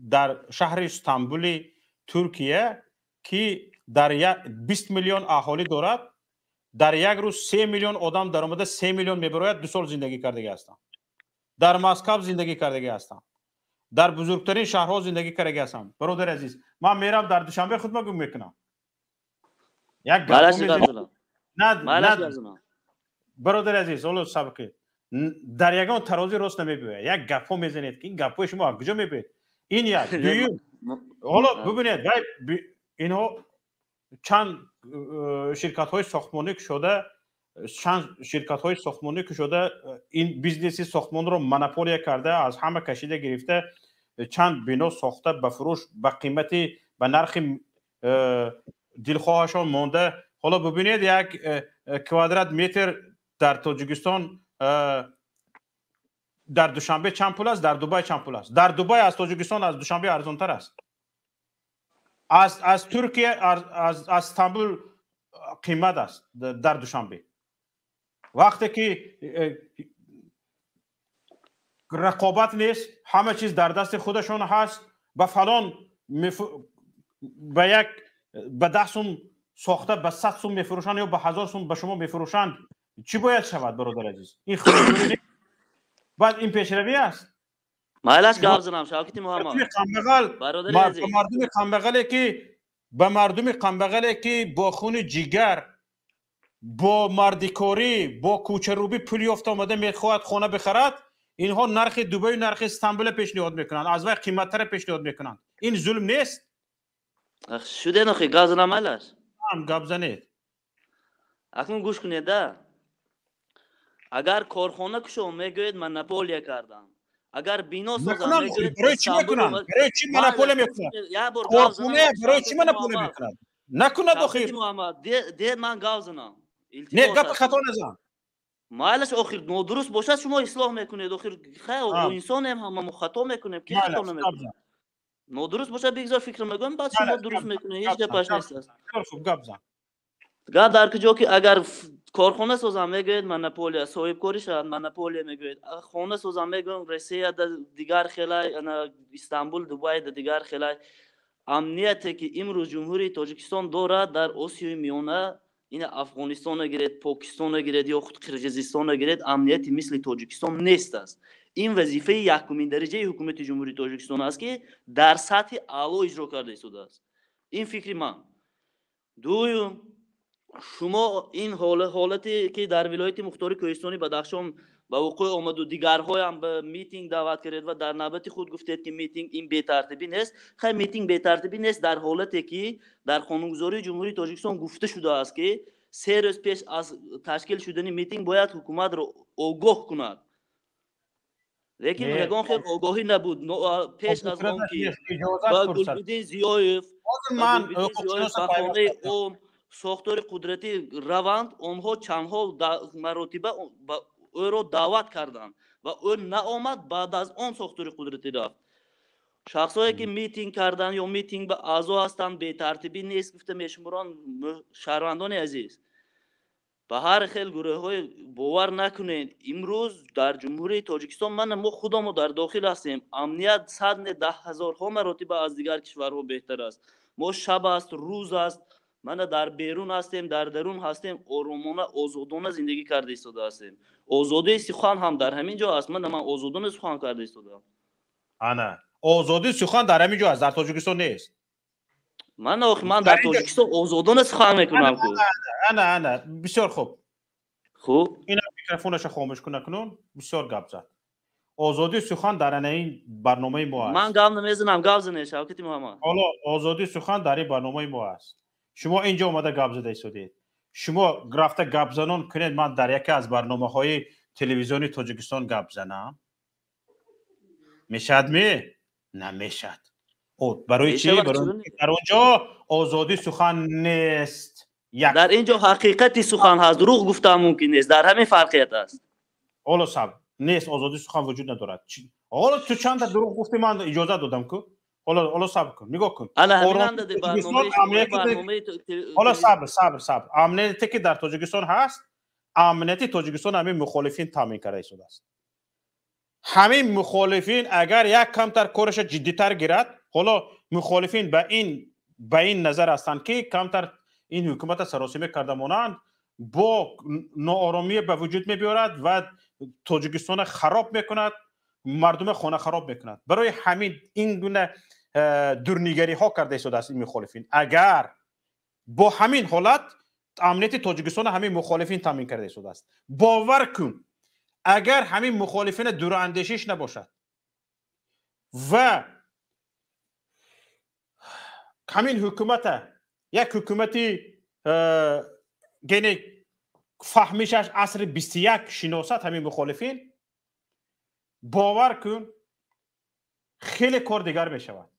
در شهر استانبول ترکیه که در 20 میلیون اهالی دارد در یک روز 3 میلیون آدم در آمده 3 میلیون میبراید 2 سال زندگی کرده هستم در مسکو زندگی کرده هستم در بزرگترین شهرها زندگی کرده هستم برادر عزیز من میرم در دوشنبه خود گم میکنم یک نه برادر عزیز اولو سبقه در یگان ترازی راست نمیبوید یک گپا میزنید که این گپای شما کجا میبوید این یک دویم حالا ببینید اینها چند شرکت های ساختمانی که شده این بیزنسی ساختمان رو مونوپول کرده از همه کشیده گرفته چند بنا ساخته به فروش به قیمتی به نرخ دلخواهشان مانده حالا ببینید یک کوادرات متر در تاجیکستان در دوشنبه چند پول است در دبی چند پول است در دبی از تاجیکستان از دوشنبه ارزان تر است از ترکیه از استانبول قیمت است در دوشنبه وقتی که رقابت نیست همه چیز در دست خودشون هست به فلان به 10 سوم ساخته به 100 سوم میفروشند یا به 1000 سوم به شما میفروشند چی باید شود برادر عزیز این خودی بعد این پیشروی است
مالش گاو زنم شوکت محمد
به مردم قنبغلی که با خون جگر با مردکاری با کوچروبی پول یافته آمده میخواهد خانه بخرد اینها نرخ دبی نرخ استانبول پیشنهاد میکنند از وی قیمتتر پیشنهاد میکنند این ظلم نیست
شده نخی گاو زنم مالش
هم گاو زنید
اکنون گوش کنید ده اگر کارخانه کشو میگوید من نپولیا کردم اگر بینا سازم میگوید
برای چی میکنن برای چی منپول میکنن کارخانه برای چی منپول میکنن نکند آخر
ده من گاو زنم
نه گپ خطا نزن
مالش آخر نادرست باشد شما اصلاح میکنید آخر خیر انسان هم خطا میکنیم کی خطا نمیکنه نادرست باشد بگذار فکر میکنم بعد شما درست میکنید هیچ گپش نیست
خوب گپ زن
گپ در کجا که اگر کارخانه سازم میگوید منپولیا صاحب کاری شد منپولیا میگوید خانه سازم میگوید روسیه دیگر خیلی استانبول دبی دیگر خیلی امنیتی که امروز جمهوری تاجیکستان دارد در آسیای میانه این افغانستان گرید پاکستان گرید یا خود قرقیزستان گرید امنیتی مثل تاجیکستان نیست است این وظیفه یکمین درجه حکومت جمهوری تاجیکستان است که در سطح اعلی اجرا کرده شده است این فکری من دوم شما این حالتی که در ولایت مختار کوهستانی بدخشان با وقوع آمد و دیگرها هم به میتینگ دعوت کرد و در نوبت خود گفتید که میتینگ این بی‌ترتیبی نیست. خیر میتینگ بی‌ترتیبی نیست در حالتی که در قانونگذاری جمهوری تاجیکستان گفته شده است که 3 روز پیش از تشکیل شدن میتینگ باید حکومت را آگاه کند. لیکن یگان خیر آگاهی نبود. پیش از آن که با گلبدین زیایف بخانه اون ساختار قدرتی روند آنها چندها مراتبه او را دعوت کردند و او نآمد. بعد از آن ساختار قدرتی رفت. شخصایی که میتینگ کردن یا میتینگ به اعضا هستند بی ترتیبی نیست گفته میشمران شهروندان عزیز. به هر خیل گروه های باور نکنید امروز در جمهوری تاجیکستان ما خودمو در داخل هستیم امنیت 110,000 ها مراتب از دیگر کشورها بهتر است. ما شب است روز است من در بیرون هستیم در درون هستیم آرامانه آزادانه زندگی کرده ایستاده هستیم. آزادی سخن هم در همین جا است. من آزادانه سخن کرده ایستادم.
انا آزادی سخن در همین جا است در تاجیکستان نیست.
من در تاجیکستان آزادانه سخن میکنم.
انا بسیار خوب.
خوب
اینا میکروفونش خاموش کنون بسیار گپ زد. آزادی سخن در این برنامه ما است.
من گپ نمیزنم گپ زنه شوکت محمد.
حالا آزادی سخن در این برنامه ما است. شما اینجا اومده گپ زده ایستادید. شما رفته گپ زنون کنید من در یکی از برنامه‌های تلویزیونی تاجیکستان گپ زنم. میشد نمیشد. برای چی؟ برای در اونجا آزادی سخن نیست.
در اینجا حقیقتی سخن هست. دروغ گفتن ممکن نیست. در همین فرقیت است.
حالا صبر نیست آزادی سخن وجود ندارد. حالا تو چند تا دروغ گفتی من اجازه دادم که حالا صبر کن نگاه کن. حالا صبر امنیتی که در تاجیکستان هست امنیتی تاجیکستان همین مخالفین تامین کرده شده است. همین مخالفین اگر یک کمتر کارش جدی‌تر گیرد حالا مخالفین به این نظر هستند که کمتر این حکومت سراسیمه کرده مانند با ناآرامی به وجود می‌بیارد و تاجیکستان خراب میکند مردم خانه خراب میکند. برای همین این گونه دورنگری ها کرده شده است این مخالفین. اگر با همین حالت امنیت تاجیکستان همین مخالفین تامین کرده شده است. باور کن اگر همین مخالفین دوراندیشیش نباشد و همین حکومت یک حکومتی گنه فهمیشش عصر 21 شناست همین مخالفین باور کن خیلی کار دیگر می شود.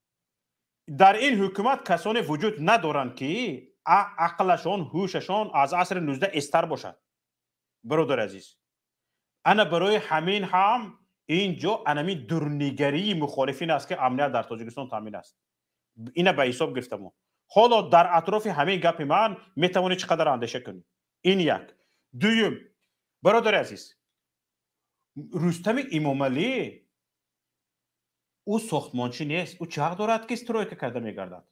در این حکومت کسانی وجود ندارند که عقلشان هوششان از عصر 19 استر باشد. برادر عزیز انا برای همین هم اینجا انمی دورنگری مخالفین است که امنیت در تاجیکستان تامین است. اینا به حساب گرفتم. حالا در اطراف همین گپ من میتوانی چقدر اندیشه کنی. این یک. دوم برادر عزیز رستم امامعلی او ساختمانچی نیست. او چه حق دارد که استرایک کرده میگردد؟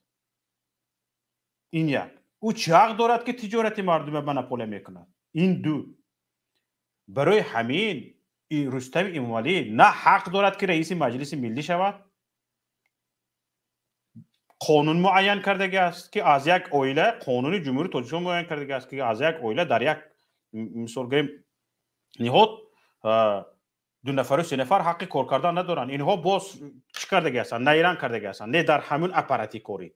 این یک. او چه حق دارد که تجارت مردم مناپوله میکند؟ این دو. برای همین رستم امامعلی نه حق دارد که رئیس مجلس ملی شود قانون معین کرده است که از یک عائله قانون جمهوری تاجیکستان معین کرده است که از یک عائله در یک مثال گریم نهاد 2 نفر و 3 نفر حق کار کردن ندارن. اینها باز چی کرده هستند؟ نیرنگ کرده هستند. نه در همون اپاراتی کاری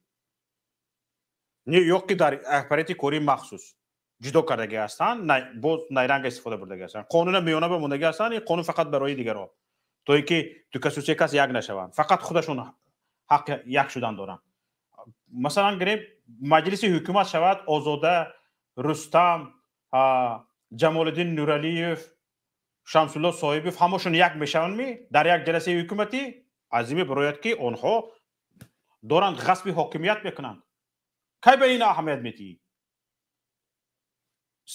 نه یا که در اپاراتی کاری مخصوص جدا کرده هستند نه باز نیرنگ استفاده برده هستند. قانون میانه به مونده هستند. این قانون فقط برای دیگران تا اینکه تو کسوسی کس یک نشوند فقط خودشون حق یک شدن دارن. مثلا گریم مجلس حکومت شود آزاده رستم جمال الدین نورعلیف شمس الله صاحبی همشون یک میشن در یک جلسه حکومتی عظیمی برایت که آنها دارند غصب حاکمیت میکنند. کی به این اهمیت میدی؟ 30-40%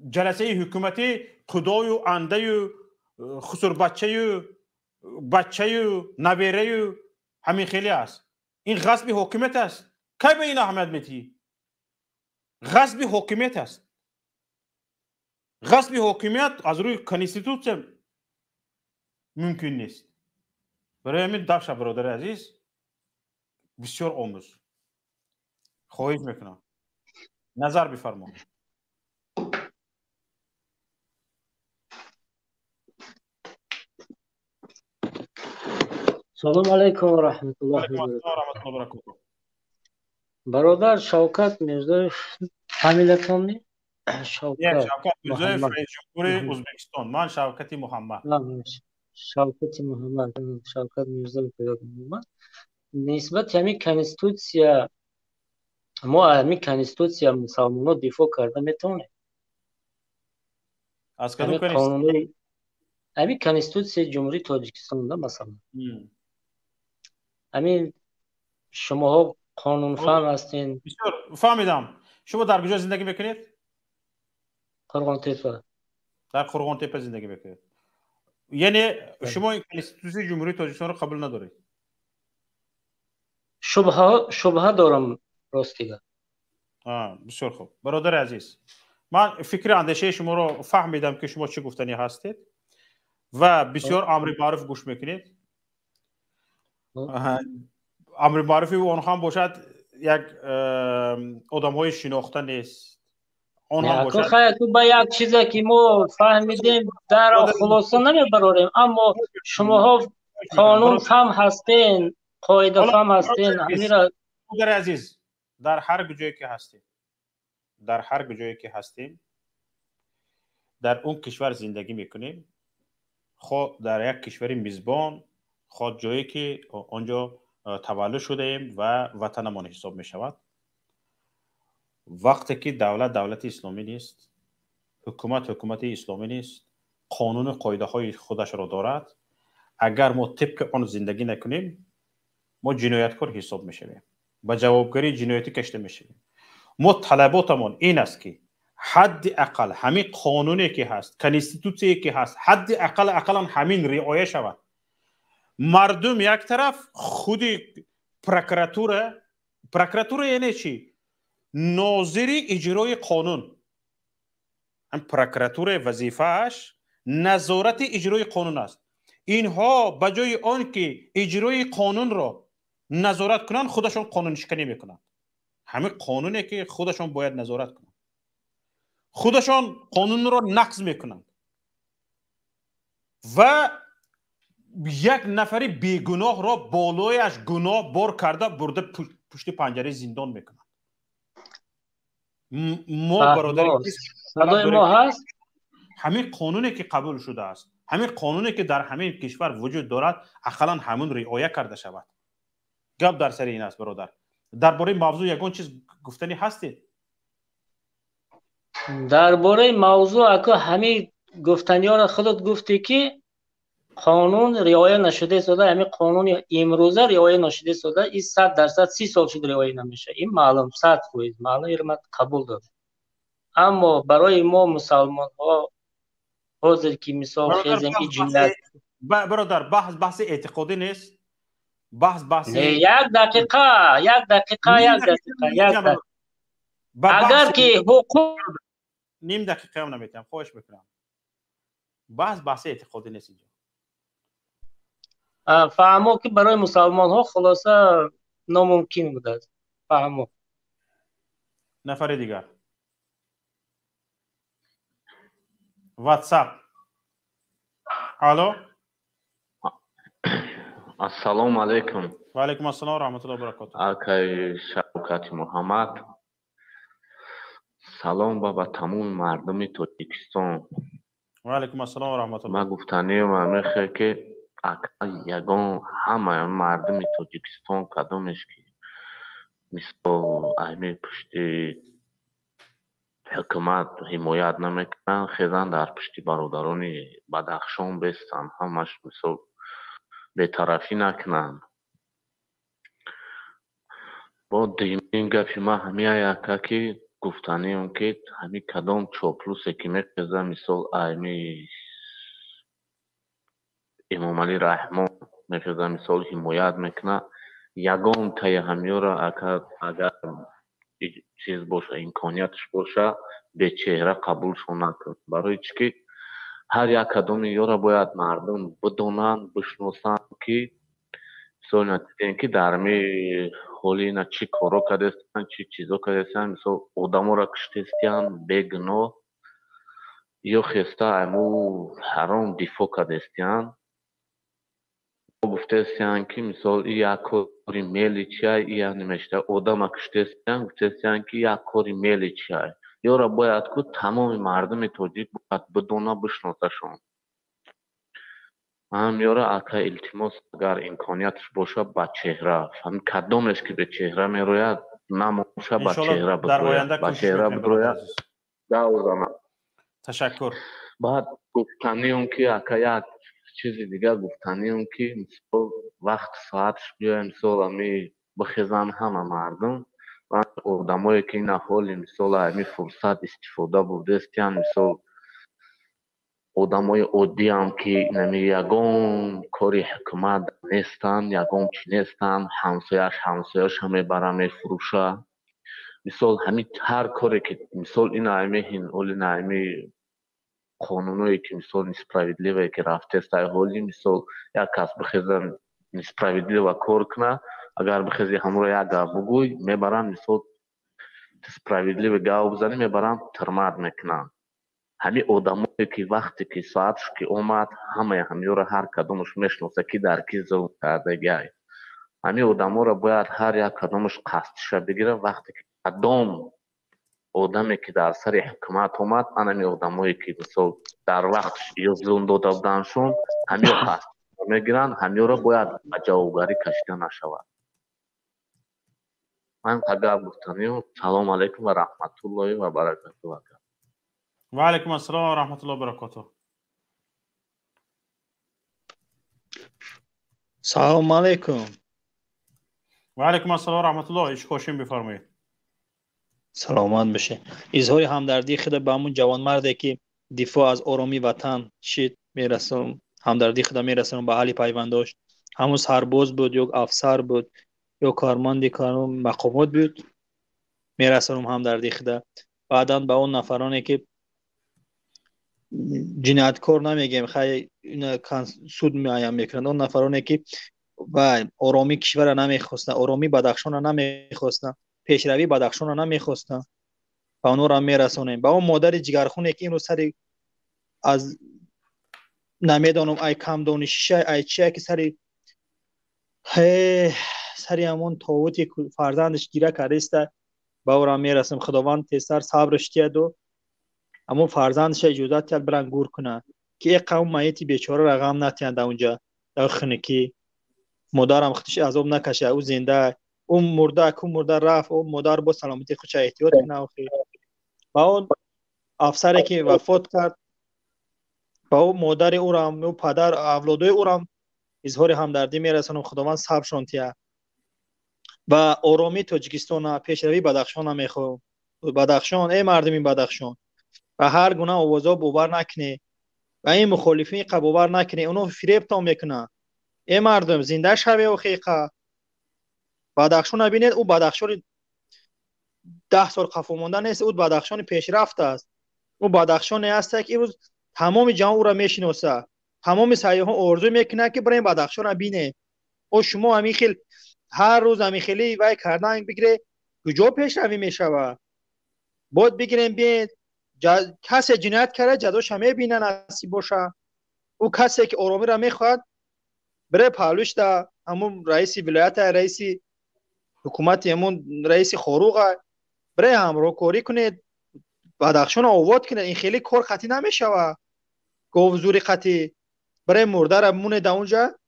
جلسه حکومتی خدای و انده و خسر بچه و نویره و همین خیلی است. این غصب حاکمیت است. کی به این اهمیت میدی؟ غصب حاکمیت است. غصب حاکمیت از روی کنستیتوسیون ممکن نیست. برای همین دفش برادر عزیز بسیار آموز خواهش میکنم نظر بفرما.
салом алайкум ва раҳматуллоҳи ва баракатуҳ. бародар Шавкат Мирзоев фамилиятон не?
Шавкат Мирзоев, раис ҷумҳури Ӯзбекистон. Ман Шавкати Муҳаммад.
Шавкати Муҳаммад, Шавкат Мирзоев омад. Нисбати ҳамин конституция, мо ҳамин конституция мусалмонҳо дифоъ карда метавонем.
Аз кадом конституция?
ҳамин конституцияи ҷумҳурии Тоҷикистонда масалан. ҳамин шумоҳо қонунфаҳм ҳастин.
Бисёр фаҳмидам. Шумо дар куҷо зиндагӣ мекунед?
Қурғонтепа.
Дар Қурғонтепа зиндагӣ мекунед. яъне шумо конституцияи ҷумҳурии Тоҷикистонро қабул надоред?
шубҳа дорам ростига.
бисёр хуб. бародари азиз, ман фикри андешаи шуморо фаҳмидам ки шумо чӣ гуфтанӣ ҳастед ва бисёр амри маъруф гӯш мекунед. амри маъруфи он ҳам бошад як одамҳои шинохта нест. Он ҳам бошад
ту ба як чизе ки мо фаҳмидем даро хулоса намебарорем, аммо шумоҳо қонунфаҳм ҳастен, қоидафаҳм ҳастен.
бародари азиз, дар ҳар куҷое ки ҳастем, дар он кишвар зиндагӣ мекунем, хоҳ дар як кишвари мизбон, хоҳ ҷое ки онҷо таваллуд шудаем ва ватанамон ҳисоб мешавад. вақте ки давлат давлати исломӣ нест, ҳукумат ҳукумати исломӣ нест, қонуну қоидаҳои худашро дорад, агар мо тибқи он зиндагӣ накунем, мо ҷинояткор ҳисоб мешавем, ба ҷавобгарии ҷиноятӣ кашида мешавем. мо талаботамон ин аст ки ҳадди ақал ҳамин қонуне ки ҳаст, конститутсие ки ҳаст, ҳадди ақалан ҳамин риоя шавад. мардум як тараф, худи прокуратура яъне чӣ? нозири иҷрои қонун. прокуратура вазифааш назорати иҷрои қонун аст. инҳо ба ҷои он ки иҷрои қонунро назорат кунанд, худашон қонуншиканӣ мекунанд. ҳамин қонуне ки худашон бояд назорат кунанд, худашон қонунро нақз мекунанд ва як нафари бегуноҳро болояш гуноҳ бор карда бурда пушти панҷараи зиндон мекунанд. мо бародари
ҳаст
ҳамин қонуне ки қабул шудааст, ҳамин қонуне ки дар ҳамин кишвар вуҷуд дорад, ақалан ҳамин риоя карда шавад. гап дар сари ин аст бародар. дар бораи мавзӯъ ягон чиз гуфтанӣ ҳастед?
дар бораи мавзӯъ ака ҳамин гуфтаниёро худат гуфтӣ ки қонун риоя нашуда истода, ҳамин қонуни имрӯза риоя нашуда истода, ин 100% 30 сол шуд риоя намеша. ин маълум 100% маълум, инро ман қабул дорам. аммо барои мо мусалмонҳо ҳозир ки мисол хезем ин ҷиллат
бародар, баҳси эътиқодӣ нест.
як дақиқа агар ки ҳуқуқ
ним дақиқаам наметавонам, хоҳиш мекунам. баҳси эътиқодӣ нест инҷо.
фаҳмо ки барои мусалмонҳо хулоса номумкин будааст. фаҳмо
нафари дигар ватсап. алло,
ассалому алайкум.
ва алайкум ассалом ва раҳматуллоҳи ва баракатуҳ.
акай Шавкати Муҳаммад, салом ба тамоми мардуми Тоҷикистон.
ва алайкум ассалом ва раҳматуллоҳ.
ман гуфтанием мехе ки ягон ҳамаи мардуми Тоҷикистон кадомеш ки мисол айми пушти ҳукумат ҳимоят намекунанд, хезан дар пушти бародарони Бадахшон бестанд, ҳамаш мисол бетарафӣ накунанд. бо дуюмин гапи ман ҳамин яка ки гуфтанием ки ҳамин кадом чоплусе ки мехеза мисол айми Эмомалӣ Раҳмон мехеза мисол ҳимоят мекуна, ягон таи ҳамиёро агар чиз боша, имкониятш боша, бечеҳра қабулшон накунад. барои чӣ ки ҳар як кадоми ёро бояд мардум бидонанд, бишносанд ки мисол надидем ки дар ми ҳоли ина чӣ коро кардастанд, чӣ чизо кардастанд, мисол одаморо куштастанд бегуноҳ ё хеста аму ҳаром дифоъ кардастанд. گفتستیان که مثال یک کاری میلی چیه یا نمیشته آدم کشتستیان گفتستیان که یک کاری میلی چیه یا را باید که تمام مردم تاجیک باید بدونه بشناسشون هم یارا اکا التماس اگر امکانیتش باشه با چهره هم کدامش که به چهره میروید نموشه با چهره بدروید با چهره بدروید داوزانه
تشکر
بعد گفتنی اون که اکا یک چیز دیگه گفتنی اون که مثال وقت ساعتش بیایم مثال همی بخیزن همه مردم و آدمایی که این حالی مثال همی فرصت استفاده بوده استیان مثال آدمای عادی هم که نمی یگان کاری حکومت نیستن یگان چی نیستن همسایش همه برای می فروشه مثال همین هر کاری که مثال این همی اولی همی قانونایی که مثال نسپراویدلیوی که رفته است حالی مثال یک کس بخیزن نسپراویدلیو کار کنه اگر بخیزی همراه یک گاه بگوی میبرن مثال نسپراویدلیو گاه بزنی میبرن ترماد میکنن همین آدمایی که وقتی که ساعتش که اومد همه همیو را هر کدومش میشناسه که در کی ظلم کرده گای همین آدما را باید هر یک کدومش قصدش بگیره وقتی که کدام آدمی که در سر حکومت اومد همین آدمایی که مثلا در وقتش یا ظلم داده بودنشون همین قصد میگیرن همین را باید به جوابگاری کشیده نشود من قدر گفتنیم سلام علیکم و رحمت الله و برکاته
و علیکم السلام و رحمت الله و برکاته
سلام علیکم
و علیکم السلام و رحمت الله ایش خوشیم بفرمایید
سلامت بشه اظهار همدردی خود به همون جوانمردی که دفاع از آرامی وطن شد میرسونم همدردی خود میرسونم به اهل پیونداش همون سرباز بود یا افسر بود یا کارمند کارم مقامات بود میرسونم همدردی خود بعداً به اون نفرانی که جنایتکار نمیگیم خیلی اینا سود میایم میکنند اون نفرانی که و آرامی کشور نمیخواستن آرامی بدخشان نمیخواستن پیشروی بدخشان نمیخواستن و اونو را میرسونیم با اون مادر جگرخونه که اینو سری از نمیدانم ای کم دانشی ای چیه که سری همون تاوتی فرزندش گیره کرده است با او را میرسیم خداوند تیسر صبرش تید و همون فرزندش اجازت تید برن گور کنه که یک قوم مایتی بیچاره را غم نتیند اونجا در خنکی مادرم خودش عذاب نکشه او زنده اون مرده رفت اون مادر با سلامتی خودش احتیاط کنه و خیر با اون افسری که وفات کرد با اون مادر او را و پدر اولادای او را اظهار همدردی میرسونم خداوند صبرشان تیه و آرامی تاجیکستان پیشروی بدخشان میخوام بدخشان ای مردمی بدخشان و هر گونه آوازا باور نکنی و این مخالفین باور نکنی اونو فریب تا میکنه ای مردم زنده شوی و خیقه بدخشان ببینید او بدخشان 10 سال قفو مونده نیست او بدخشان پیشرفت است او بدخشانی است که امروز تمام جهان او را میشناسه تمام سیاحان آرزو میکنه که برای بدخشان ببینه او شما همین خیلی هر روز همین خیلی وای کردن بگیره کجا پیشروی میشوه باید بگیریم بین کسی جنایت کرده جزاش همه بینه نصیب باشه او کسی که آرامی را میخواد بره پهلوش ده همون رئیس ولایت رئیس حکومت همون رئیس خاروق بره همراه کاری کنید بدخشان آواد کنید این خیلی کار خطی نمیشوه گوزوری خطی برای مرده را مونه در اونجا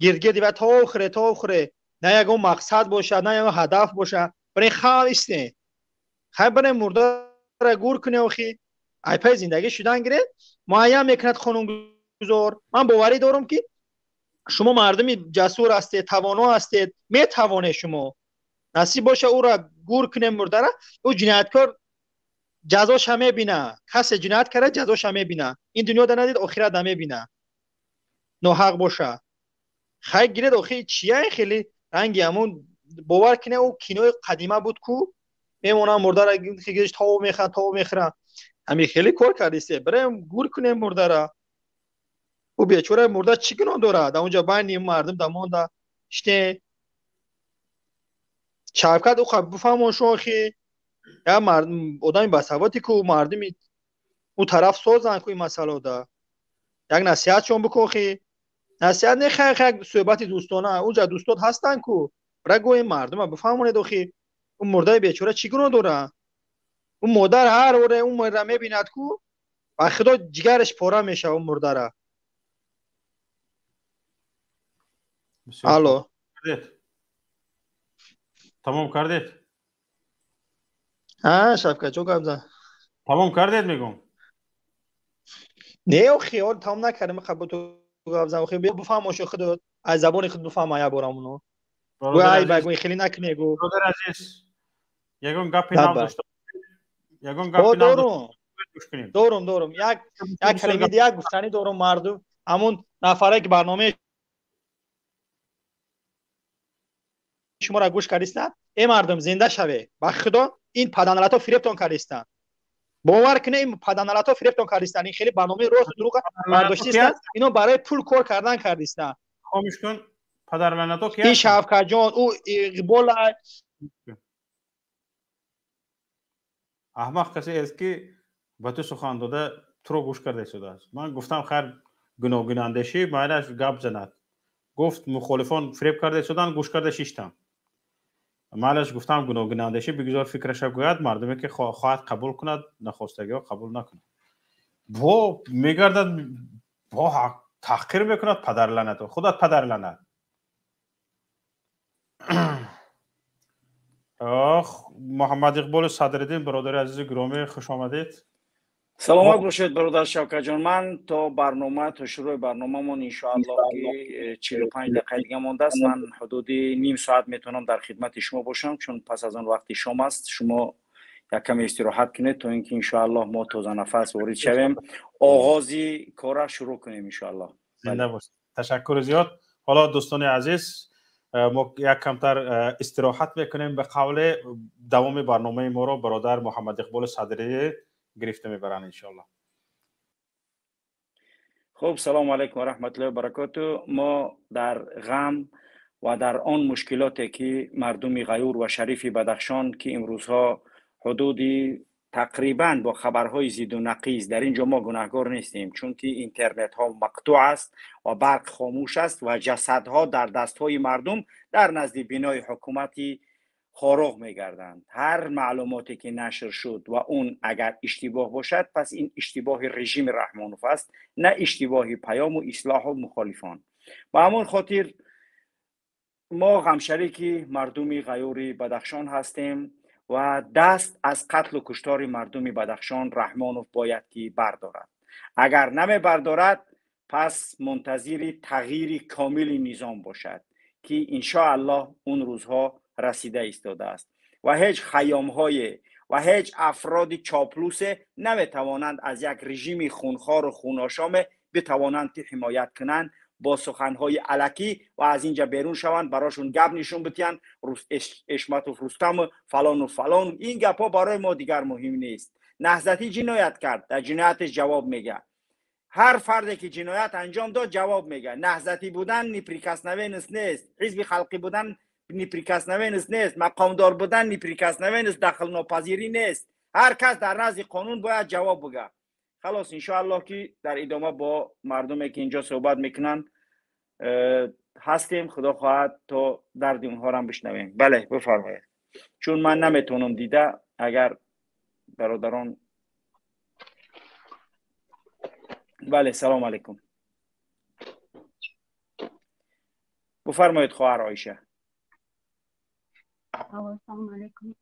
گردگردی و تا آخره نه یک مقصد باشه نه یک هدف باشه برای خیلی است خیلی برای مرده را گور کنه اخی ای پای زندگی شدن گره معین میکند خانون گذار من باوری دارم که شما مردمی جسور هستید توانا هستید میتوانید شما نصیب باشه او را گور کنه مرده را او جنایتکار جزاش همه بینه کسی جنایت کرده جزاش همه بینه این دنیا در ندید آخرت همه بینه ناحق باشه خیلی گیرد آخی چیه خیلی رنگی همون باور کنه او کینوی قدیمه بود کو میمونه مرده را خیلیش تاو میخره همین خیلی کار کردیسته برای گور کنه مرده را او بیچاره مرده چی گناه داره در اونجا بین مردم دمانده شته شفقت او خب بفهمون شو اخی یا مردم آدمی بسواتی که مردمی او طرف سازن که این مسئله ده یک نصیحت شون بکن اخی نصیحت نه خیر صحبت دوستانه اونجا دوستات هستن کو رگوی مردم بفهمونه دوخی اون مرده بیچاره چی گناه داره اون مادر هر وره اون مرده میبیند کو و خدا جگرش پاره میشه اون مرده را الو
تمام کردید
ها شفقت جو گفت
تمام کردید میگم
نه او خیال تمام نکردم قبل تو گفتم خیلی بفهم شو خود از زبان خود بفهم یا برامونو گوی ای بگوی خیلی نکنه گو
برادر عزیز یگون گپی نام داشته یگون گپی نام
دورم یک کلمه دیگه گفتنی دورم مردم همون نفره که برنامه شما را گوش کردید ای مردم زنده شوه با خدا این پدانلتا فریبتون کردید باور کنه این پدانلتا فریبتون کردید این خیلی برنامه روز دروغ برداشتی است اینو برای پول کار کردن کردید
خاموش کن پدرلعنتا کی
این شفقت جان او اقبال
احمق کسی است که با تو سخن داده تو رو گوش کرده شده است من گفتم خیر گناه اندیشی مایلش گپ زند گفت مخالفان فریب کرده شدن گوش کرده شیشتم مالش گفتم گناه اندیشی بگذار فکرش گوید مردمی که خواهد قبول کند نخواستگی ها قبول نکند با میگردد با تحقیر میکند پدر لعنت خودت پدر لعنت محمد اقبال صدرالدین برادر عزیز گرامی خوش آمدید
سلامت باشید برادر شوکت جان من تا شروع برنامه من ان شاء الله که 45 دقیقه دیگه مونده است من حدود نیم ساعت میتونم در خدمت شما باشم چون پس از اون وقتی شما است شما یک کم استراحت کنید تا اینکه ان شاء الله ما تازه نفس وارد شویم آغازی کار شروع کنیم ان شاء الله
زنده باشید تشکر زیاد حالا دوستان عزیز ما یک کمتر استراحت میکنیم به قول دوام برنامه ما رو برادر محمد اقبال صدری گرفته میبرن ان شاء الله.
خب سلام علیکم و رحمت الله و برکاته. ما در غم و در آن مشکلاتی که مردم غیور و شریف بدخشان که امروزها حدودی تقریبا با خبرهای زید و نقیض در اینجا ما گناهکار نیستیم چون که اینترنت ها مقطوع است و برق خاموش است و جسدها در دست های مردم در نزد بنای حکومتی خاروق میگردند. هر معلوماتی که نشر شد و اون اگر اشتباه باشد پس این اشتباه رژیم رحمانوف است نه اشتباه پیام و اصلاح و مخالفان. با همون خاطر ما غمشریک مردم غیور بدخشان هستیم و دست از قتل و کشتار مردم بدخشان رحمانوف باید که بردارد. اگر نمی بردارد پس منتظر تغییر کامل نظام باشد که انشاءالله اون روزها رسیده ایستاده است و هیچ خیام‌های و هیچ افراد چاپلوس نمیتوانند از یک رژیم خونخوار و خوناشام بتوانند حمایت کنند با سخنهای الکی و از اینجا بیرون شوند براشون گپ نشون بدن اشمت و رستم و فلان و فلان. این گپا برای ما دیگر مهم نیست. نهضتی جنایت کرد در جنایتش جواب میگه. هر فردی که جنایت انجام داد جواب میگه. نهضتی بودن نیپریکسنوینس نیست. حزب خلقی بودن نیپریکسنوینس نیست. مقامدار بودن نیپریکسنوینس دخل ناپذیری نیست. هر کس در نزد قانون باید جواب بگه. خلاص انشاءالله که در ادامه با مردمی که اینجا صحبت میکنن هستیم. خدا خواهد تا درد اونها را بشنویم. بله بفرمایید. چون من نمیتونم دیده اگر برادران. بله سلام علیکم. بفرمایید خواهر عایشه.
سلام علیکم.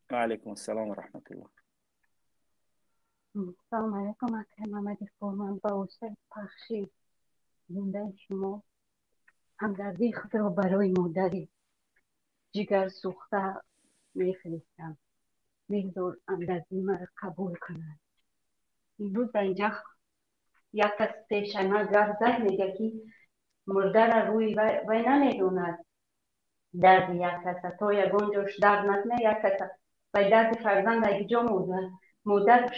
و علیکم السلام و رحمت الله.
سلام علیکم. اکرم محمد فرمان با استاد پخشی زنده شما همدردی خود را برای مادری جگر سوخته میفرستم. میگذار همدردی مرا قبول کنند. امروز در اینجا یک کس پیش ما گفت زد میگه که مرده را روی وی نمیدوند درد یک کس تا یگان جاش درد نکنه یک کس وی درد فرزند یک جا مادر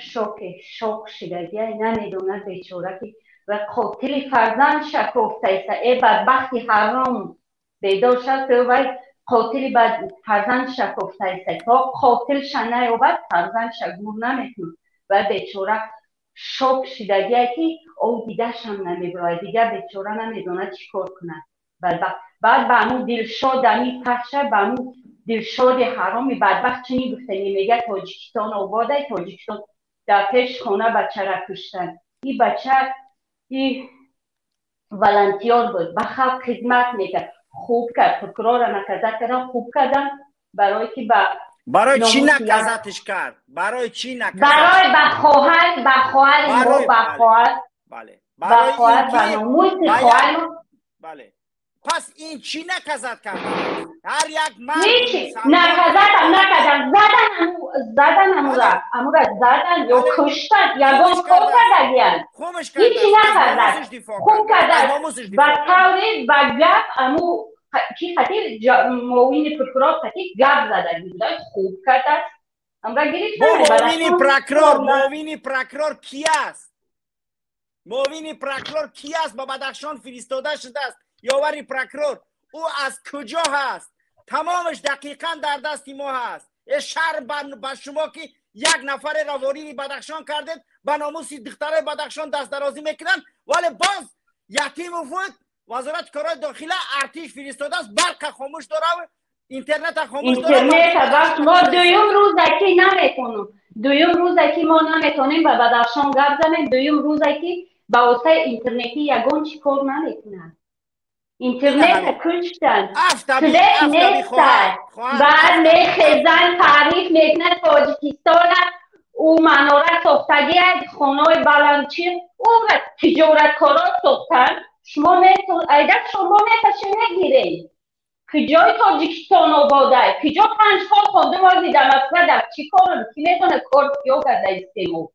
شوک شدگی نمیدوند بیچاره که و قاتل فرزند شکفته است. ای بدبختی حرام بیدار شد که وی قاتل فرزند شکفته است تا قاتل نیابد فرزند گور نمیکنه و بیچاره شوک شدگیه که او دیدهش هم نمیبرای دیگه بیچاره نمیدونه چی کار کنه. بعد به همون دلشاد همی پخشه به همون دلشاد حرامی بدبخت چنین گفتنی میگه تاجیکستان آباده، تاجیکستان در پیش خانه بچه را کشتن. این بچه این ولنتیار بود، به خلق خدمت میکرد، خوب کرد، پروکرور نکزت کردن، خوب کردن برای که
برای چی نکزتش کرد؟ برای چی نکزتش؟
برای بخواهر ما بخواهر
بله
بخواهر ناموس خواهر.
بله پس این چی نکزت کردن؟ هر یک مرد
نکزت هم نکردن، زدن امورا زدن یا کشتن یگان خوب کردن هیچی نکردن، خوب کردن و طوری و گپ امو کی خطیر موین پروکرور خطیر گپ زدن بودن خوب کردن امورا گریفتن.
موین پروکرور کی است؟ موین پروکرور کی است؟ با بدخشان فرستاده شده است. یاوری پروکرور او از کجا هست؟ تمامش دقیقاً در دست ما هست. شر به شما که یک نفر را وارد بدخشان کردید، به ناموس دخترای بدخشان دست درازی میکنن، ولی باز یتیم و فوت وزارت کارهای داخله ارتش فرستاده است، برق خاموش داره و اینترنت خاموش داره.
اینترنت ما دویم روزکی نمیتونیم، ما نمیتونیم به بدخشان گپ زنیم، دویم روزکی به واسطه اینترنتی یگان چی کار نمیکنن. اینترنت کشتن سلک نیست، بعد میخزن تعریف میکنه تاجیکستان او مناره ساختگی خانه بلندچی او تجارت کارا ساختن. شما میتونید نگیرید کجای تاجیکستان آباده، کجا 5 سال خونده وارد دمسکه در چی کار کی میتونه کار کیو کرده استیمو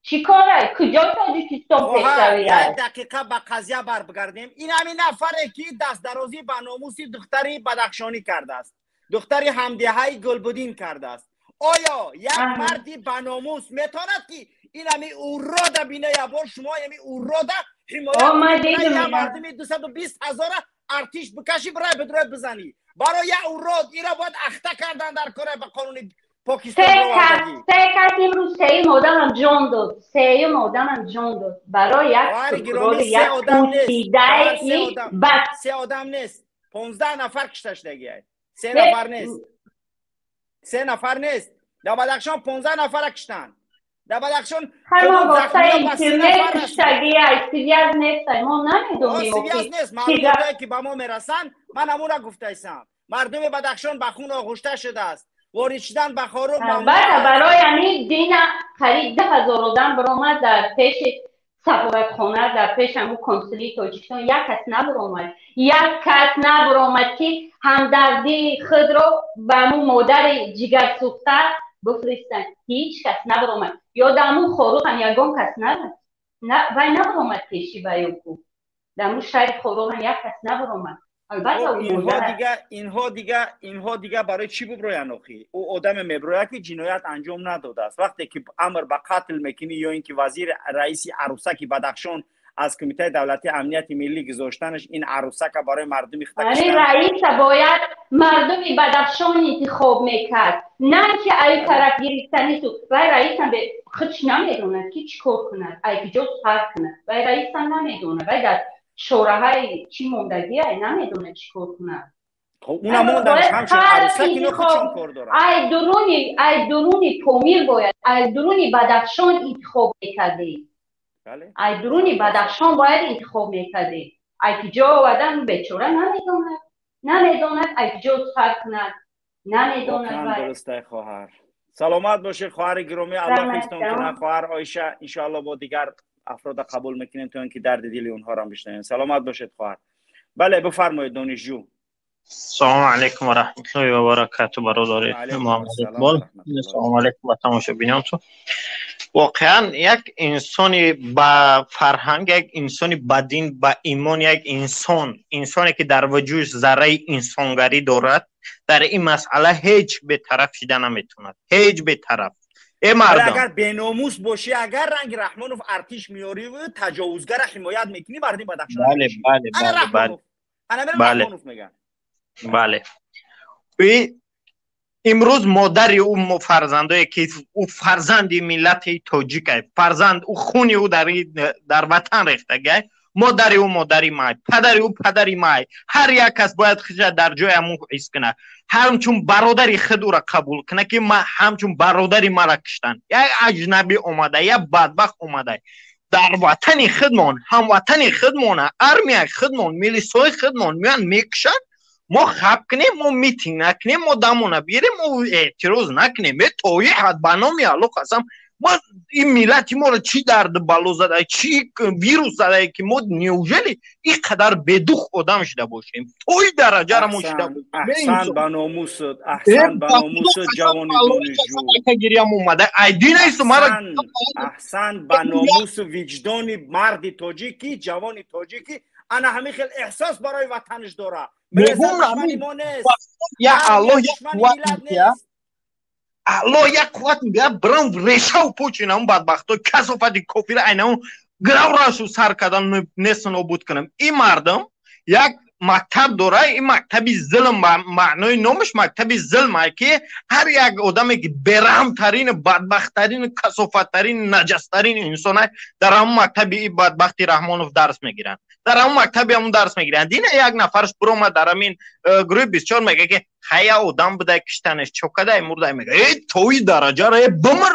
چی کاره کجای تاجیکستان پیشروی
یک دقیقه به قضیه بر بگردیم. این همین نفره که دست درازی به ناموسی دختری بدخشانی کرده است، دختری همدیهای گلبدین کرده است. آیا یک مردی به ناموس میتواند که این همین اوراده بینه یا بار شما همین اوراده حمایت کنید مردمی 220,000 ارتش بکشی برای بدروی بزنی؟ برای یک اوراد این را باید اخته کردن در کار به قانون پاکستان.
سه کس امروز سه آدم هم جان داد، برای یک پروکرور یک پوسیده
سه آدم نیست 15 نفر کشتش دیگه. 3 نفر نیست در بدخشان 15 نفر کشتن. در بدخشان
ما واسه اینترنت کشتگی سیویاز نیست، ما نمیدونیم
سیویاز نیست. معلوماتی که به ما میرسن من همون را گفته ایسم. مردم بدخشان به خون آغشته شده است، وارد شدن به خاروق
بعد برای همین دین قریب 10,000 آدم برآمد در پیش سفارتخانه، در پیش همون کنسولی تاجیکستان. یک کس نبرآمد که همدردی خود را به همون مادر جگر سوخته بفرستن. هیچ کس نبرآمد، یا در همون خاروق هم یگان کس نبرآمد پیشی بیان کو. در همون شهر خاروق هم یک کس نبرآمد.
اینها دیگه برای چی ببروین آخی؟ او آدم میبروید که جنایت انجام نداده است. وقتی که امر به قتل میکنی یا اینکه وزیر رئیس عروسک بدخشان از کمیته دولتی امنیت ملی گذاشتنش این عروسک برای مردم
اختکشتن. رئیس باید مردم بدخشان انتخاب میکرد، نه که ای طرف گرفتنی تو. و رئیس هم به خودش نمیدونه که چی کار کنه، ای که جز فرق کنه. و رئیس هم نمیدونه و در شوراهای چی موندگی ای نمیدونه چی کار کنه.
اونم موندنش همشون عروسک اینو خودشون کار دارن.
ای درونی پامیر باید ای درونی بدخشان انتخاب میکرده. ای درونی بدخشان باید انتخاب میکرده. ای که جا آدم بیچاره نمیدونه ای که جا فرق کنه نمیدونه.
درسته خواهر. سلامت باشه خواهر گرامی. الله خیستان کنه خواهر عایشه. انشاءالله با دیگر افراد قبول میکنیم تا اینکه درد دل اونها را بشنویم. سلامت باشید خواهر. بله بفرمایید دانشجو.
سلام علیکم و رحمت الله و برکاته برادر محمد اقبال. سلام علیکم و تماشابینان. واقعا یک انسانی با فرهنگ، یک انسانی با دین، با ایمان، یک انسانی که در وجودش ذره انسانگری دارد در این مسئله هیچ به طرف شدن نمیتوند. هیچ به طرف.
اگر به ناموس باشی، اگر رنگ رحمانوف ارتش میاری و تجاوزگر حمایت میکنی بردی بدخشان.
بله. بله. امروز مادر او فرزندایی که او فرزند ملت تاجیک است، فرزند او خون او در وطن ریخته گه، مادر او مادری مای، پدر او پدری مای، هر یک کس باید خودش در جای امو حس کنه، همچون برادری خود او را قبول کنه که ما همچون برادری ما را کشتن. یک اجنبی اومده، یک بدبخت اومده در وطن خودمان، هم وطن خودمان، ارمی خودمان، میلیسای خودمان میان میکشن، ما خب کنیم، ما میتینگ نکنیم، ما دمونه بیریم، ما اعتراض نکنیم، تویی حد بنامی الله قسم ما این ملت ما را چی درد بلا زده، چی ویروس زده که ما نیوژلی این قدر بدوخ آدم شده باشیم، توی درجه را ما شده باشیم.
احسان به ناموست، احسان به ناموست جوانی دانشجو، احسان به ناموس وجدان مرد تاجیکی، جوان تاجیکی، انا همین خیلی احساس برای وطنش داره. دشمنی ما نیست،
یا الله یک قوت میده، الله یک قوت میده برام ریشه و پوچینه اون بدبختو کسافتی کافر عینه اون گرو راشو سر کردن نیست نابود کنم. این مردم یک مکتب داره، این مکتبی ظلم، معنای نامش مکتبی ظلمه که هر یک آدمی که برهم ترین، بدبخت ترین، کسافت ترین، نجس ترین انسانه در همون مکتبی این بدبختی رحمانوف درس میگیرن، در همون مکتبی همون درس میگیرن. دیگه یک نفرش برام در همین گروه 24 میگه که خیلی آدم بوده کشتنش چوکده مرده، میگه ای توی درجه را بمر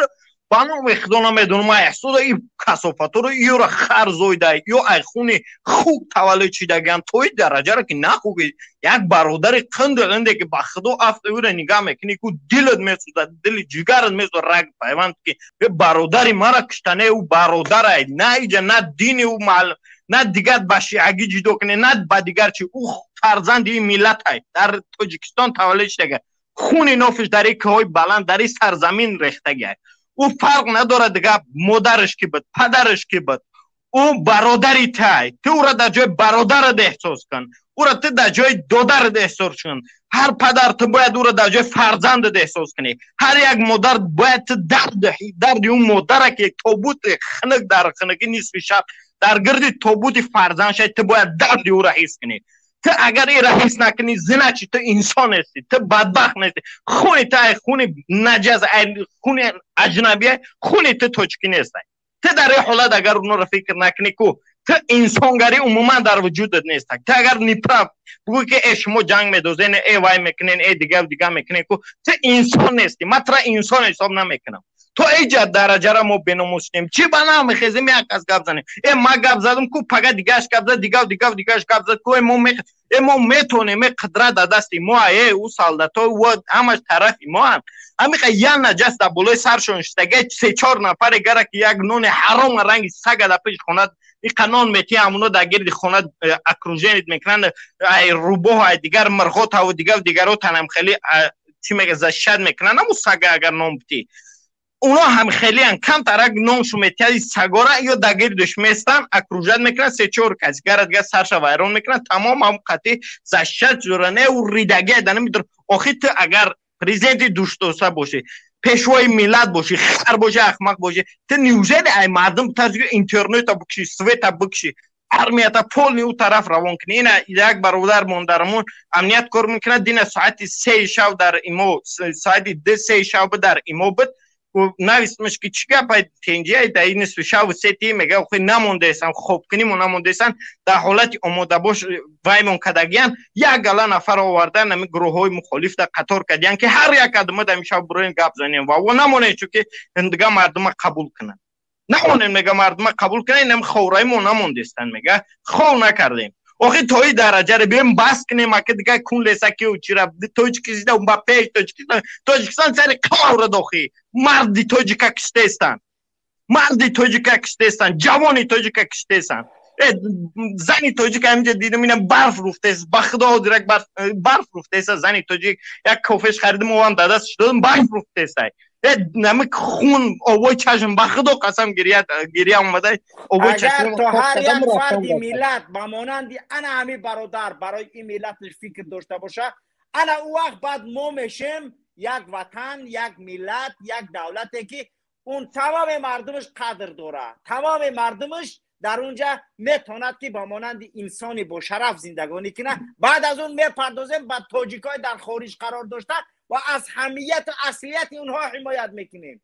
بانو خدا نمیدونم احساس این کثافت رو یو را خرزویده یا ای خونی خوب تولد چیدگان توی درجه را که نخوگی یک برادر قنده که با خدا افته او را نگاه میکنی که دلت میسوزه، دل جگرت میسوزه، رگ پیوند که برادری مرا کشتنه او برادر نه ایجا نه دین او معلوم نه دیگر بشیعگی جدو کنه نه با دیگر چی، او فرزند این ملت های در تاجیکستان تولد شده، خون نوفش در این کوه بلند در این سرزمین ریخته گه، او فرق نداره دیگه مادرش کی بود پدرش کی بود، او برادری تای تو او را در جای برادر احساس کن، او را تو در جای دادر احساس کن، هر پدر تو باید او را در جای فرزند احساس کنی، هر یک مادر باید تو درد اون مادر که یک تابوت خنک در خنکی نیست شب در گرد تابوت فرزند شد، تو باید درد او را حس کنی. تو اگر این را حس نکنی زنه چی تو انسان هستی، تو بدبخت نیستی، خونی تو خون نجس، خون اجنبیه، خونی تو تاجیکی نیستی. تو در این حالت اگر اونو را فکر نکنی که تو انسانگری عموما در وجودت نیست، تو اگر نیپرا بگو که ای شما جنگ میدوزین، ای وای میکنین، ای دیگه میکنین که تو انسان نیستی، من تو انسان حساب نمیکنم. تو ایجاد درجه را ما بناموسیم چی بنا میخیزیم یک از گپ زنیم، ما گپ زدم کو پگه دیگهش گپ زد، دیگهش گپ زد کو ما میتونیم قدرت در دست ما او سالدتا و همش طرف ما هم همیخه یا نجس در بلوی سرشون شتگه 3-4 نفر گره که یک نون حرام رنگ سگ در پیش خونت این قانون میتی همونو در گرد خونت اکروژنیت میکنن، روبوه های دیگر مرغوت ها و دیگر رو تنم خیلی چی میگه زشد میکنن، همون سگ اگر نام بتی اونا هم خیلی کم ترک نامشو میتیادی سگاره یا دگیردش میستن اکروژت میکنن 3-4 کسی گرد سرش ویرون میکنن، تمام هم قطعی زشد جورانه و ریدگه دنه میدر. آخی تو اگر پریزیدنت دوستوسه باشی، پیشوای ملت باشی، خر باشی، احمق باشی، تو نیوزه ای مردم طرز اینترنت بکشی، سویت بکشی، ارمیت پول نیو طرف روان کنی. این یک برادر مندرمون امنیت کار میکنه، دین ساعت 3 شب در ایمو، ساعت 2-3 شب در ایمو بود و نویسمش که چی گپ تنجی در این نصف شب و 3 میگه خو نمونده ایسان خوب کنیم و نمونده ایسان در حالت آماده باش وایمون کدگیان یک گله نفر آوردن نمی گروه های مخالف در قطار کدیان که هر یک ادمه در میشه بروین گپ زنیم و نمونه چون که دیگه مردم قبول کنن، نمونه میگه مردم قبول کنن، نمی خورایمون نمونده ایستن میگه خو نکردیم. آخه توی درجه رو بیم بس کنیم که دیگه کون لیسکی و چی را توجیکستان اون با پیش توجیکستان سری کار را داخی مردی توجیکا کشتستان، مردی توجیکا کشتستان، جوانی توجیکا کشتستان، زنی توجیک همینجا دیدم اینم برف روفته است، بخدا درک برف روفته است، زنی توجیک یک کافش خریدم و هم دادستش دادم برف روفته است، نمک خون اوای چشم بخدا قسم گریه اومده اوای چشم.
اگر تو هر یک فردی ملت با مانندی انا همی برادر برای این ملتش فکر داشته باشه، انا او وقت بعد ما میشیم یک وطن، یک ملت، یک دولتی که اون تمام مردمش قدر داره، تمام مردمش
در اونجا میتواند که با مانند انسانی با شرف زندگانی کنه. بعد از اون میپردازیم به تاجیکای در خارج قرار داشته و از همیت و اصلیت اونها حمایت میکنیم.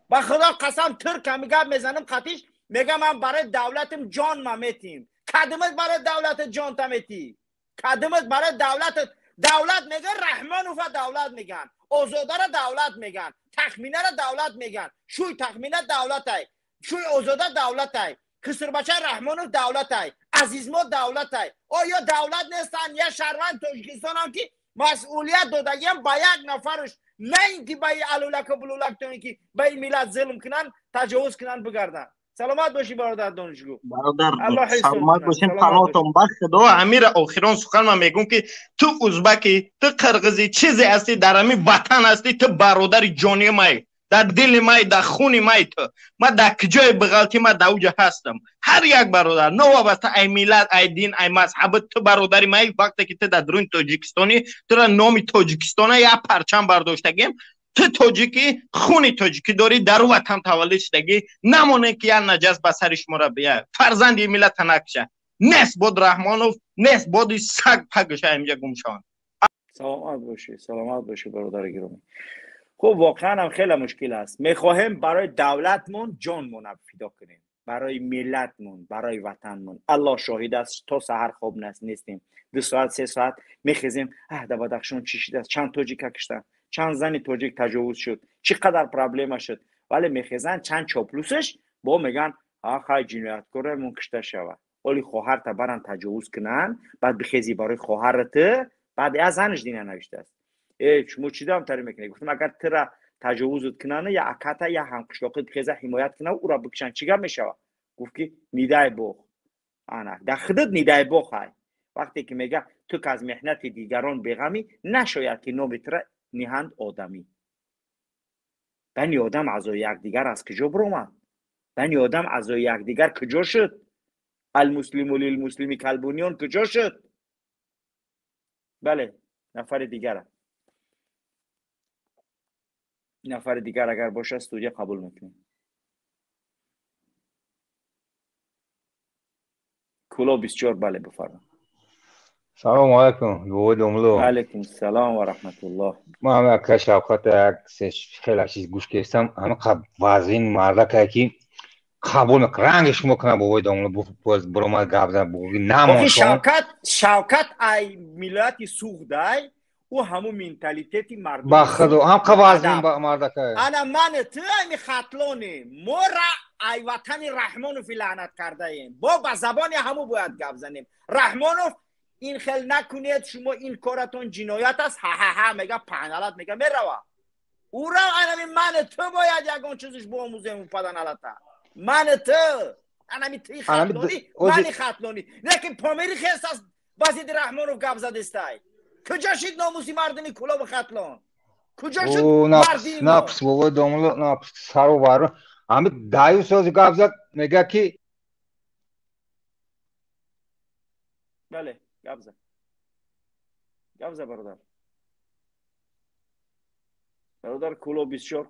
با خدا قسم ترک هم میگم میزنم خطیش میگم من برای دولتم جان ما میتیم. کدمت برای دولت جان تمیتی؟ کدمت برای دولت میگه رحمانوف دولت میگن، آزاده را دولت میگن، تخمینه را دولت میگن، شوی تخمینه دولت های، شوی آزاده دولت های، خسر بچه رحمانوف دولت های، عزیزما دولت های. آیا دولت نیستن؟ یه شهروند تاجیکستان هم که مسئولیت دادگیم با یک نفرش، نه اینکه با این علولک و بلولک تا اینکه با این ملت ظلم کنن، تجاوز کنن بگردن. سلامت باشی برادر دانشجو.
برادر سلامت باشین، پناهتون به خدا. امیر آخران سخن من میگم که تو ازبکی، تو قرغیزی چیزی هستی، در همین وطن هستی، تو برادر جانی مای، در دل مای، در خون مای. تو من در کجای بغلتی من در اوجه هستم. هر یک برادر نوابسته ای میلت، ای دین، ای مذهب، تو برادر مای. وقتی که تو در درون تاجیکستانی، تو را نام تاجیکستان یا پرچم برداشتگیم، تو تاجیکی خونی تاجیکی داری، در وطن تولد شدگی، نمونه که یا نجس به سر شما را بیه. فرزندی ملت نکشه. نس بود رحمانوف، نس بود سگ پگشه اینجا گمشان.
سلامت باشی برادر گرامی. خب واقعا هم خیلی مشکل است. میخواهیم برای دولتمون جانمون فدا کنیم، برای ملتمون، برای وطنمون. الله شاهد است تا سحر خواب نیستیم. 2 ساعت 3 ساعت میخیزیم. در بدخشان چی شده است؟ چند تاجیک کشتن، چند زن تاجیک تجاوز شد، چقدر پرابلم شد. ولی میخیزن چند چاپلوسش با میگن آخه جنایتکارمون کشته شود. ولی خواهر تا برن تجاوز کنن، بعد بخیزی برای خواهرت، بعد از زنش دینه نوشته است. شما چی دام تری میکنی؟ گفتم اگر ترا تجاوزت کنن یا اکتا یا همقشلاقت بخیزه حمایت کنه او را بکشن چیکار میشود؟ گفت که نیدای بخ. انا در خودت نیدای بخ های. وقتی که میگه تو که از محنت دیگران بغمی، نشاید که نام ترا نیهند آدمی. بنی آدم اعضای یکدیگر از کجا برآمد؟ بنی آدم اعضای یکدیگر کجا شد؟ المسلم للمسلم کالبنیان کجا شد؟ بله، نفر دیگر اگر باشه استودیو قبول میکنیم. کلو 24. بله بفرمایید.
سلام علیکم. بود دوملو.
علیکم السلام و رحمت الله.
ما همه کشاکات خیلی چیز گوش کردم. همه وازین مرده که قبول رنگش میکنه بابای دوملو باز برام گابزا بگی نمون.
شوکت ای ملت سوخدای او همون منتالیتی مردم.
با خدا هم قوازین با مرده که.
انا من تو می خطلونی مورا ای وطن رحمانوف لعنت کرده ایم. با زبان همو باید گپ زنیم. رحمانوف این خیل نکنید، شما این کارتون جنایت است. ها ها ها میگه پنالت میگه میروا. او را من تو باید یگان چیزش بیاموزیم پدنالتا. من تو انا می تی خطلونی منی خطلونی لیکن پامیری خیست از بازید رحمانوف گپ زده استای. کجا شد ناموسی مردمی کلا به خطلان؟ کجا شد مردی ما؟
نفس بابای دوملو نفس سر و بارو همه دایو سازی گپ زد میگه که
بله گپ زد برادر کلا 24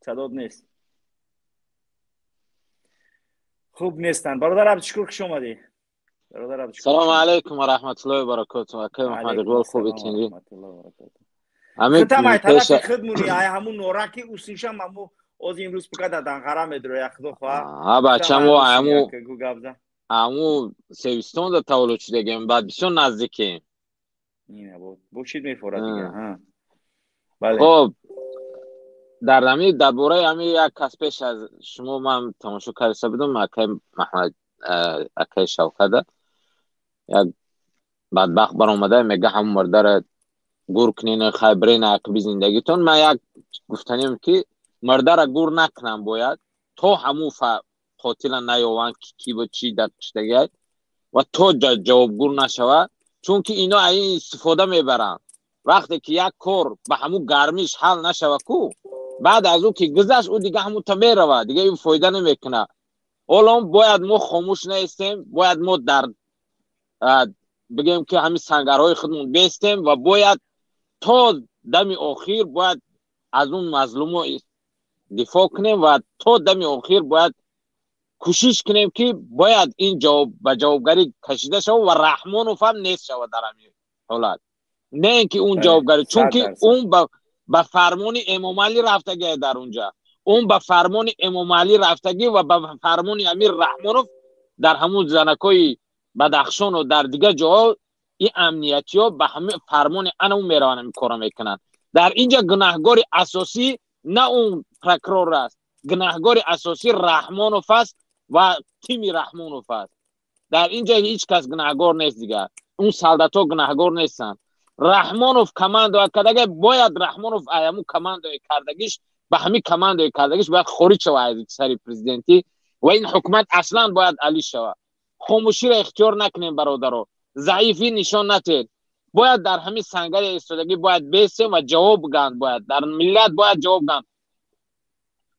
صداد نیست. خوب نیستن برادر. عبدالشکور خوش اومدی.
سلام علیکم و رحمت الله و برکاته. اکی محمد اقبال خوبی تینی.
خودم ای طرف خودمونی ای همون نورکی اوسیشم همون از امروز بکد دنقره میدروی اخدو خواه.
بچه‌مو همون سویستان در تولد شدگیم بعد بسیار نزدیکیم.
اینه بود بوشید میفورد دیگه. بله.
خب در نمی درباره همی یک کس پیش از شما من تماشا کرده بودم. اکی محمد اکی شوکده یک بدبخت برآمده میگه همون مرده را گور کنین خیبرین عقبی زندگیتون. من یک گفتنیم که مرده را گور نکنم باید تو همون قاتل نیاوان کی با چی در کشتگی و تو جوابگور نشود، چون که اینا این استفاده میبرن. وقتی که یک کار به همون گرمیش حل نشود کو بعد از او که گذشت او دیگه همون تا میرود دیگه این فایده نمیکنه. الان باید ما خاموش نیستیم، باید ما در بگیم که همین سنگرهای خودمون بیستیم و باید تا دم آخر باید از اون مظلوم دفاع کنیم و تا دم آخر باید
کوشش کنیم که باید این جوابگری کشیده شود و رحمانوف هم نیست شود در همین حالت، نه اینکه اون جوابگری، چون که اون به فرمان امام علی رفتگی در اونجا، اون به فرمان امام علی رفتگی و به فرمان امیر رحمانوف در همون زنکای بدخشان و در دیگه جاها این امنیتی ها به همه فرمان اون میروانه کار میکنن. در اینجا گناهگار اساسی نه اون پروکرور است، گناهگار اساسی رحمانوف است و تیم رحمانوف است. در اینجا هیچ کس گناهگار نیست دیگه، اون سالدات ها گناهگار نیستن. رحمانوف کماندو کردگی باید رحمانوف ایامو کماندو کردگیش به همین کماندو کردگیش باید خارج شود از سری پرزیدنتی و این حکومت اصلا باید علی شود. خاموشی را اختیار نکنیم برادرو، ضعیفی نشان ندید، باید در همین سنگر ایستادگی باید بیسیم و جواب بگن، باید در ملت باید جواب بدن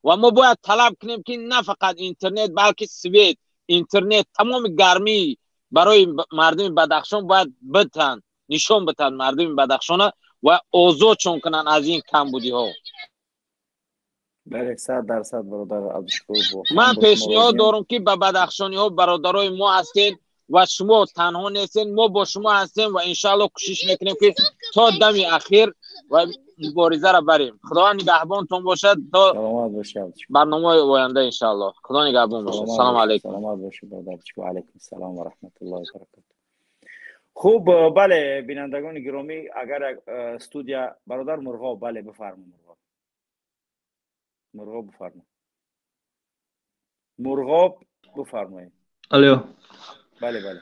و ما باید طلب کنیم که نه فقط اینترنت بلکه سویت اینترنت تمام گرمی برای مردم بدخشان باید بتن نشان بدن مردم بدخشان و آزاد چون کنن از این کمبودی ها.
بله 100% برادر عبدالشکور.
من پیشنهاد دارم که به بدخشانی ها برادرای ما هستین و شما تنها نیستین، ما با شما هستیم و انشالله کوشش میکنیم که تا دم اخیر و مبارزه را بریم. خدا نگهبانتون باشد تا برنامه آینده انشالله. خدا نگهبان باشد. سلام علیکم.
سلامت باشید برادر. و علیکم السلام و رحمت الله و برکاته. خوب بله بینندگان گرامی، اگر استودیا برادر مرغاب، بله بفرمایید. مرغاب بفرمایید. مرغاب بفرمایید.
الو.
بله بله.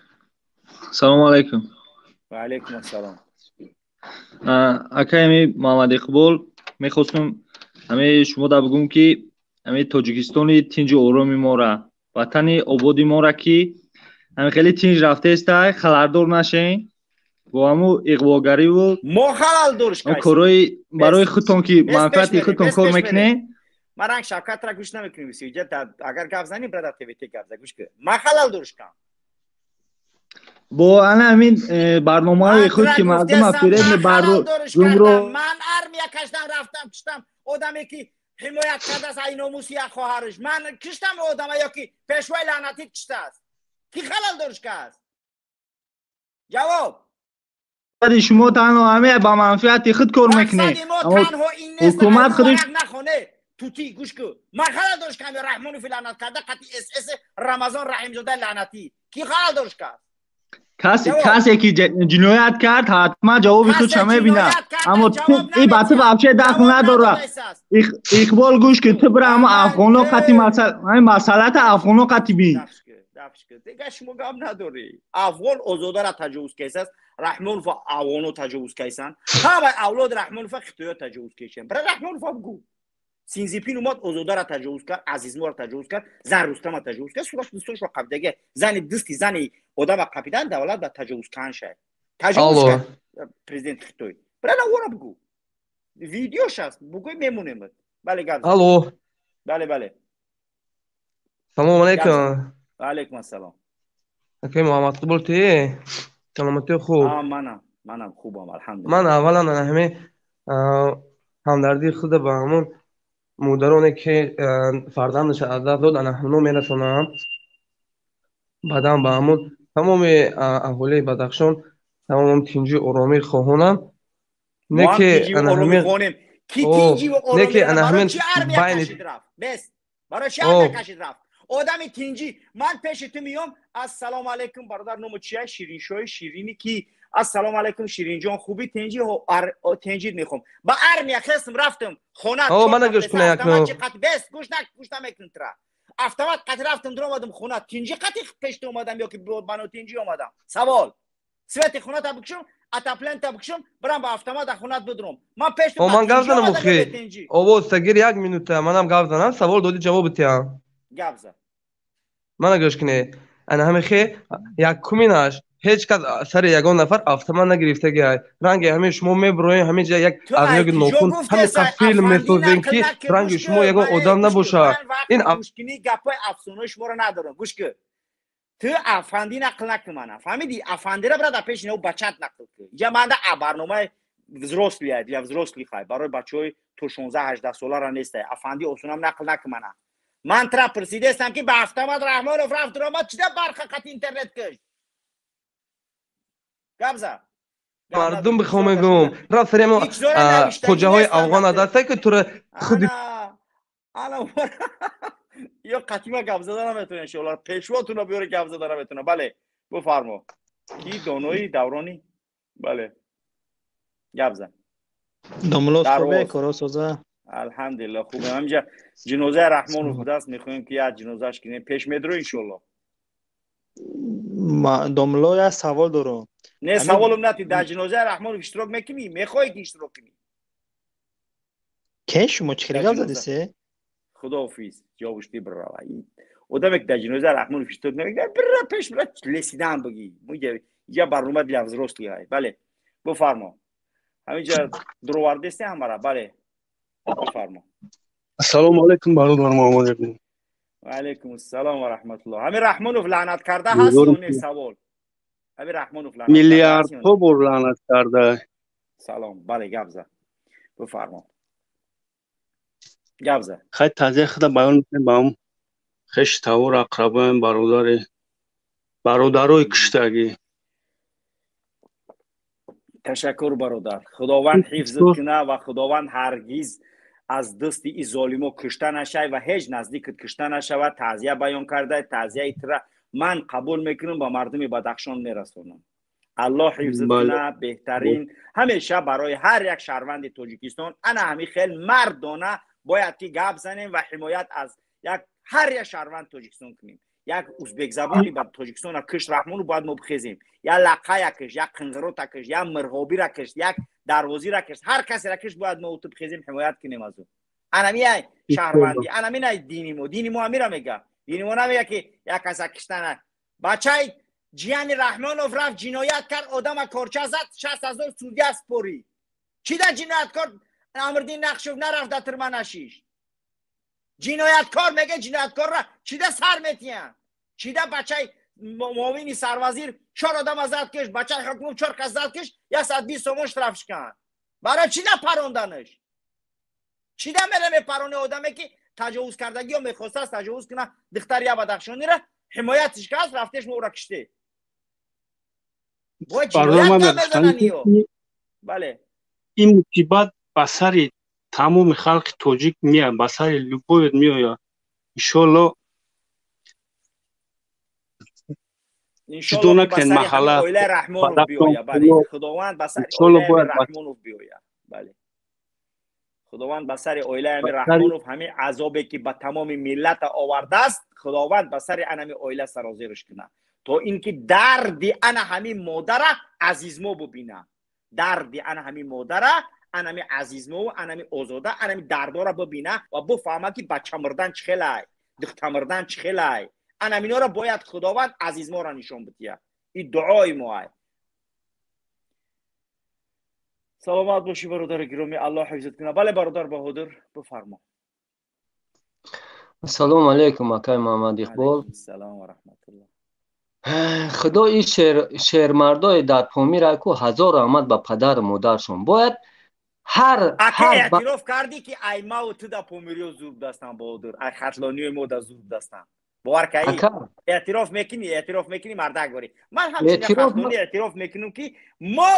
سلام علیکم.
و علیکم السلام.
اکایمی محمد اقبال، میخواستم همه شما دا بگم که همه تاجیکستانی تینج اورامی ما را، وطن آبادی ما را که همه خیلی تینج رفته است، خلردار نشین با همو اقواگری و
ما خلردارش کردیم
کارهای برای خودتون که منفعت خودتون کار میکنه.
ما رنگ شبکت را گوش نمیکنیم. اگر گفت زنی برادر تیویتی گفت گوش که ما خلردارش کردم
با انا همین برنامه های خود که مردم افریقی برنامه رو
من ارمیا کشتم رفتم کشتم آدمی که حمایت کرده از این ناموسی خواهرش، من کشتم آدم یا که پیشوای لعنتی کشته است کی خلل دارش که است؟ جواب
شما تنها همه با منفعت خود کار میکنه، حکومت خودش
نخونه توتی گوش کو من خلل دارش که رحمانوف لعنت کرده قطعی اس رمضان رحیم زاده لعنتی کی خلل دارش که
کسی که جنایت کرد حتما جواب خود شما بینه، اما این بچه بچه دخل نداره. اقبال گوش که تو برای همه افغانو قطعی مسئلت افغانو قطعی بین
دیگه شما گم نداری. افغان آزاده را تجاوز کیسه است، رحمانوف افغانو تجاوز کیسن، همه اولاد رحمانوف خطایا تجاوز کیسن. برای رحمانوف بگو سینزیپین اومد آزاده را تجاوز کرد، عزیزمو را تجاوز کرد، زن رستم را تجاوز کرد، صورت دستش رو قبیدگه زن دستی زنی آدم قبیدن دولت به تجاوز کن شد. تجاوز کرد پرزیدنت خطوی. برای نورا بگو ویدیوش هست بگوی میمونیم. بله گفت.
الو.
بله بله.
سلام علیکم.
و علیکم السلام.
اکی محمد قبول تی؟ سلامتی خوب.
منم خوبم الحمدلله.
من اولا همه همدردی خود با همون مادرانی که فرزندش از دست دادن همون میرسونم، بعدم با همون تمام اهالی بدخشان، تمام تینجی اورامی خواهانم نه که
اورامی خونیم کی تینجی و اورامی برای چی ارمیا کشید رفت بس برای چی ارمیا کشید رفت آدم تینجی. من پیش تو میام السلام علیکم برادر نوم چیه شیرین شوی شیرینی کی السلام علیکم شیرین جان خوبی تنجی تنجید میخوام با ارمیا خستم رفتم خونه
من گوش کنه
افتمات چی قط بس گوش نمیکنم ترا افتمات قط رفتم در اومدم خونه تنجی قطی پیش اومدم یا که بانو تنجی اومدم سوال سویت خونه تا بکشم اتاپلن تا بکشم برام با افتمات خونه بدرم من پیش
من گاف زنم خیر او سگیر یک مینوته منم گاف زنم سوال دادی جواب بتیام
گاف زن
من گوش کنه انا همه خیر یک کمیناش هیچ کس سر یگان نفر افتمان نگرفته گه رنگ همه شما میبروین همه جا یک از یک نوکون همه فیلم میسازین که رنگ شما یگان آدم نباشه. این
گوشکنی گپای افسانه شما رو ندارم گوش که تو افندی نقل نکن منم فهمیدی افندی را برای پیش نو بچت نقل کن یا من در برنامه взрослый یا взрослый خواهی برای بچه های تو 16-18 ساله را نیسته افندی اصلا نقل نکن منم من ترا پرسیدستم که به افتماد رحمانوف رفت درآمد چیده برخط اینترنت کش گبزه
مردم بخوام گم رفت فریم خوجه های افغان دسته که تو را خود
انا یا قطیمه گبزه دارم میتونه انشاءالله پیشواتون رو بیاره گبزه دارم میتونه. بله بفرما کی دانوی دورانی بله گبزه
داملوس خوبه کارا سازه
الحمدلله خوبه. همینجا جنازه رحمانوف بوده است میخوایم که از جنازهش کنیم پیش میدرو انشاءالله.
داملو یا سوال دارم
نه سوالم نتی در جنازه رحمانوف اشتراک میکنی میخوای که اشتراک کنی
کی شما چخیلی گبزه دیسه
خداحافظ جاوشتی برا ادم که در جنازه رحمانوف اشتراک نمیکنی برا پیش برا لسیدن بگی یا برنامه لفظ راست لیای. بله بفرما همینجا دروارده همرا. بله بفرما.
السلام علیکم برادر محمد ابن.
و علیکم السلام و رحمت الله. همین رحمانوف لعنت کرده هست یا نه؟ سوال همین رحمانوف لعنت
میلیارد ها بار لعنت کرده.
سلام. بله گبزه بفرما گبزه.
خیلی تازه خدا بیان میکنم با هم خش تاور اقربان برادرای کشتگی.
تشکر برادر. خداوند حفظت کنه و خداوند هرگز از دست این ظالما کشته نشه و هیچ نزدیکت کشته نشه. و تعزیه بیان کرده تعزیه تر من قبول میکنم با مردم بدخشان میرسونم. الله حفظت کنه. بهترین همیشه برای هر یک شهروند تاجیکستان انا همی خیلی مردانه باید که گپ زنیم و حمایت از یک هر یک شهروند تاجیکستان کنیم. یک ازبک زبانی با تاجیکستان کش رحمانو باید ما بخیزیم. یا لقه کش، یک قنگرو کش، یا مرغابی را کش، یک دروازی را کش، هر کسی را کش باید ما تو بخیزیم حمایت کنیم از اون. انمی شهروندی انمی نه دینی مو امیرا میگه. دینی مو نمیگه که یک کس کشتنه. بچای جیان رحمانوف رفت جنایت کرد آدم کارچه زد 60,000 سودی از پوری. چی در جنایت کرد؟ امردین نقشوف نرفت در ترمنشیش. جنایتکار میگه جنایتکار را چی ده سر میتین؟ چی ده بچه معاونی سروزیر 4 آدم ازد کش بچه حکومت 4 کس زد کش 120 سومون شرفش کن. برای چی ده پروندنش؟ چی ده میره میپرونه آدمه که تجاوز کردگی و میخواسته از تجاوز کنه دختر یا بدخشانی را حمایتش کرد رفتش مورا کشته. باید جنایت نمیزنن. بله
این مصیبت بسر تمام خلق تاجیک میاد بسر لوبوید میآید. انشالله
انشالله بسر همه اویله رحمانوف بیاید. بله خداوند بسر اویله رحمانوف بیاید. بله خداوند بسر اویله همه رحمانوف همه عذابی که به تمام ملت آورده است خداوند بسر انمی اویله سرازیرش کنه تا اینکه درد انا همه مادر عزیزمو ببینه. درد انا همه مادر انمی عزیزمو انمی آزاده انمی دردارا ببینه و بفهمه که بچه مردن چخلای دختر مردن چخلای. انمینا را باید خداوند عزیز ما را نشان بده. این دعای ما است. سلامت باشی برادر گرامی. الله حفظت کنه. بله برادر بهادر بفرما.
السلام علیکم اکای محمد اقبال.
سلام و رحمت الله.
خدا این شیر مردای در پامیر کو هزار رحمت به پدر مادرشون باید هر
اعتراف کردی که ای ما و تو در پامیریو زور دستن بهادر ای خطلانی ما در زور دستن باور که اعتراف میکنی مردک باری. من همچنین خطلانی اعتراف میکنم که ما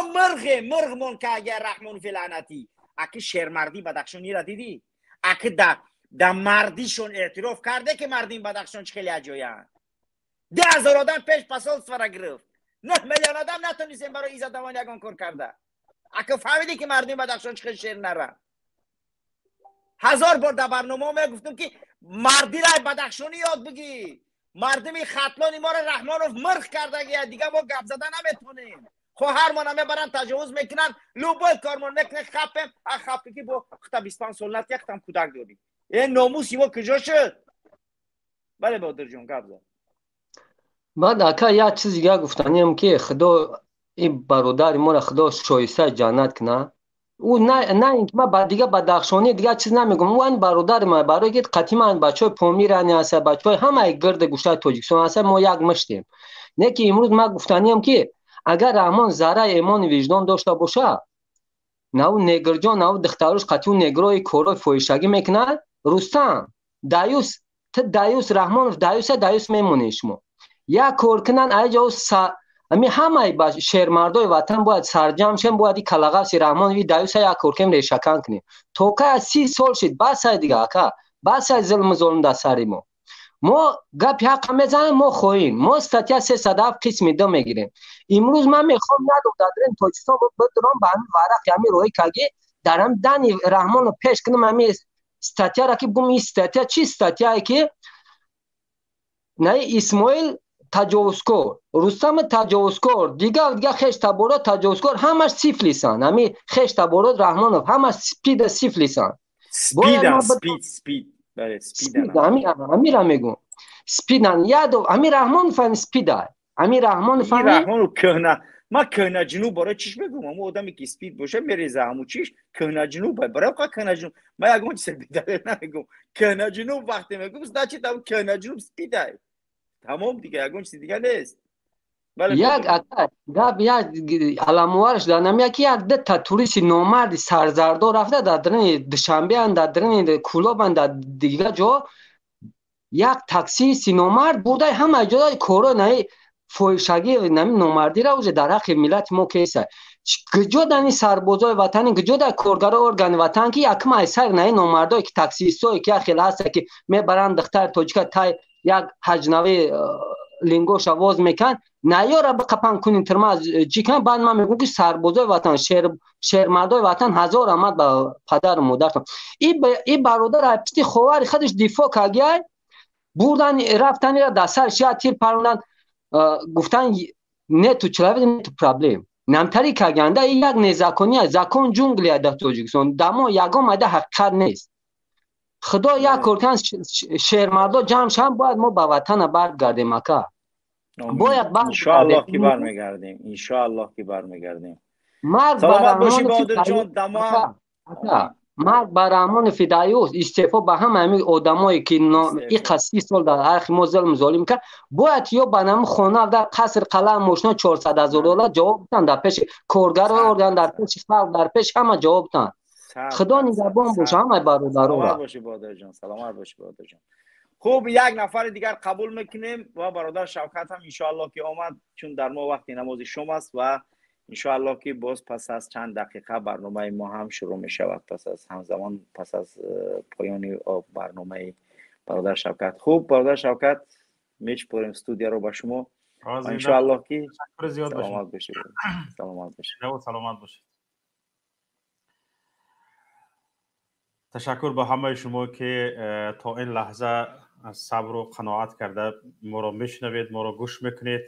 مرغمون که اگر رحمانوف لعنتی اکی شیرمردی بدخشانی را دیدی اکی در مردیشون اعتراف کرده که مردین بدخشان خیلی عجاین. 10,000 آدم پیش پسال سفره گرفت 9 میلیون آدم نتونیستیم برای ایزا دوان یکان کار کرده. اگه فهمیدی که مردم بدخشان چه شیر نرن 1000 بار در برنامه ما گفتم که مردی را بدخشانی یاد بگی. مردمی خطلانی ما را رحمانوف مرغ کرده دیگه ما گپ زدن نمیتونیم. خواهر ما نمیبرن تجاوز میکنن لوبای کارمون میکنه خپم که با خطا 25 سال نت یختم کودک دادی. این ناموسی ما کجا شد؟ بله بادر جون گپ زد.
بعد اکا یه چیز دیگه گفتنیم که خدا این برادر ما را خدا شایسته جنت کنه. او نه اینکه ما بعد دیگه بدخشانی دیگه چیز نمیگم. اون برادر ما برای که قطعا بچهای پامیرانی هست بچهای همه گرد گوشه تاجیکستان هست ما یک مشتیم. نه که امروز ما گفتنیم که اگر رحمان ذره ایمان وجدان داشته باشه نه نگرجان نه دخترش قطعا نگروی کورای فویشگی میکنه. رستم دایوس تو دایوس رحمانوف دایوس میمونی شما یا کار کنن ایجا امی همه باش شهرمردای وطن باید سرجم شن باید این کلاغاس رحمانوی دایوس یا کار کنیم ریشکن کنیم تو که 30 سال شد بس دیگه اکا بس ظلم در سری ما گپ حق میزنیم ما خویم ما استاتیا 307 قسم 2 میگیریم امروز من میخوام یادم دادرین تاجیکستان بدرم به همین ورق همین روی کاگی درم دانی رحمانو پیش کنم همین استاتیا را که بگم این استاتیا چی استاتیا که نه اسماعیل تجاوزکار رستم تجاوزکار دیگه خش تبارا تجاوزکار همش سیفلیسان همین خش تبارا رحمانو همش سپید سیفلیسان
سپید بله
همین را میگم سپیدن یادو همین رحمان فن سپیده همین رحمان فن
رحمانو کهنه ما کهنه جنوب برای چیش بگم اما آدمی که سپید باشه میریزه همو چیش کهنه جنوب برای که کهنه جنوب من یکم چیز بیداره نمیگم کهنه جنوب وقتی میگم سداچی تام کهنه جنوب سپیده تمام دیگه یکم چیز دیگه نیست
یک گاب یا علاموارش دارم یکی یک ده توریست نامرد سرزردو رفته در درن دوشنبه اند در درن کلوب اند در دیگه جا یک تاکسی سینامرد برده همه جای کورو نه فوشگی نمی نامردی را وجه در حق ملت ما کیسه گجو دانی سربازای وطن گجو در کارگرای ارگان وطن که یک مایسر نه نامردای که تاکسیستای که خیلی هست که میبرند دختر توجکه تای یک حجنوی لینگوش آواز میکن نیاره بقپن کنین ترماز جیکن بعد من میگم که سربازای وطن شهرمردای وطن هزار آمد به پدر و مادرتون این برادر اپستی خواری خودش دفاع کردی بردن رفتن را دستر شیعه تیر پروندن گفتن نه تو چلاوی نه تو پرابلم نمتری کردنده این یک نزاکونی زاکون جونگلی در تاجیکستان دما یگام ده حقیقت نیست خدا یک کورکن شهرمردا جمع شدن باید ما به وطن برگردیم اکا باید
انشاءالله که برمیگردیم انشاءالله که برمیگردیم
سلامت باشی بهادر جان دما مرگ بر رحمان فدایوس استعفا به همین آدمایی که این قصی سال در عرق ما ظلم کرد باید یا بنام خونه در قصر قلعه ماشنا 400,000 دلار جواب بدن در پیش کارگر ارگان در پیش خلق در پیش همه جواب بدن خدا نگهبان باشه همه برادرها
سلامت باشی بهادر جان سلامت باشی بهادر جان خوب یک نفر دیگر قبول میکنیم و برادر شوکت هم انشاءالله که آمد چون در ما وقتی نماز شام است و انشاءالله که باز پس از چند دقیقه برنامه ما هم شروع می شود همزمان پس از پایان برنامه برادر شوکت خوب برادر شوکت میچپوریم استودیو رو با شما انشاءالله که سلامت باشید سلامت باشید
تشکر به همه شما که تا این لحظه صبر و قناعت کرده ما را میشنوید ما را گوش میکنید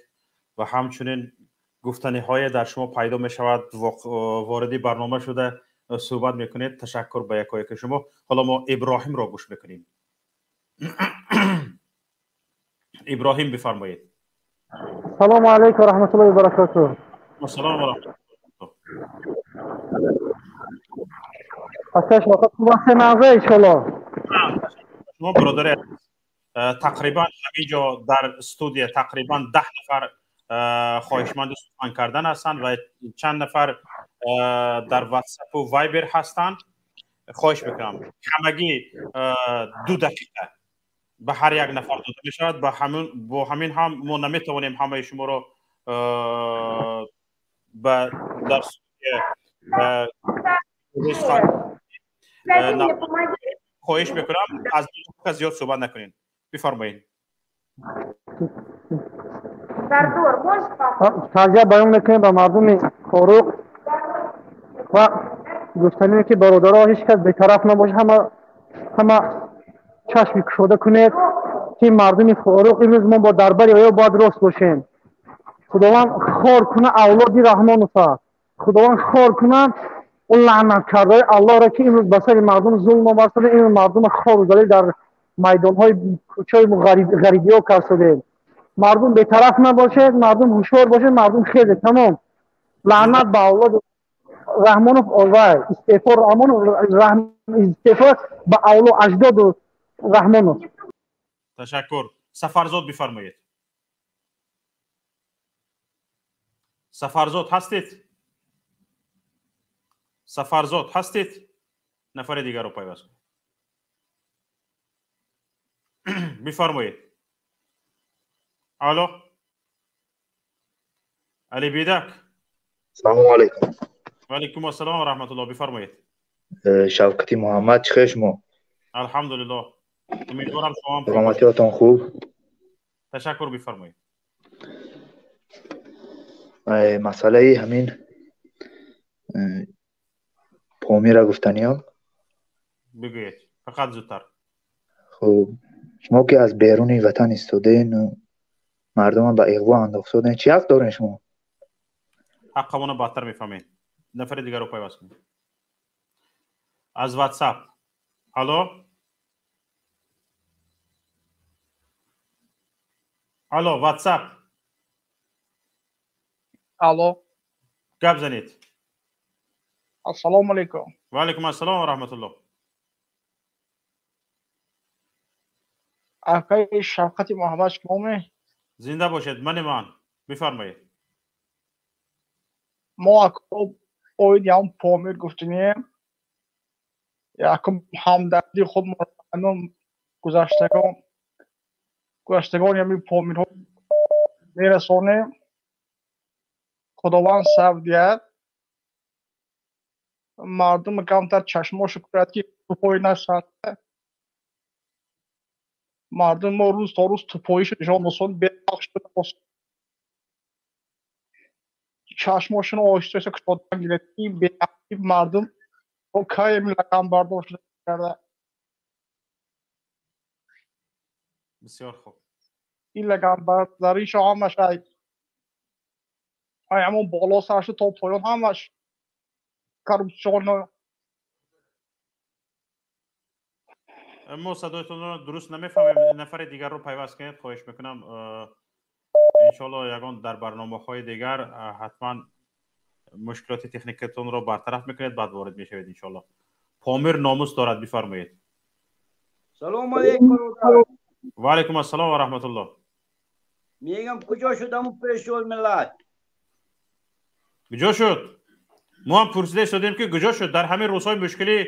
و همچنین گفتنی های در شما پیدا می شود واردی برنامه شده صحبت میکنید تشکر به یکایی که شما حالا ما ابراهیم را گوش میکنیم ابراهیم بفرمایید
سلام علیکم و رحمت الله و برکاته
سلام و رحمت الله
اصلا وقت نازه ایشالا
شما برادر تقریبا همینجا در استودیو تقریبا 10 نفر خواهشمند سخن کردن هستند و چند نفر در واتساپ و وایبر هستند خواهش میکنم همگی 2 دقیقه به هر یک نفر داده می شود با همین هم ما نمیتوانیم همه شما رو در خواهش میکنم از دو زیاد صحبت نکنین بفرمایید
تعجب بیان میکنیم به مردم فاروق و گفتنیم که برادرها هیچ کس بی‌طرف نباشه همه چشم گشوده کنید که مردم فاروق امروز ما با درباری آیا باید راست باشیم خداوند خار کنه اولادی رحمان و خداوند خار کنه اون لعنت کرده الله را که امروز بسر مردم ظلم آورده این مردم خار و ذلیل در میدان‌های کوچه غریبی ها کرده مردم بی‌طرف نباشد مردم هوشیار باشد مردم خیلی تمام لعنت به اولاد رحمانوف آوای استعفا استعفا به اولاد اجداد رحمانوف
تشکر سفرزاد بفرمایید سفرزاد هستید نفر دیگر رو پیوست بفرمایید. الو علی بیدک.
سلام علیکم.
و علیکم السلام و رحمت الله. بفرمایید.
شوکتی محمد چخیر شما؟
الحمدلله. امیدوارم شما هم خوب
سلامتیاتون خوب؟
تشکر. بفرمایید.
مسئله همین پامی را گفتنیم.
بگویید فقط زودتر.
خب شما که از بیرون وطن استودین مردم به اغوا انداختین، چی حق دارین شما؟
حقمون بهتر میفهمید. نفر دیگر رو پیوست کنید. از واتساپ. الو الو واتساپ.
الو
گپ زنید.
السلام علیکم.
و علیکم السلام و رحمت الله.
آقای شوکتی محمد شما
زنده باشید. من بفرمایید.
ما اوید یا پامیر گفتنیم یکم همدردی خود مردم گذشتگان یمی پامیر ها میرسانیم. خداوند صبر دید. مردم کمتر چشماشو کرد که توپایی نشد. مردم ما روز تا روز توپاییش نشان دستان بیداخت شده باست. چشماشون آشتایش کشادن گیرتی بیداختی مردم و که یمی لکم برداشت کرده.
بسیار خوب.
این لکم برداریش همش همون بالا سرش تا پایان همش کرپسیون.
ما صدایتون رو درست نمیفهمیم. نفر دیگر رو پیوست کنید خواهش میکنم. انشالله یگان در برنامه‌های دیگر حتما مشکلات تکنیکتون رو برطرف میکنید بعد وارد میشوید انشالله. پامیر ناموس دارد. بفرمایید.
سلام علیکم.
و علیکم السلام و رحمت الله.
میگم کجا شدم پیشول ملت؟
کجا شد؟ ما هم پرسیده شدیم که کجا شد. در همین روزهای مشکلی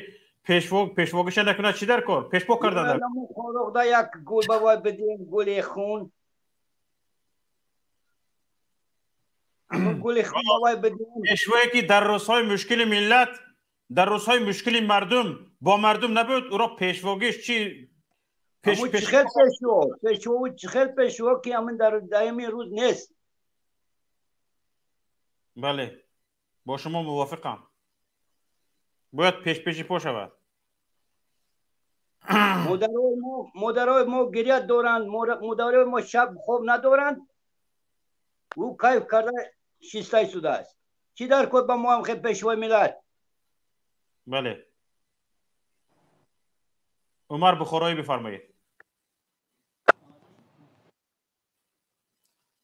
پیشواگیش نکنه چی در کار پیشوا کردن در
خدا یک گل بابا بدین گل خون. گل خون بابا بدین
پیشوایی که در روزهای مشکل ملت در روزهای مشکل مردم با مردم نبود او را پیشواگیش چی
چخیل پیشوا که همین در دائمی روز نیست.
بله با شما موافقم. باید پیشی پا شود.
مدرای ما گریه دارند. مدرای ما شب خوب ندارند. او کیف کرده شیستای سوده است. چی در کد با ما هم خیلی پیشوای ملت؟
بله. عمر بخارایی بفرمایید.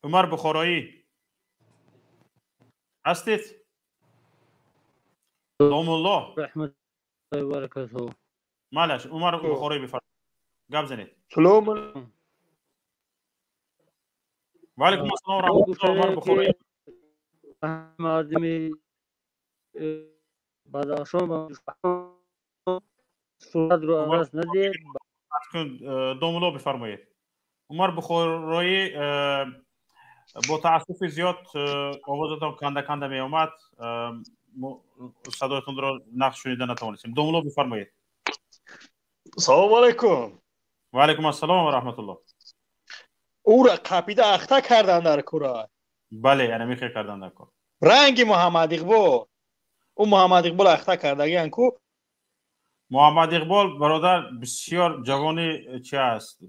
عمر بخارایی هستید؟ دوم الله
رحمت الله و برکاته.
مالش عمر بخارایی بفرمایید. گپ زنید.
سلام
و علیکم السلام و رحمت الله. عمر بخارایی
مردمی بدخشان و صورت رو عوض ندید.
دوم الله بفرمایید. عمر بخارایی با تاسف زیاد آوازتان کنده می اومد. صدایتون رو نقش شنیده نتوانستیم. دوم الله بفرمایید.
سلام علیکم.
و علیکم السلام و رحمت الله.
او را قپیده اخته کردن در کورا.
بله یعنی میخه کردن در کور.
رنگ محمد اقبال. او محمد اقبال اخته کردگی انکو.
محمد اقبال برادر بسیار جوانی چی است؟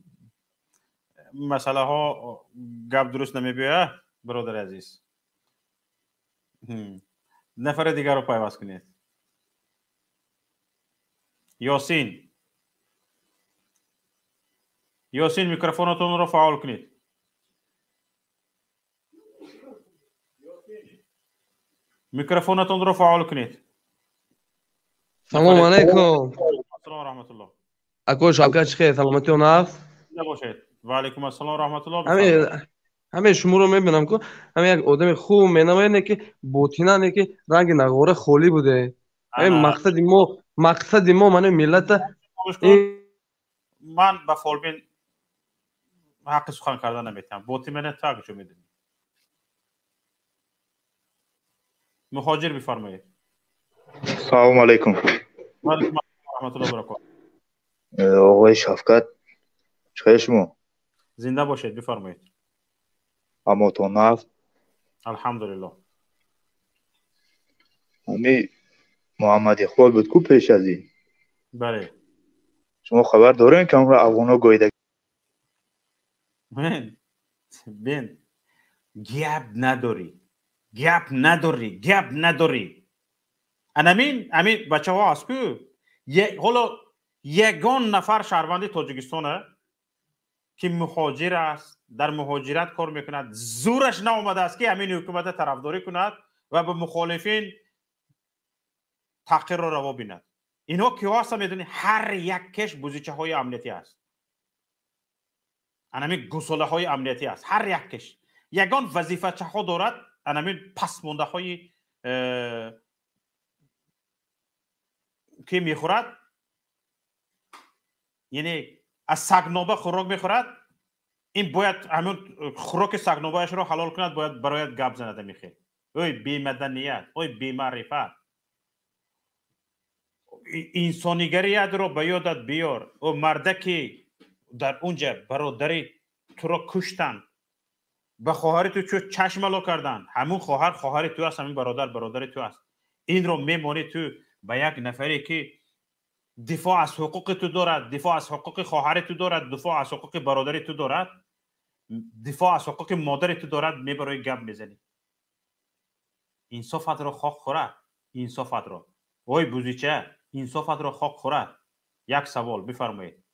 مسئله ها گپ درست نمیبیه برادر عزیز. نفر دیگر رو پیوست کنید. یاسین میکروفونتون رو فعال کنید. میکروفونتون رو فعال کنید.
سلام علیکم.
سلام رحمت الله.
اکو شبکه چخیر سلامتی و نفس
باشید. و علیکم السلام رحمت الله.
همه شما رو میبینم که همه یک آدم خوب مینامه که بوتینا که رنگ نغوره خولی بوده. مقصد ما من ملت
من با فالبین حق سخن کردن نمیتونم. بوتی من تا که میدونی. مهاجر بفرمایید.
سلام علیکم.
و علیکم السلام ورحمت الله و برکاته.
آقای شفقت چه شما؟
زنده باشید بفرمایید.
اماتون نفت.
الحمدلله.
همی محمد اقبال بود کو پیش از این.
بله.
شما خبر دارین که اون را افغانا گویده؟
بین گپ نداری. امین بچه ها هست که حالا یگان نفر شهروند تاجیکستانه که مهاجر است، در مهاجرت کار میکند، زورش ناآمده است که همین حکومت طرفداری کند و به مخالفین تحقیر را روا بیند. اینا که هست میدونی هر یک کش بوزیچه های امنیتی است. همین گساله های امنیتی است. هر یک کش یگان وظیفه چه ها دارد، همین پس مونده های که میخورد، یعنی از سگنابه خوراک میخورد، این باید همون خوراک سگنابهش رو حلال کند، باید برایت گپ زنده میخواد. اوی بی مدنیت، اوی بی معرفت، انسانیگریت رو به یادت بیار. او مرده که در اونجا برادری تو رو کشتن، به خواهر تو چشم لا کردن، همون خواهر تو است، همین برادر تو است. این رو میمونی تو به یک نفری که دفاع از حقوق تو دارد، دفاع از حقوق خواهر تو دارد، دفاع از حقوق برادری تو دارد، دفاع از حقوق مادر تو دارد، میبرای گپ میزنی. انصافت رو خاک خورد. انصافت رو وای بوزیچه، انصافت رو خاک خورد. یک سوال بفرمایید.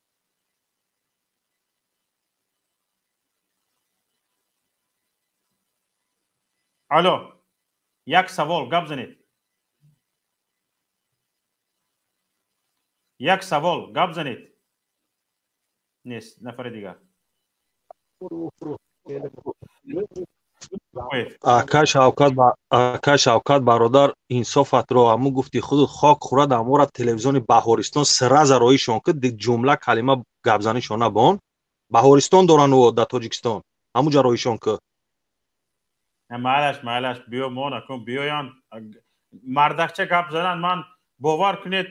الو، یک سوال گپ زنید. یک سوال گپ زنید. نیست. نفر دیگر.
آقا شوکت برادر انصافت رو همون گفتی خود خاک خورد امور تلویزیون بهارستان سر زرایشون که جمله کلمه گپ زنیشون نبون. بهارستان دارن و در تاجیکستان همون جرایشون که
معلش بیا ما نکن بیاین مردخچه گپ زنن. من باور کنید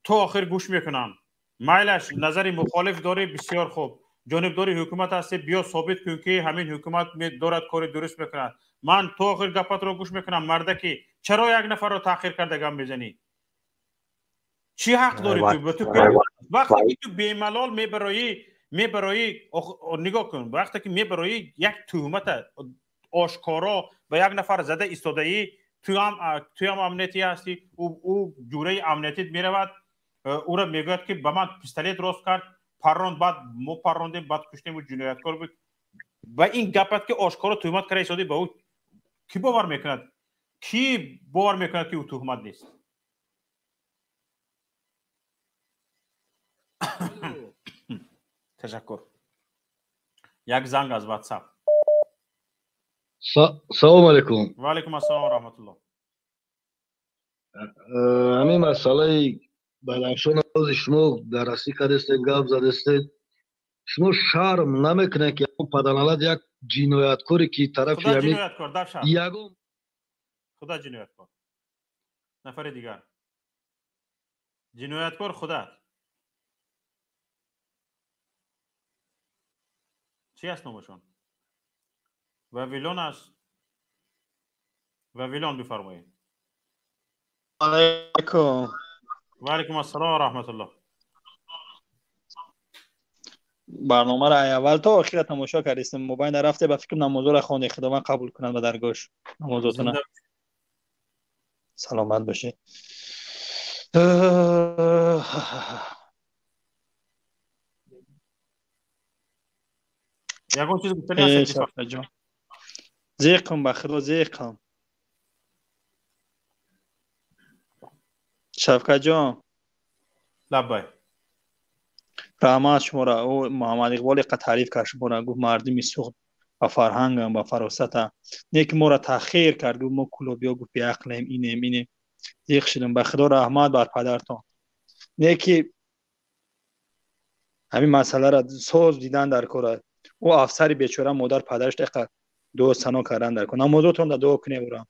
تو آخر گوش میکنم. معلش نظری مخالف داری بسیار خوب، جانبداری حکومت هستی، بیا ثابت کن که همین حکومت دارد کار درست میکند. من تو آخر گپت رو گوش میکنم. مرده که چرا یک نفر رو تاخیر کرده گپ میزنی؟ چی حق داری تو؟ وقتی تو بیملال میبرایی نگاه کن، وقتی که میبرایی یک تهمت آشکارا به یک نفر زده ایستاده ای، تو هم امنیتی هستی، او جوره امنیتیت میرود، او را میگوید که به من پیستولیت راست کرد، پراند، بعد ما پراندیم، بعد کشتیم و جنایتکار بود. و این گپت که آشکارا تهمت کرده ایستاده به او کی باور میکند؟ کی باور میکند که او تهمت نیست؟ تشکر. یک زنگ از واتساپ.
سلام علیکم.
و علیکم السلام و رحمت الله.
همین مسئله بدخشان از شما درستی کردید، گپ زدید، شما شرم نمیکنه که اون پدرنالد یک جنایتکاری که طرف
خدا جنایتکار در شهر
یگم
خدا جنایتکار نفر دیگر جنایتکار خدا چی است نامشون؟ ویلون است. ویلون بفرمایید.
علیکم.
و علیکم السلام و رحمت الله.
برنامه را اول تا آخر تماشا کردیم. موبایل رفته به فکر نماز را خوانده، خدا من قبول کنند به درگاهش نمازاتون. سلامت باشه.
یگون چیز گفتنی هست
جان. زیقم به خدا زیقم. شفقت جان.
لبای.
رحمت شما را او محمد اقبال تعریف کرد، شما را گفت مردمی سوخت با فرهنگم با فراست نه که ما را تأخیر کرد، گفت ما کلوبیا گفت بی عقلیم اینه دیخ شدم. به خدا رحمت بر پدرتان. نه که همین مسئله را ساز دیدن در کار او افسر بیچاره مادر پدرش دقیقا دو سنا کردن در کنم موضوعتون در دو کنه برام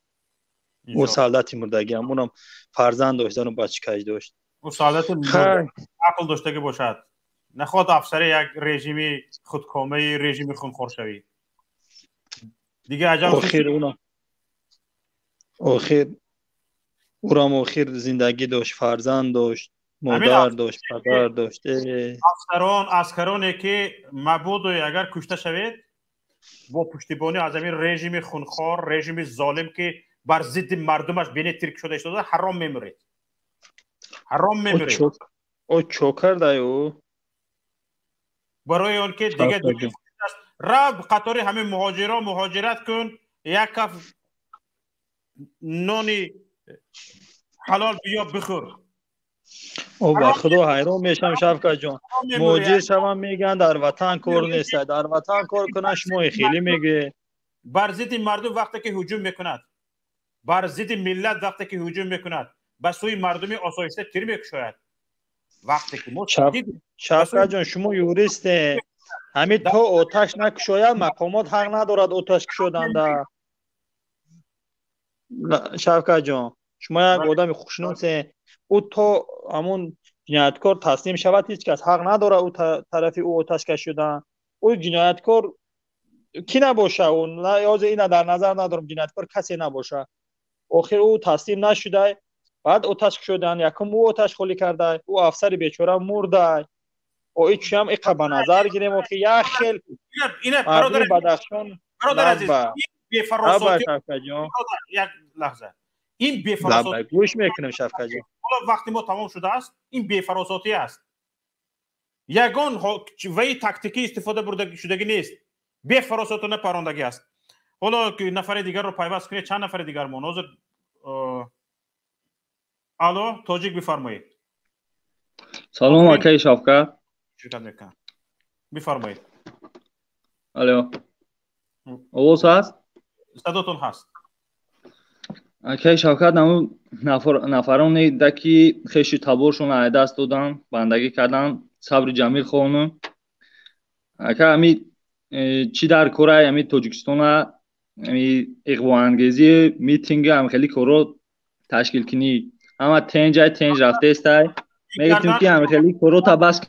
او سعادت مردگی هم اونم فرزند داشت و بچه کج داشت
او سعادت عقل داشته که باشد نخواد افسر یک رژیم خودکامه رژیم خونخوار شوی دیگه عجب
آخر اونم آخر اونم آخر زندگی داشت فرزند داشت مادر داشت پدر داشت
عسکرانی که مبود اگر کشته شوید با پشتیبانی از این رژیم خونخوار رژیم ظالم که بر ضد مردمش بین ترک شده شده حرام میمرید
او چوکر دایو
برای اون که دیگه رب قطاری همه مهاجرت کن یک کف نانی حلال بیا بخور
او با خدا حیران میشم شفقت جان مهاجر شوم میگن در وطن کار نیست در وطن کار کنه شما خیلی میگه
بر ضد مردم وقتی که هجوم میکند بر ضد ملت وقتی که هجوم میکند به سوی مردم آسایشته تیر میکشاید وقتی که ما
شفقت جان شما یوریست همین تو آتش نکشاید مقامات حق ندارد آتش کشودن در شفقت جان شما یک آدم خوشنوسه او تو همون جنایتکار تسلیم شود هیچ کس حق نداره او طرفی او آتش کشیدن او جنایتکار کی نباشه اون یاد اینا در نظر ندارم جنایتکار کسی نباشه آخر او تسلیم نشده بعد آتش کشیدن یکم او آتش خالی کرده او افسر بیچاره مرده او هیچ هم به نظر گیریم که یک خیل
اینه برادر
بدخشان
برادر عزیز این بی‌فراساتی یک لحظه این بی‌فراساتی
گوش میکنم شفقت جان
حالا وقتی ما تمام شده است این بی‌فراساتی است یگان وی تاکتیکی استفاده برده شدگی نیست بی‌فراساتانه پراندگی است حالا که نفر دیگر رو پیوست کنید چند نفر دیگر مناظر الو تاجیک بفرمایید
سلام آقای شفقت
شکر میکنم بفرمایید
الو آواز هست
صداتون هست
آقای شفقت نمون نفرانی دکی خیشی تبورشون از دست دادن بندگی کردن صبر جمیل خانم اگه همی چی در کره همی تاجیکستان همی اقوا انگیزی میتینگ هم خیلی کرو تشکیل کنی اما تنج رفته است میگفتیم که هم خیلی کرو تا بس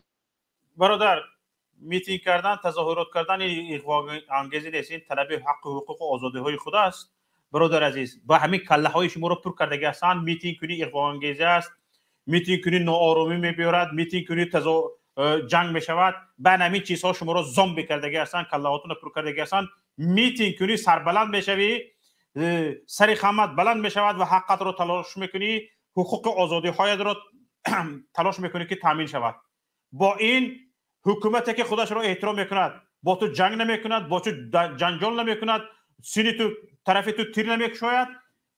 برادر میتینگ کردن تظاهرات کردن اقوا انگیزی نیست این طلب حق و حقوق و آزادی های خود است برادر عزیز با همین کله های شما رو پر کردگی هستن میتینگ کنی اقوا انگیزی است میتینگ کنی ناآرامی میبیارد میتینگ کنی جنگ میشود بعد همین چیزها شما رو زومبی کردگی هستن کله هاتون رو پر کردگی هستن میتینگ کنی سربلند میشوی سری خامت بلند میشود و حقت رو تلاش میکنی حقوق آزادی هایت رو تلاش میکنی که تامین شود با این حکومتی که خودش رو احترام میکند با تو جنگ نمیکند با تو جنجال نمیکند سینی تو طرف تو تیر نمیکشاید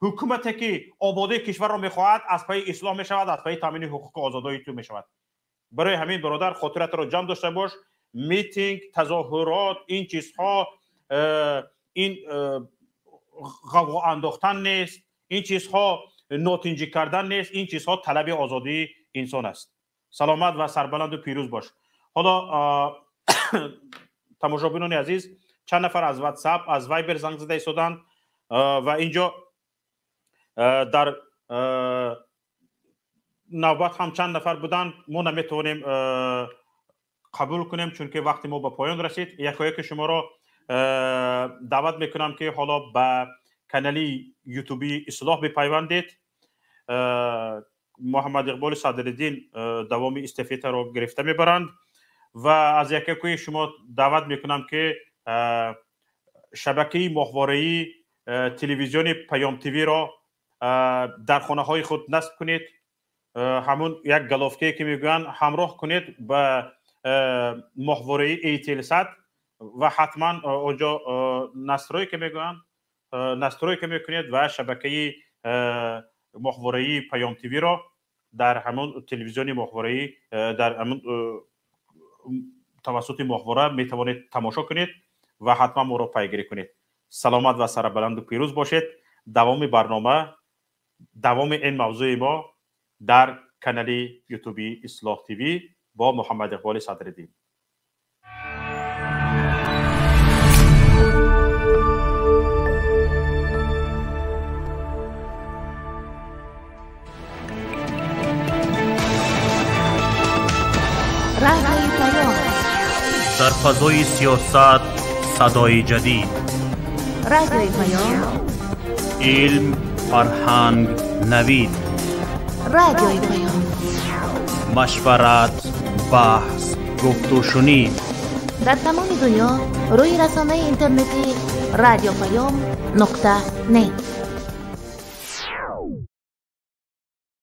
حکومتی که آبادی کشور رو میخواهد از پای اصلاح میشود از پای تامین حقوق آزادی تو میشود برای همین برادر خاطرت رو جمع داشته باش میتینگ تظاهرات این چیزها این غوغا انداختن نیست این چیزها نوتینجی کردن نیست این چیزها طلب آزادی انسان است سلامت و سربلند و پیروز باش حالا تماشابینان عزیز چند نفر از واتساپ از وایبر زنگ زده ایستادن و اینجا در نوبت هم چند نفر بودن ما نمیتونیم قبول کنیم چون که وقتی ما به پایان رسید یکایک شما را دعوت میکنم که حالا به کانالی یوتیوبی اصلاح بپیوندید محمد اقبال صدرالدین دوام استافته را گرفته میبرند و از یکایک شما دعوت میکنم که شبکه ماهواره‌ای تلویزیون پیام تیوی را در خانه های خود نصب کنید همون یک گلافکه که میگن همراه کنید به ماهواره ایتلسات و حتما اونجا نصرایی که میگن نصرایی که میکنید و شبکه ماهواره پیام تیوی را در همون تلویزیون ماهواره در همون توسط ماهواره میتوانید تماشا کنید و حتما ما را پیگیری کنید سلامت و سربلند و پیروز باشید دوام برنامه دوام این موضوع ما در کانال یوتیوبی اصلاح تیوی با محمد اقبال صدرالدین
در فضای سیاست صدای جدید.
رادیوی پیام.
علم، فرهنگ، نوید.
رادیوی پیام.
مشورت، بحث، گفت و شنید.
در تمام دنیا روی رسانه اینترنتی رادیو پیام نقطه نت.